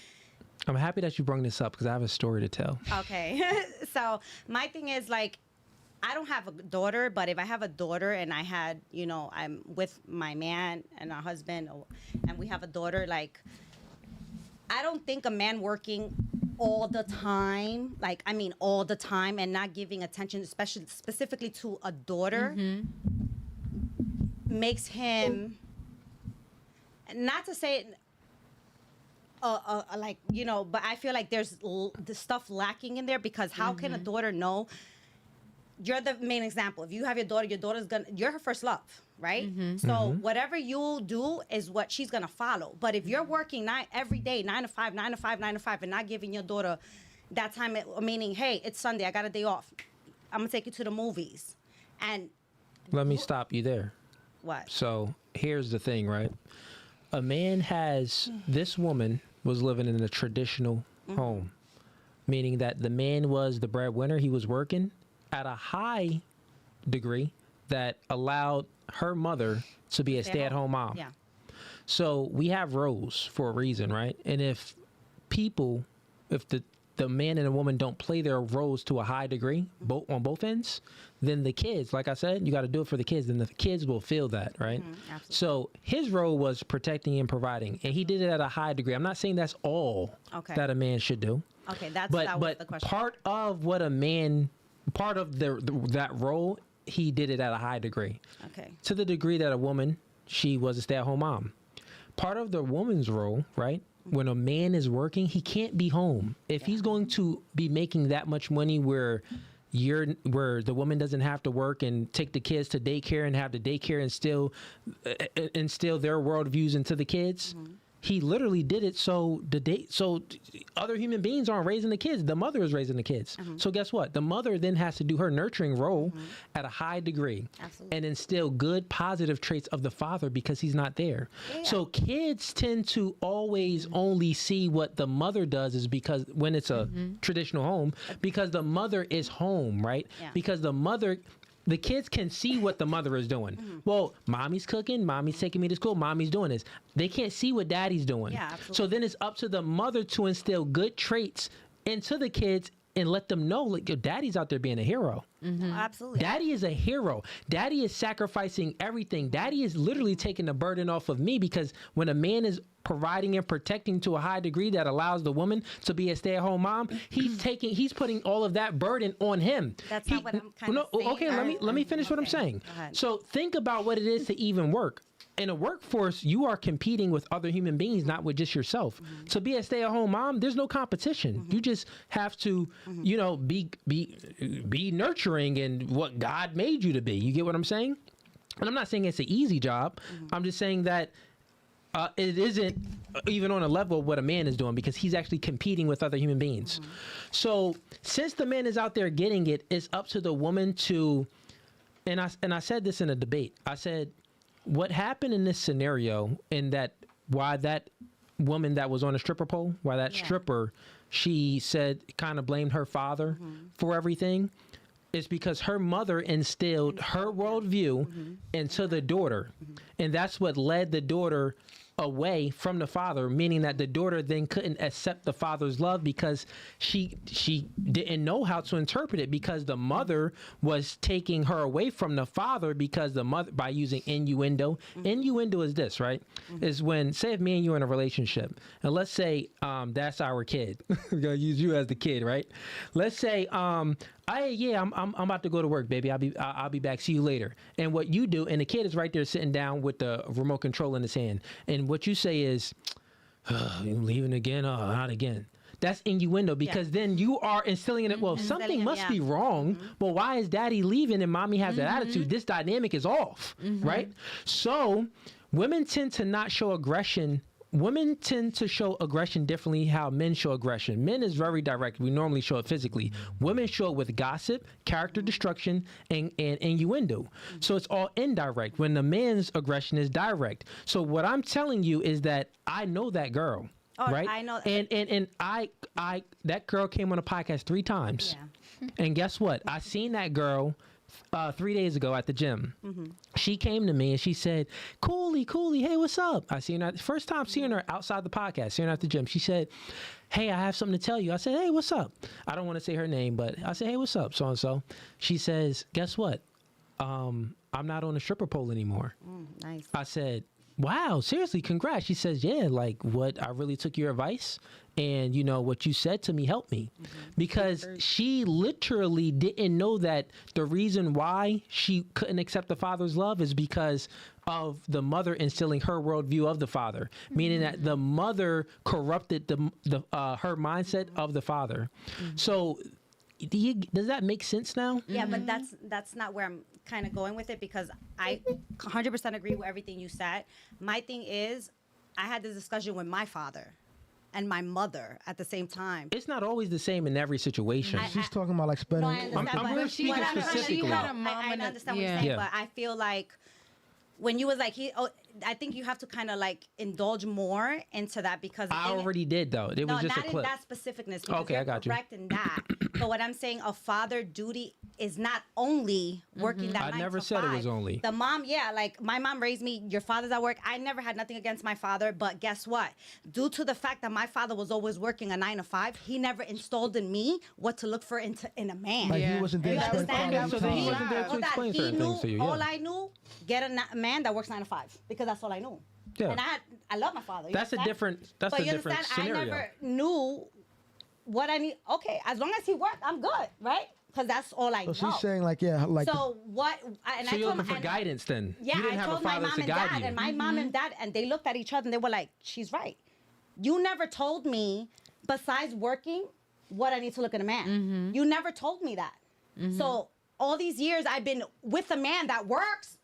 Speaker 1: I'm happy that you brought this up because I have a story to tell.
Speaker 8: Okay. So my thing is, like, I don't have a daughter, but if I have a daughter and I had, you know, I'm with my man and our husband and we have a daughter, like, I don't think a man working all the time, like, I mean, all the time and not giving attention, especially specifically to a daughter, makes him, not to say like, you know, but I feel like there's the stuff lacking in there because how can a daughter know? You're the main example. If you have your daughter's you're her first love, right? So whatever you do is what she's gonna follow. But if you're working every day, 9 to 5, 9 to 5, 9 to 5, and not giving your daughter that time, meaning, hey, it's Sunday, I got a day off. I'm gonna take you to the movies. And
Speaker 1: let me stop you there.
Speaker 8: What?
Speaker 1: So here's the thing, right? A man this woman was living in a traditional home, meaning that the man was the breadwinner. He was working at a high degree that allowed her mother to be a stay-at-home mom.
Speaker 8: Yeah.
Speaker 1: So we have roles for a reason, right? And if the man and the woman don't play their roles to a high degree, on both ends, then the kids, like I said, you got to do it for the kids. Then the kids will feel that, right?
Speaker 8: Absolutely.
Speaker 1: So his role was protecting and providing, and he did it at a high degree. I'm not saying that's all that a man should do.
Speaker 8: Okay, that
Speaker 1: but
Speaker 8: was the question.
Speaker 1: Part of that role, he did it at a high degree.
Speaker 8: Okay.
Speaker 1: To the degree that a woman, she was a stay-at-home mom. Part of the woman's role, right? When a man is working, he can't be home. If he's going to be making that much money where the woman doesn't have to work and take the kids to daycare and have the daycare instill their worldviews into the kids, he literally did it so other human beings aren't raising the kids. The mother is raising the kids. So guess what? The mother then has to do her nurturing role at a high degree and instill good, positive traits of the father because he's not there. Yeah. So kids tend to always only see what the mother does is because when it's a traditional home, because the mother is home, right? Yeah. Because the kids can see what the mother is doing. Well, mommy's cooking, mommy's taking me to school, mommy's doing this. They can't see what daddy's doing. Yeah, absolutely. So then it's up to the mother to instill good traits into the kids and let them know, like, your daddy's out there being a hero.
Speaker 8: Absolutely.
Speaker 1: Daddy is a hero. Daddy is sacrificing everything. Daddy is literally taking the burden off of me because when a man is providing and protecting to a high degree that allows the woman to be a stay-at-home mom, he's putting all of that burden on him.
Speaker 8: That's not what I'm kind of saying.
Speaker 1: Okay, let me finish what I'm saying. So think about what it is to even work. In a workforce, you are competing with other human beings, not with just yourself. To be a stay-at-home mom, there's no competition. You just have to, be nurturing and what God made you to be. You get what I'm saying? And I'm not saying it's an easy job. I'm just saying that it isn't even on a level of what a man is doing because he's actually competing with other human beings. So since the man is out there getting it, it's up to the woman to, and I said this in a debate. I said, what happened in this scenario and why that woman that was on a stripper pole, why that stripper, she said, kind of blamed her father for everything, is because her mother instilled her worldview into the daughter. And that's what led the daughter away from the father, meaning that the daughter then couldn't accept the father's love because she didn't know how to interpret it, because the mother was taking her away from the father, because the mother, by using innuendo. Innuendo is this, right? Is when, say if me and you are in a relationship, and let's say that's our kid. We're gonna use you as the kid, right? Let's say I'm about to go to work, baby. I'll be back. See you later. And what you do, and the kid is right there sitting down with the remote control in his hand, and what you say is, "You leaving again? Oh, not again." That's innuendo, because then you are instilling in it. Well, something must be wrong. Well, why is daddy leaving and mommy has that attitude? This dynamic is off, right? So women tend to not show aggression. Women tend to show aggression differently how men show aggression. Men is very direct. We normally show it physically. Women show it with gossip, character destruction, and innuendo. So it's all indirect, when the man's aggression is direct. So what I'm telling you is that I know that girl.
Speaker 8: Oh,
Speaker 1: right?
Speaker 8: I know.
Speaker 1: And I that girl came on a podcast 3 times.
Speaker 8: Yeah.
Speaker 1: And guess what? I seen that girl 3 days ago at the gym. She came to me and she said, Cooley, hey, what's up? I seen her, first time seeing her outside the podcast, seeing her at the gym. She said, hey, I have something to tell you. I said, hey, what's up? I don't want to say her name, but I said, hey, what's up, so-and-so. She says, guess what? I'm not on the stripper pole anymore.
Speaker 8: Nice.
Speaker 1: I said, wow, seriously, congrats. She says, yeah, like what, I really took your advice, and you know what you said to me helped me, because she literally didn't know that the reason why she couldn't accept the father's love is because of the mother instilling her worldview of the father, meaning that the mother corrupted the her mindset of the father. So does that make sense now?
Speaker 8: Yeah, but that's not where I'm kind of going with it, because I 100% agree with everything you said. My thing is, I had this discussion with my father and my mother at the same time.
Speaker 1: It's not always the same in every situation.
Speaker 7: She's talking about like spending.
Speaker 8: No, I understand.
Speaker 1: I'm really speaking
Speaker 8: what I'm trying to-
Speaker 1: specifically.
Speaker 8: I understand what you're saying, but I feel like when you was like, I think you have to kind of like indulge more into that, because
Speaker 1: I already did though. It was just a
Speaker 8: not
Speaker 1: clip.
Speaker 8: in that specificness. Because
Speaker 1: Okay,
Speaker 8: you're
Speaker 1: I got you.
Speaker 8: correct in that. But what I'm saying, a father duty is not only working that 9
Speaker 1: I never
Speaker 8: to
Speaker 1: said
Speaker 8: 5.
Speaker 1: it was only.
Speaker 8: The mom, yeah, like my mom raised me. Your father's at work. I never had nothing against my father, but guess what? Due to the fact that my father was always working a 9 to 5, he never installed in me what to look for in a man.
Speaker 7: Like he wasn't there
Speaker 8: You
Speaker 7: to spend
Speaker 8: understand?
Speaker 7: quality
Speaker 1: So then he
Speaker 7: time.
Speaker 1: wasn't there to
Speaker 8: All that
Speaker 1: explain
Speaker 8: he
Speaker 1: certain
Speaker 8: knew,
Speaker 1: things to you.
Speaker 8: all
Speaker 1: Yeah.
Speaker 8: I knew, get a man that works 9 to 5, because that's all I knew.
Speaker 1: Yeah.
Speaker 8: And I love my father. you
Speaker 1: That's a
Speaker 8: understand?
Speaker 1: different. That's
Speaker 8: But
Speaker 1: a
Speaker 8: you
Speaker 1: different
Speaker 8: understand,
Speaker 1: scenario.
Speaker 8: I never knew what I need. Okay, as long as he worked, I'm good, right? Because that's all I
Speaker 7: So
Speaker 8: know.
Speaker 7: she's saying like, yeah, like
Speaker 8: So what? And
Speaker 1: So
Speaker 8: I
Speaker 1: you're
Speaker 8: told
Speaker 1: looking for
Speaker 8: and-
Speaker 1: guidance then.
Speaker 8: Yeah,
Speaker 1: You didn't
Speaker 8: I
Speaker 1: have
Speaker 8: told
Speaker 1: a
Speaker 8: my
Speaker 1: father
Speaker 8: mom
Speaker 1: to
Speaker 8: and
Speaker 1: guide
Speaker 8: dad,
Speaker 1: you.
Speaker 8: and my mom and dad, and they looked at each other and they were like, "She's right. You never told me, besides working, what I need to look at a man. You never told me that. So all these years I've been with a man that works.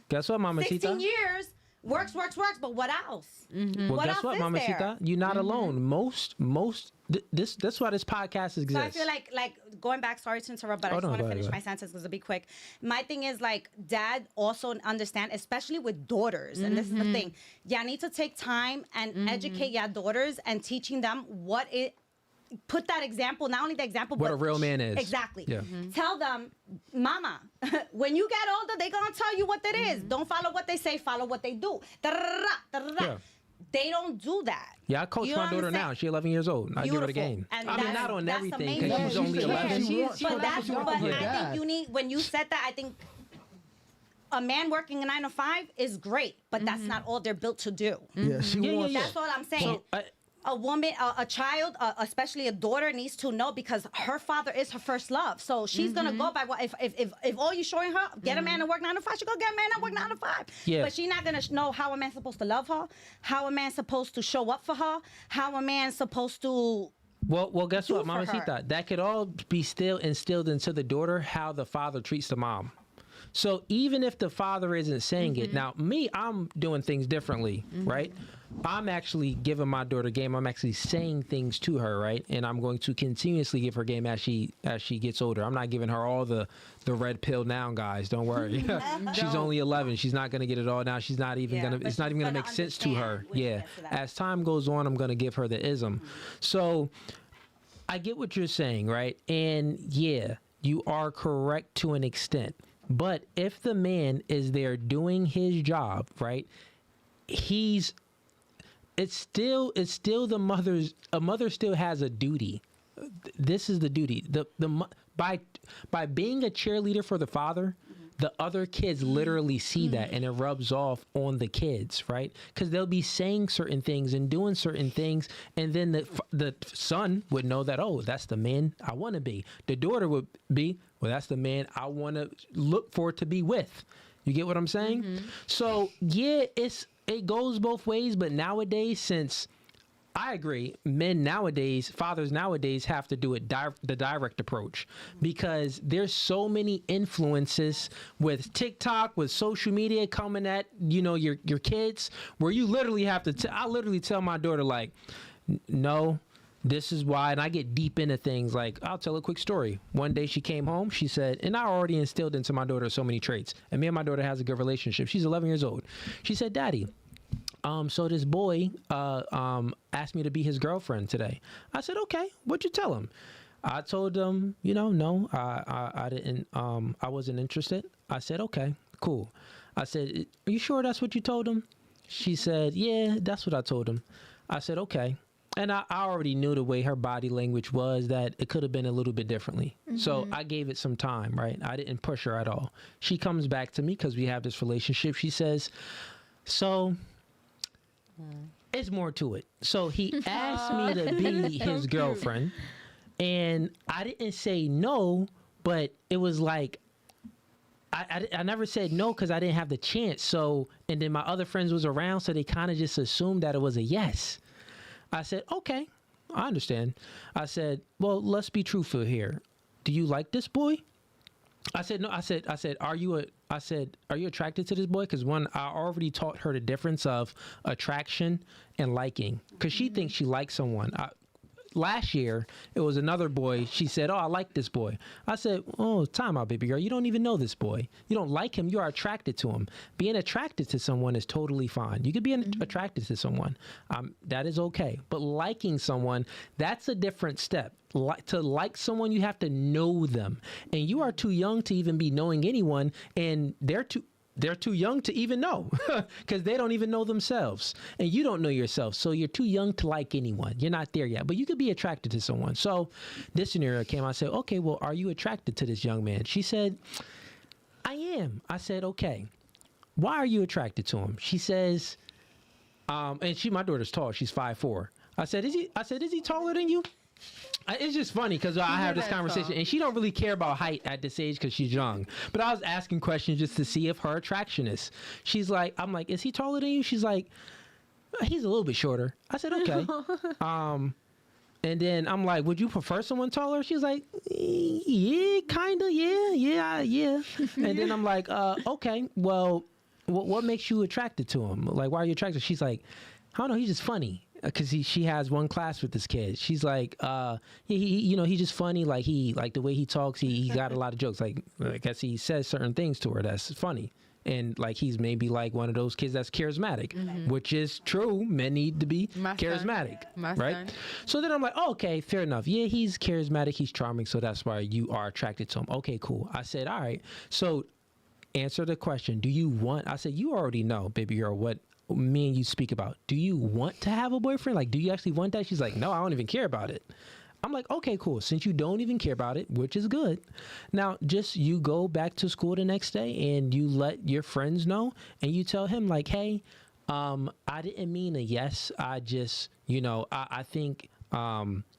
Speaker 1: Guess what, Mamacita?
Speaker 8: 16 years, works, but what else?
Speaker 1: Well,
Speaker 8: What
Speaker 1: guess
Speaker 8: else
Speaker 1: what,
Speaker 8: is
Speaker 1: Mamacita?
Speaker 8: there?
Speaker 1: You're not alone. Most that's why this podcast exists.
Speaker 8: So I feel like going back, sorry to interrupt, but I just
Speaker 1: no,
Speaker 8: want
Speaker 1: go
Speaker 8: to
Speaker 1: ahead,
Speaker 8: finish
Speaker 1: go
Speaker 8: my
Speaker 1: ahead.
Speaker 8: sentence because it'll be quick. My thing is like dad also understand, especially with daughters, and this is the thing. Y'all need to take time and educate your daughters and teaching them what it put that example, not only the example,
Speaker 1: What
Speaker 8: but
Speaker 1: a real man is.
Speaker 8: Exactly.
Speaker 1: Yeah.
Speaker 8: Tell them, mama, when you get older, they're gonna tell you what it is. Don't follow what they say, follow what they do. Da-da-da-da, da-da-da.
Speaker 1: Yeah.
Speaker 8: They don't do that.
Speaker 1: Yeah, I coach
Speaker 8: You
Speaker 1: my
Speaker 8: know what
Speaker 1: daughter
Speaker 8: I'm
Speaker 1: now.
Speaker 8: saying?
Speaker 1: She's 11 years old. I give her the
Speaker 8: Beautiful.
Speaker 1: game.
Speaker 8: And
Speaker 1: I mean, not on
Speaker 8: that's
Speaker 1: everything
Speaker 8: amazing.
Speaker 1: because she's only
Speaker 7: she
Speaker 1: 11.
Speaker 7: wants-
Speaker 8: But that's
Speaker 7: she
Speaker 8: but
Speaker 7: wants her
Speaker 8: I
Speaker 7: dad.
Speaker 8: think you need when you said that. I think a man working a 9 to 5 is great, but that's not all they're built to do.
Speaker 7: yeah, she wants.
Speaker 8: That's all I'm saying. A woman, a child, especially a daughter, needs to know because her father is her first love. So she's gonna go by what if all you're showing her, get a man to work 9 to 5, she go get a man that work 9 to 5.
Speaker 1: Yeah.
Speaker 8: But she's not gonna know how a man's supposed to love her, how a man's supposed to show up for her, how a man's supposed to.
Speaker 1: Well, guess what,
Speaker 8: do for her.
Speaker 1: Mamacita? That could all be still instilled into the daughter how the father treats the mom. So even if the father isn't saying it, now me, I'm doing things differently, right? I'm actually giving my daughter game. I'm actually saying things to her, right? And I'm going to continuously give her game as she gets older. I'm not giving her all the red pill now, guys. Don't worry. She's only 11. She's not going to get it all now. She's not even
Speaker 8: Yeah,
Speaker 1: gonna.
Speaker 8: but
Speaker 1: It's not even
Speaker 8: she's
Speaker 1: gonna
Speaker 8: gonna
Speaker 1: make sense to her.
Speaker 8: understand when she
Speaker 1: Yeah.
Speaker 8: gets to that.
Speaker 1: As time goes on, I'm gonna give her the ism. So I get what you're saying, right? And yeah, you are correct to an extent. But if the man is there doing his job, right, he's it's still the mother's. A mother still has a duty. This is the duty. By being a cheerleader for the father, the other kids literally see that, and it rubs off on the kids, right? Because they'll be saying certain things and doing certain things, and then the son would know that, oh, that's the man I want to be. The daughter would be, well, that's the man I want to look for to be with. You get what I'm saying? So yeah, it goes both ways, but nowadays, since I agree, fathers nowadays have to do it the direct approach, because there's so many influences with TikTok, with social media coming at, your kids, where you literally have to, I literally tell my daughter, like, no, this is why, and I get deep into things. Like, I'll tell a quick story. One day she came home, she said, and I already instilled into my daughter so many traits, and me and my daughter has a good relationship. She's 11 years old. She said, Daddy, so this boy asked me to be his girlfriend today. I said, okay, what'd you tell him? I told him, no, I didn't, I wasn't interested. I said, okay, cool. I said, are you sure that's what you told him? She said, yeah, that's what I told him. I said, okay. And I already knew the way her body language was, that it could have been a little bit differently. So I gave it some time, right? I didn't push her at all. She comes back to me because we have this relationship. She says, so it's more to it. So he asked me to be his girlfriend, and I didn't say no, but it was like, I never said no because I didn't have the chance. So, and then my other friends was around, so they kind of just assumed that it was a yes. I said, okay, I understand. I said, well, let's be truthful here. Do you like this boy? I said, no. I said, are you attracted to this boy? Because one, I already taught her the difference of attraction and liking, because she thinks she likes someone. Last year, it was another boy. She said, oh, I like this boy. I said, oh, time out, baby girl. You don't even know this boy. You don't like him. You are attracted to him. Being attracted to someone is totally fine. You could be attracted to someone. That is okay. But liking someone, that's a different step. To like someone, you have to know them. And you are too young to even be knowing anyone, and they're too young to even know, because they don't even know themselves, and you don't know yourself. So you're too young to like anyone. You're not there yet, but you could be attracted to someone. So this scenario came. I said, okay, well, are you attracted to this young man? She said, I am. I said, okay, why are you attracted to him? She says, and my daughter's tall. She's 5'4". I said, is he taller than you? It's just funny because I have this conversation, and she don't really care about height at this age because she's young. But I was asking questions just to see if her attraction is. She's like, I'm like, is he taller than you? She's like, he's a little bit shorter. I said, okay. And then I'm like, would you prefer someone taller? She's like, yeah, kind of, yeah. And then I'm like, okay, well, what makes you attracted to him? Like, why are you attracted? She's like, I don't know, he's just funny. Because she has one class with this kid. She's like, he's just funny. Like the way he talks, he got a lot of jokes. Like, I guess he says certain things to her that's funny. And like, he's maybe like one of those kids that's charismatic, which is true. Men need to be charismatic, right? Son. So then I'm like, oh, okay, fair enough. Yeah, he's charismatic. He's charming. So that's why you are attracted to him. Okay, cool. I said, all right. So answer the question. Do you want, I said, you already know, baby girl, what me and you speak about. Do you want to have a boyfriend? Like, do you actually want that? She's like, no, I don't even care about it. I'm like, okay, cool. Since you don't even care about it, which is good. Now, just you go back to school the next day and you let your friends know, and you tell him like, hey, I didn't mean a yes. I just, I think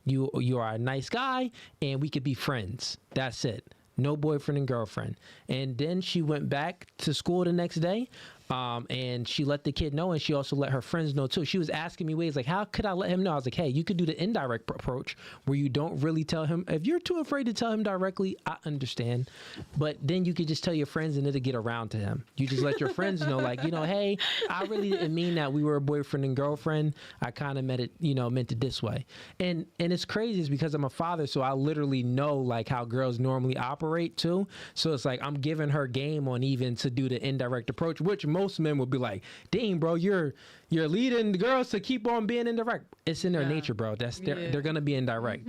Speaker 1: you are a nice guy and we could be friends. That's it. No boyfriend and girlfriend. And then she went back to school the next day. And she let the kid know, and she also let her friends know too. She was asking me ways like, how could I let him know? I was like, hey, you could do the indirect approach where you don't really tell him. If you're too afraid to tell him directly, I understand. But then you could just tell your friends and it'll get around to him. You just let your friends know, like, hey, I really didn't mean that we were a boyfriend and girlfriend. I kind of meant it this way. And it's crazy is because I'm a father, so I literally know like how girls normally operate too. So it's like I'm giving her game on even to do the indirect approach, which most men would be like, dang, bro, you're leading the girls to keep on being indirect. It's in their nature, bro. They're gonna be indirect.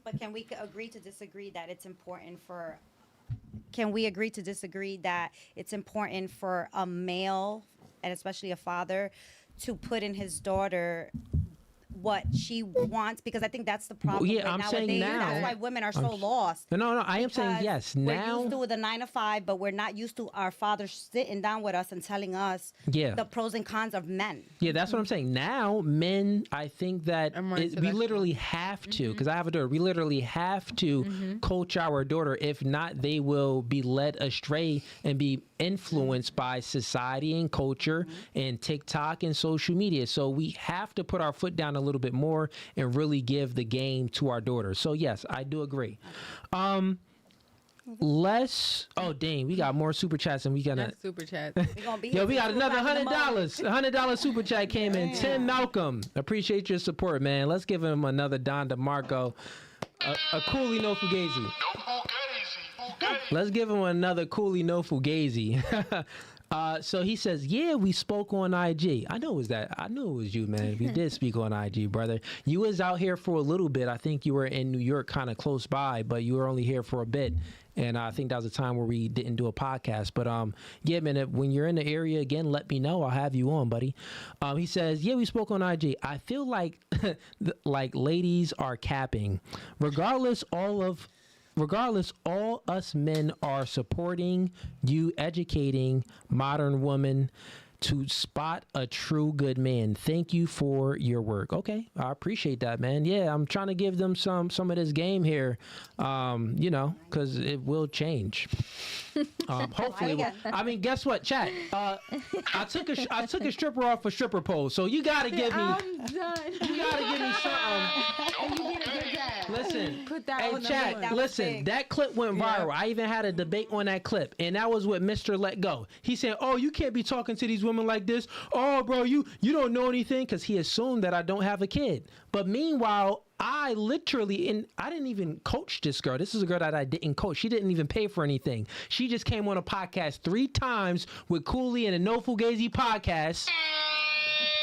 Speaker 8: But can we agree to disagree that it's important for? Can we agree to disagree that it's important for a male, and especially a father, to put in his daughter what she wants, because I think that's the problem.
Speaker 1: Yeah,
Speaker 8: right
Speaker 1: I'm
Speaker 8: nowadays.
Speaker 1: saying now.
Speaker 8: That's why women are so lost.
Speaker 1: No, I am saying
Speaker 8: Because
Speaker 1: yes.
Speaker 8: we're
Speaker 1: Now,
Speaker 8: used to the 9 to 5, but we're not used to our fathers sitting down with us and telling us
Speaker 1: Yeah.
Speaker 8: the pros and cons of men.
Speaker 1: yeah, that's what I'm saying. Now, men, I think that
Speaker 2: I'm more
Speaker 1: we
Speaker 2: intellectual.
Speaker 1: literally have to, because I have a daughter, we literally have to coach our daughter. If not, they will be led astray and be influenced by society and culture and TikTok and social media. So we have to put our foot down a little bit more and really give the game to our daughters. So yes, I do agree. Oh dang, we got more super chats and we got
Speaker 2: That's super chat.
Speaker 8: We're gonna be
Speaker 1: Yo,
Speaker 8: here
Speaker 1: we got
Speaker 8: till
Speaker 1: another
Speaker 8: 2 o'clock in the morning.
Speaker 1: $100 super chat came in. Tim Malcolm, appreciate your support, man. Let's give him another Don DeMarco, a Cooley no Fugazi. Let's give him another Cooley no Fugazi. So he says, yeah, we spoke on IG. I know it was that. I knew it was you, man. We did speak on IG, brother. You was out here for a little bit. I think you were in New York, kind of close by, but you were only here for a bit. And I think that was a time where we didn't do a podcast. But yeah, man, when you're in the area again, let me know. I'll have you on, buddy. He says, yeah, we spoke on IG. I feel like like ladies are capping. Regardless, all us men are supporting you, educating modern women to spot a true good man. Thank you for your work. Okay, I appreciate that, man. Yeah, I'm trying to give them some of this game here, because it will change. Hopefully, I mean, guess what, chat? I took a stripper off a stripper pole, so you gotta give me.
Speaker 2: I'm done.
Speaker 1: You gotta give me something.
Speaker 2: You did a good job.
Speaker 1: Listen,
Speaker 2: Put that
Speaker 1: hey,
Speaker 2: on
Speaker 1: chat,
Speaker 2: number one.
Speaker 1: listen, that clip went viral. I even had a debate on that clip, and that was with Mr. Let Go. He said, oh, you can't be talking to these women like this. Oh, bro, you don't know anything, because he assumed that I don't have a kid. But meanwhile, I didn't even coach this girl. This is a girl that I didn't coach. She didn't even pay for anything. She just came on a podcast 3 times with Cooley and a No Fugazi podcast.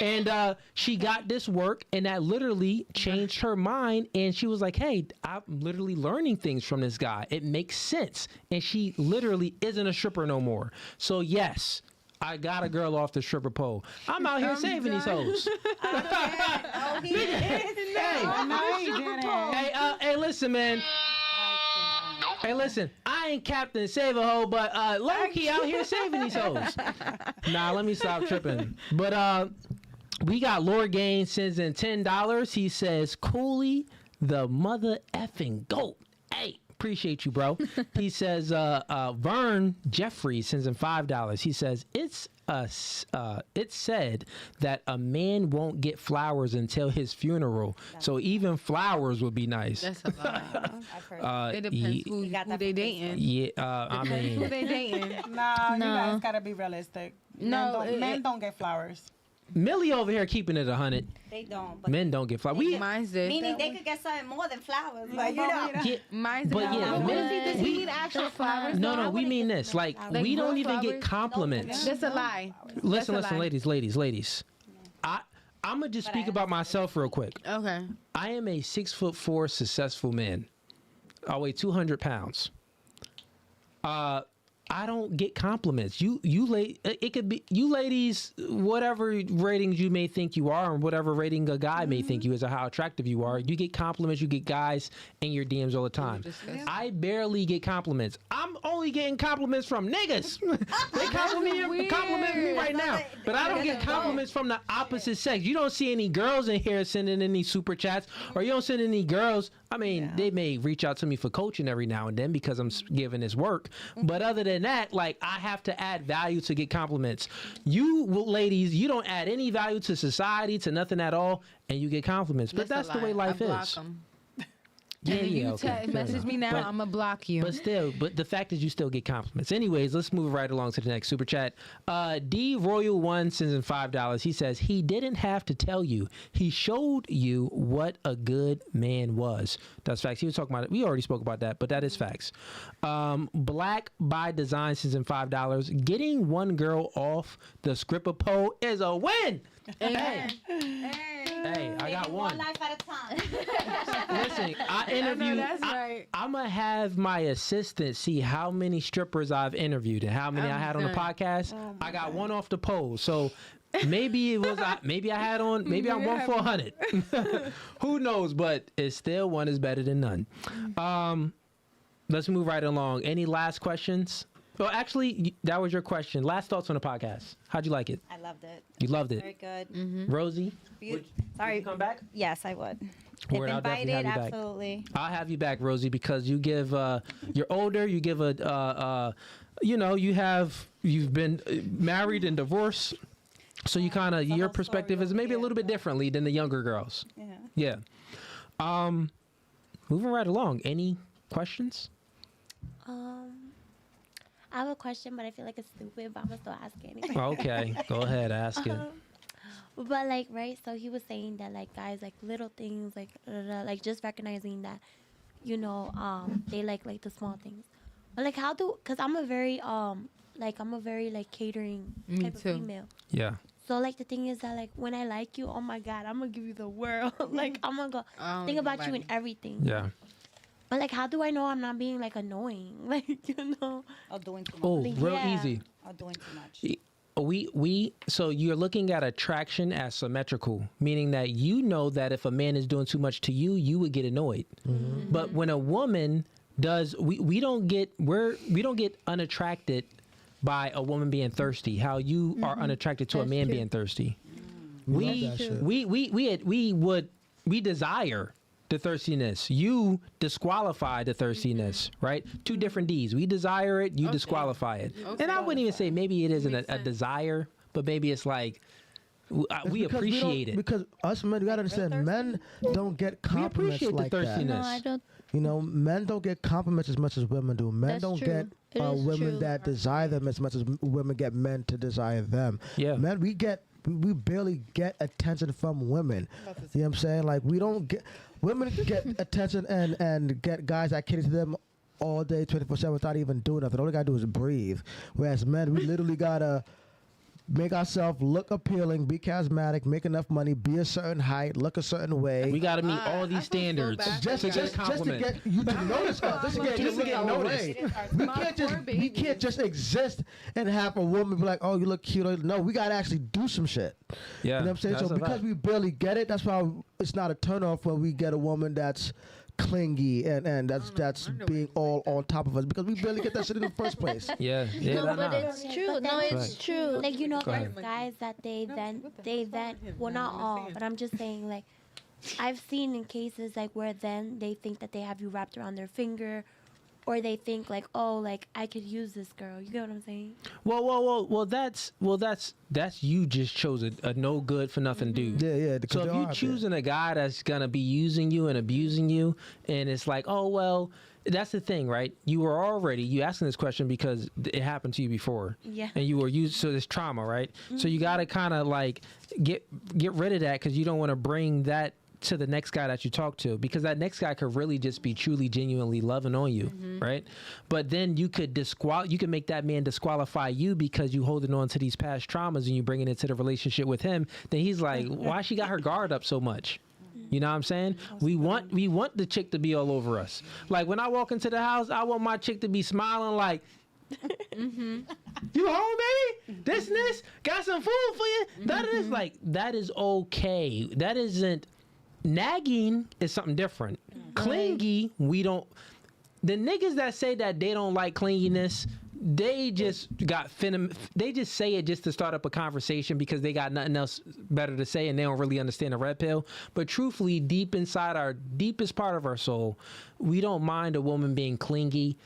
Speaker 1: And she got this work, and that literally changed her mind. And she was like, hey, I'm literally learning things from this guy. It makes sense. And she literally isn't a stripper no more. So, yes, I got a girl off the stripper pole. I'm out here saving these hoes.
Speaker 8: Oh, he did.
Speaker 1: Hey, listen, man. Hey, listen, I ain't Captain Save a Hoe, but low-key out here saving these hoes. Nah, let me stop tripping. But we got Lord Gain sends in $10. He says, Cooley, the mother effing goat. Hey, appreciate you, bro. He says, Vern Jeffrey sends in $5. He says, it's said that a man won't get flowers until his funeral. So even flowers would be nice.
Speaker 2: That's a lie.
Speaker 8: I've heard.
Speaker 2: It depends who they dating.
Speaker 1: Yeah, I
Speaker 2: Who
Speaker 1: mean,
Speaker 2: they dating.
Speaker 6: Nah, you
Speaker 4: No.
Speaker 6: guys gotta be realistic.
Speaker 2: No,
Speaker 6: Men don't get flowers.
Speaker 1: Millie over here keeping it 100.
Speaker 8: They don't. But
Speaker 1: Men don't get flowers.
Speaker 2: Mine's did.
Speaker 8: meaning they could get something more than flowers. But you know.
Speaker 1: Yeah,
Speaker 2: Mine's
Speaker 1: but
Speaker 2: did.
Speaker 1: yeah, men,
Speaker 2: Does he need actual flowers?
Speaker 1: no, we mean this. Like, we don't
Speaker 2: real
Speaker 1: even get
Speaker 2: flowers?
Speaker 1: compliments.
Speaker 2: That's a lie.
Speaker 1: Listen,
Speaker 2: That's a lie.
Speaker 1: ladies. I'm gonna just speak about myself real quick.
Speaker 2: Okay.
Speaker 1: I am a 6'4" successful man. I weigh 200 pounds. I don't get compliments. It could be you ladies, whatever ratings you may think you are, and whatever rating a guy may think you is, or how attractive you are. You get compliments. You get guys in your DMs all the time. I barely get compliments. I'm only getting compliments from niggas. They compliment me right now, but I don't get compliments from the opposite sex. You don't see any girls in here sending any super chats, or you don't send any girls. I mean, they may reach out to me for coaching every now and then because I'm giving this work. But other than that, like, I have to add value to get compliments. You ladies, you don't add any value to society, to nothing at all, and you get compliments. But that's the way life is. Yeah, okay.
Speaker 2: Message me now, I'm gonna block you.
Speaker 1: But the fact is you still get compliments. Anyways, let's move right along to the next super chat. D Royal One sends in $5. He says he didn't have to tell you. He showed you what a good man was. That's facts. He was talking about it. We already spoke about that, but that is facts. Black by Design sends in $5. Getting one girl off the stripper pole is a win. Hey, I got one.
Speaker 8: One life at a time.
Speaker 1: Listen, I interviewed.
Speaker 2: That's right.
Speaker 1: I'm gonna have my assistant see how many strippers I've interviewed and how many I had on the podcast. I got one off the pole. So Maybe it was. Maybe I had on. Maybe I'm 1 for 100. Who knows? But it's still one is better than none. Let's move right along. Any last questions? Well, actually, that was your question. Last thoughts on the podcast. How'd you like it?
Speaker 8: I loved it.
Speaker 1: You loved it.
Speaker 8: Very good.
Speaker 1: Rosie,
Speaker 8: Sorry.
Speaker 1: would you come back?
Speaker 8: Yes, I would.
Speaker 1: Word,
Speaker 8: If
Speaker 1: I'll definitely
Speaker 8: invited,
Speaker 1: have you back.
Speaker 8: absolutely.
Speaker 1: I'll have you back, Rosie, because you give. You're older. You give you know, you've been married and divorced, so you kind of
Speaker 8: the
Speaker 1: your
Speaker 8: whole
Speaker 1: perspective
Speaker 8: story
Speaker 1: is
Speaker 8: over
Speaker 1: maybe a
Speaker 8: here.
Speaker 1: little bit differently than the younger girls.
Speaker 8: Yeah.
Speaker 1: Yeah. Moving right along. Any questions?
Speaker 5: I have a question, but I feel like it's stupid, but I'm gonna still ask it anyway.
Speaker 1: Okay, go ahead, ask it.
Speaker 5: But like, right? So he was saying that like guys like little things like like just recognizing that, you know, they like the small things. But like how do? Cause I'm a very like catering
Speaker 2: Me
Speaker 5: type
Speaker 2: too.
Speaker 5: of female.
Speaker 1: Yeah.
Speaker 5: So like the thing is that like when I like you, oh my God, I'm gonna give you the world. Like I'm gonna go think about you in everything.
Speaker 1: Yeah.
Speaker 5: But like how do I know I'm not being like annoying? Like, you know.
Speaker 8: Or doing too much.
Speaker 1: Oh,
Speaker 5: Like,
Speaker 1: real
Speaker 5: yeah.
Speaker 1: easy.
Speaker 8: Or doing too much.
Speaker 1: So you're looking at attraction as symmetrical, meaning that you know that if a man is doing too much to you, you would get annoyed. But when a woman does, we don't get unattracted by a woman being thirsty. How you are unattracted to a
Speaker 4: That's
Speaker 1: man
Speaker 4: true.
Speaker 1: being thirsty.
Speaker 7: We love that shit.
Speaker 1: We desire the thirstiness. You disqualify the thirstiness, right? Two different D's. We desire it, you disqualify it. And I wouldn't even say maybe it isn't a desire, but maybe it's like we
Speaker 7: Because we
Speaker 1: appreciate
Speaker 7: don't-
Speaker 1: it.
Speaker 7: Because us men, you gotta understand, men don't get
Speaker 1: We
Speaker 7: compliments
Speaker 1: appreciate the
Speaker 7: like that.
Speaker 1: thirstiness.
Speaker 4: No, I don't.
Speaker 7: You know, men don't get compliments as much as women do. Men
Speaker 4: That's
Speaker 7: don't
Speaker 4: true.
Speaker 7: get
Speaker 4: It is
Speaker 7: women
Speaker 4: true.
Speaker 7: that desire them as much as women get men to desire them.
Speaker 1: Yeah.
Speaker 7: Men, we barely get attention from women. You know what I'm saying? Like, we don't get, women get attention and get guys that cater to them all day, 24/7 without even doing nothing. All they gotta do is breathe. Whereas men, we literally gotta make ourselves look appealing, be charismatic, make enough money, be a certain height, look a certain way.
Speaker 1: We got to meet all
Speaker 2: I
Speaker 1: these
Speaker 2: feel so
Speaker 1: standards
Speaker 2: bad.
Speaker 7: just
Speaker 1: to
Speaker 7: to
Speaker 1: get a
Speaker 7: get
Speaker 1: compliment.
Speaker 7: you to notice us, just to get noticed. We
Speaker 2: My
Speaker 7: can't
Speaker 2: poor
Speaker 7: just
Speaker 2: baby.
Speaker 7: exist and have a woman be like, oh, you look cute. No, we gotta actually do some shit.
Speaker 1: Yeah,
Speaker 7: You know what I'm saying?
Speaker 1: that's
Speaker 7: So
Speaker 1: a
Speaker 7: because
Speaker 1: fact.
Speaker 7: we barely get it, that's why it's not a turnoff when we get a woman that's clingy and that's being all on top of us because we barely get that shit in the first place.
Speaker 1: Yeah,
Speaker 4: No,
Speaker 1: nah,
Speaker 4: but
Speaker 1: nah.
Speaker 4: it's true.
Speaker 5: But
Speaker 4: No,
Speaker 5: then-
Speaker 4: it's true.
Speaker 5: Like, you know,
Speaker 1: Go
Speaker 5: there's
Speaker 1: ahead.
Speaker 5: guys that they vent, well, not all, but I'm just saying, like, I've seen in cases, like, where then they think that they have you wrapped around their finger, or they think, like, oh, like, I could use this girl. You get what I'm saying?
Speaker 1: Well. That's you just chose a no good for nothing dude.
Speaker 7: Yeah. because
Speaker 1: So
Speaker 7: they
Speaker 1: if you
Speaker 7: are
Speaker 1: choosing a guy that's gonna be using you and abusing you, and it's like, oh well, that's the thing, right? You asking this question because it happened to you before,
Speaker 5: Yeah.
Speaker 1: and you were used. So there's trauma, right? So you gotta kind of like get rid of that because you don't want to bring that to the next guy that you talk to, because that next guy could really just be truly genuinely loving on you, right? But then you could make that man disqualify you because you holding on to these past traumas and you bringing it to the relationship with him. Then he's like, why she got her guard up so much? You know what I'm saying? We want the chick to be all over us. Like when I walk into the house, I want my chick to be smiling like, you home, baby? This and this? Got some food for you? That is like, that is okay. That isn't, nagging is something different. Clingy, we don't. The niggas that say that they don't like clinginess, they just got they just say it just to start up a conversation because they got nothing else better to say and they don't really understand the red pill. But truthfully, deep inside our deepest part of our soul, we don't mind a woman being clingy.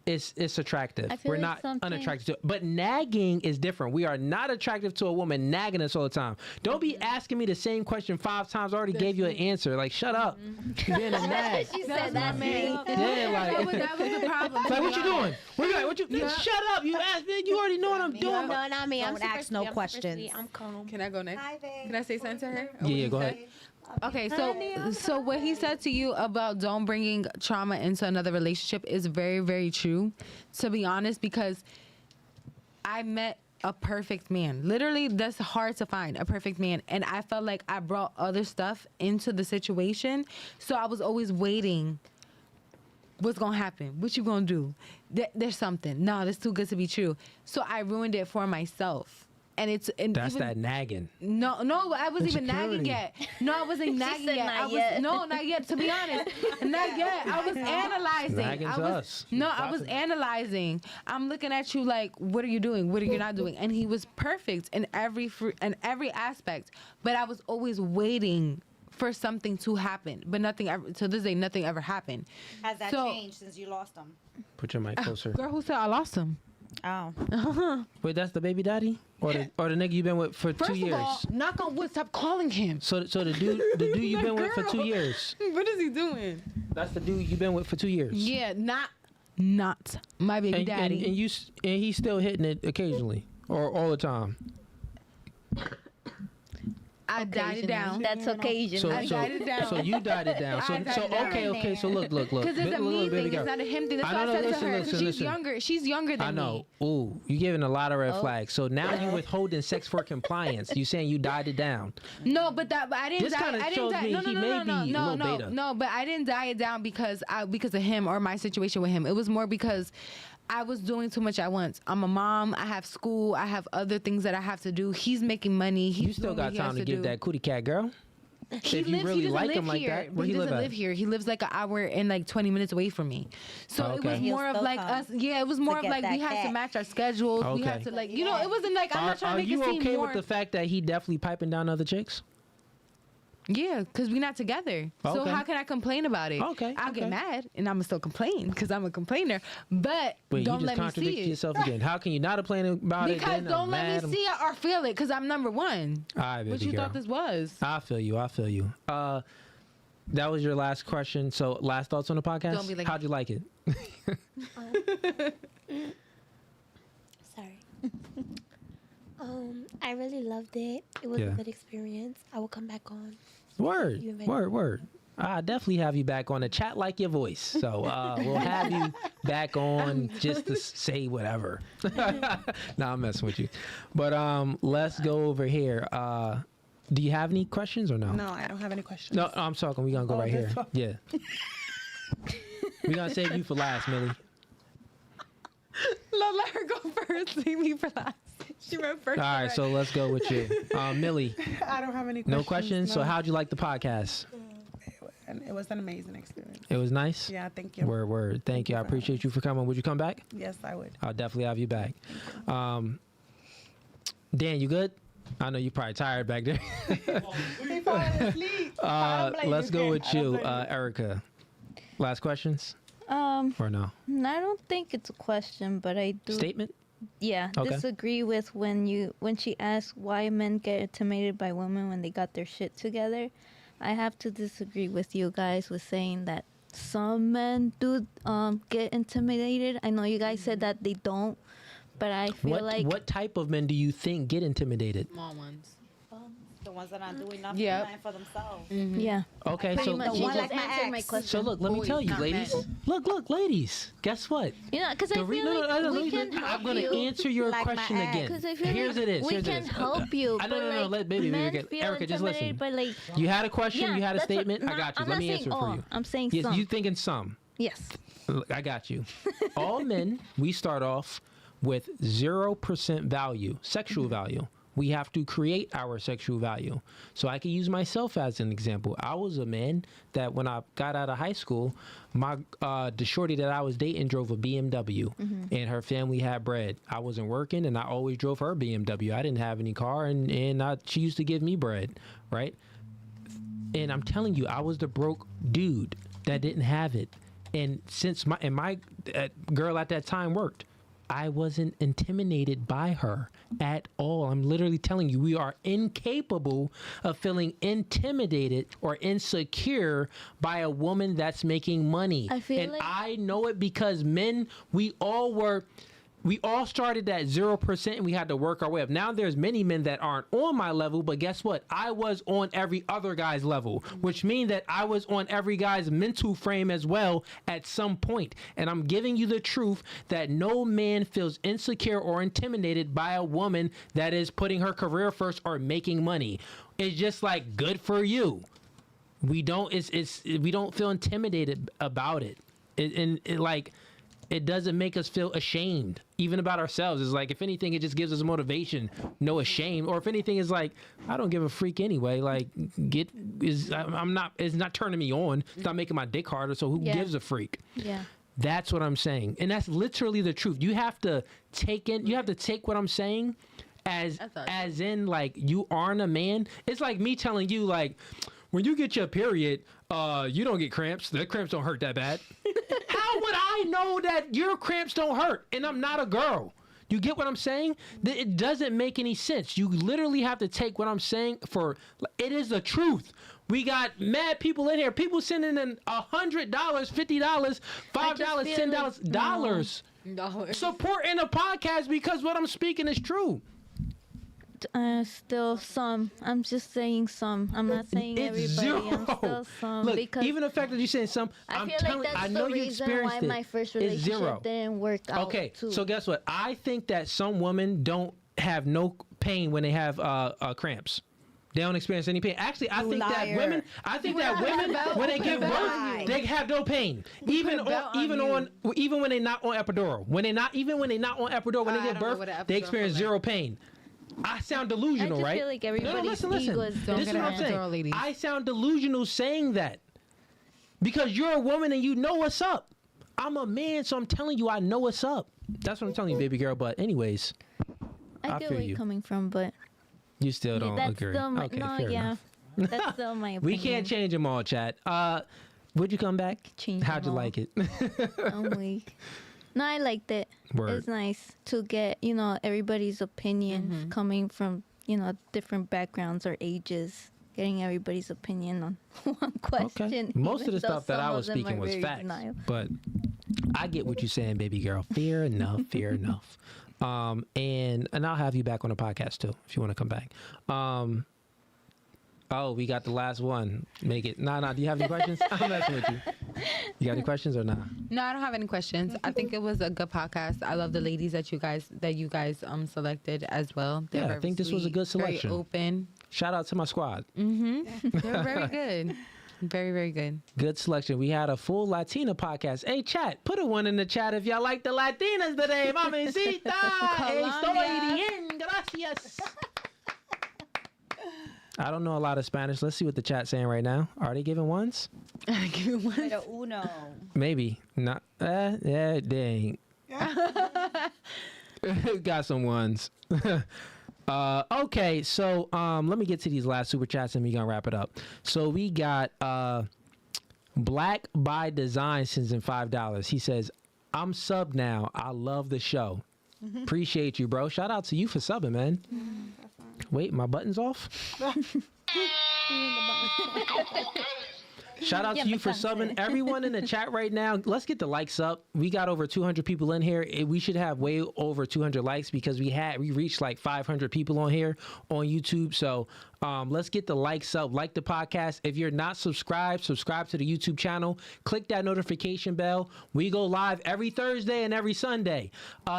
Speaker 1: It's attractive.
Speaker 4: I feel
Speaker 1: We're
Speaker 4: like
Speaker 1: not
Speaker 4: something-
Speaker 1: unattracted to it. But nagging is different. We are not attractive to a woman nagging us all the time. Don't be asking me the same question 5 times. I already gave you an answer. Like, shut up. You're being a nag.
Speaker 4: She said that, man.
Speaker 1: Yeah, like,
Speaker 2: That was the problem.
Speaker 1: like, what you doing? What you? Shut up! You asked me. You already know what I'm doing.
Speaker 5: No, not me. I'm
Speaker 8: Don't
Speaker 5: super
Speaker 8: ask no
Speaker 5: sweet. I'm super
Speaker 8: questions.
Speaker 5: sweet. I'm calm.
Speaker 2: Can I go next?
Speaker 8: Hi, babe.
Speaker 2: Can I say something to her?
Speaker 1: Yeah, go ahead.
Speaker 2: Okay, so what he said to you about don't bringing trauma into another relationship is very, very true, to be honest, because I met a perfect man. Literally, that's hard to find, a perfect man. And I felt like I brought other stuff into the situation, so I was always waiting. What's going to happen? What you going to do? There's something. No, that's too good to be true. So I ruined it for myself. and it's and
Speaker 1: That's
Speaker 2: even,
Speaker 1: that nagging.
Speaker 2: No, I wasn't even nagging yet. No, I wasn't nagging
Speaker 4: said
Speaker 2: yet.
Speaker 4: not yet.
Speaker 2: Not yet. To be honest, not yet. I was analyzing.
Speaker 1: Nagging to us.
Speaker 2: I was analyzing. I'm looking at you like, what are you doing? What are you not doing? And he was perfect in every aspect. But I was always waiting for something to happen. But nothing ever. To this day, nothing ever happened.
Speaker 8: Has that changed since you lost him?
Speaker 1: Put your mic closer.
Speaker 2: Girl, who said I lost him?
Speaker 8: Oh.
Speaker 1: Wait, that's the baby daddy, or the nigga you been with for
Speaker 2: First
Speaker 1: 2 years?
Speaker 2: of all, knock on wood. Stop calling him.
Speaker 1: So the dude you been with for 2
Speaker 2: Girl.
Speaker 1: years.
Speaker 2: What is he doing?
Speaker 1: That's the dude you been with for 2 years.
Speaker 2: Yeah, not my baby daddy.
Speaker 1: And he's still hitting it occasionally or all the time.
Speaker 2: I died it down.
Speaker 4: That's occasion.
Speaker 1: So
Speaker 2: I died it down.
Speaker 1: so you died it down. So
Speaker 2: I died it down.
Speaker 1: okay. So look.
Speaker 2: Because it's a me thing. It's not a him thing. That's
Speaker 1: I
Speaker 2: why I
Speaker 1: know,
Speaker 2: said to her.
Speaker 1: listen,
Speaker 2: She's
Speaker 1: listen.
Speaker 2: younger. She's younger than
Speaker 1: I know.
Speaker 2: me.
Speaker 1: Ooh, you giving a lot of red flags. So now you withholding sex for compliance. You saying you died it down.
Speaker 2: No, but I didn't
Speaker 1: This
Speaker 2: die.
Speaker 1: kinda
Speaker 2: I didn't
Speaker 1: shows
Speaker 2: die.
Speaker 1: me
Speaker 2: No,
Speaker 1: he
Speaker 2: no,
Speaker 1: may
Speaker 2: no, no,
Speaker 1: be a
Speaker 2: no,
Speaker 1: little
Speaker 2: no,
Speaker 1: beta.
Speaker 2: no. But I didn't die it down because of him or my situation with him. It was more because I was doing too much at once. I'm a mom. I have school. I have other things that I have to do. He's making money. He's
Speaker 1: You still
Speaker 2: doing what
Speaker 1: got
Speaker 2: he
Speaker 1: time
Speaker 2: has
Speaker 1: to give
Speaker 2: do.
Speaker 1: that cootie cat girl.
Speaker 2: He
Speaker 1: If you
Speaker 2: lives,
Speaker 1: really
Speaker 2: he doesn't
Speaker 1: like
Speaker 2: live
Speaker 1: him like
Speaker 2: here,
Speaker 1: that,
Speaker 2: but
Speaker 1: where
Speaker 2: he
Speaker 1: he live
Speaker 2: doesn't
Speaker 1: at?
Speaker 2: live here. He lives like an hour and like 20 minutes away from me. So it
Speaker 1: Okay.
Speaker 2: was
Speaker 8: He'll
Speaker 2: more of
Speaker 8: still
Speaker 2: like
Speaker 8: come
Speaker 2: us. Yeah, it was more of
Speaker 8: get
Speaker 2: like
Speaker 8: that
Speaker 2: we had to
Speaker 8: cat.
Speaker 2: match our schedules. We had
Speaker 1: Okay.
Speaker 2: to like, it wasn't like I'm not trying
Speaker 1: Are
Speaker 2: to make
Speaker 1: you
Speaker 2: it seem
Speaker 1: okay
Speaker 2: more.
Speaker 1: with the fact that he definitely piping down other chicks?
Speaker 2: Yeah, because we're not together. So
Speaker 1: Okay.
Speaker 2: how can I complain about it?
Speaker 1: Okay,
Speaker 2: I'll
Speaker 1: okay.
Speaker 2: get mad and I'm going to still complain because I'm a complainer. But
Speaker 1: Wait,
Speaker 2: don't
Speaker 1: you just
Speaker 2: let me
Speaker 1: contradict
Speaker 2: see it.
Speaker 1: yourself again. How can you not complain about it?
Speaker 2: Because
Speaker 1: then
Speaker 2: don't
Speaker 1: I'm
Speaker 2: let
Speaker 1: mad?
Speaker 2: me see it or feel it because I'm number one.
Speaker 1: All right, baby
Speaker 2: What you
Speaker 1: girl.
Speaker 2: thought this was?
Speaker 1: I feel you. That was your last question. So last thoughts on the podcast?
Speaker 2: Don't be like-
Speaker 1: How'd you like it?
Speaker 5: Sorry. I really loved it. It was
Speaker 1: Yeah.
Speaker 5: a good experience. I will come back on.
Speaker 1: Word.
Speaker 5: You invited
Speaker 1: Word. I definitely have you back on the chat like your voice. So we'll have you back on just to say whatever. Nah, I'm messing with you. But let's go over here. Do you have any questions or no?
Speaker 6: No, I don't have any questions.
Speaker 1: No, I'm talking. We're going to go right here.
Speaker 6: this one.
Speaker 1: Yeah. We're going to save you for last, Millie.
Speaker 2: Let her go first. Leave me for last. She went first.
Speaker 1: All right, so let's go with you. Millie,
Speaker 6: I don't have any questions.
Speaker 1: no questions? So
Speaker 6: no.
Speaker 1: how'd you like the podcast?
Speaker 6: And it was an amazing experience.
Speaker 1: It was nice?
Speaker 6: Yeah, thank you.
Speaker 1: Word. Thank you. I appreciate you for coming. Would you come back?
Speaker 6: Yes, I would.
Speaker 1: I'll definitely have you back. Dan, you good? I know you're probably tired back there.
Speaker 6: He falling asleep.
Speaker 1: Let's go with you, Erica. Last questions or no?
Speaker 4: I don't think it's a question, but I do.
Speaker 1: Statement?
Speaker 4: Yeah,
Speaker 1: Okay.
Speaker 4: disagree with when she asked why men get intimidated by women when they got their shit together. I have to disagree with you guys with saying that some men do get intimidated. I know you guys said that they don't, but I feel like
Speaker 1: What type of men do you think get intimidated?
Speaker 2: Small ones.
Speaker 8: The ones that aren't doing nothing
Speaker 2: Yep.
Speaker 8: for themselves.
Speaker 4: yeah.
Speaker 1: Okay,
Speaker 4: Pretty
Speaker 1: so
Speaker 4: much,
Speaker 8: The
Speaker 4: you
Speaker 8: one
Speaker 4: just
Speaker 8: like my
Speaker 4: answered my
Speaker 8: ex.
Speaker 4: question.
Speaker 1: so look, let me
Speaker 2: Boys,
Speaker 1: tell you,
Speaker 2: not
Speaker 1: ladies.
Speaker 2: men.
Speaker 1: Look, ladies. Guess what?
Speaker 4: You know, because I
Speaker 1: The re-
Speaker 4: feel
Speaker 1: no, no,
Speaker 4: like
Speaker 1: no, no,
Speaker 4: we
Speaker 1: no,
Speaker 4: can
Speaker 1: I'm
Speaker 4: help
Speaker 1: gonna
Speaker 4: you.
Speaker 1: answer your
Speaker 8: Like my
Speaker 1: question
Speaker 8: ex.
Speaker 1: again.
Speaker 4: Because I feel
Speaker 1: Here's
Speaker 4: like
Speaker 1: it is.
Speaker 4: we
Speaker 1: Here's
Speaker 4: can
Speaker 1: it is.
Speaker 4: help you.
Speaker 1: I
Speaker 4: but
Speaker 1: know, no,
Speaker 4: like,
Speaker 1: let baby
Speaker 4: men
Speaker 1: get
Speaker 4: feel
Speaker 1: Erica. Just listen.
Speaker 4: intimidated by, like,
Speaker 1: You had a question.
Speaker 4: yeah,
Speaker 1: You had a
Speaker 4: that's what-
Speaker 1: statement. I
Speaker 4: no,
Speaker 1: got you.
Speaker 4: I'm
Speaker 1: Let
Speaker 4: not
Speaker 1: me
Speaker 4: saying
Speaker 1: answer it for
Speaker 4: all.
Speaker 1: you.
Speaker 4: I'm saying
Speaker 1: Yes,
Speaker 4: some.
Speaker 1: you thinking some?
Speaker 4: Yes.
Speaker 1: I got you. All men, we start off with 0% value, sexual value. We have to create our sexual value. So I can use myself as an example. I was a man that when I got out of high school, the shorty that I was dating drove a BMW, and her family had bread. I wasn't working, and I always drove her BMW. I didn't have any car, and she used to give me bread, right? And I'm telling you, I was the broke dude that didn't have it. And since my girl at that time worked, I wasn't intimidated by her at all. I'm literally telling you, we are incapable of feeling intimidated or insecure by a woman that's making money.
Speaker 4: I feel
Speaker 1: and
Speaker 4: like-
Speaker 1: I know it because men, we all started at 0% and we had to work our way up. Now there's many men that aren't on my level, but guess what? I was on every other guy's level, which means that I was on every guy's mental frame as well at some point. And I'm giving you the truth that no man feels insecure or intimidated by a woman that is putting her career first or making money. It's just like, good for you. We don't feel intimidated about it. It doesn't make us feel ashamed, even about ourselves. It's like, if anything, it just gives us motivation, no shame. Or if anything, it's like, I don't give a freak anyway. Like, it's not turning me on. It's not making my dick harder. So who gives a freak?
Speaker 4: Yeah.
Speaker 1: That's what I'm saying. And that's literally the truth. You have to take what I'm saying as in, like, you aren't a man. It's like me telling you, like, when you get your period, you don't get cramps. The cramps don't hurt that bad. How would I know that your cramps don't hurt and I'm not a girl? You get what I'm saying? It doesn't make any sense. You literally have to take what I'm saying for it is the truth. We got mad people in here. People sending in $100, $50, $5, $10, dollars. Supporting a podcast because what I'm speaking is true.
Speaker 4: Still some. I'm just saying some. I'm not saying
Speaker 1: It's
Speaker 4: everybody.
Speaker 1: zero.
Speaker 4: I'm still some.
Speaker 1: Look,
Speaker 4: because
Speaker 1: even the fact that you're saying some,
Speaker 4: I
Speaker 1: I'm
Speaker 4: feel
Speaker 1: telling
Speaker 4: like that's
Speaker 1: I know
Speaker 4: the
Speaker 1: you
Speaker 4: reason
Speaker 1: experienced
Speaker 4: why
Speaker 1: it.
Speaker 4: my first
Speaker 1: It's zero.
Speaker 4: relationship didn't work out.
Speaker 1: Okay,
Speaker 4: too.
Speaker 1: so guess what? I think that some women don't have no pain when they have cramps. They don't experience any pain. Actually, I think that women when they give birth, they have no pain. Even when they're not on epidural. When they not on epidural, when they give birth, they experience zero pain. I sound delusional,
Speaker 4: I just
Speaker 1: right?
Speaker 4: feel like everybody's ego is
Speaker 1: This is what I'm saying. I sound delusional saying that because you're a woman and you know what's up. I'm a man, so I'm telling you I know what's up. That's what I'm telling you, baby girl. But anyways,
Speaker 4: I get where you're coming from, but
Speaker 1: you still don't
Speaker 4: that's
Speaker 1: agree.
Speaker 4: still my,
Speaker 1: Okay,
Speaker 4: no,
Speaker 1: fair
Speaker 4: yeah,
Speaker 1: enough.
Speaker 4: that's still my opinion.
Speaker 1: We can't change them all, chat. Would you come back? How'd you like it?
Speaker 4: I'm weak. No, I liked it.
Speaker 1: Word.
Speaker 4: It's nice to get, everybody's opinions coming from, different backgrounds or ages. Getting everybody's opinion on one question.
Speaker 1: Okay. Most of the
Speaker 4: even though
Speaker 1: stuff that I
Speaker 4: some
Speaker 1: was
Speaker 4: of them
Speaker 1: speaking
Speaker 4: are
Speaker 1: was
Speaker 4: very
Speaker 1: facts.
Speaker 4: denial.
Speaker 1: But I get what you're saying, baby girl. Fair enough. Fair enough. And I'll have you back on the podcast too if you want to come back. Oh, we got the last one. Make it. Nah. Do you have any questions? I'm messing with you. You got any questions or not?
Speaker 2: No, I don't have any questions. I think it was a good podcast. I love the ladies that you guys selected as well. They're
Speaker 1: Yeah, I think this was a good selection.
Speaker 2: Very open.
Speaker 1: Shout out to my squad.
Speaker 2: They're very good. Very, very good.
Speaker 1: Good selection. We had a full Latina podcast. Hey, chat, put a one in the chat if y'all like the Latinas today. Mamacita. Estoy bien. Gracias. I don't know a lot of Spanish. Let's see what the chat's saying right now. Are they giving ones?
Speaker 8: Pero uno.
Speaker 1: Maybe. Not. Yeah, dang. Got some ones. Okay, so let me get to these last super chats and we're gonna wrap it up. So we got Black by Design sends in $5. He says, I'm sub now. I love the show. Appreciate you, bro. Shout out to you for subbing, man. Wait, my button's off? Shout out to you for subbing. Everyone in the chat right now, let's get the likes up. We got over 200 people in here. We should have way over 200 likes because we reached like 500 people on here on YouTube. So let's get the likes up. Like the podcast. If you're not subscribed, subscribe to the YouTube channel. Click that notification bell. We go live every Thursday and every Sunday.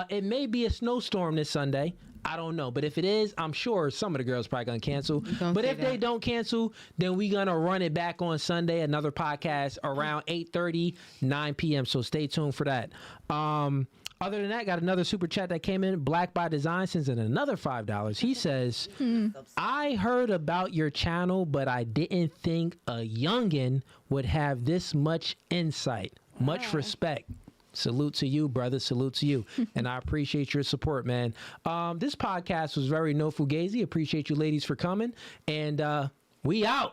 Speaker 1: It may be a snowstorm this Sunday. I don't know. But if it is, I'm sure some of the girls probably going to cancel. But if they don't cancel, then we're going to run it back on Sunday, another podcast around 8:30, 9 p.m. So stay tuned for that. Other than that, got another super chat that came in. Black by Design sends in another $5. He says, I heard about your channel, but I didn't think a youngin would have this much insight. Much respect. Salute to you, brother. Salute to you. And I appreciate your support, man. This podcast was very no Fugazee. Appreciate you ladies for coming. And we out.